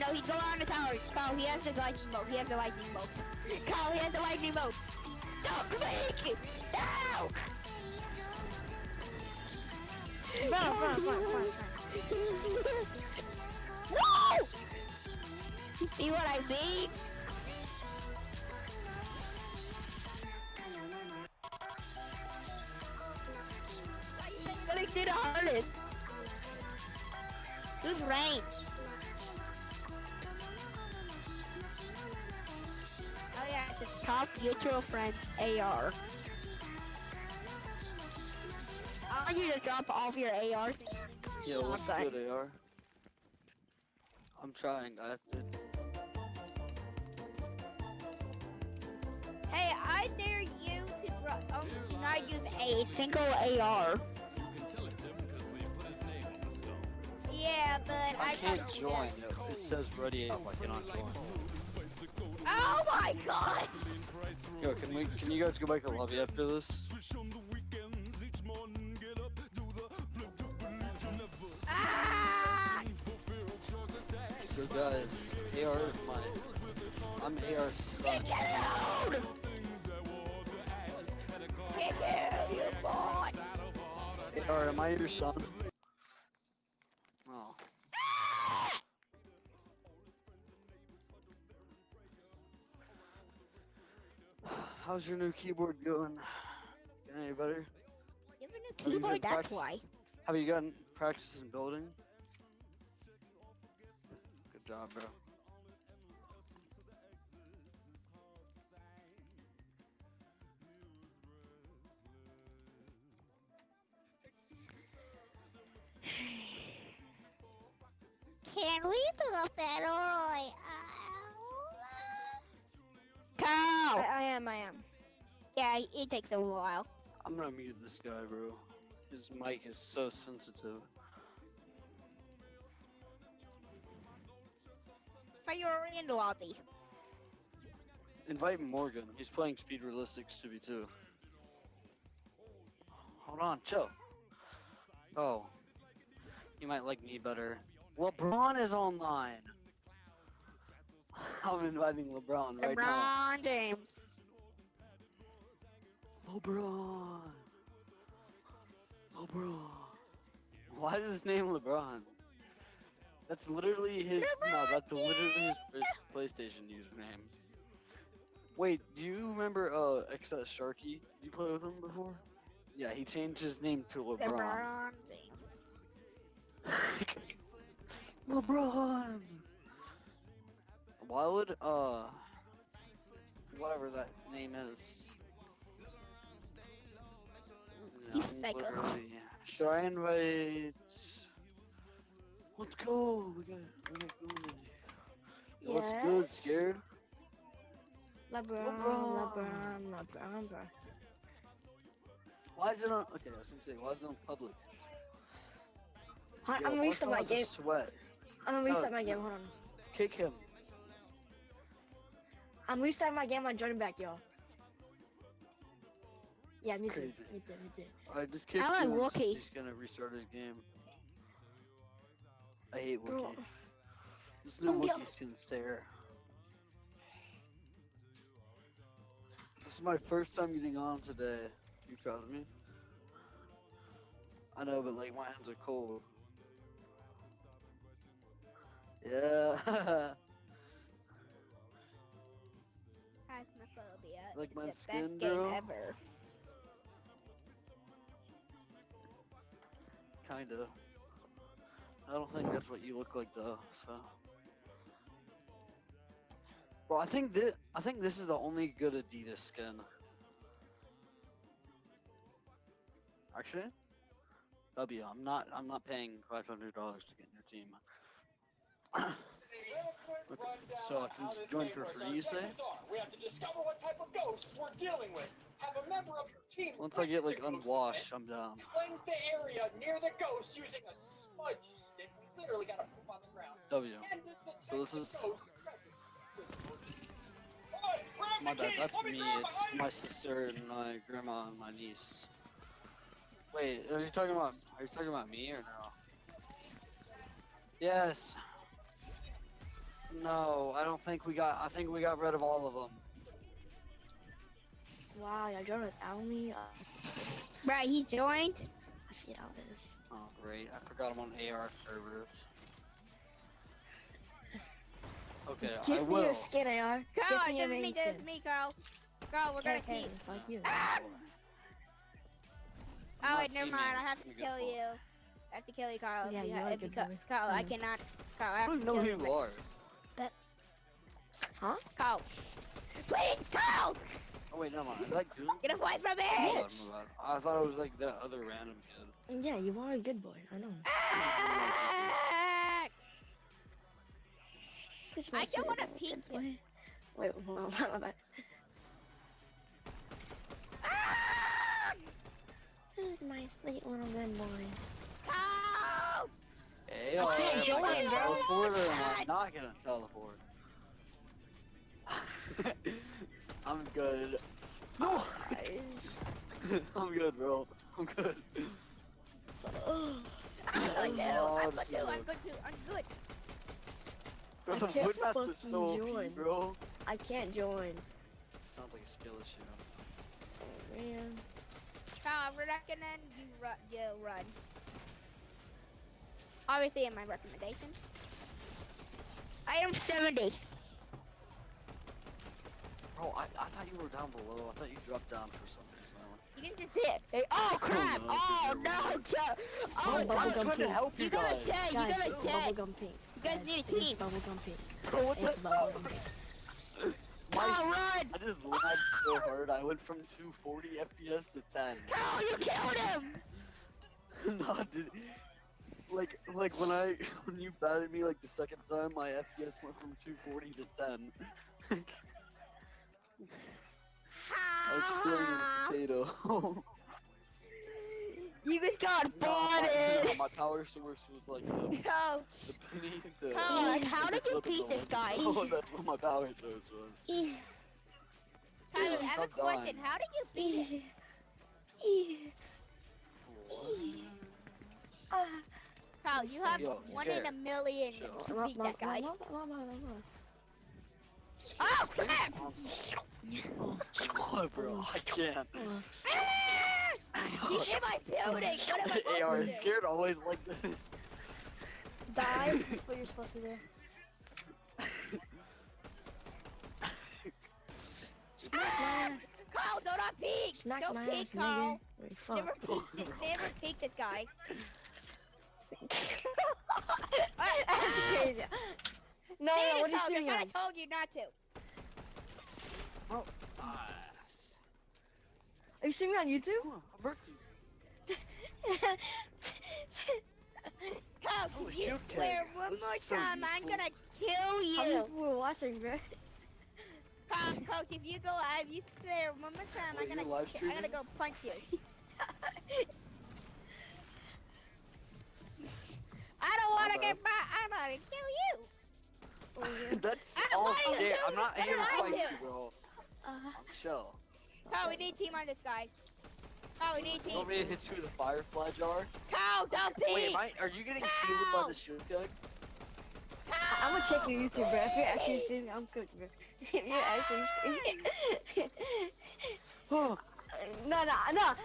No, he's going on the tower! Carl, he has the lightning bolt! He has the lightning bolt! Carl, he has the lightning bolt! Don't peek! No! Run. No! You see what I mean? Gonna do the hardest. Who's range? Oh yeah, it's a top mutual friends AR. I want you to drop off your AR thing. Yeah, what's good AR? I'm trying, I have to. Hey, I dare you to drop. Do not use a single AR. Yeah, but I can't join. It says ready if I cannot join. Oh my gosh! Yo, can you guys go back to the lobby after this? Ah! So guys, AR is mine. I'm AR son. Get out! Get out! Sorry, am I your son? Oh. How's your new keyboard going? Getting any better? You have a new Have you keyboard, been that's practice- why. Have you gotten practice in building? Good job, bro. Can we do a battle royale? Carl! I am. Yeah, it takes a while. I'm gonna mute this guy, bro. His mic is so sensitive. So you're already in the lobby. Invite Morgan. He's playing Speed Realistics 2v2. Hold on, chill. Oh. You might like me better. LeBron is online. I'm inviting LeBron right now. LeBron James. LeBron. Why is his name LeBron? That's literally his. No, that's literally his PlayStation username. Wait, do you remember XS Sharky? Did you play with him before? Yeah, he changed his name to LeBron. LeBron James. LeBron. Why would whatever that name is? You No, psycho. literally. Should I invite? Let's go. We got going. What's good? Scared? LeBron. Why is it on? Okay, I was gonna say, why is it on public? I'm gonna restart my game. Sweat. I'm gonna restart my game. Hold on. Kick him. I'm restarting my game. I'm joining back, y'all. Yeah, me too. Crazy. Me too. I just kicked I like him. Wookie. He's gonna restart his game. I hate Wookie. Bro. This new Oh, yeah. Wookie skin stare. This is my first time getting on today. You proud of me? I know, but like my hands are cold. Yeah. Phasmophobia. Like It's my the skin, best game bro? ever. Kinda. I don't think that's what you look like though, so. Well, I think this is the only good Adidas skin. Actually, W, I'm not paying $500 to get in your team. So I can join for free, you say? We have to discover what type of ghost we're dealing with. Have a member of your team. Once I get like unwashed, I'm down. Cleanse the area near the ghost using a smudge stick. We literally got to poop on the ground. W. And detect So this the is ghost's presence. Boys, grab my the bad. key. That's Let me me. grab It's behind my you. sister and my grandma and my niece. Wait, are you talking about me or no? Yes. No, I don't think we got. I think we got rid of all of them. Wow, y'all joined without me. Right, he joined. I see how it is. Oh great! I forgot I'm on AR servers. Okay, I Give me will. your skin, AR. Carl, Give me your this is me, main this skin. is me, Carl. Carl, we're gonna Okay, keep. fuck you. Oh, not wait, never mind. teaming. I have to You kill got you. I have to kill you, Carl. Yeah, you are a good boy. Carl, I cannot. Carl, I I have don't to know kill who you. you are. Huh? Carl. Please, Carl! Oh wait, never mind. Is that good? Get away from me! My bad, my bad. I thought it was like that other random kid. Yeah, you are a good boy. I know. Ah! I don't want to peek him. Wait, hold on. My bad. Ah! Who's my sweet little good boy? Carl! Hey, I can't am join, I gonna bro. teleport or am I not gonna teleport? I'm good. No! I'm good, bro. I'm good. I'm good too. Oh, I'm this good too. is I'm good too. I'm good. Bro, I the can't voice match fucking is so OP, join. bro. I can't join. Sounds like a skill issue. Oh, man. Carl, I'm recommend you run. Obviously, in my recommendation. Item 70. Bro, I thought you were down below. I thought you dropped down for some reason. You can just hit. Hey, oh crap! Oh no, Joe! Oh, I'm trying to help you guys. You got a jet. Bubblegum pink. You guys need a It's team. bubblegum pink. Bro, what It's the bubblegum pink. Kyle, run! I just lagged so hard. I went from 240 FPS to 10. Kyle, you killed him! No, dude. Like when you batted me like the second time, my FPS went from 240 to 10. I was killing a potato. You just got No, botted! my power source was like the beneath the. Coach, how did you flip of beat the this guy? window. That's what my power source was. Tyler, I have a Stop question. dying. How did you beat it? Kyle, you have Yo, 1 in a million to beat that guy. Oh crap! Oh, bro, I can't. He's in my building! What am I supposed AR to is do? scared always like this. Die. That's what you're supposed to do. Carl, don't peek! Smack Don't my peek, ass, Carl! nigga. Wait, fuck. Never peek this guy. That's crazy. No, Dang what it, are you Carl, doing? I told you not to. Oh. Are you streaming on YouTube? I'm working. Carl, Oh, if you shoot, swear kid. one This more is so time, I'm useful. gonna kill How many you. people were watching, bro? Coach, if you swear one more time, Wait, I'm you're live gonna streaming? go punch you. I don't wanna Okay. get back. I'm gonna kill you. That's I all lied, scared. dude. I'm not What here to did I fight do? you, bro. I'm chill. Carl, we need team on this guy. Carl, we need You team. want me to hit you with a firefly jar? Carl, don't Wait, peek. are you getting shielded by the shield gun? I'm gonna check your YouTube, bro. If you're actually streaming, I'm cooked, bro. If you're actually streaming. No.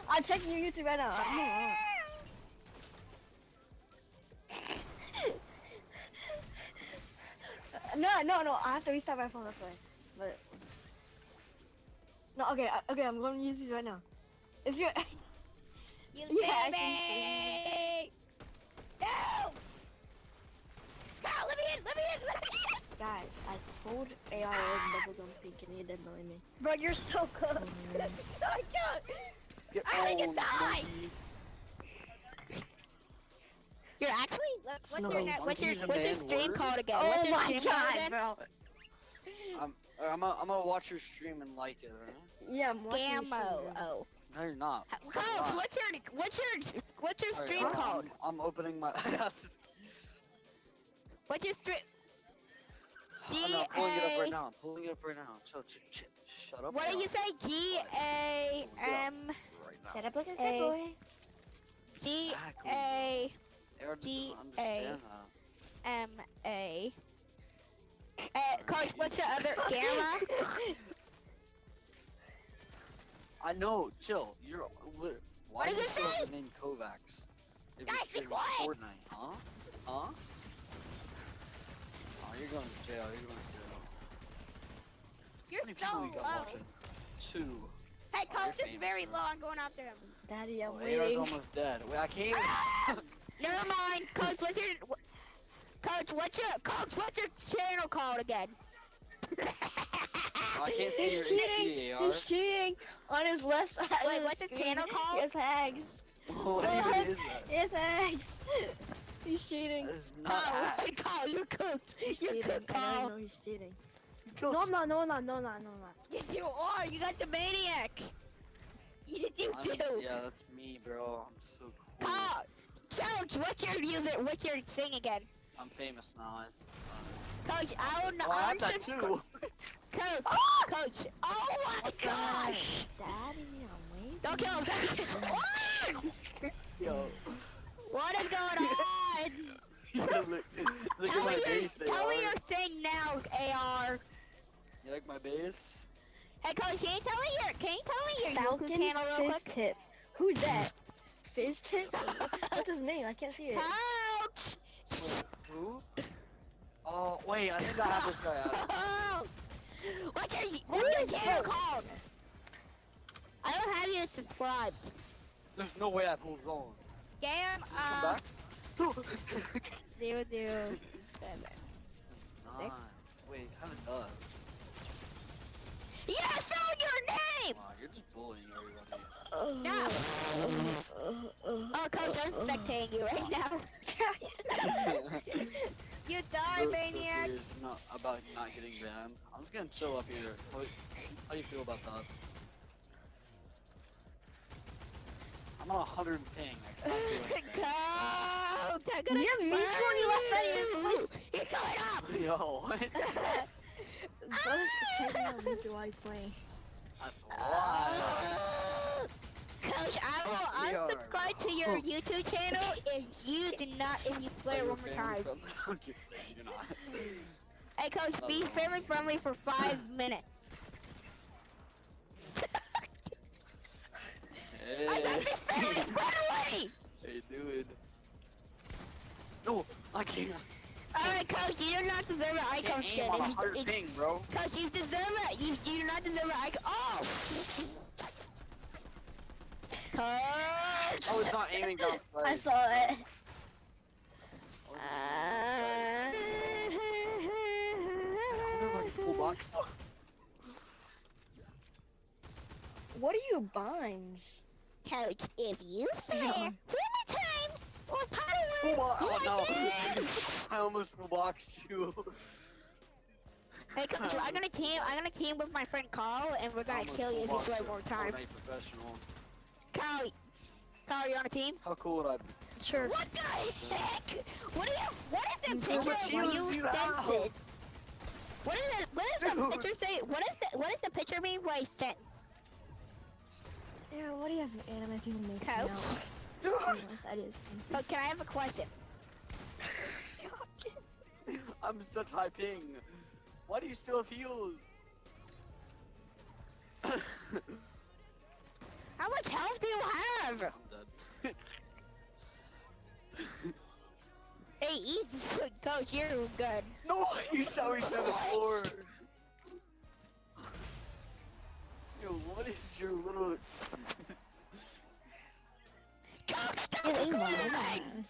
I'm checking your YouTube right now. No. I have to restart my phone. That's why. But no, okay. I'm going to use these right now. If you're You Yeah, baby! No! Carl, let me in! guys, I told AR was bubblegum pink and he didn't believe me. Bro, you're so good. I can't. I think it's die. You're actually. What's your stream called again? Oh What's your my stream god, called again? bro. I'm gonna watch your stream and like it, alright? Yeah, I'm watching your Gammo. stream, bro. Oh. No, you're not. Coach, what's your Alright, stream called? I'm opening my. What's your stream? I'm pulling it up right now. I'm pulling it up right now. Shut up. What did you say? G-A-M. Shut up like a good boy. G-A. Aaron doesn't understand G-A-M-A. Coach, what's the other gamma? I know. Chill. You're. Why What did do you still have say? the name Kovaaks? If Guys, you're be streaming quiet. Fortnite, huh? Oh, you're going to jail. You're going to jail. You're How many so people you got low. watching? 2. Hey, Oh, Coach you're is very low. I'm going after him. Daddy, I'm AR's waiting. almost dead. Wait, I can't even. Never mind, Coach. What's your channel called again? I can't see your cheating. AR. He's cheating on his left side. Wait, of what's his screen. channel called? Yes, hags. What even is that? Yes, hags. He's cheating. That is not hacks. Carl, you're cooked. He's You're cheating. cooked, I Carl. know he's cheating. Kills- No, I'm not. Yes, you are. You got the maniac. You do. Yeah, that's me, bro. I'm so cool. Carl, Coach, what's your thing again? I'm famous now. Coach, I don't know. Oh, I have that too. Coach. Oh my gosh. Daddy, I'm waiting. Don't kill him. Yo. What is going on? Look at my base, Tell me AR. your thing now, AR. You like my base? Hey, Coach, can you tell me your YouTube Falcon channel real fist quick? tip Who's that? Fizz Tip? What's his name? I can't see it. Ouch! Who? Oh, wait, I think I have this guy out. What's your channel called? I don't have you subscribed. There's no way I pulled on. Game, Come back. 007. Nice. Wait, how did that? Yeah, I saw your name! Wow, you're just bullying everybody. No! Oh, Coach, I'm spectating you right now. You die, maniac! It's not about not getting banned. I'm just gonna chill up here. How do you feel about that? I'm on 100 ping. I can't do anything. Coach, I'm gonna you have me on your left side of your face? You're going up! Yo, what? Brothers protecting on me while he's playing. That's wild. Coach, I will unsubscribe to your YouTube channel if you swear one more time. You're not. Hey, Coach, be family friendly for 5 minutes. Hey. I'm not family friendly! Hey, dude. No, I can't. Alright, Coach, you do not deserve an icon skin. On 100 ping, bro. Coach, you deserve it. You do not deserve an icon. Oh! Coach! Oh, it's not aiming down sight. I saw it. What are you binds? Coach, if you say one time or Oh no! I almost full boxed you. Hey, Coach, I'm gonna team with my friend Carl, and we're gonna kill you if you swear more time. Professional. Carl, you on a team? How cool would I be? Sure. What the heck? What is the picture where you sense this? What does the picture say? What does the picture mean by sense? Yeah, what do you have anime people make Coach? That is. But can I have a question? I'm such high ping. Why do you still have heals? How much health do you have? I'm dead. Hey, Ethan, Coach, you're good. No, you shot me to the floor. Yo, what is your little... Coach, stop swearing!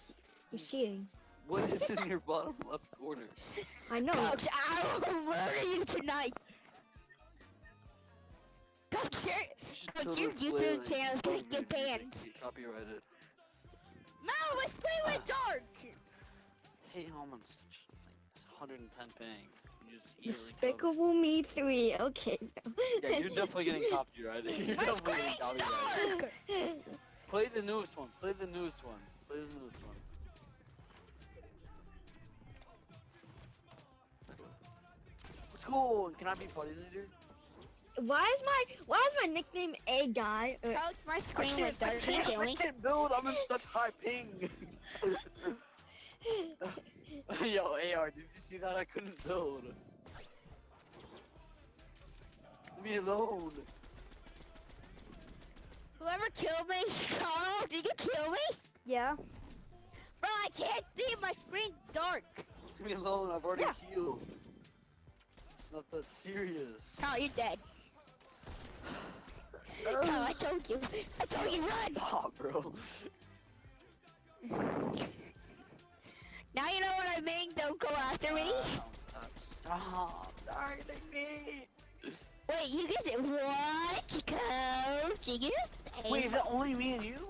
He's cheating. What is in your bottom left corner? I know. Coach, I will murder you tonight. Coach, your YouTube channel is gonna get banned. Copyrighted. No, my screen went dark. Hey, I'm on 110 ping. You just easily Despicable Me 3. Okay. Yeah, you're definitely getting copyrighted. You're definitely getting copyrighted. Play the newest one. Play the newest one. Play the newest one. Let's go. Can I be party leader? Why is my nickname A guy? Coach, my screen went dark. Can you kill me? I can't build. I'm in such high ping. Yo, AR, did you see that? I couldn't build. Leave me alone. Whoever killed me, Carl, did you kill me? Yeah. Bro, I can't see. My screen's dark. Leave me alone. I've already healed. It's not that serious. Carl, you're dead. Carl, I told you. I told you, run. Stop, bro. Now you know what I mean. Don't go after me. Stop targeting me. Wait, you just what, Coach? You just wait, is it only me and you,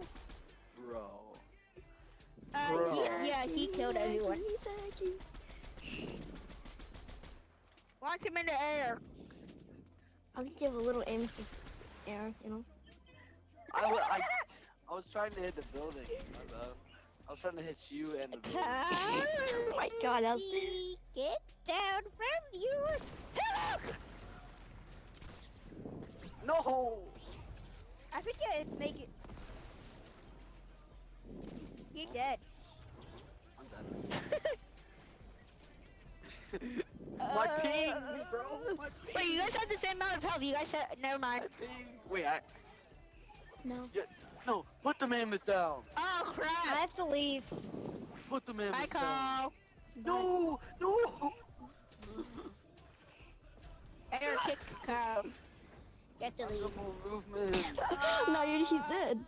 bro? He killed everyone. Launch him in the air. I'll give a little aim assist air, you know. I was trying to hit the building. My bad. I was trying to hit you and the building. Oh my god, that was... Get down from your pillow! No! I think it's make it. You're dead. I'm dead. My ping, bro. My ping. Wait, you guys have the same amount of health. You guys have. Never mind. Wait, No. Yeah, no, put the mammoth down. Oh crap! I have to leave. Put the mammoth Bye, down. Carl. No, no. Air kick Carl. Get to leave. Movement. No, he's dead.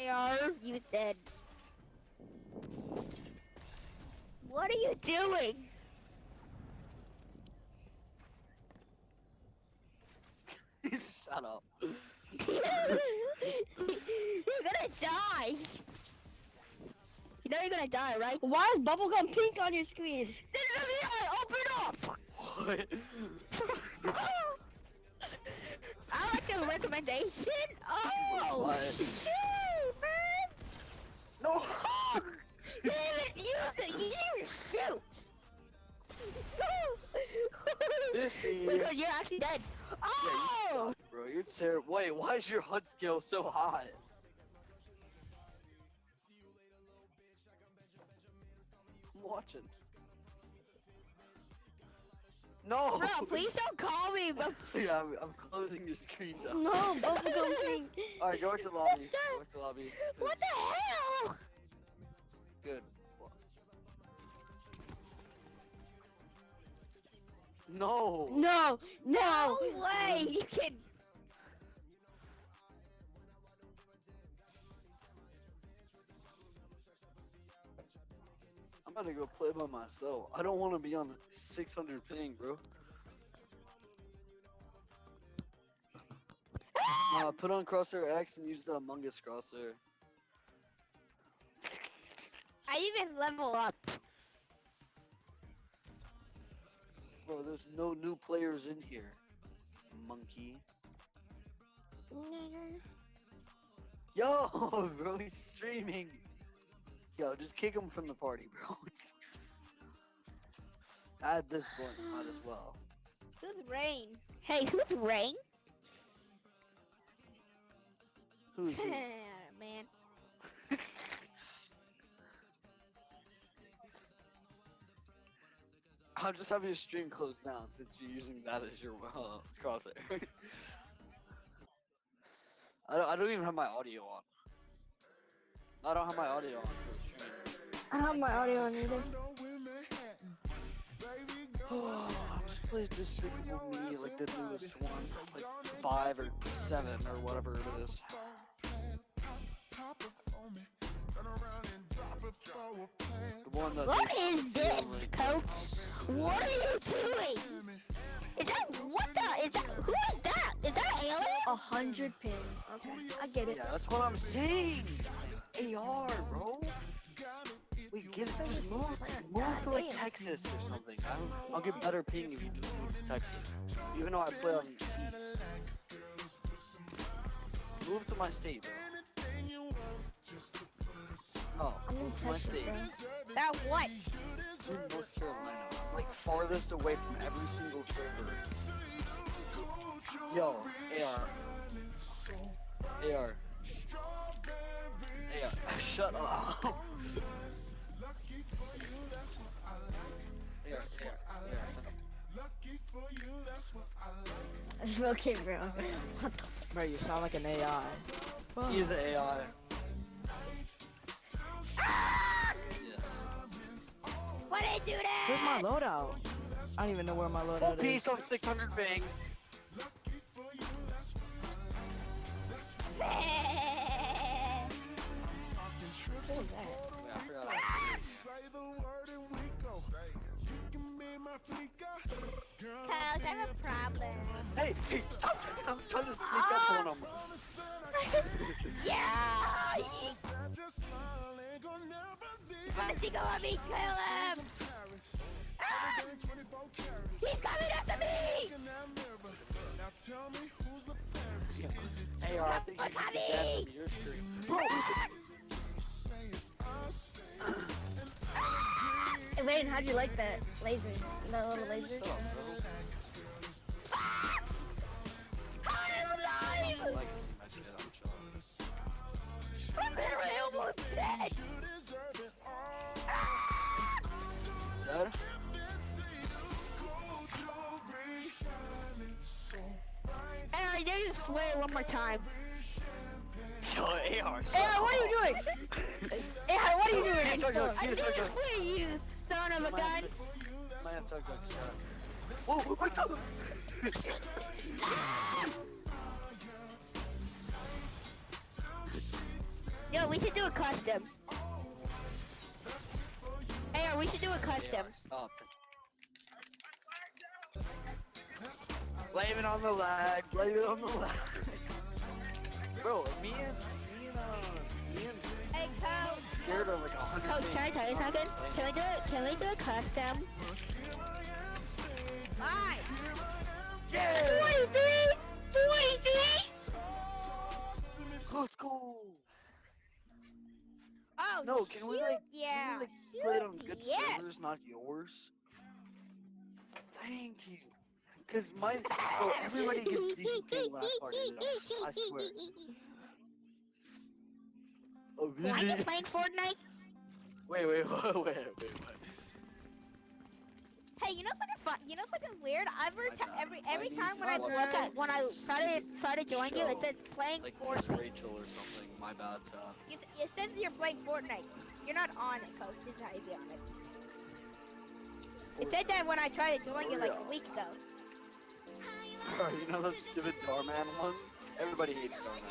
AR, you dead. What are you doing? Shut up. You're gonna die. You know you're gonna die, right? Why is bubblegum pink on your screen? Open up! What? I like the recommendation. Oh, What? shoot, man! No! You didn't use it. You didn't shoot. Because you're actually dead. Yeah, you Oh! suck, bro. You're terrible. Wait, why is your HUD scale so high? I'm watching. No! Bro, please don't call me. But Yeah, I'm closing your screen down. No, bubblegum pink. Alright, go back to lobby. Go back to lobby. what the hell? Good. No! No, no. No way. You can. I'm about to go play by myself. I don't want to be on 600 ping, bro. Put on crosshair X and use the Among Us crosshair. I even level up. Bro, there's no new players in here. Monkey. Yo, bro, he's streaming. Yo, just kick him from the party, bro. At this point, might as well. Who's Rain? Hey, who's Rain? Who's who? Man. I'm just having your stream closed down since you're using that as your crosshair. I don't even have my audio on. I don't have my audio on for the stream. I don't have my audio on either. Just play Despicable Me, like the newest one, like 5 or 7 or whatever it is. The one that What they is feel this, like- Coach? What are you doing? Is that what the? Is that who is that? Is that an alien? 100 ping. Okay, I get it. Yeah, that's what I'm saying. AR, bro. Wait, just move to like Texas or something. I'll get better ping if you just move to Texas. Even though I play on East. Move to my state, bro. Oh, I'm in move to my Texas, state. bro. That what? I'm in North Carolina. Like farthest away from every single server. Yo, AR. AR. Shut up. Okay, bro. What the Bro, you sound like an AI. He's an AI. Yes. Why did they do that? Where's my loadout? I don't even know where my Full loadout piece is. on 600 ping. What was that? Wait, I forgot. Coach, I have a problem. Hey, stop! I'm trying to sneak up on him. Yeah! Let's go on me, kill him! Ah! He's coming after me! Hey, I think you can get that from your stream. Bro! Hey, Wayne, how'd you like that laser? That little laser? Shut up, bro. I'm alive! I like to see my shit, I'm chilling. I'm literally almost dead! Dead? Hey, I dare you to swear one more time. AR, what are you doing? AR, what are you doing? I didn't see you, son of a gun. Might have Tug Tug shot. Whoa, what the? Yo, we should do a custom. Hey, we should do a custom. Stop. Blame it on the lag. Blame it on the lag. Bro, me and Hey, Coach. scared of like 100 Coach, things. can I tell you something? Can we do it? Can we do a custom? Alright. Yeah. 23. Let's go. Oh, No, can we like yeah. play it on good yes. servers, not yours? Thank you. Cause mine, bro, everybody gets decent ping when I party. I swear. Oh, Are you playing Fortnite? Wait. Hey, you know fucking fun. You know fucking weird. Every time when I try to join you, it says playing like Fortnite. Rachel or something. My bad. It says you're playing Fortnite. You're not on it, Coach. This is how you be on it. It said that when I tried to join you like a week ago. You know those stupid Starman ones? Everybody hates Starman.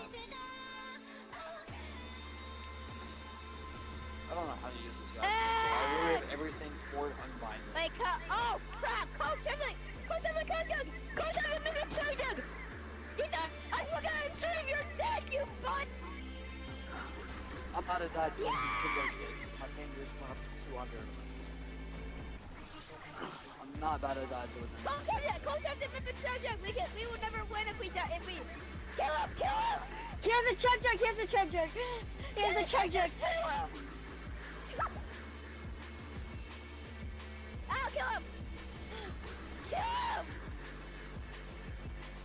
I don't know how to use this guy. I really have everything for unbinding. Like, oh crap! Coach has a Chug! Coach has a mimic Chug! I look at him stream, you're dead, you butt! I'm about to die. Yeah! My fingers went up to 200. I'm not about to die to it. Coach has a mimic Chug! We will never win if we die. Kill him! He has a Chug Jug! He has a Chug Jug! I'll kill him!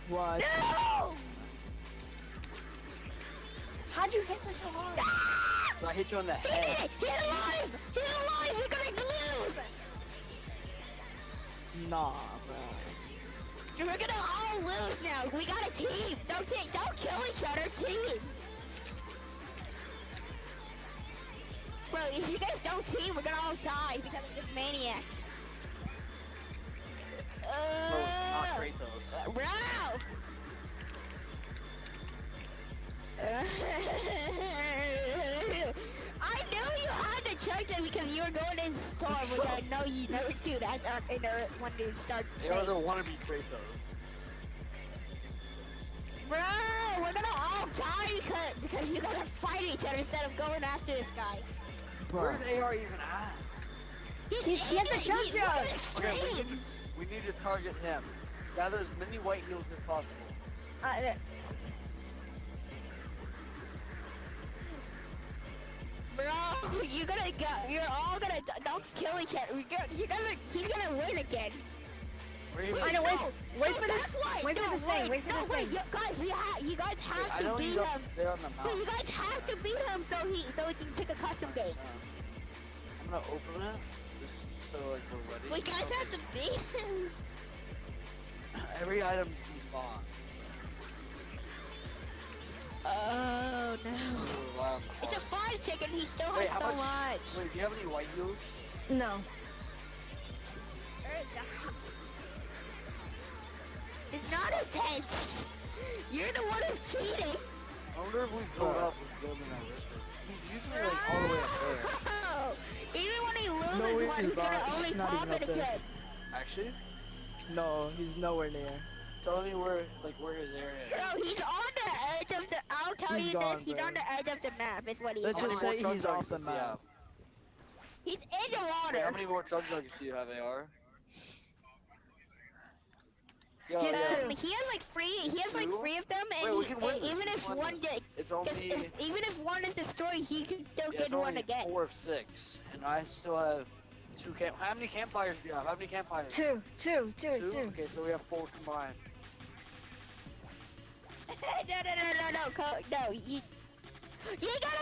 What? No! How'd you hit me so hard? So I hit you on the head. He's alive! We're gonna lose! Nah, bro. We're gonna all lose now. We got a team. Don't kill each other. Team. Bro, if you guys don't team, we're gonna all die because of this maniac. Bro, it's not Kratos. Bro! I knew you had to check that because you were going in storm, which I know you never do that when they start. They also want to be Kratos. Bro, we're gonna all die because you gotta fight each other instead of going after this guy. Bro. Where's AR even at? He has a Chug Jug! Okay, we need to target him. Gather as many white heals as possible. Bro, you're all gonna, don't kill each other. He's gonna win again. I know, wait for this thing. Guys, you guys have to beat him. Wait, you guys have to beat him so he can pick a custom game. I'm gonna open it, just so like we're ready. We guys have to beat him. Every item's despawn. Oh no. It's a fire chicken, he still Wait, has how so much. Wait, do you have any white heals? No. It's not intense. You're the one who's cheating. I wonder if we build up with building our riches. He's usually like all the way up there. Even when he loses he's gonna only pop it again. Actually? No, he's nowhere near. Tell me where his area is. Bro, he's on the edge of the, I'll tell you this, he's on the edge of the map, is what he is. Let's just say he's off the map. He's in the water. Wait, how many more Chug Jugs do you have, AR? He has like three of them, and wait, even if one even if one is destroyed, he can still get one again. 4 of 6, and I still have 2 camp. How many campfires do you have? How many campfires? Two. Okay, so we have 4 combined. No, you got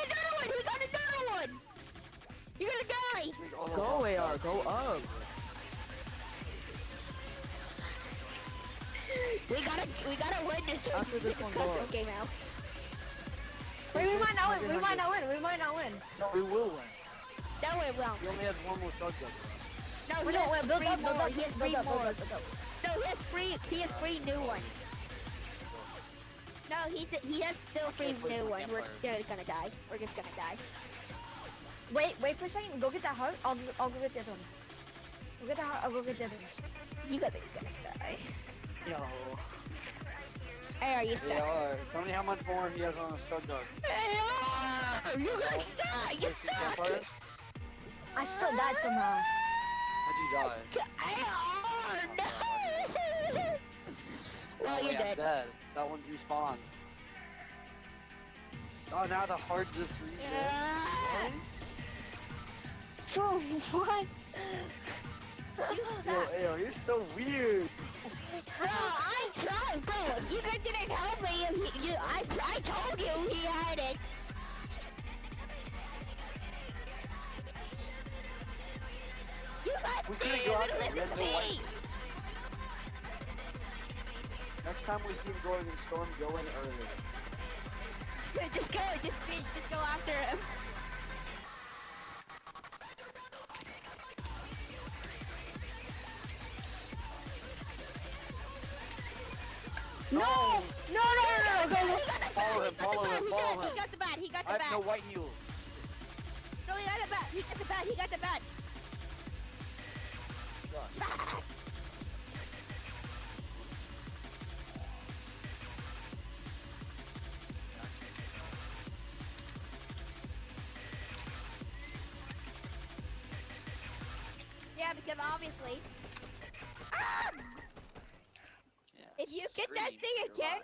another one. We got another one. You're gonna die. Go AR, go up. We gotta win this After this one, go up. game out. Wait, we might not win. We might not win. We might not win. No, we will win. No, it won't. He only has one more chug jug. No, We he don't has win. Build three up, build more. up, He has build three up, build more. up, build up. No, he has three new ones. No, he has still three new ones. We're just gonna die. We're just gonna die. Wait for a second. Go get that heart. I'll go get the other one. Go get the heart. I'll go get the other one. You guys are gonna die. Yo. Hey, are you They suck? are. Tell me how much more he has on his chug jug. You guys suck! You suck! I still died somehow. How'd you die? Well, Oh, you're yeah, dead. That one's respawned. Oh, now the heart just respawned. Bro, what? Yo, you're so weird. Bro, I tried, bro. You guys didn't help me. I told you he had it. You guys We couldn't didn't go out even there. We listen had to no me. light. Next time we see him going in storm, go in early. Just go after him. No! No! Go. Follow him, follow him, follow him. He got the bat. He got I the bat. have no white heals. No, he got the bat. He got the bat. He got the bat. Bat. Yeah, because obviously. Ah! If you get that thing again.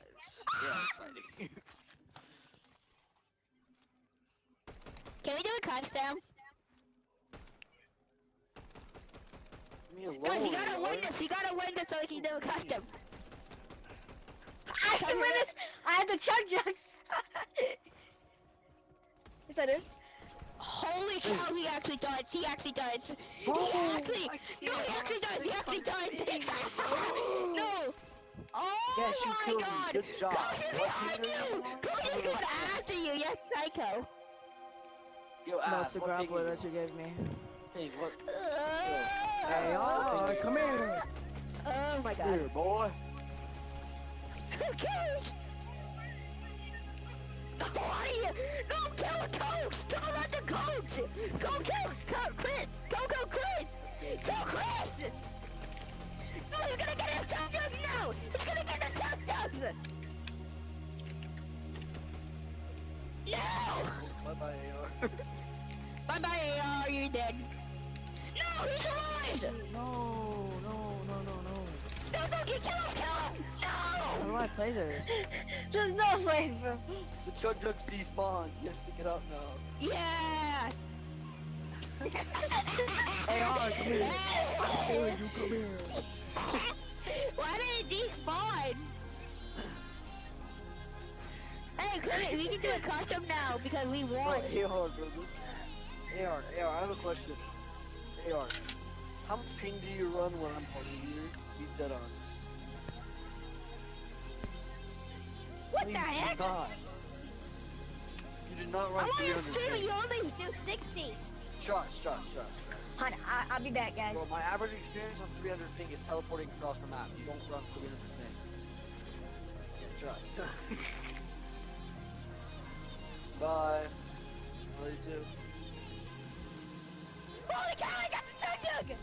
Can we do a custom? No, you gotta win this. You gotta win this so we can do a custom. I can win this. I had the chug jugs. Yes, I did. Holy cow, he actually does. He actually does. He actually does. He actually does. No. Oh Yes, you my killed me. god. Good job. Coach is behind you. Coach is going after you. Yes, psycho. Yo, No, it's the grappler that you gave me. Hey, what? Hey, oh, come here. Oh my god. Here, boy. Who cares? Who are you? No, kill the coach. Don't let the coach. Go kill Chris. Go Chris. Kill Chris. No, he's gonna get his chug jugs now. He's gonna get his chug jugs. No. Bye-bye, AR. Bye-bye, AR. You're dead. No, he's alive. No. No, kill him. No. How do I play this? There's no way, bro. The chug jug despawned. He has to get up now. Yes. AR, come here. Hey, you come here. Why did it despawn? Hey, Clement, we can do a custom now because we won. AR, bro. AR, I have a question. AR, how much ping do you run when I'm playing you? He's dead on. What the heck? You did not run I'm on your 300 stream, ping. you only do 60. Trust. Hon, I'll be back, guys. Bro, my average experience on 300 ping is teleporting across the map. You don't run 300 ping. Yeah, trust. Bye. Love you too. Holy cow, I got the chug jug!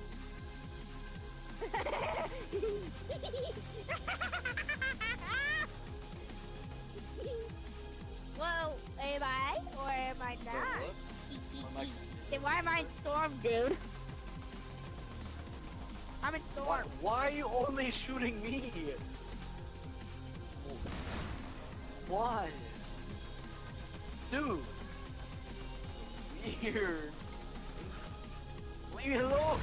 Well, am I or am I not? Then why am I in storm, dude? I'm in storm. Why are you only shooting me? Why? Dude. Weird. Leave me alone.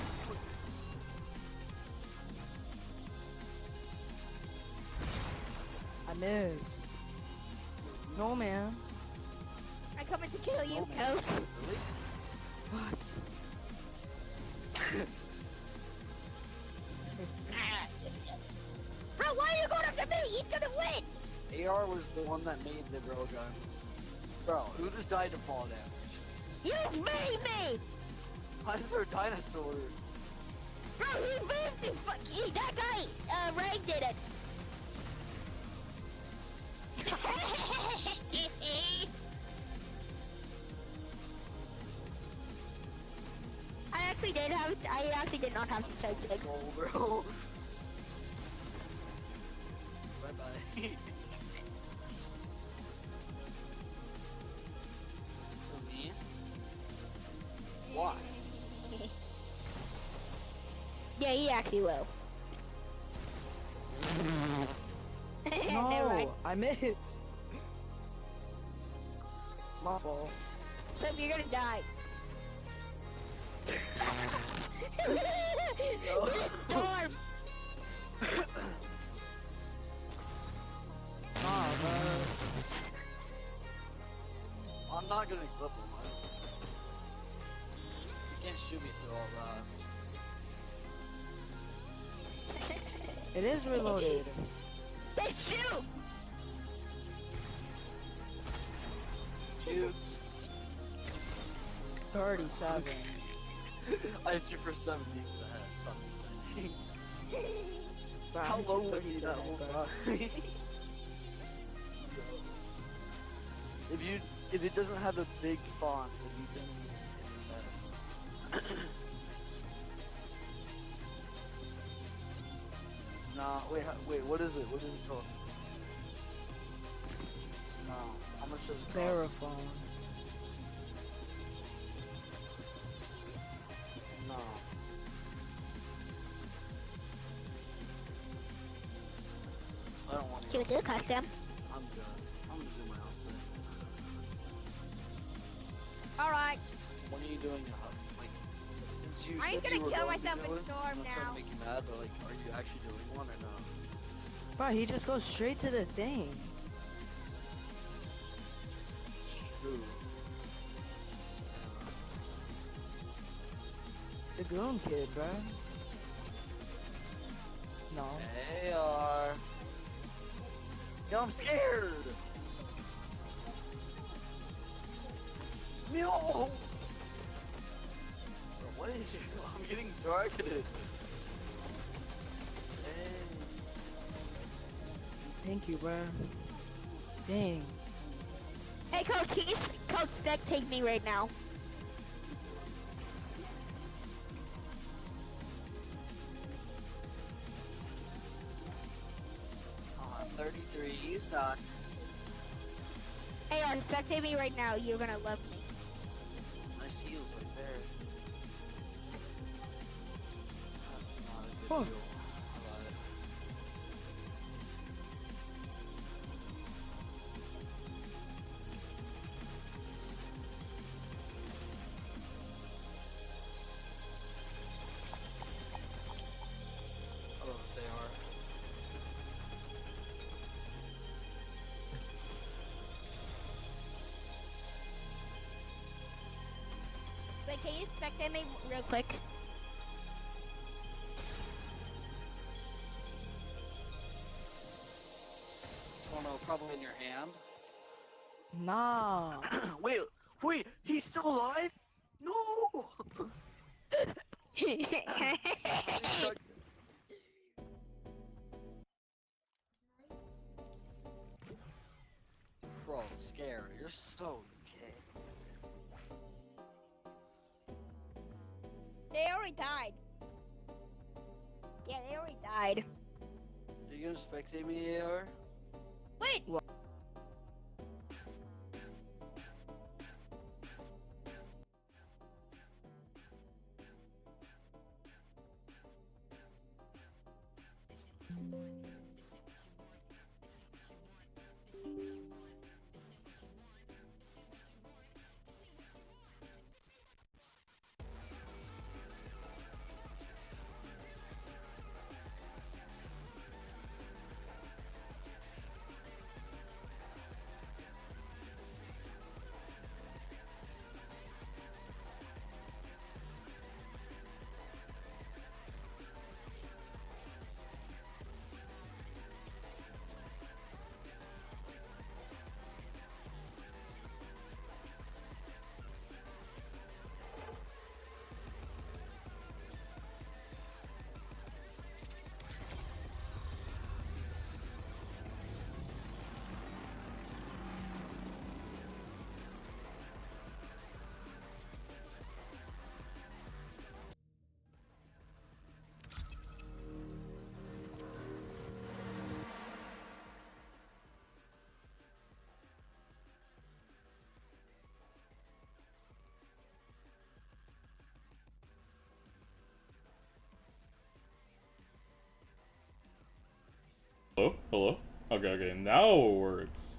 I missed. No, man. I'm coming to kill you, coach. Really? What? Bro, why are you going after me? He's gonna win. AR was the one that made the railgun. Bro, who just died to fall damage? You made me! Why is there a dinosaur? Bro, he moved me! That guy, Ray did it! I actually did not have to check it. Oh, bro. Bye-bye. Me? Why? Yeah, he actually will. Never mind. No, I missed. My fault. Flip, you're gonna die. Storm! I'm not gonna clip him. You can't shoot me through all that. It is reloaded. Then shoot! Shoot. 37. I hit you for 70 to the head. Something. Bro, How I hit low you was 30 he to that the whole head, time? If it doesn't have a big font, then you can. Nah, wait, what is it? What is it called? No, how much does it cost? Veraphone. No. I don't want to. Can we do a custom? I'm good. I'm gonna do my own thing. Alright. When are you doing your hub? Like, since you I ain't said you gonna were kill going to myself do in it, storm I'm not trying now. to make you mad, but like, are you actually doing one or no? Bro, he just goes straight to the thing. True. The goon kid, bro. No. They are. Yo, I'm scared. No. Bro, what is it? I'm getting targeted. Thank you, bro. Dang. Hey, Coach, Coach, spectate me right now. 33, you suck. Hey, spectate me right now. You're gonna love me. Nice heals right there. That's not a good Huh. heal. I love it. I love this AR. Wait, can you spectate me real quick? Oh no, probably in your hand. Nah. Wait, he's still alive? No! Bro, I'm scared. You're so gay. They already died. Yeah, they already died. Are you gonna spectate me, AR? Wait! Hello? Hello? Okay, okay, now it works.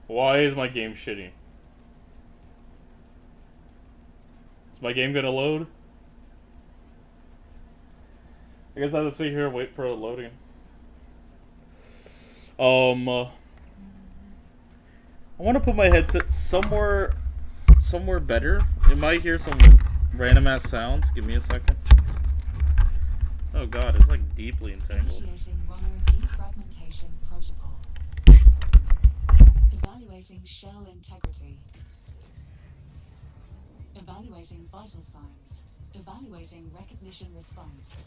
Why is my game shitty? Is my game gonna load? I guess I have to sit here and wait for it loading. I want to put my headset somewhere better. You might hear some random ass sounds. Give me a second. Oh god, it's like deeply entangled. Initiating runner defragmentation protocol. Evaluating shell integrity. Evaluating vital signs. Evaluating recognition response.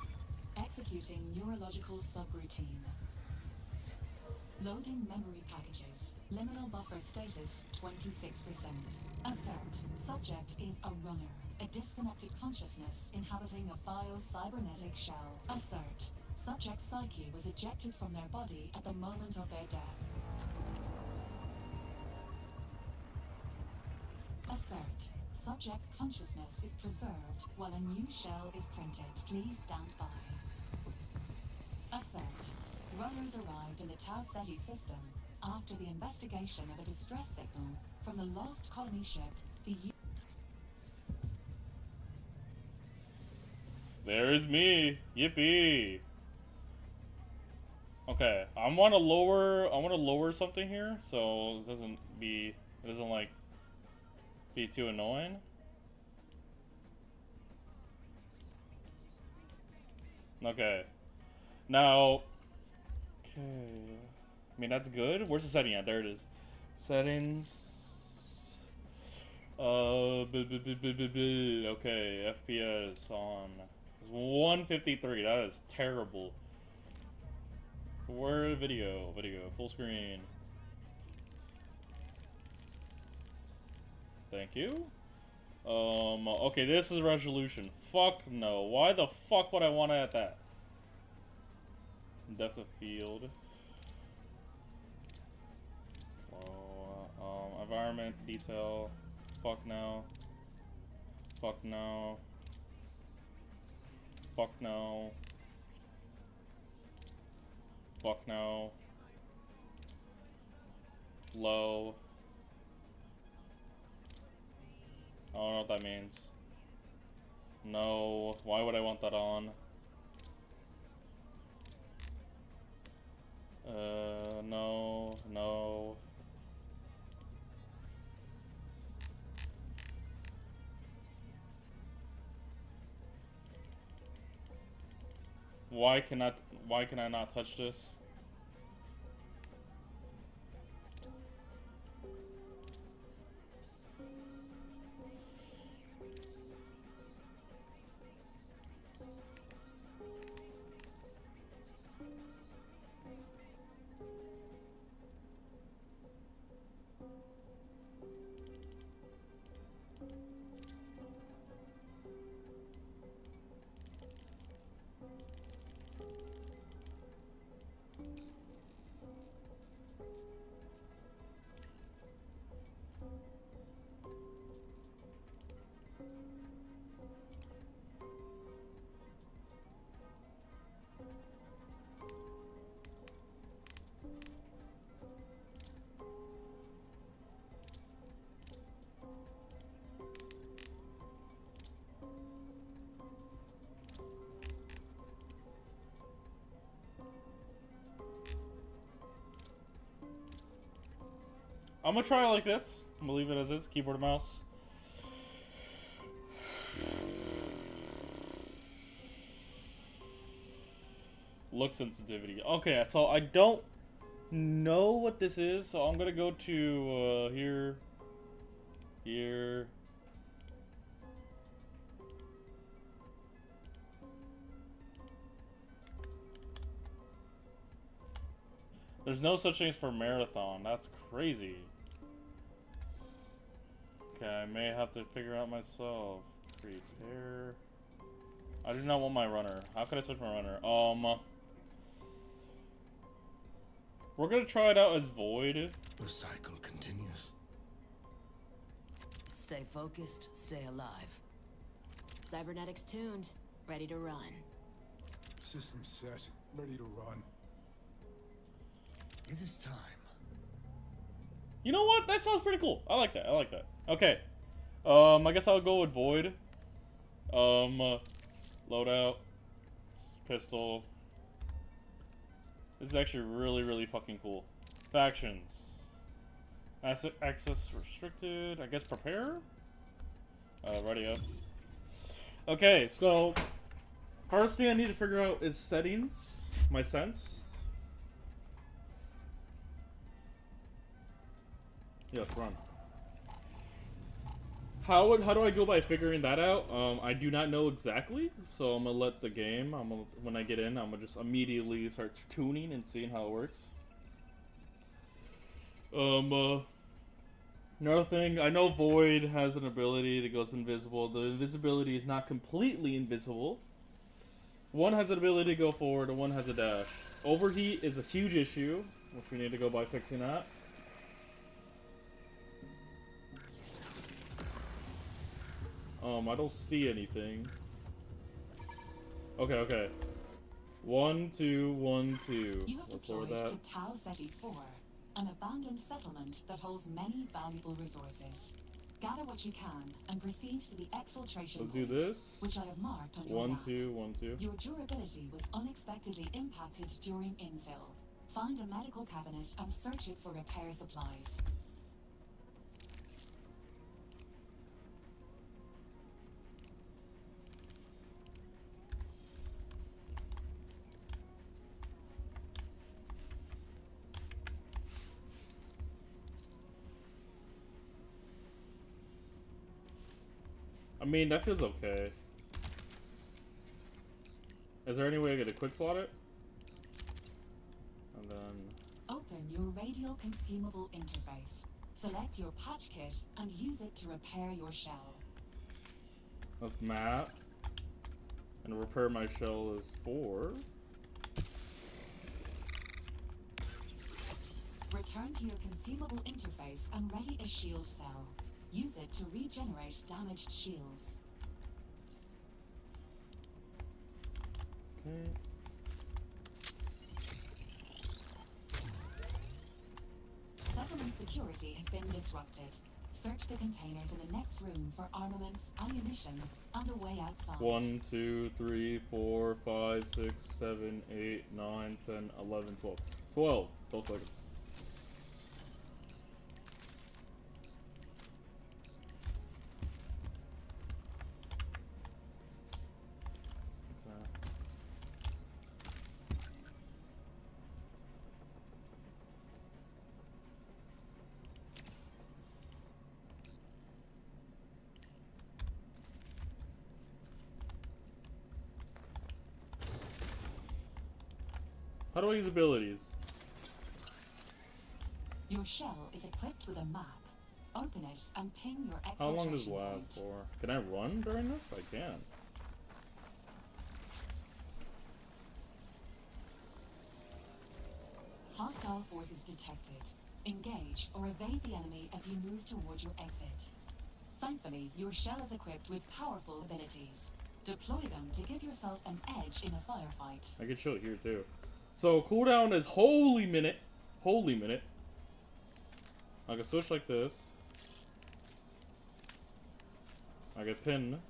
Executing neurological subroutine. Loading memory packages. Liminal buffer status 26%. Assert. Subject is a runner. A disconnected consciousness inhabiting a bio-cybernetic shell. Assert. Subject's psyche was ejected from their body at the moment of their death. Assert. Subject's consciousness is preserved while a new shell is printed. Please stand by. Assert. Runners arrived in the Tau Ceti system after the investigation of a distress signal from the lost colony ship, the There's me. Yippee. Okay, I want to lower something here so it doesn't like be too annoying. Okay. Now, okay. I mean, that's good. Where's the setting at? There it is. Settings. Okay, FPS on. It's 153. That is terrible. Where video, full screen. Thank you. Okay, this is resolution. Fuck no. Why the fuck would I want to add that? Depth of field. Environment, detail. Fuck no. Fuck no. Fuck no. Fuck no. Low. I don't know what that means. No. Why would I want that on? No. No. Why can I not touch this? I'm gonna try it like this. I'm gonna leave it as is. Keyboard and mouse. Look sensitivity. Okay, so I don't know what this is, so I'm gonna go to here. Here. There's no such thing for marathon. That's crazy. Okay, I may have to figure out myself. Prepare. I do not want my runner. How can I switch my runner? We're gonna try it out as void. The cycle continues. Stay focused, stay alive. Cybernetics tuned, ready to run. System set, ready to run. It is time. You know what? That sounds pretty cool. I like that. I like that. Okay. I guess I'll go with Void. Loadout. Pistol. This is actually really, really fucking cool. Factions. Access restricted. I guess prepare? Ready up. Okay, so first thing I need to figure out is settings. My sense. Yes, run. How do I go by figuring that out? I do not know exactly, so I'm gonna let the game. When I get in, I'm gonna just immediately start tuning and seeing how it works. Another thing, I know Void has an ability that goes invisible. The invisibility is not completely invisible. One has an ability to go forward, and one has a dash. Overheat is a huge issue, which we need to go by fixing that. I don't see anything. Okay, okay. 1, 2, 1, 2. You have Let's lower deployed that. to Tau Ceti 4, an abandoned settlement that holds many valuable resources. Gather what you can and proceed to the exfiltration Let's do point, this. which I have marked on your 1, map. 2, 1, 2. Your durability was unexpectedly impacted during infill. Find a medical cabinet and search it for repair supplies. I mean, that feels okay. Is there any way I get a quick slot it? And then... Open your radial consumable interface. Select your patch kit and use it to repair your shell. That's map. And repair my shell is 4. Return to your consumable interface and ready a shield cell. Use it to regenerate damaged shields. Okay. Settlement security has been disrupted. Search the containers in the next room for armaments, ammunition, and a way outside. 1, 2, 3, 4, 5, 6, 7, 8, 9, 10, 11, 12. 12 seconds. How do I use abilities? Your shell is equipped with a map. Open it and ping your exfiltration How long does it point. last for? Can I run during this? I can. Hostile forces detected. Engage or evade the enemy as you move toward your exit. Thankfully, your shell is equipped with powerful abilities. Deploy them to give yourself an edge in a firefight. I can show it here too. So cooldown is holy minute. Holy minute. I can switch like this. I get pin.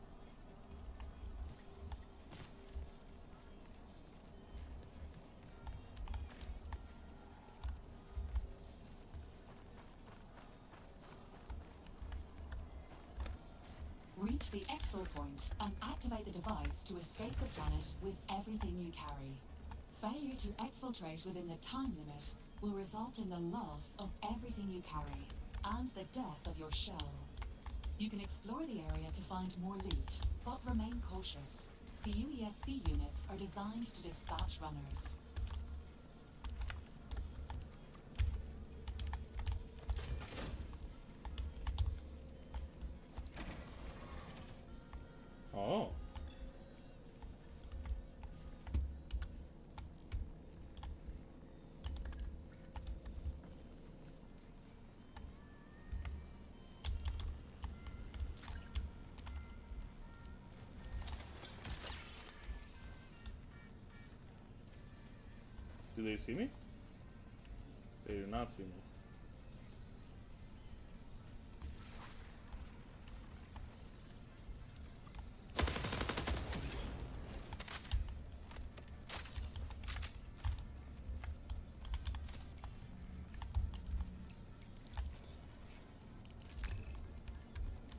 Reach the exfil point and activate the device to escape the planet with everything you carry. Failure to exfiltrate within the time limit will result in the loss of everything you carry and the death of your shell. You can explore the area to find more loot, but remain cautious. The UESC units are designed to dispatch runners. Oh. Do they see me? They do not see me.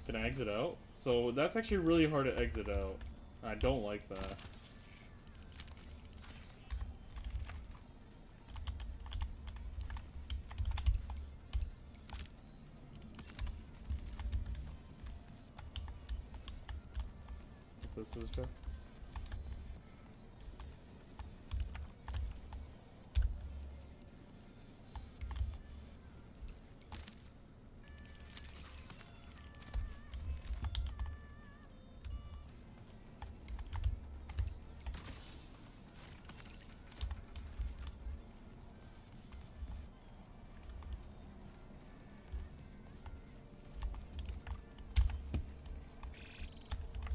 Can I exit out? So that's actually really hard to exit out. I don't like that. What's this? Is chest?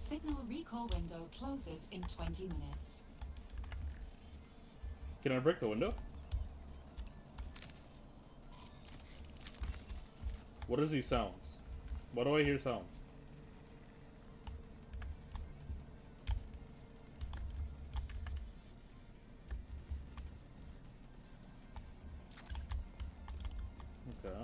Signal recall window closes in 20 minutes. Can I break the window? What is these sounds? Why do I hear sounds? Okay.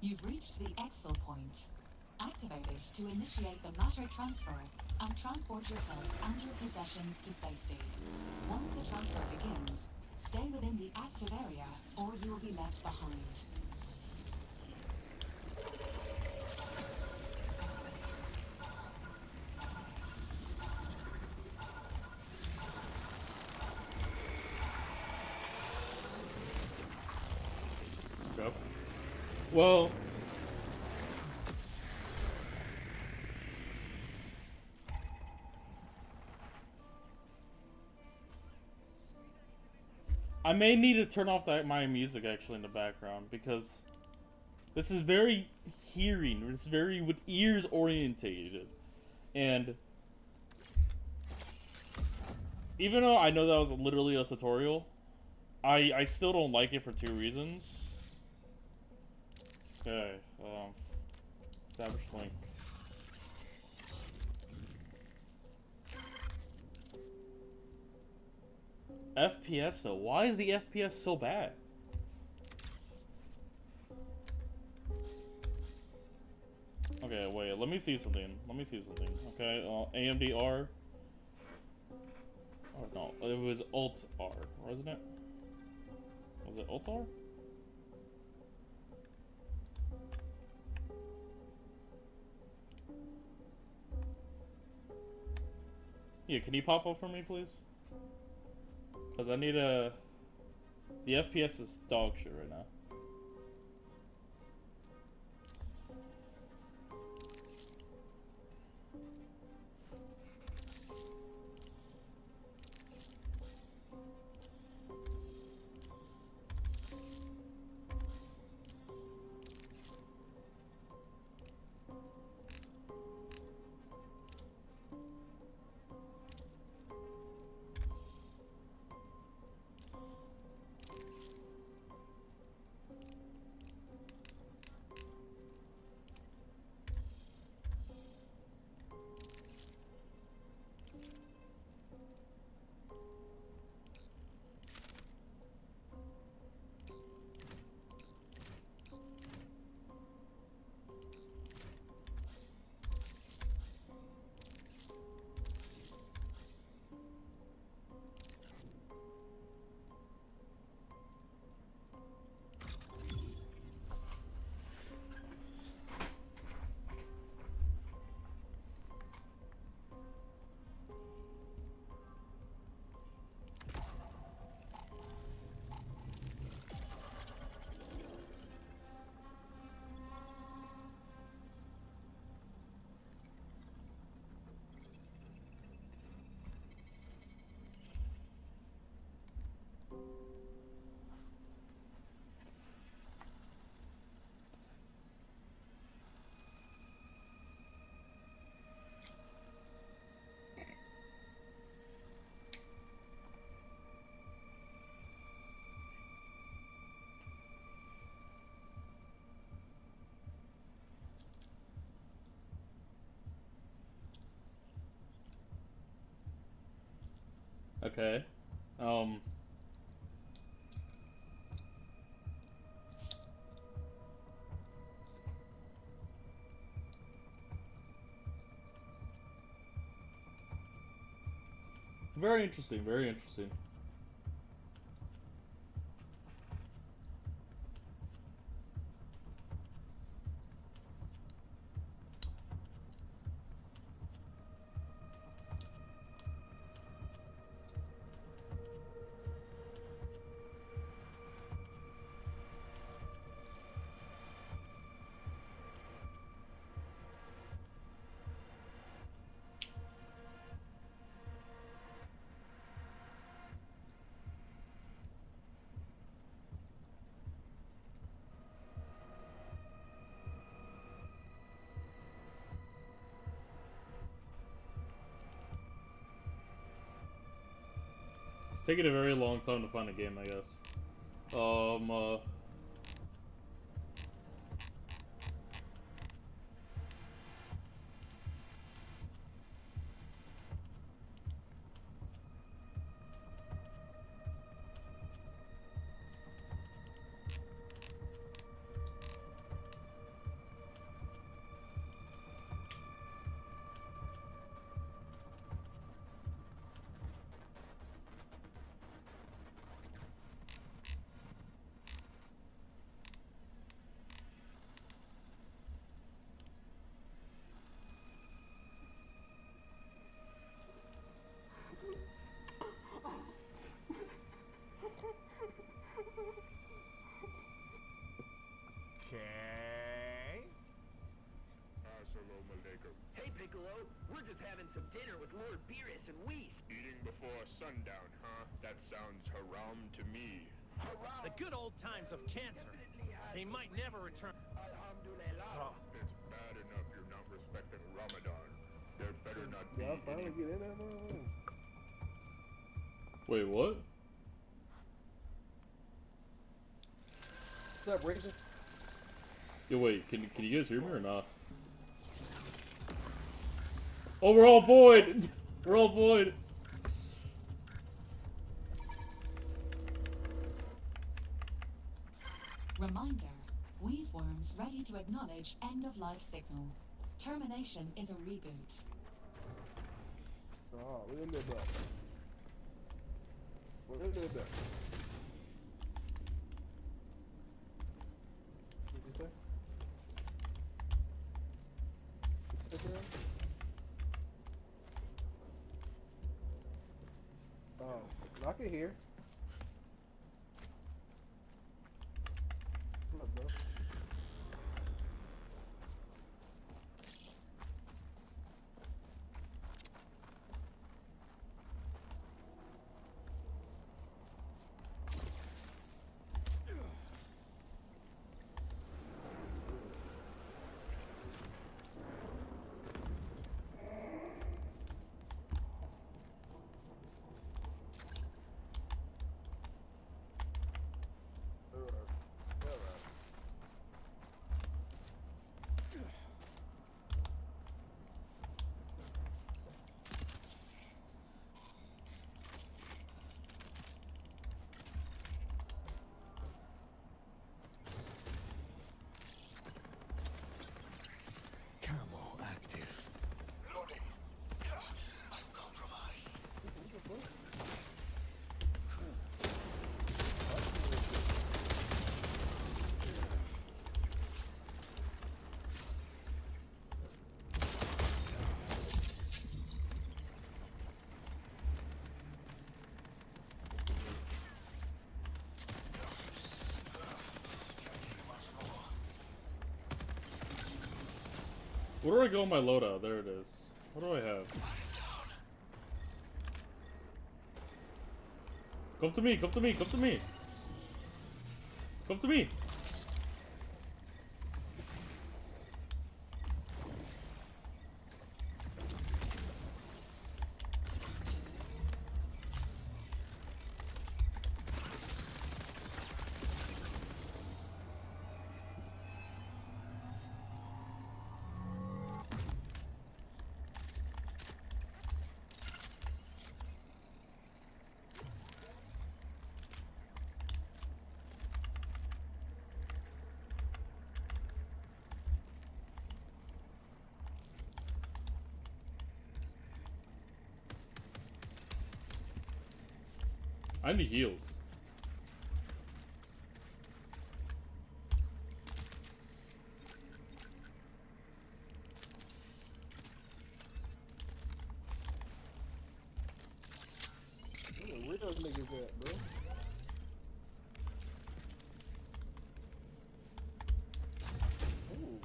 You've reached the exfil point. Activate it to initiate the matter transfer and transport yourself and your possessions to safety. Once the transfer begins, stay within the active area or you will be left behind. Yep. Well, I may need to turn off my music actually in the background because this is very hearing. It's very with ears orientated, and even though I know that was literally a tutorial, I still don't like it for two reasons. Okay, establish link. FPS though, why is the FPS so bad? Okay, wait, let me see something. Okay, AMD R. Oh no, it was Alt R, wasn't it? Was it Alt R? Yeah, can you pop up for me, please? Because I need a... The FPS is dog shit right now. Okay. Very interesting, very interesting. It's taking a very long time to find a game, I guess. Okay. Assalamu alaikum. Hey, Piccolo. We're just having some dinner with Lord Beerus and Whis. Eating before sundown, huh? That sounds haram to me. Haram? The good old times of cancer. They might never return. Alhamdulillah. It's bad enough you're not respecting Ramadan. There better not be Y'all finally any... get in there, man. Wait, what? What's up, Razor? Yo, wait, can you guys hear me or not? Oh, we're all void! We're all void! Reminder, weave worms ready to acknowledge end of life signal. Termination is a reboot. Oh, we're in there, bud. We're in there, bud. What did you say? Oh, I can hear. What up, bro? Where do I go in my loadout? There it is. What do I have? Come to me, come to me, come to me! Come to me! I need heals. Where those niggas at, bro? Ooh.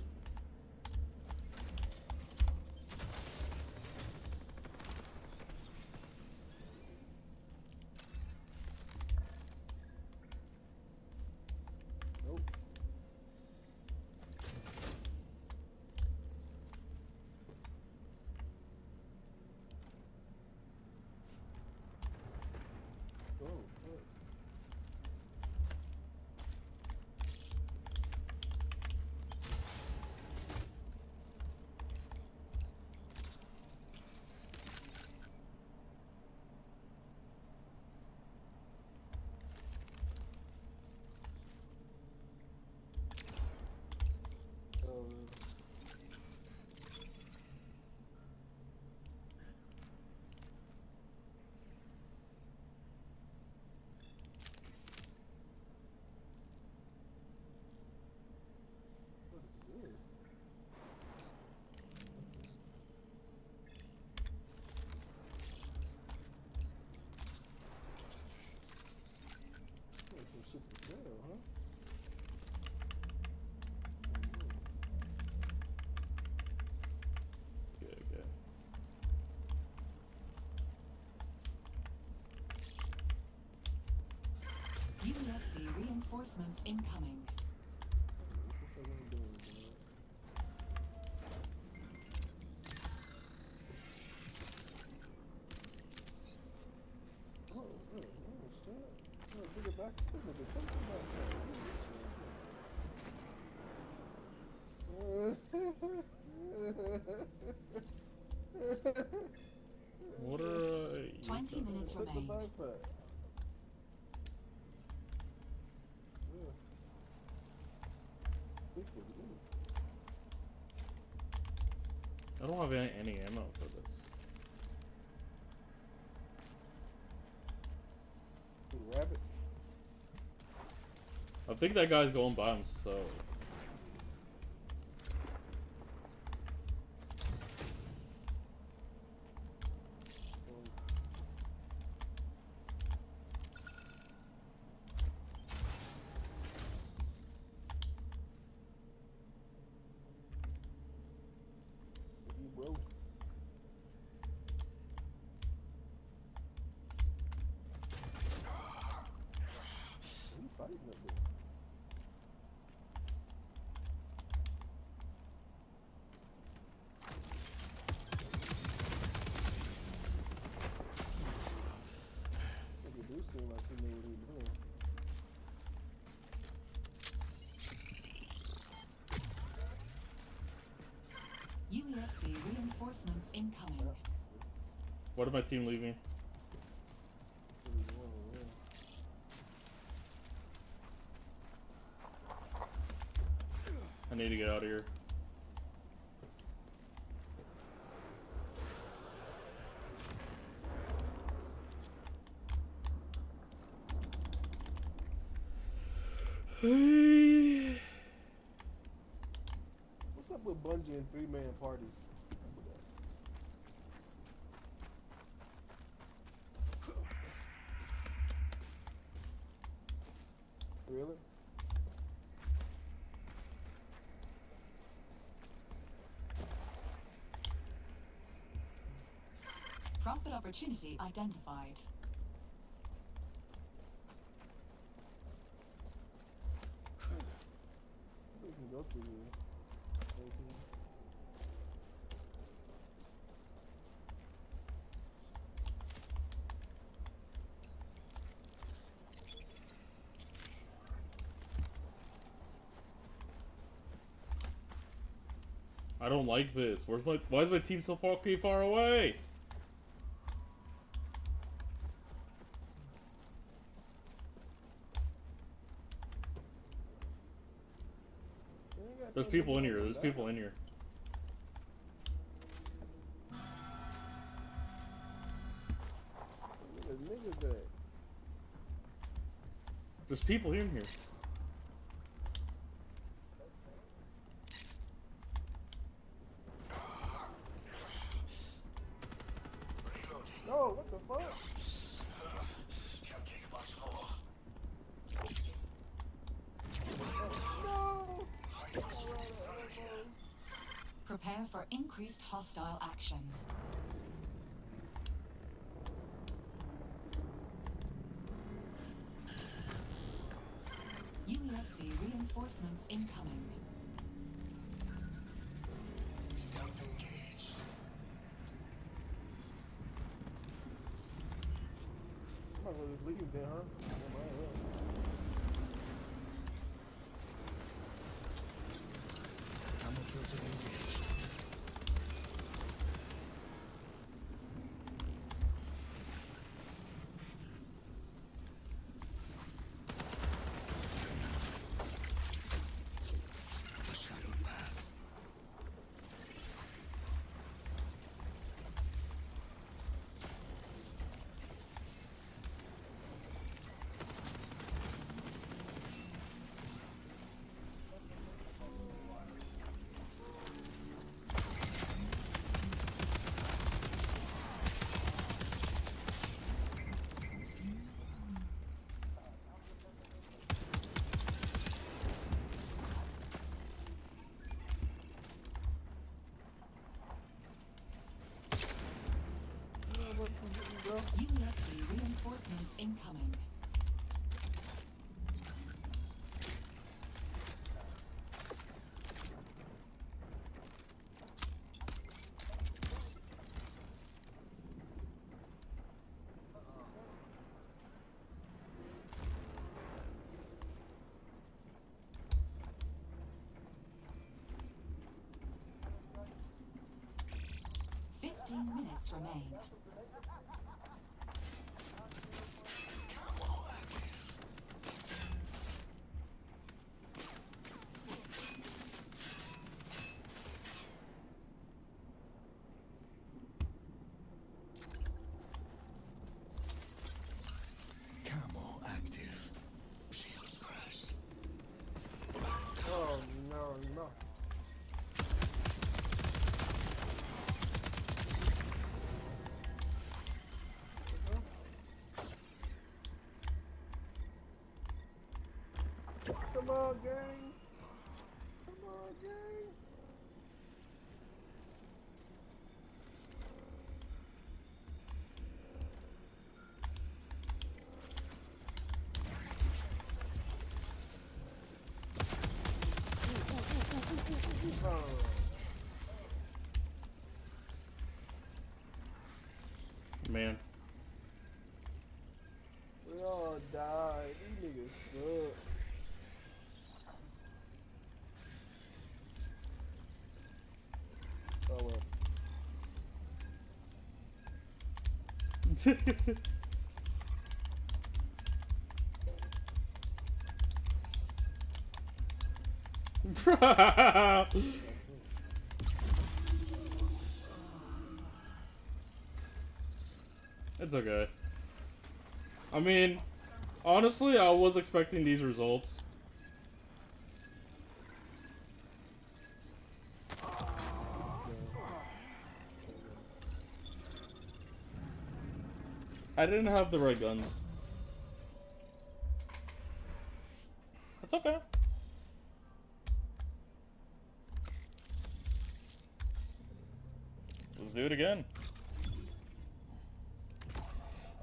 Nope. Oh, fuck. What is this? There's some shit to sell, huh? Okay, okay. USC reinforcements incoming. What the fuck am I doing, bro? Oh, shit. Oh, bring it back. Look at something back there. What are 20 minutes Put the remain. backpack. Yeah. This was good. I don't have any ammo for this. Rabbit. I think that guy's going by himself. You bro. Who you fighting up there? Nigga do seem like he knew what he was doing. USC reinforcements incoming. What did my team leave me? What he doing over there? I need to get out of here. What's up with Bungie and three-man parties? Really? Profit opportunity identified. We can go through here. Okay. I don't like this. Why is my team so fucking far away? There's people in here. There's people in here. Where the niggas at? There's people in here. No, what the fuck? No! Prepare for increased hostile action. UESC reinforcements incoming. Stealth engaged. I'm not gonna just leave there, huh? Ammo filter engaged. The shadowed path. UESC reinforcements incoming. Minutes remain. Camo active. Shields crashed. Oh no, no. Come on, gang. Come on, gang. Man. We all died. These niggas suck. Oh well. It's okay. I mean, honestly, I was expecting these results. I didn't have the right guns. That's okay. Let's do it again.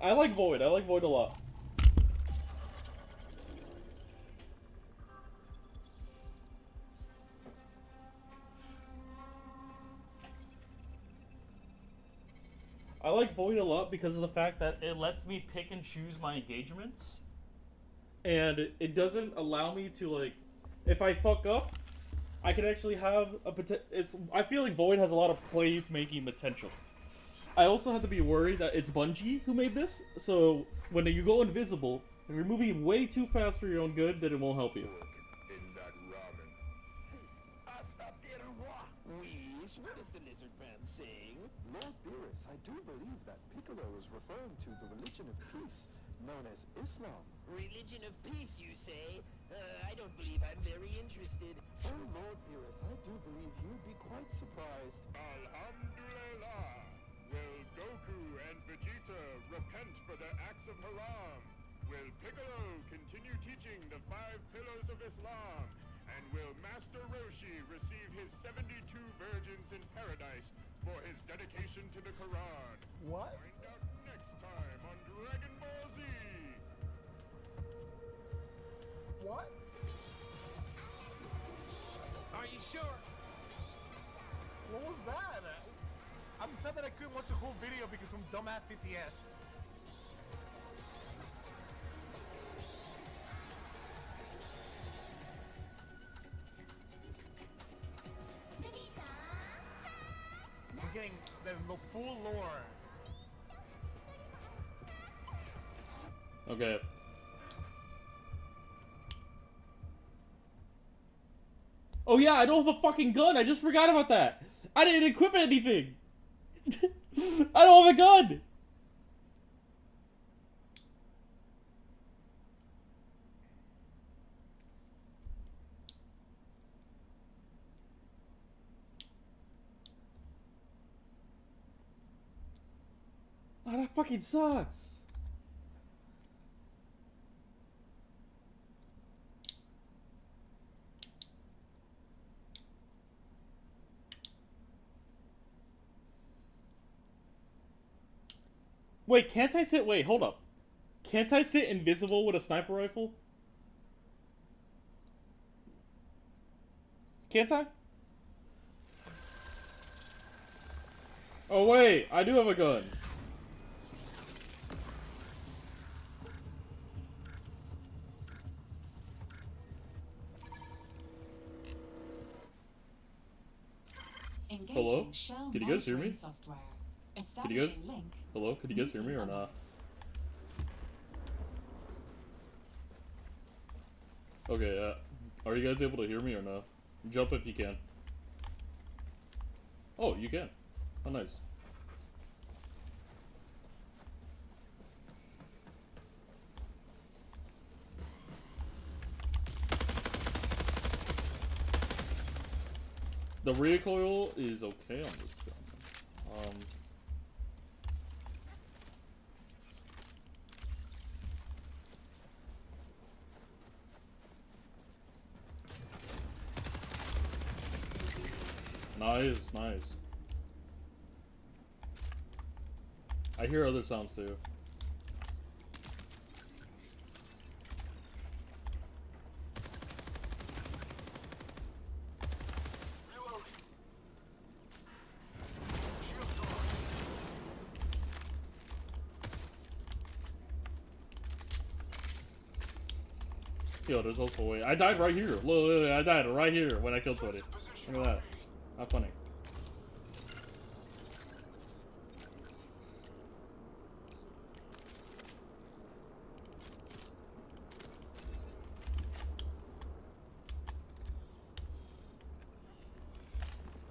I like Void. I like Void a lot. I like Void a lot because of the fact that it lets me pick and choose my engagements. And it doesn't allow me to, like, if I fuck up, I can actually have a I feel like Void has a lot of play-making potential. I also have to be worried that it's Bungie who made this, so when you go invisible, if you're moving way too fast for your own good, then it won't help you. In that ramen. What is the lizard man saying? Lord Beerus, I do believe that Piccolo is referring to the religion of peace. known as Islam. Religion of peace, you say? I don't believe I'm very interested. Oh, Lord Beerus, I do believe you'd be quite surprised. Alhamdulillah. Will Goku and Vegeta repent for their acts of haram? Will Piccolo continue teaching the 5 pillars of Islam? And will Master Roshi receive his 72 virgins in paradise for his dedication to the Quran? What? Find out next time on Dragon Ball Z. What? Are you sure? What was that? I'm sad that I couldn't watch the whole video because some dumbass TTS. I'm getting the full lore. Okay. Oh yeah, I don't have a fucking gun. I just forgot about that. I didn't equip anything. I don't have a gun. Oh, that fucking sucks. Wait, can't I sit? Wait, hold up. Can't I sit invisible with a sniper rifle? Can't I? Oh wait, I do have a gun. Hello? Can you guys hear me? Can you guys? Hello? Can you guys hear me or not? Okay, are you guys able to hear me or no? Jump if you can. Oh, you can. Oh, nice. The recoil is okay on this gun. Nice, nice. I hear other sounds too. Yo, there's also a way. I died right here. Look, I died right here when I killed somebody. Look at that. How funny.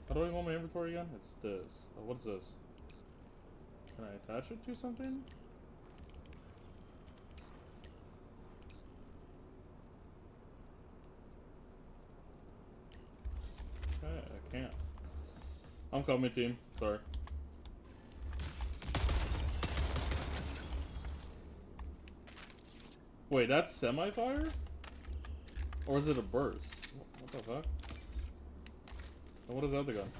How do I go in my inventory again? It's this. Oh, what is this? Can I attach it to something? Okay, I can't. I'm coming, team. Sorry. Wait, that's semi-fire? Or is it a burst? What the fuck? And what is the other gun?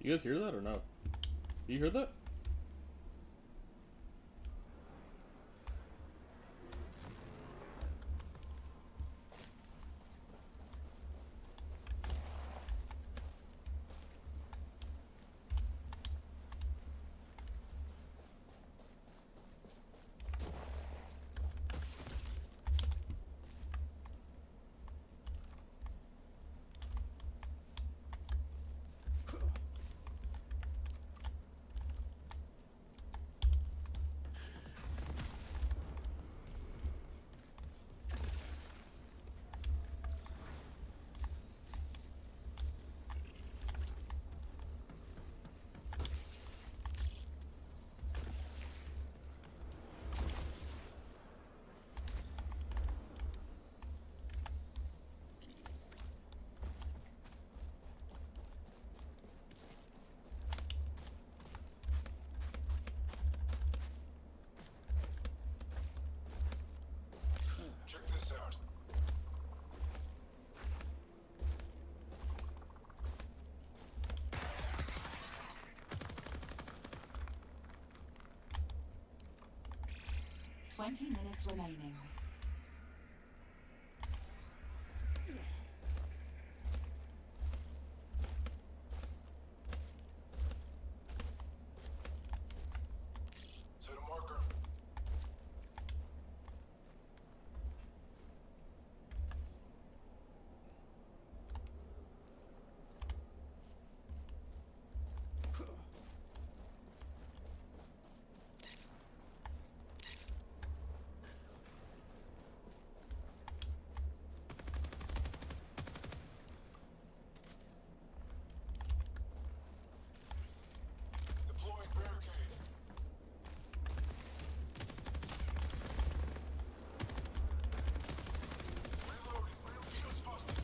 You guys hear that or no? You heard that? Check this out. Twenty minutes remaining. Set a marker. Deploying barricade. Reloading. Shield's busted.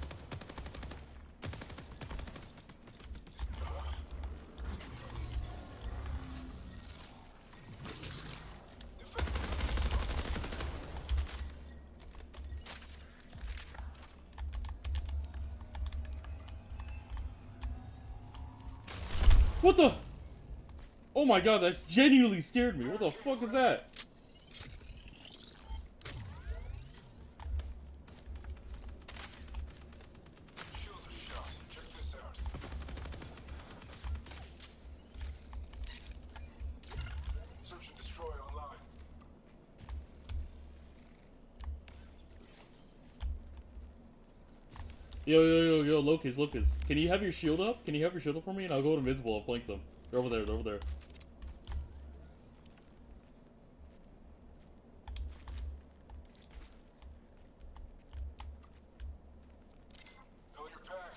What the? Oh my god, that genuinely scared me. What the fuck is that? Shields are shot. Check this out. Search and destroy online. Yo, Locust. Can you have your shield up? Can you have your shield up for me? And I'll go invisible. I'll flank them. They're over there. Building your pack.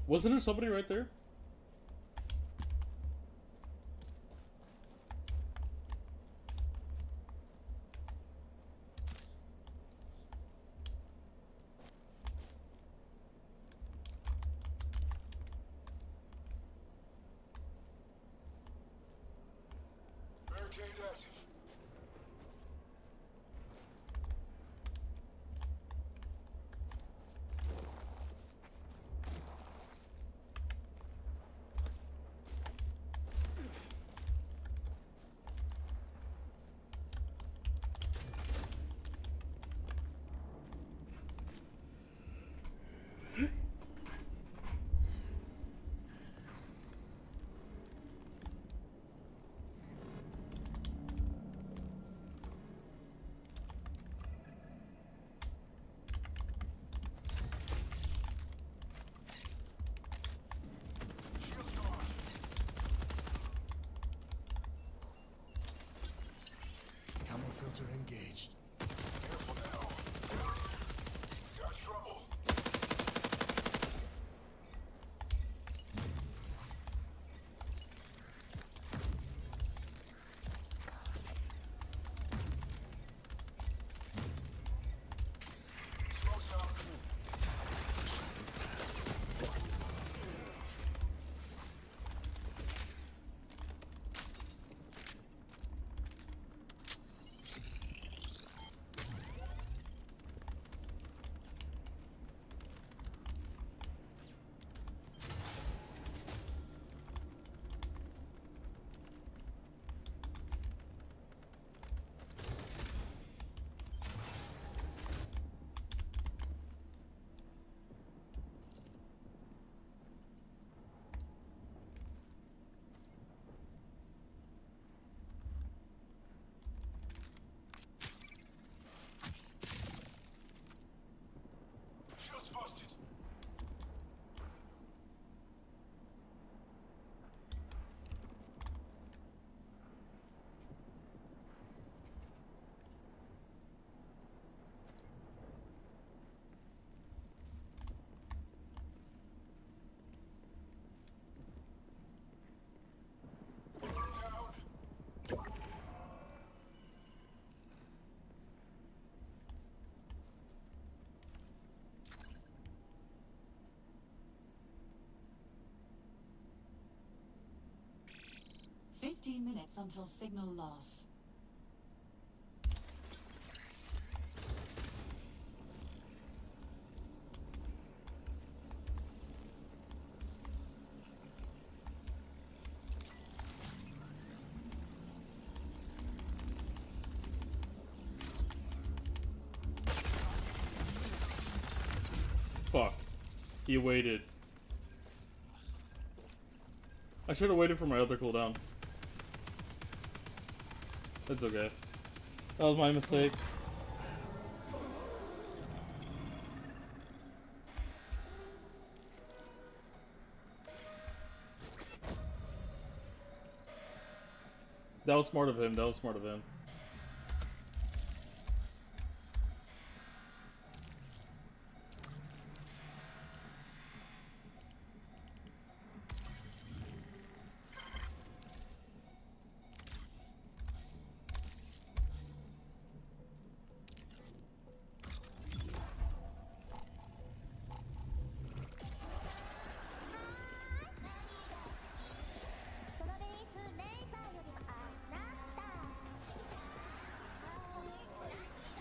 Wasn't there somebody right there? Barricade active. Shield's gone. Camo filter engaged. Careful now. We got trouble. Smoke's out. until signal loss. Fuck. He waited. I should have waited for my other cooldown. It's okay. That was my mistake. That was smart of him. That was smart of him.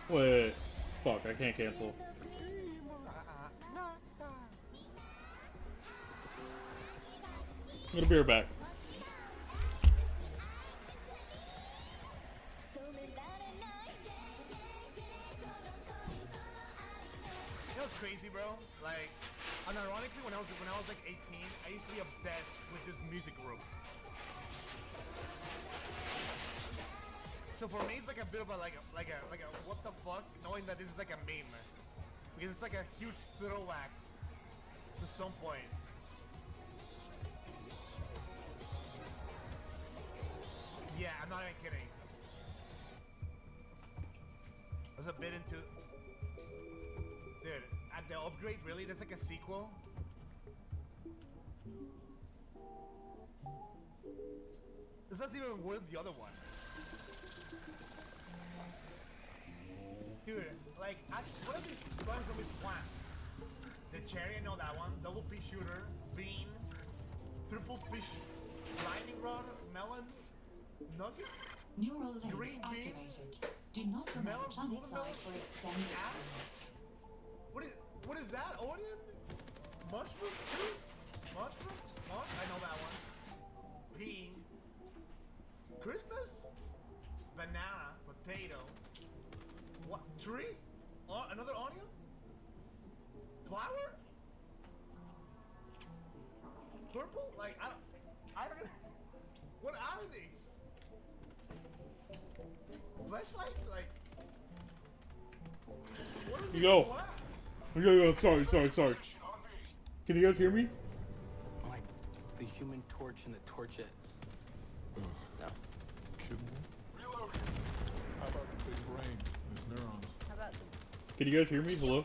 Wait, fuck, I can't cancel. I'm gonna be right back. You know what's crazy, bro? Like, unironically, when I was like 18, I used to be obsessed with this music group. So for me, it's like a bit of a like a what the fuck, knowing that this is like a meme, because it's like a huge throwback to some point. Yeah, I'm not even kidding. I was a bit into, dude. At the upgrade, really, there's like a sequel. This doesn't even worth the other one. Dude, like, what are these guns on these plants? The cherry, I know that one. Double pea shooter, bean, triple fish, lightning rod, melon, nuggets, Neural link green bean, activated. Do not remain melon, golden planet-side melon, for extended apples. What is that? Onion? Mushroom too? Mushrooms? I know that one. Bean, Christmas, banana, potato. What? Tree? Another onion? Flower? Purple? Like, I don't know. What are these? Flashlight? Like, what are these Yo, sorry. Can you guys hear me? Like the Human Torch and the Torchettes. No. Reload. How about the big brain and his neurons? How about Can you guys hear me? Hello?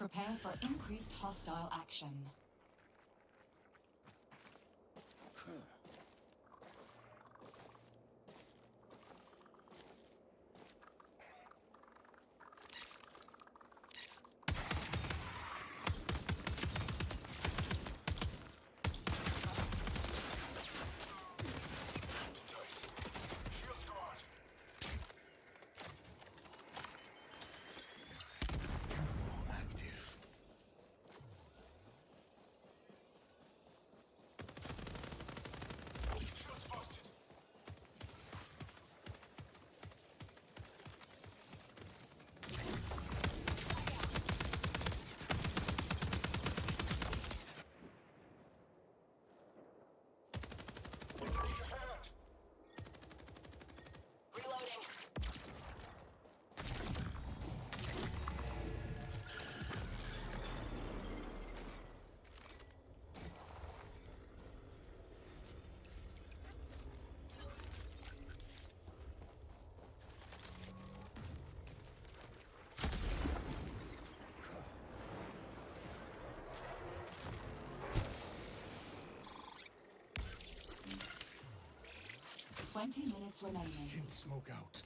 Prepare for increased hostile action. Minutes remaining. Synth smoke out.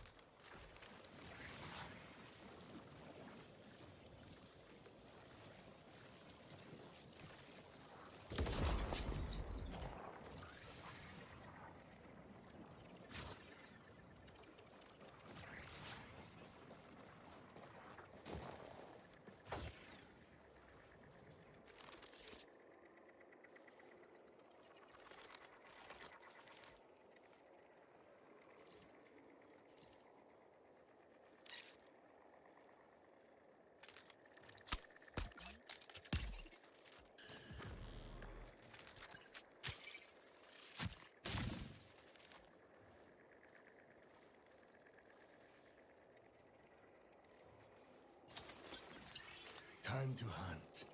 Time to hunt.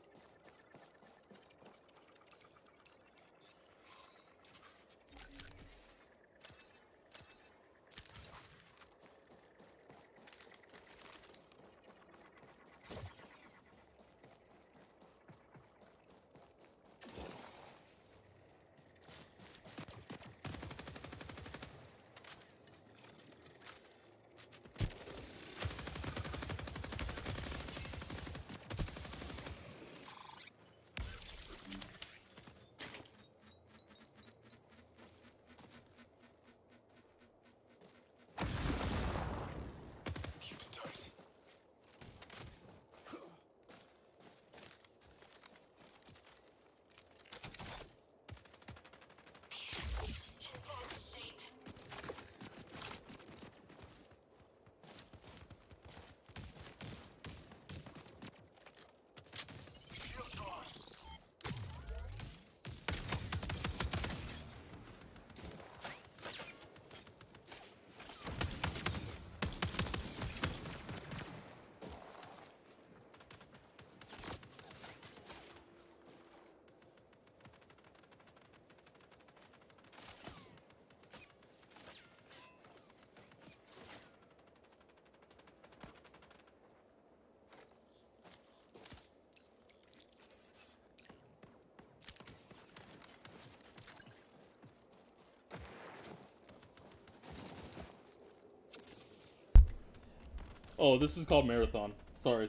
Oh, this is called Marathon. Sorry.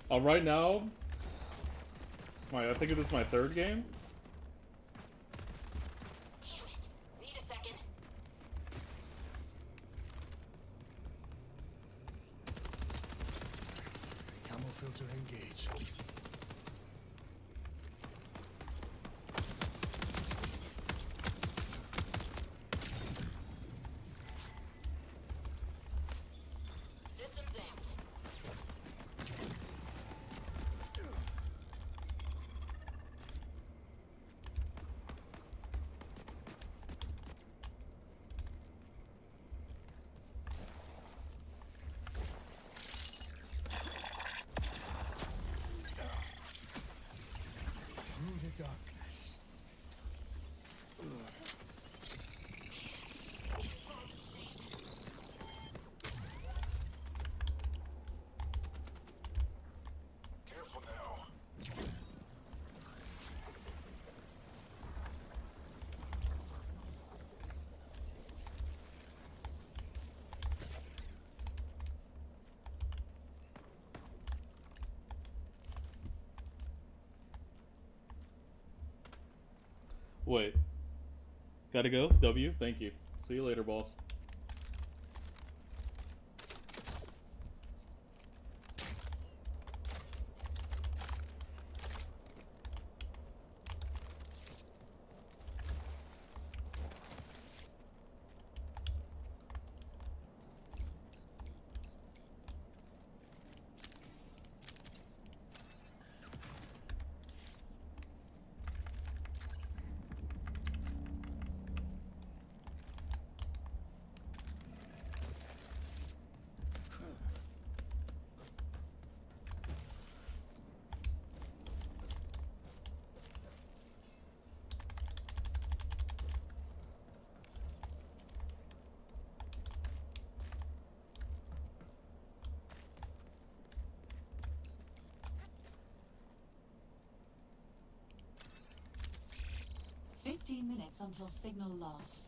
Right now, I think it is my third game. Damn it. Need a second. Camo filter engaged. Systems amped. Wait. Gotta go. W. Thank you. See you later, boss. Minutes until signal loss.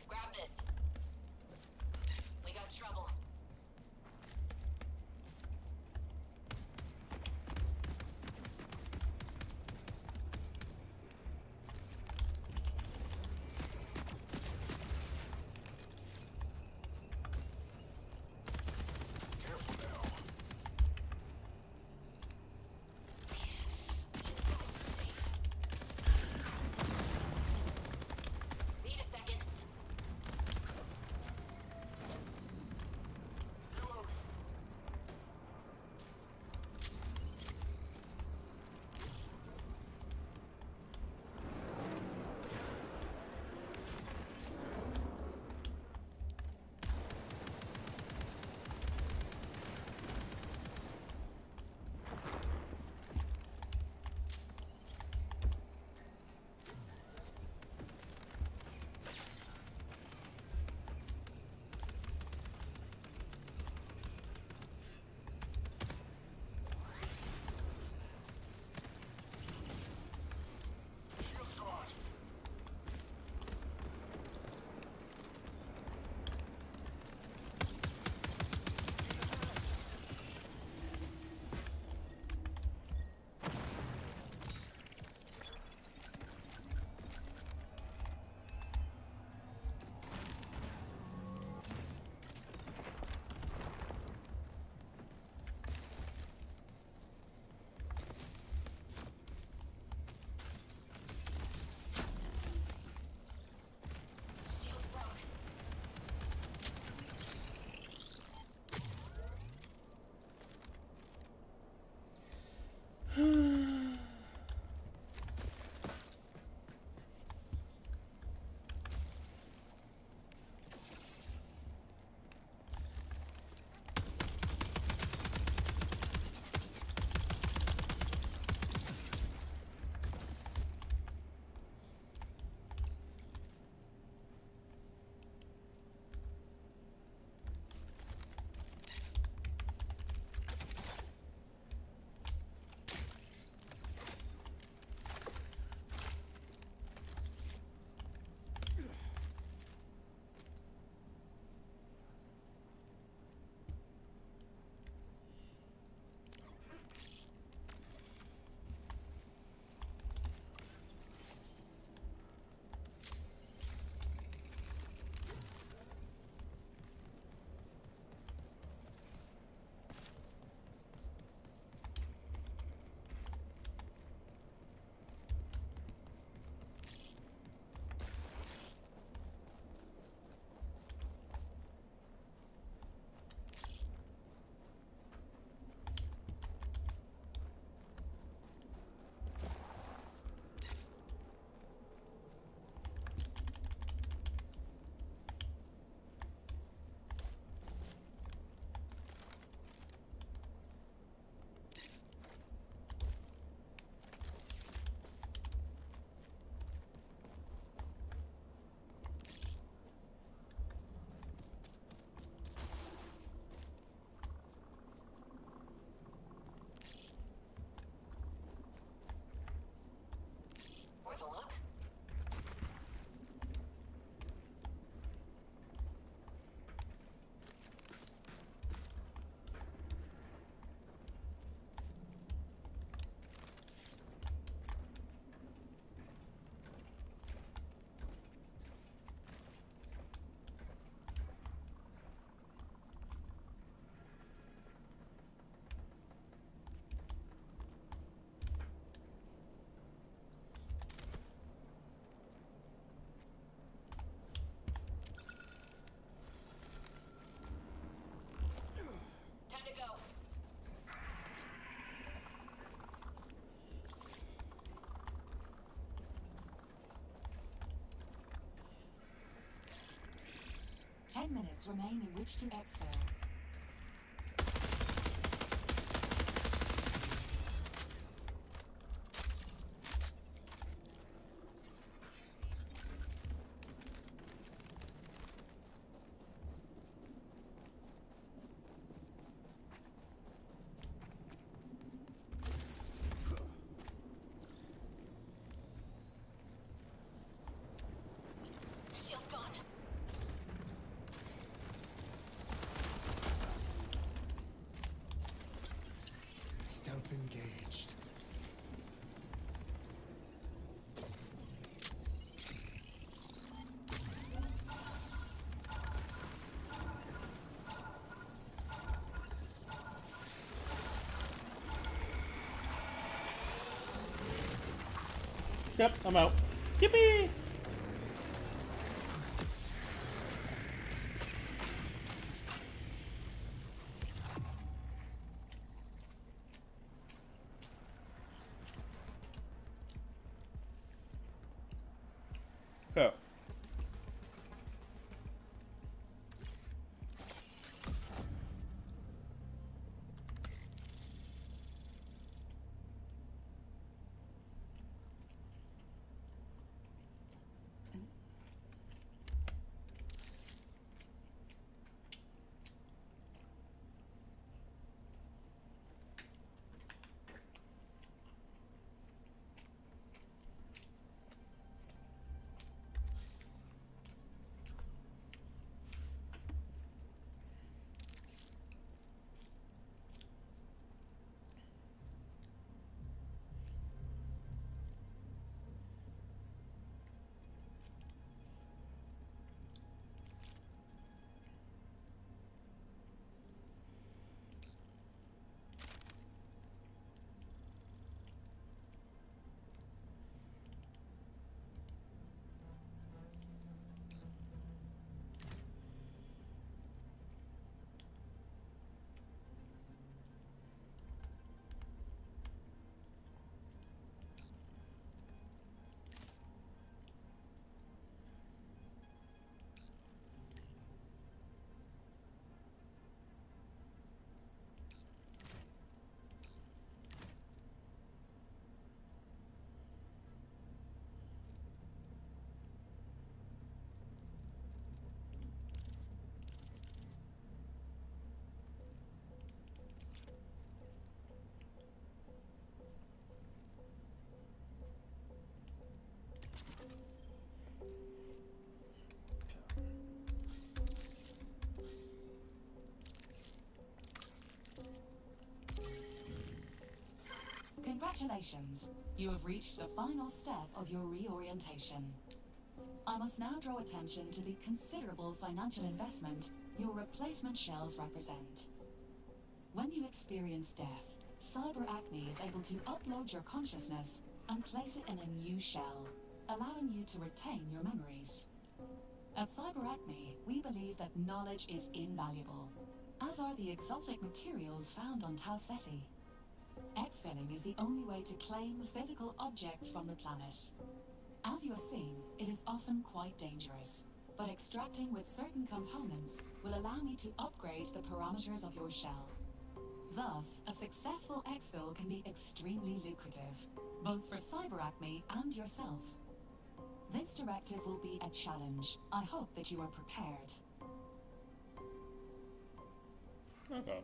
Grab this. We got trouble. Time to go. Minutes remain in which to exfil. Shield's gone. Stealth engaged. Yep, I'm out. Yippee! Go. Congratulations, you have reached the final step of your reorientation. I must now draw attention to the considerable financial investment your replacement shells represent. When you experience death, Cyber Acme is able to upload your consciousness and place it in a new shell, allowing you to retain your memories. At Cyber Acme, we believe that knowledge is invaluable, as are the exotic materials found on Tau Ceti. Exfilling is the only way to claim physical objects from the planet. As you have seen, it is often quite dangerous, but extracting with certain components will allow me to upgrade the parameters of your shell. Thus, a successful exfil can be extremely lucrative, both for Cyber Acme and yourself. This directive will be a challenge. I hope that you are prepared. Okay.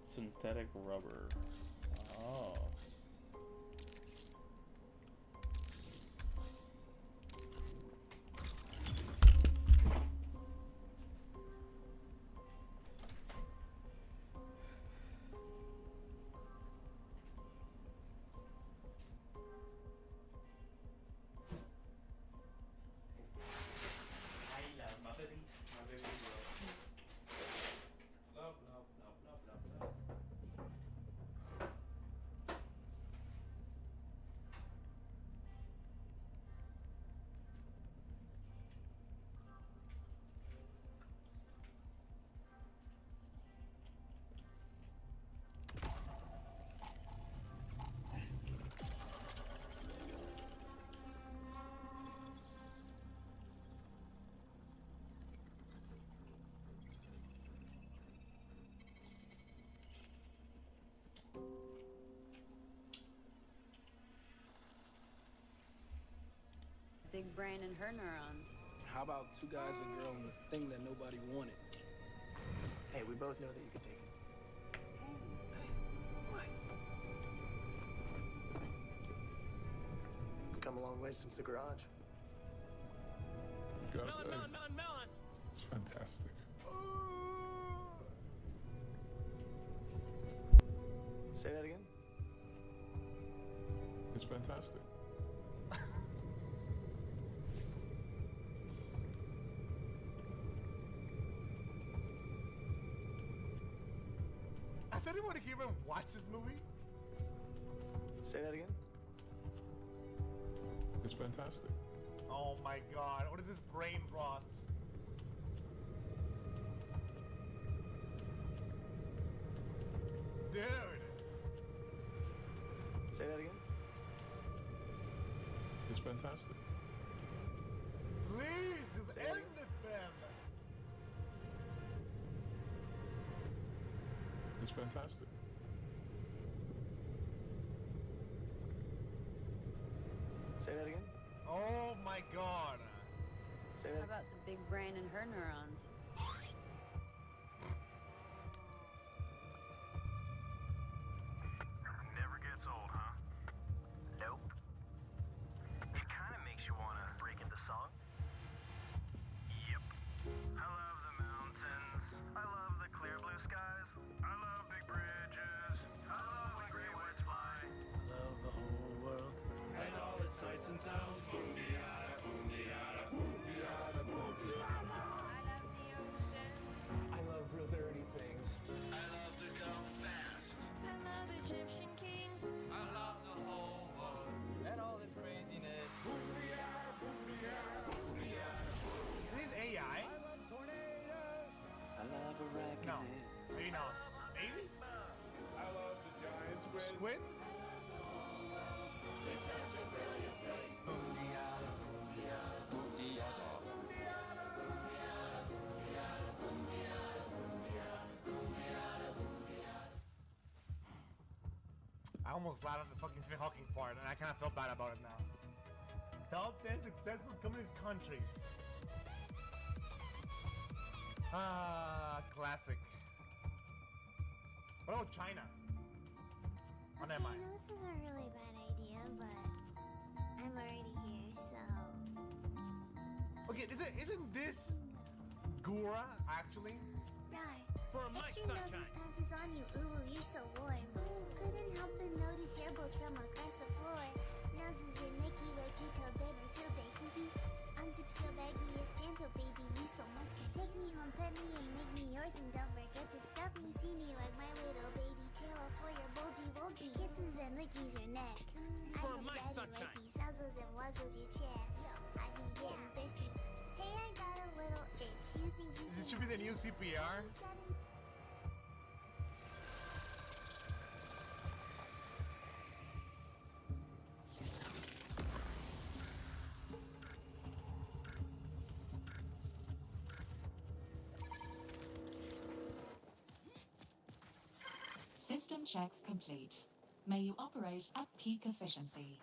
Synthetic rubber. Oh. brain and her neurons. How about two guys, a girl, and the thing that nobody wanted? Hey, we both know that you could take it. We've come a long way since the garage. Gotta say, Melon! it's fantastic. Say that again? It's fantastic. Has anybody here even watched this movie? Say that again? It's fantastic. Oh my god, what is this brain rot? Dude! Say that again? It's fantastic. Please, just Say that end again? it, man! It's fantastic. Say that again? Oh my god! Say How that about the big brain and her neurons? Never gets old, huh? Nope. It kind of makes you want to break into song. Yep. I love the mountains. I love the clear blue skies. I love big bridges. I love when gray whites fly. I love the whole world and all its sights and sounds. Boom-de-yada, boom-de-yada, boom-de-yada, boom-de-yada. I love the oceans. I love real dirty things. I love to go fast. I love Egyptian kings. I love the whole world and all its craziness. Boom-de-yada, boom-de-yada, boom-de-yada, boom-de-yada. Is this AI? I love tornadoes. I love a wreck. No. Maybe not. Maybe? I love the giant squid. Squid? It's such a brilliant place. Boom-de-yada, boom-de-yada, boom-de-yada. Boom-de-yada, boom-de-yada, boom-de-yada, boom-de-yada, boom-de-yada, boom-de-yada, boom-de-yada. I almost laughed at the fucking Stephen Hawking part, and I kind of felt bad about it now. Top 10 successful communist countries. Ah, classic. What about China? Oh, never mind. I know this is a really bad idea, but I'm already here, so... Okay, isn't this Gura, actually? Right. For a mic, Extreme sunshine. Noses pants is on you, ooh, you're so warm. Couldn't help but notice your bows from across the floor. Noses your Nicky, like you told baby today, hee hee. Unzips your baggiest pants, oh baby, you so musky. Take me home, pet me, and make me yours, and don't forget to stuff me. See me like my little baby tail for your bulgy. Kisses and lickies your neck. I For hope my daddy sunshine. likey nuzzles and wuzzles your chest. So I be getting thirsty. Hey, I got a little itch. You think you This can should be the new CPR. System checks complete. May you operate at peak efficiency.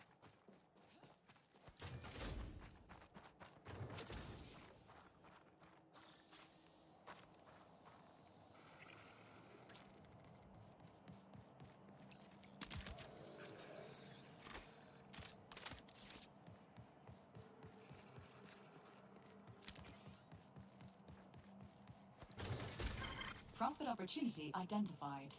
Profit opportunity identified.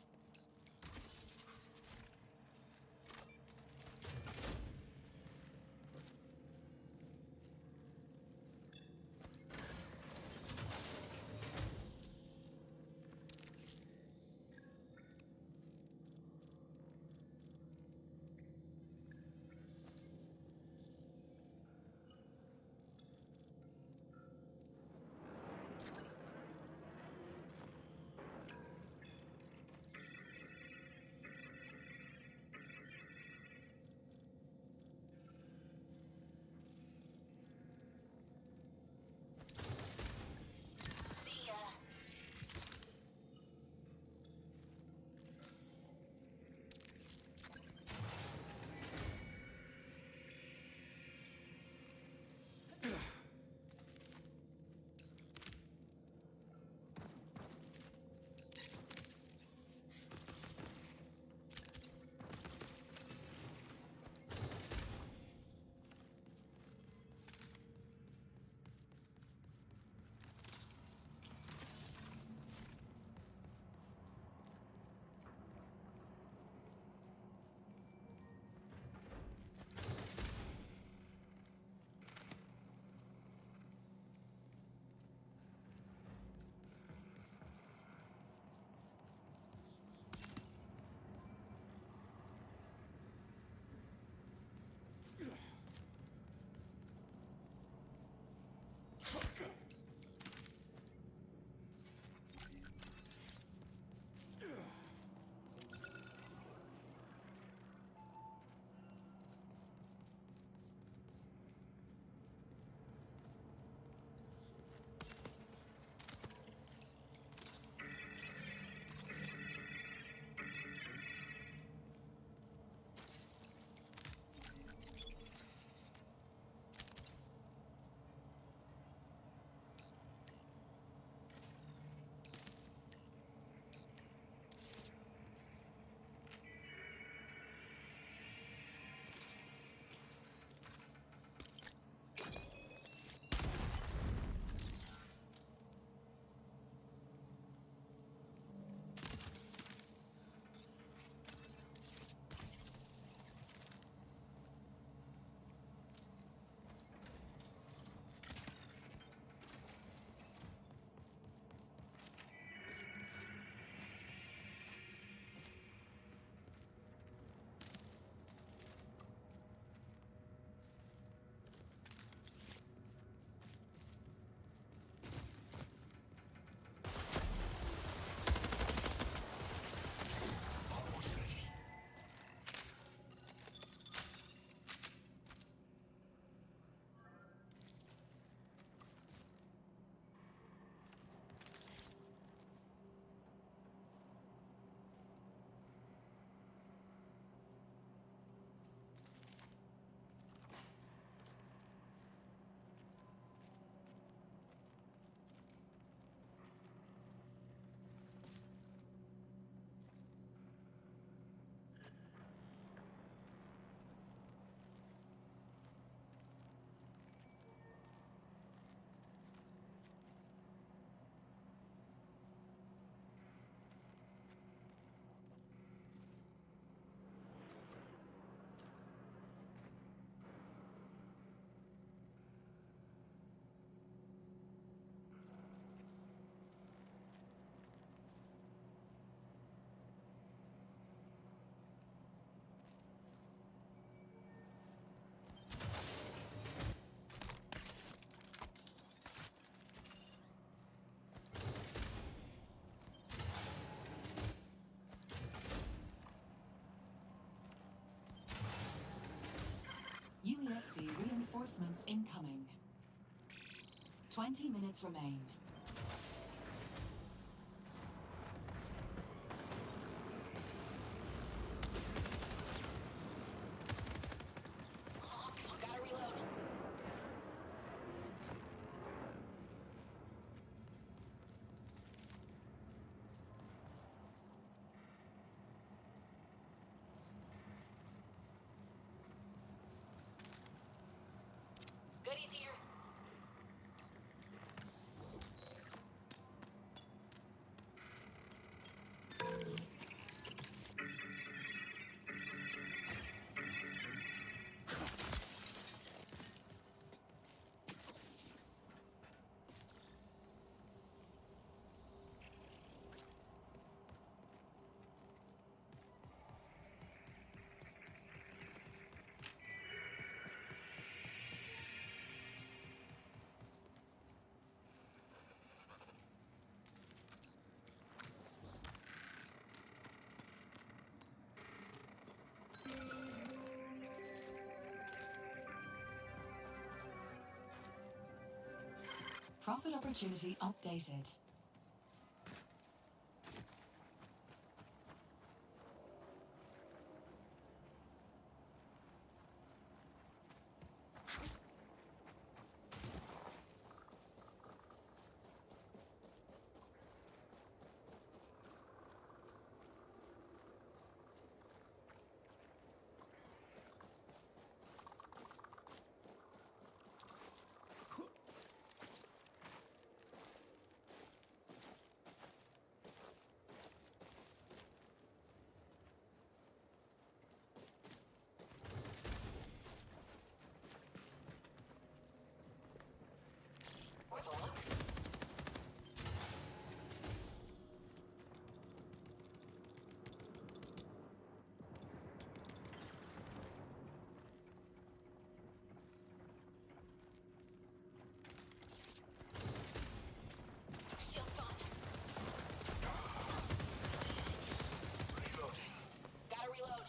Emergency reinforcements incoming. 20 minutes remain. Gotta reload. Goodies here. Profit opportunity updated. Worth a look. Shield's gone. Reloading. Gotta reload.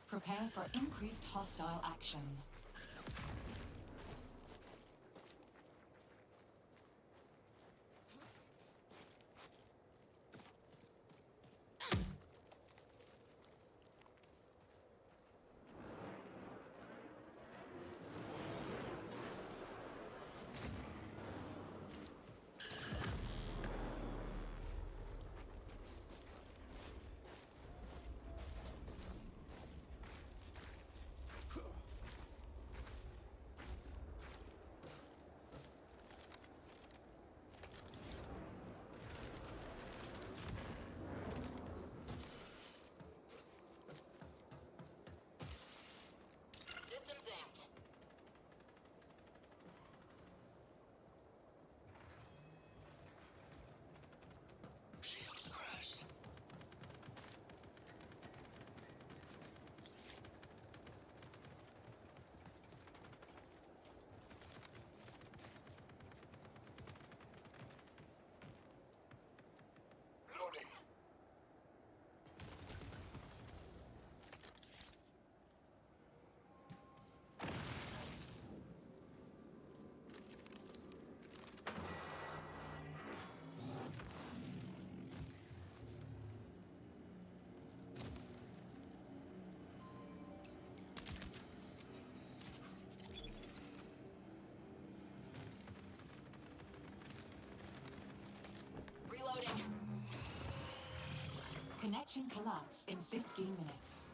Prepare for increased hostile action. Fetching collapse in 15 minutes.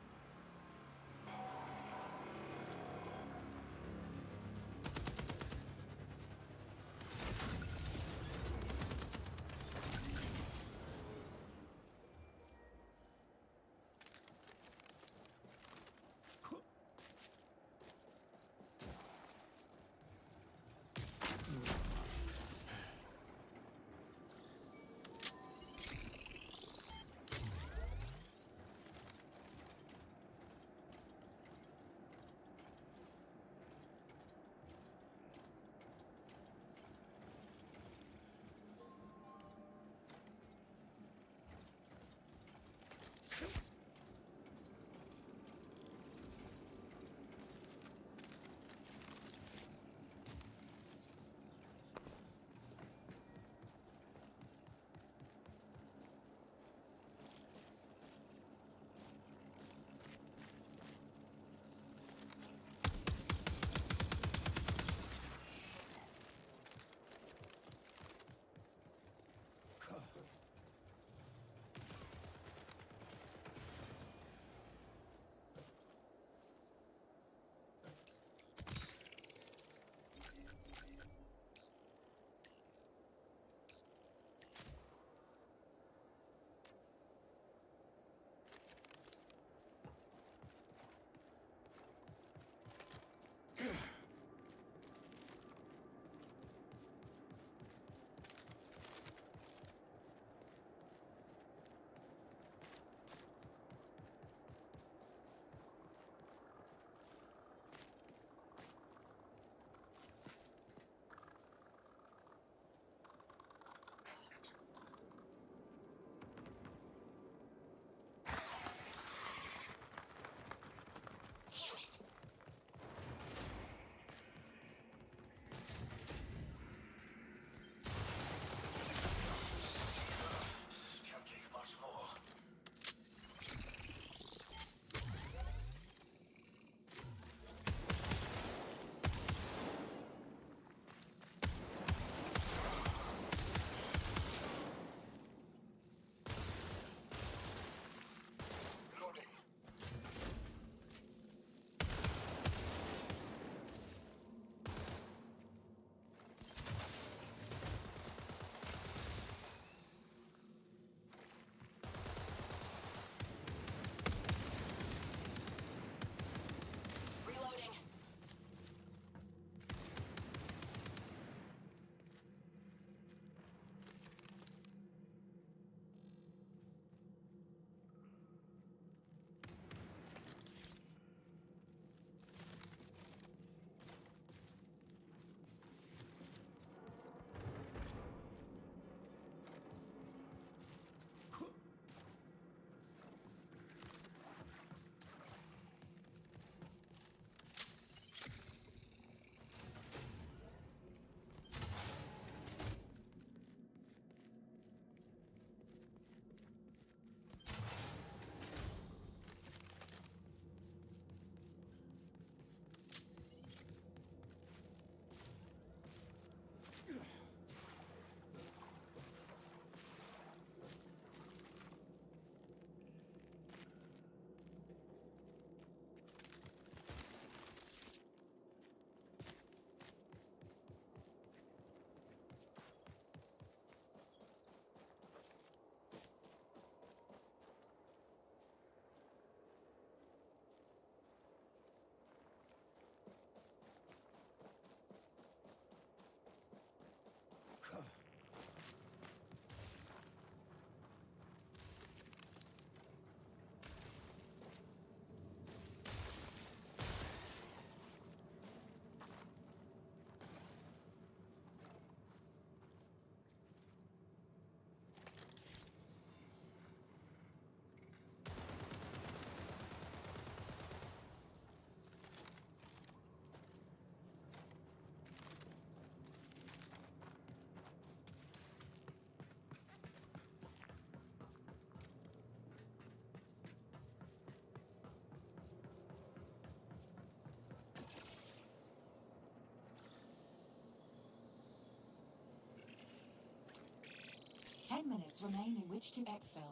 Ten minutes remain in which to exfil.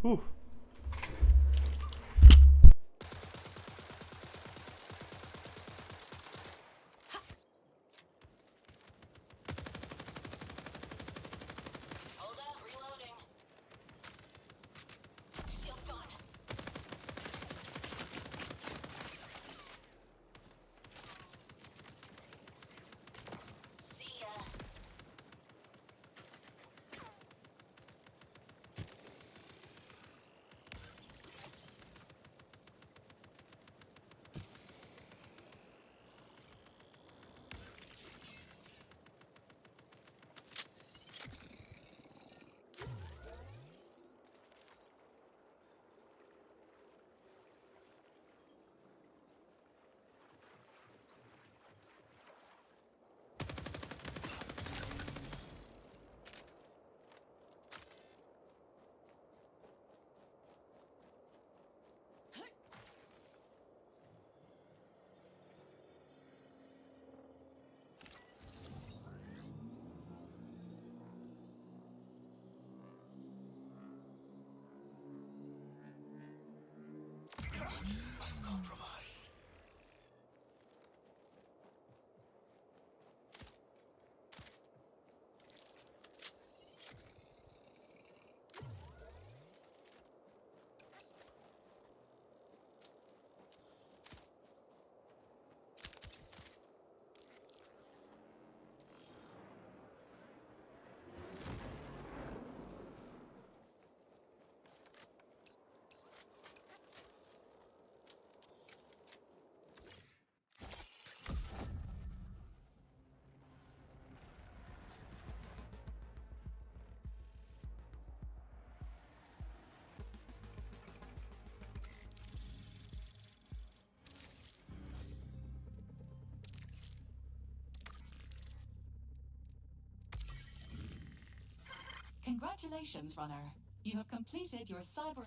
Whew. Hold up, reloading. Shield's gone. See ya. I'm compromised. Congratulations, runner. You have completed your cyber...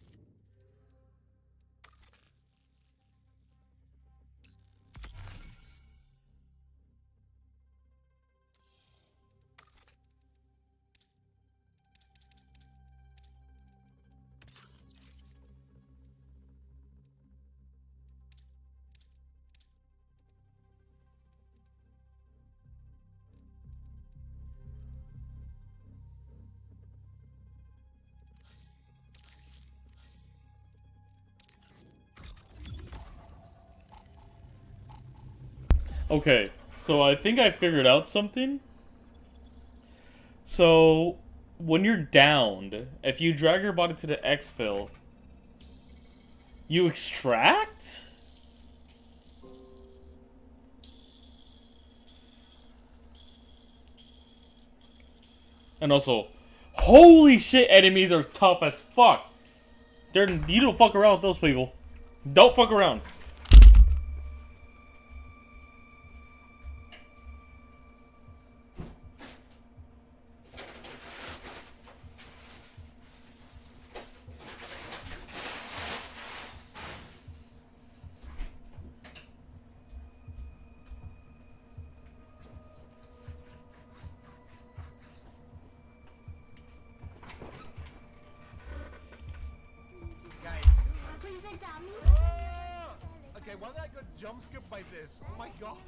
Okay, so I think I figured out something. So, when you're downed, if you drag your body to the exfil, you extract? And also, holy shit, enemies are tough as fuck. You don't fuck around with those people. Don't fuck around. Guys. Okay, why did I got jump skip by this? Oh my god.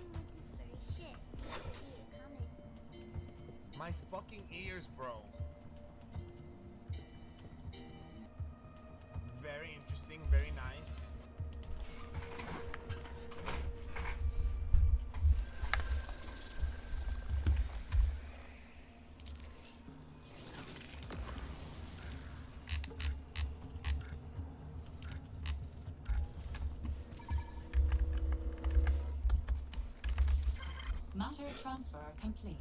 My fucking ears, bro. Very interesting, very nice. Matter transfer complete.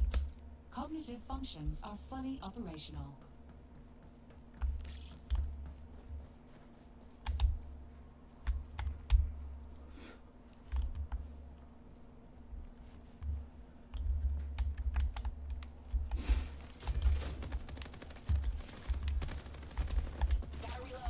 Cognitive functions are fully operational. Gotta reload.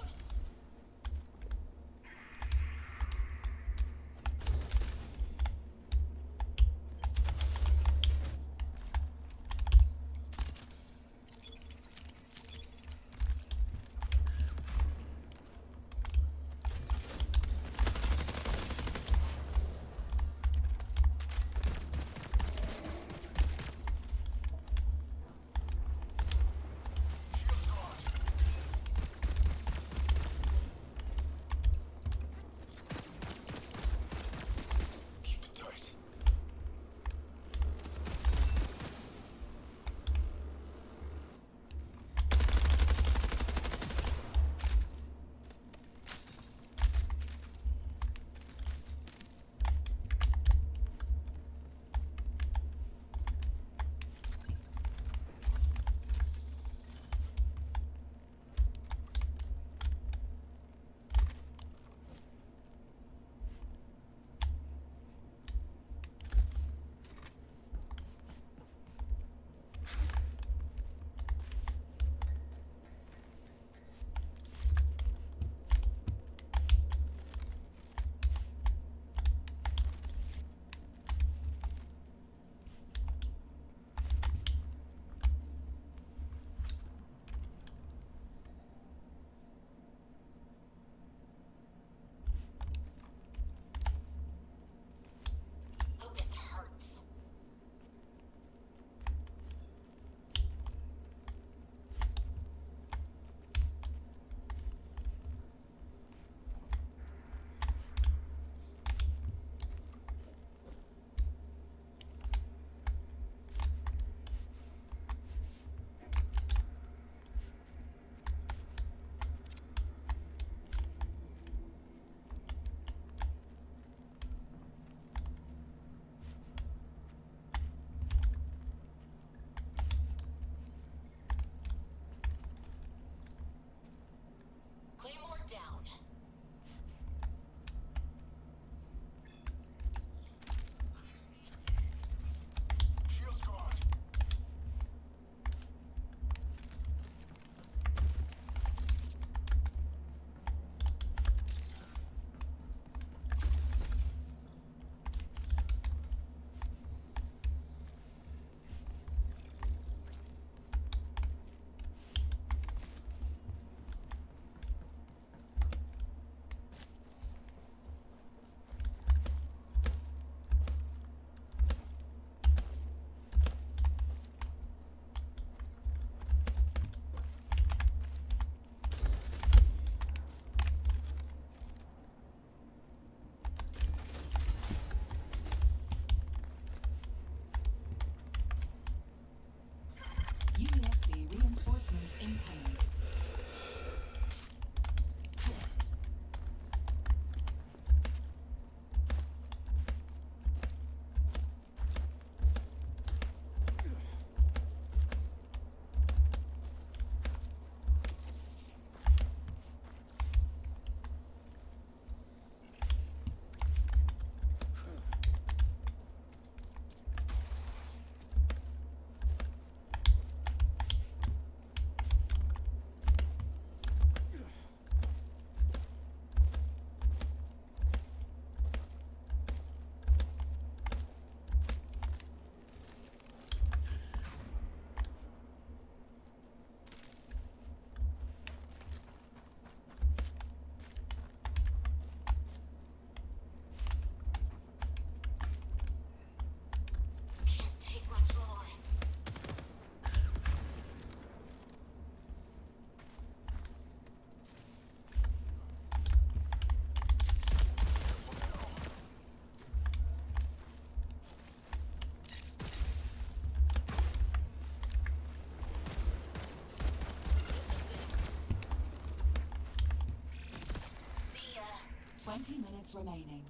20 minutes remaining.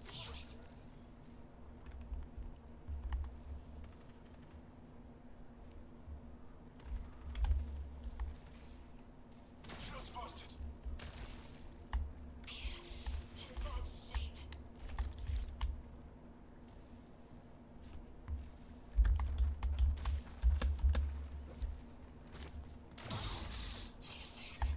Damn it. Fuse busted. Yes, in bad shape. Need a fix.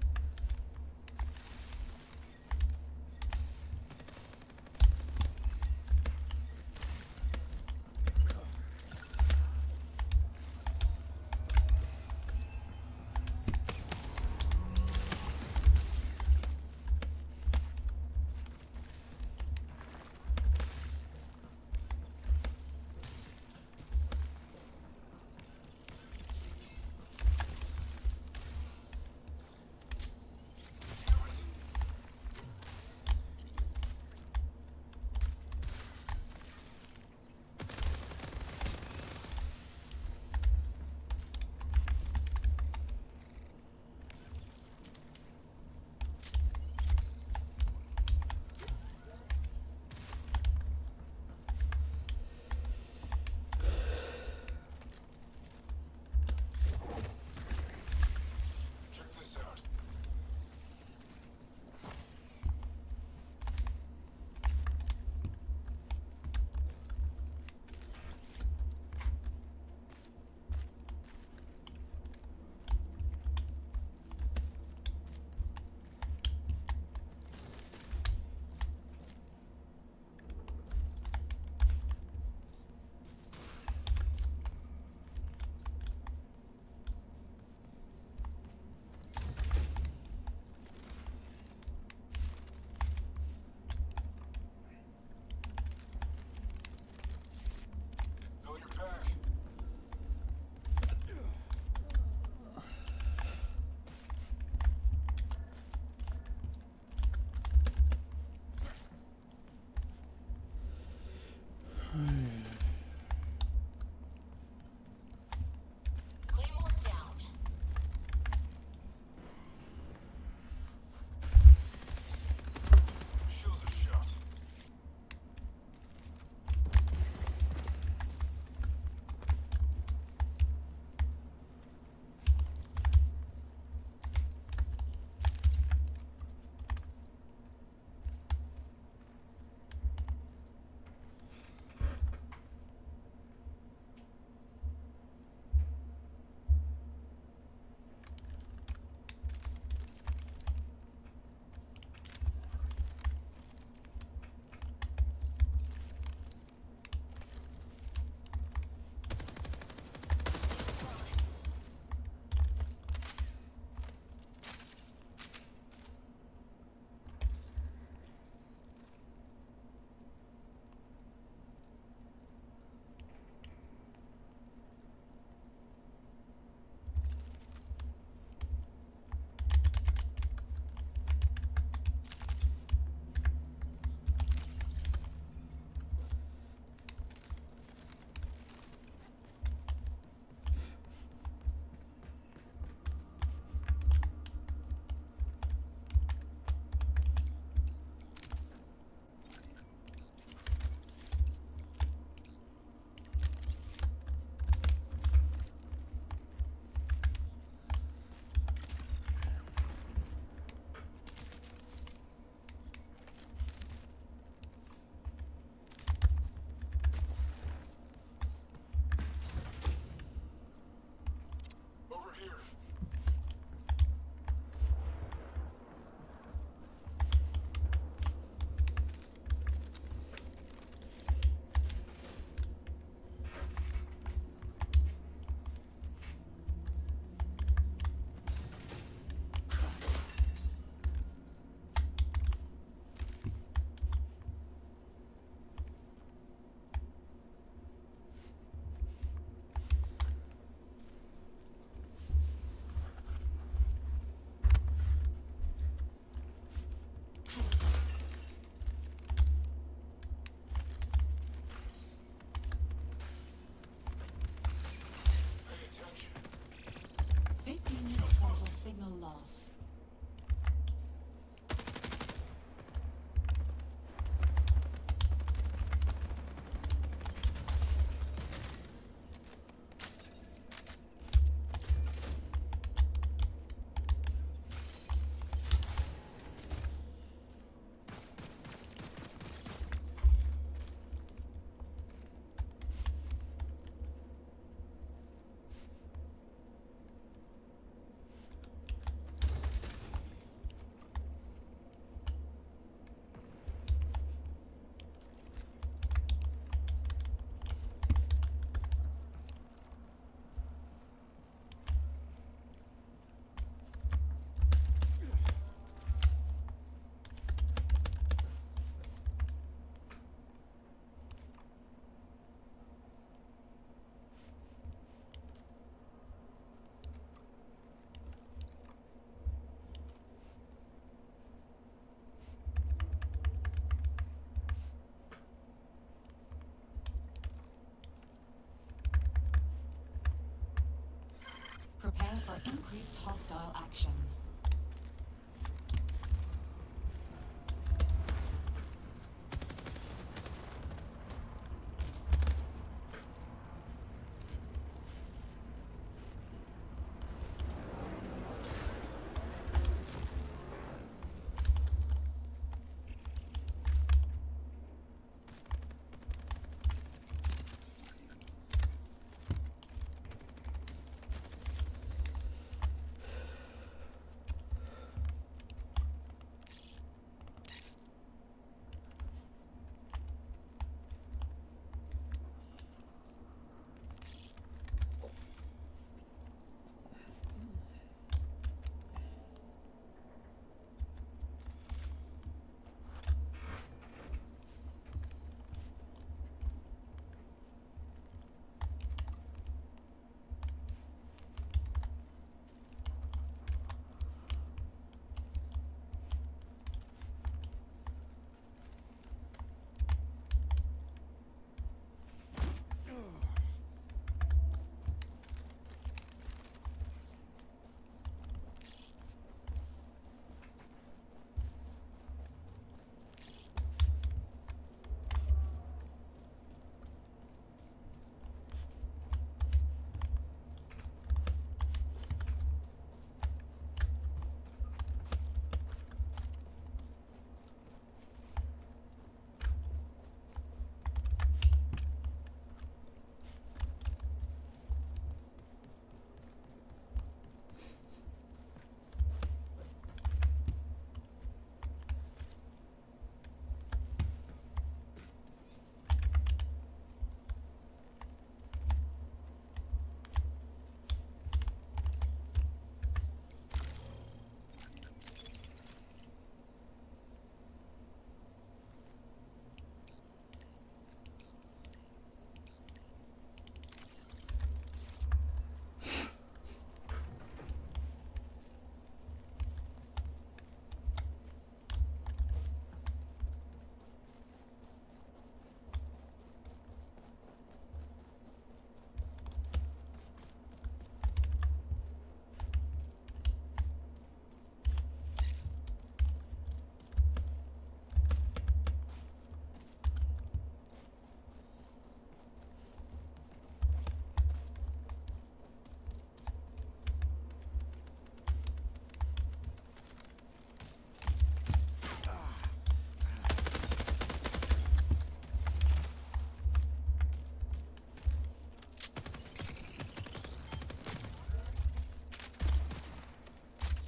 increased hostile action.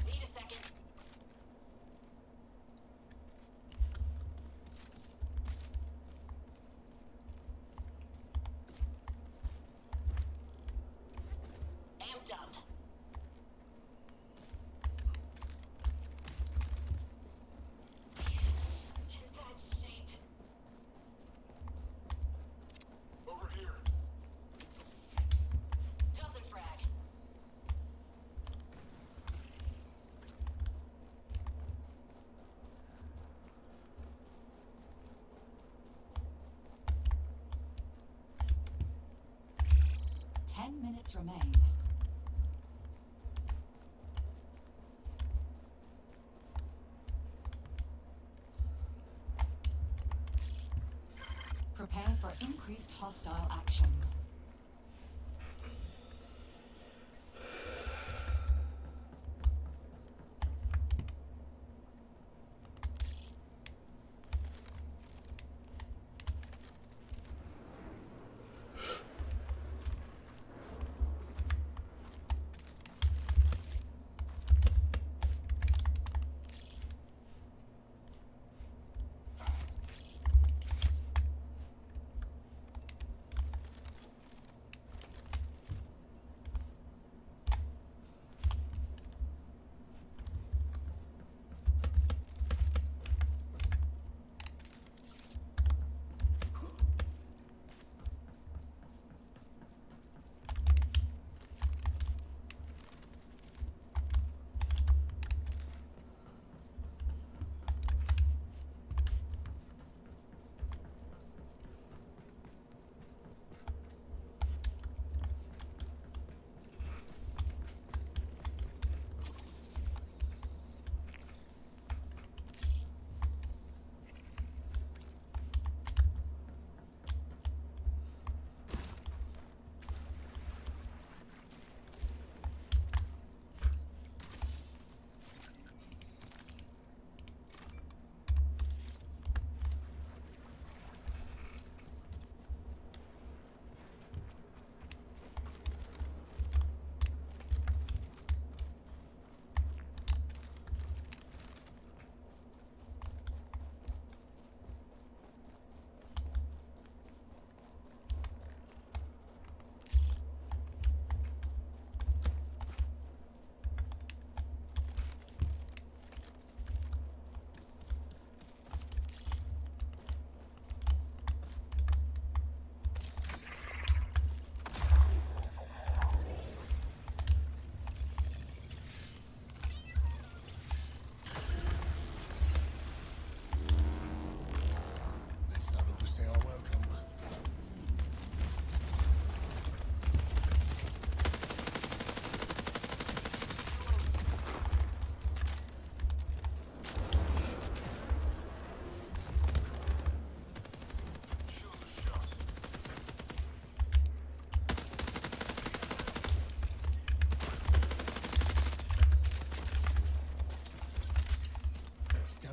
Wait a second. Amped up. Yes, in that shape. Over here. Doesn't frag. Minutes remain. Prepare for increased hostile action.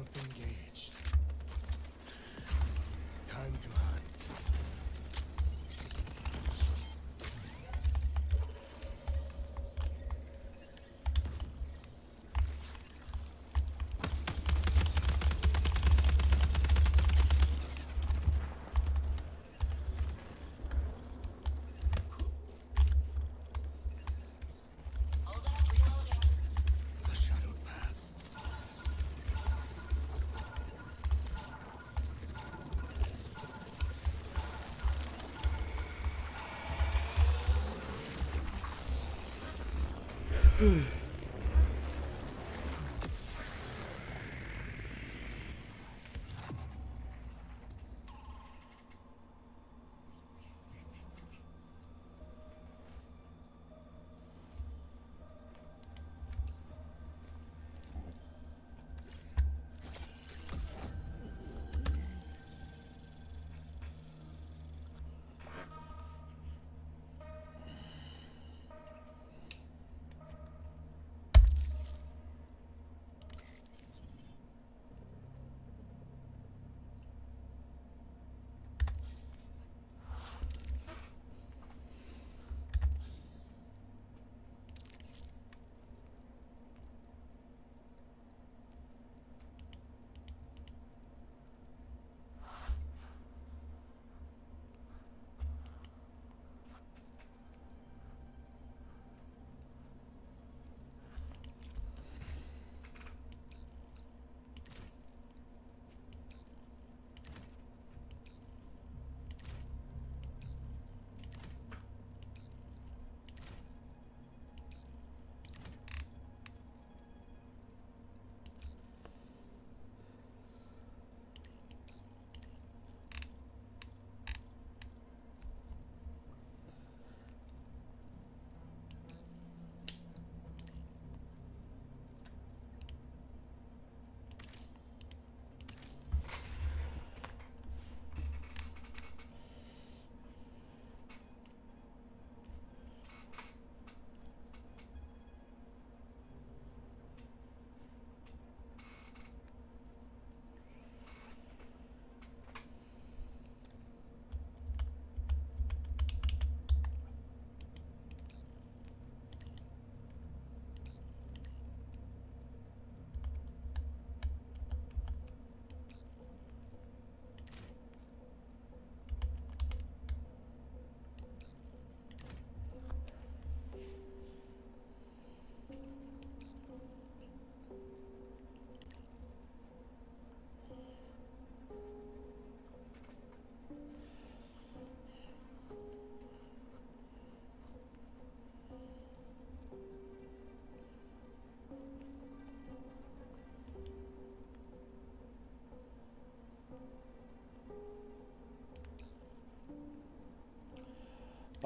Stealth engaged. Time to hunt. The shadowed path.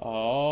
Oh.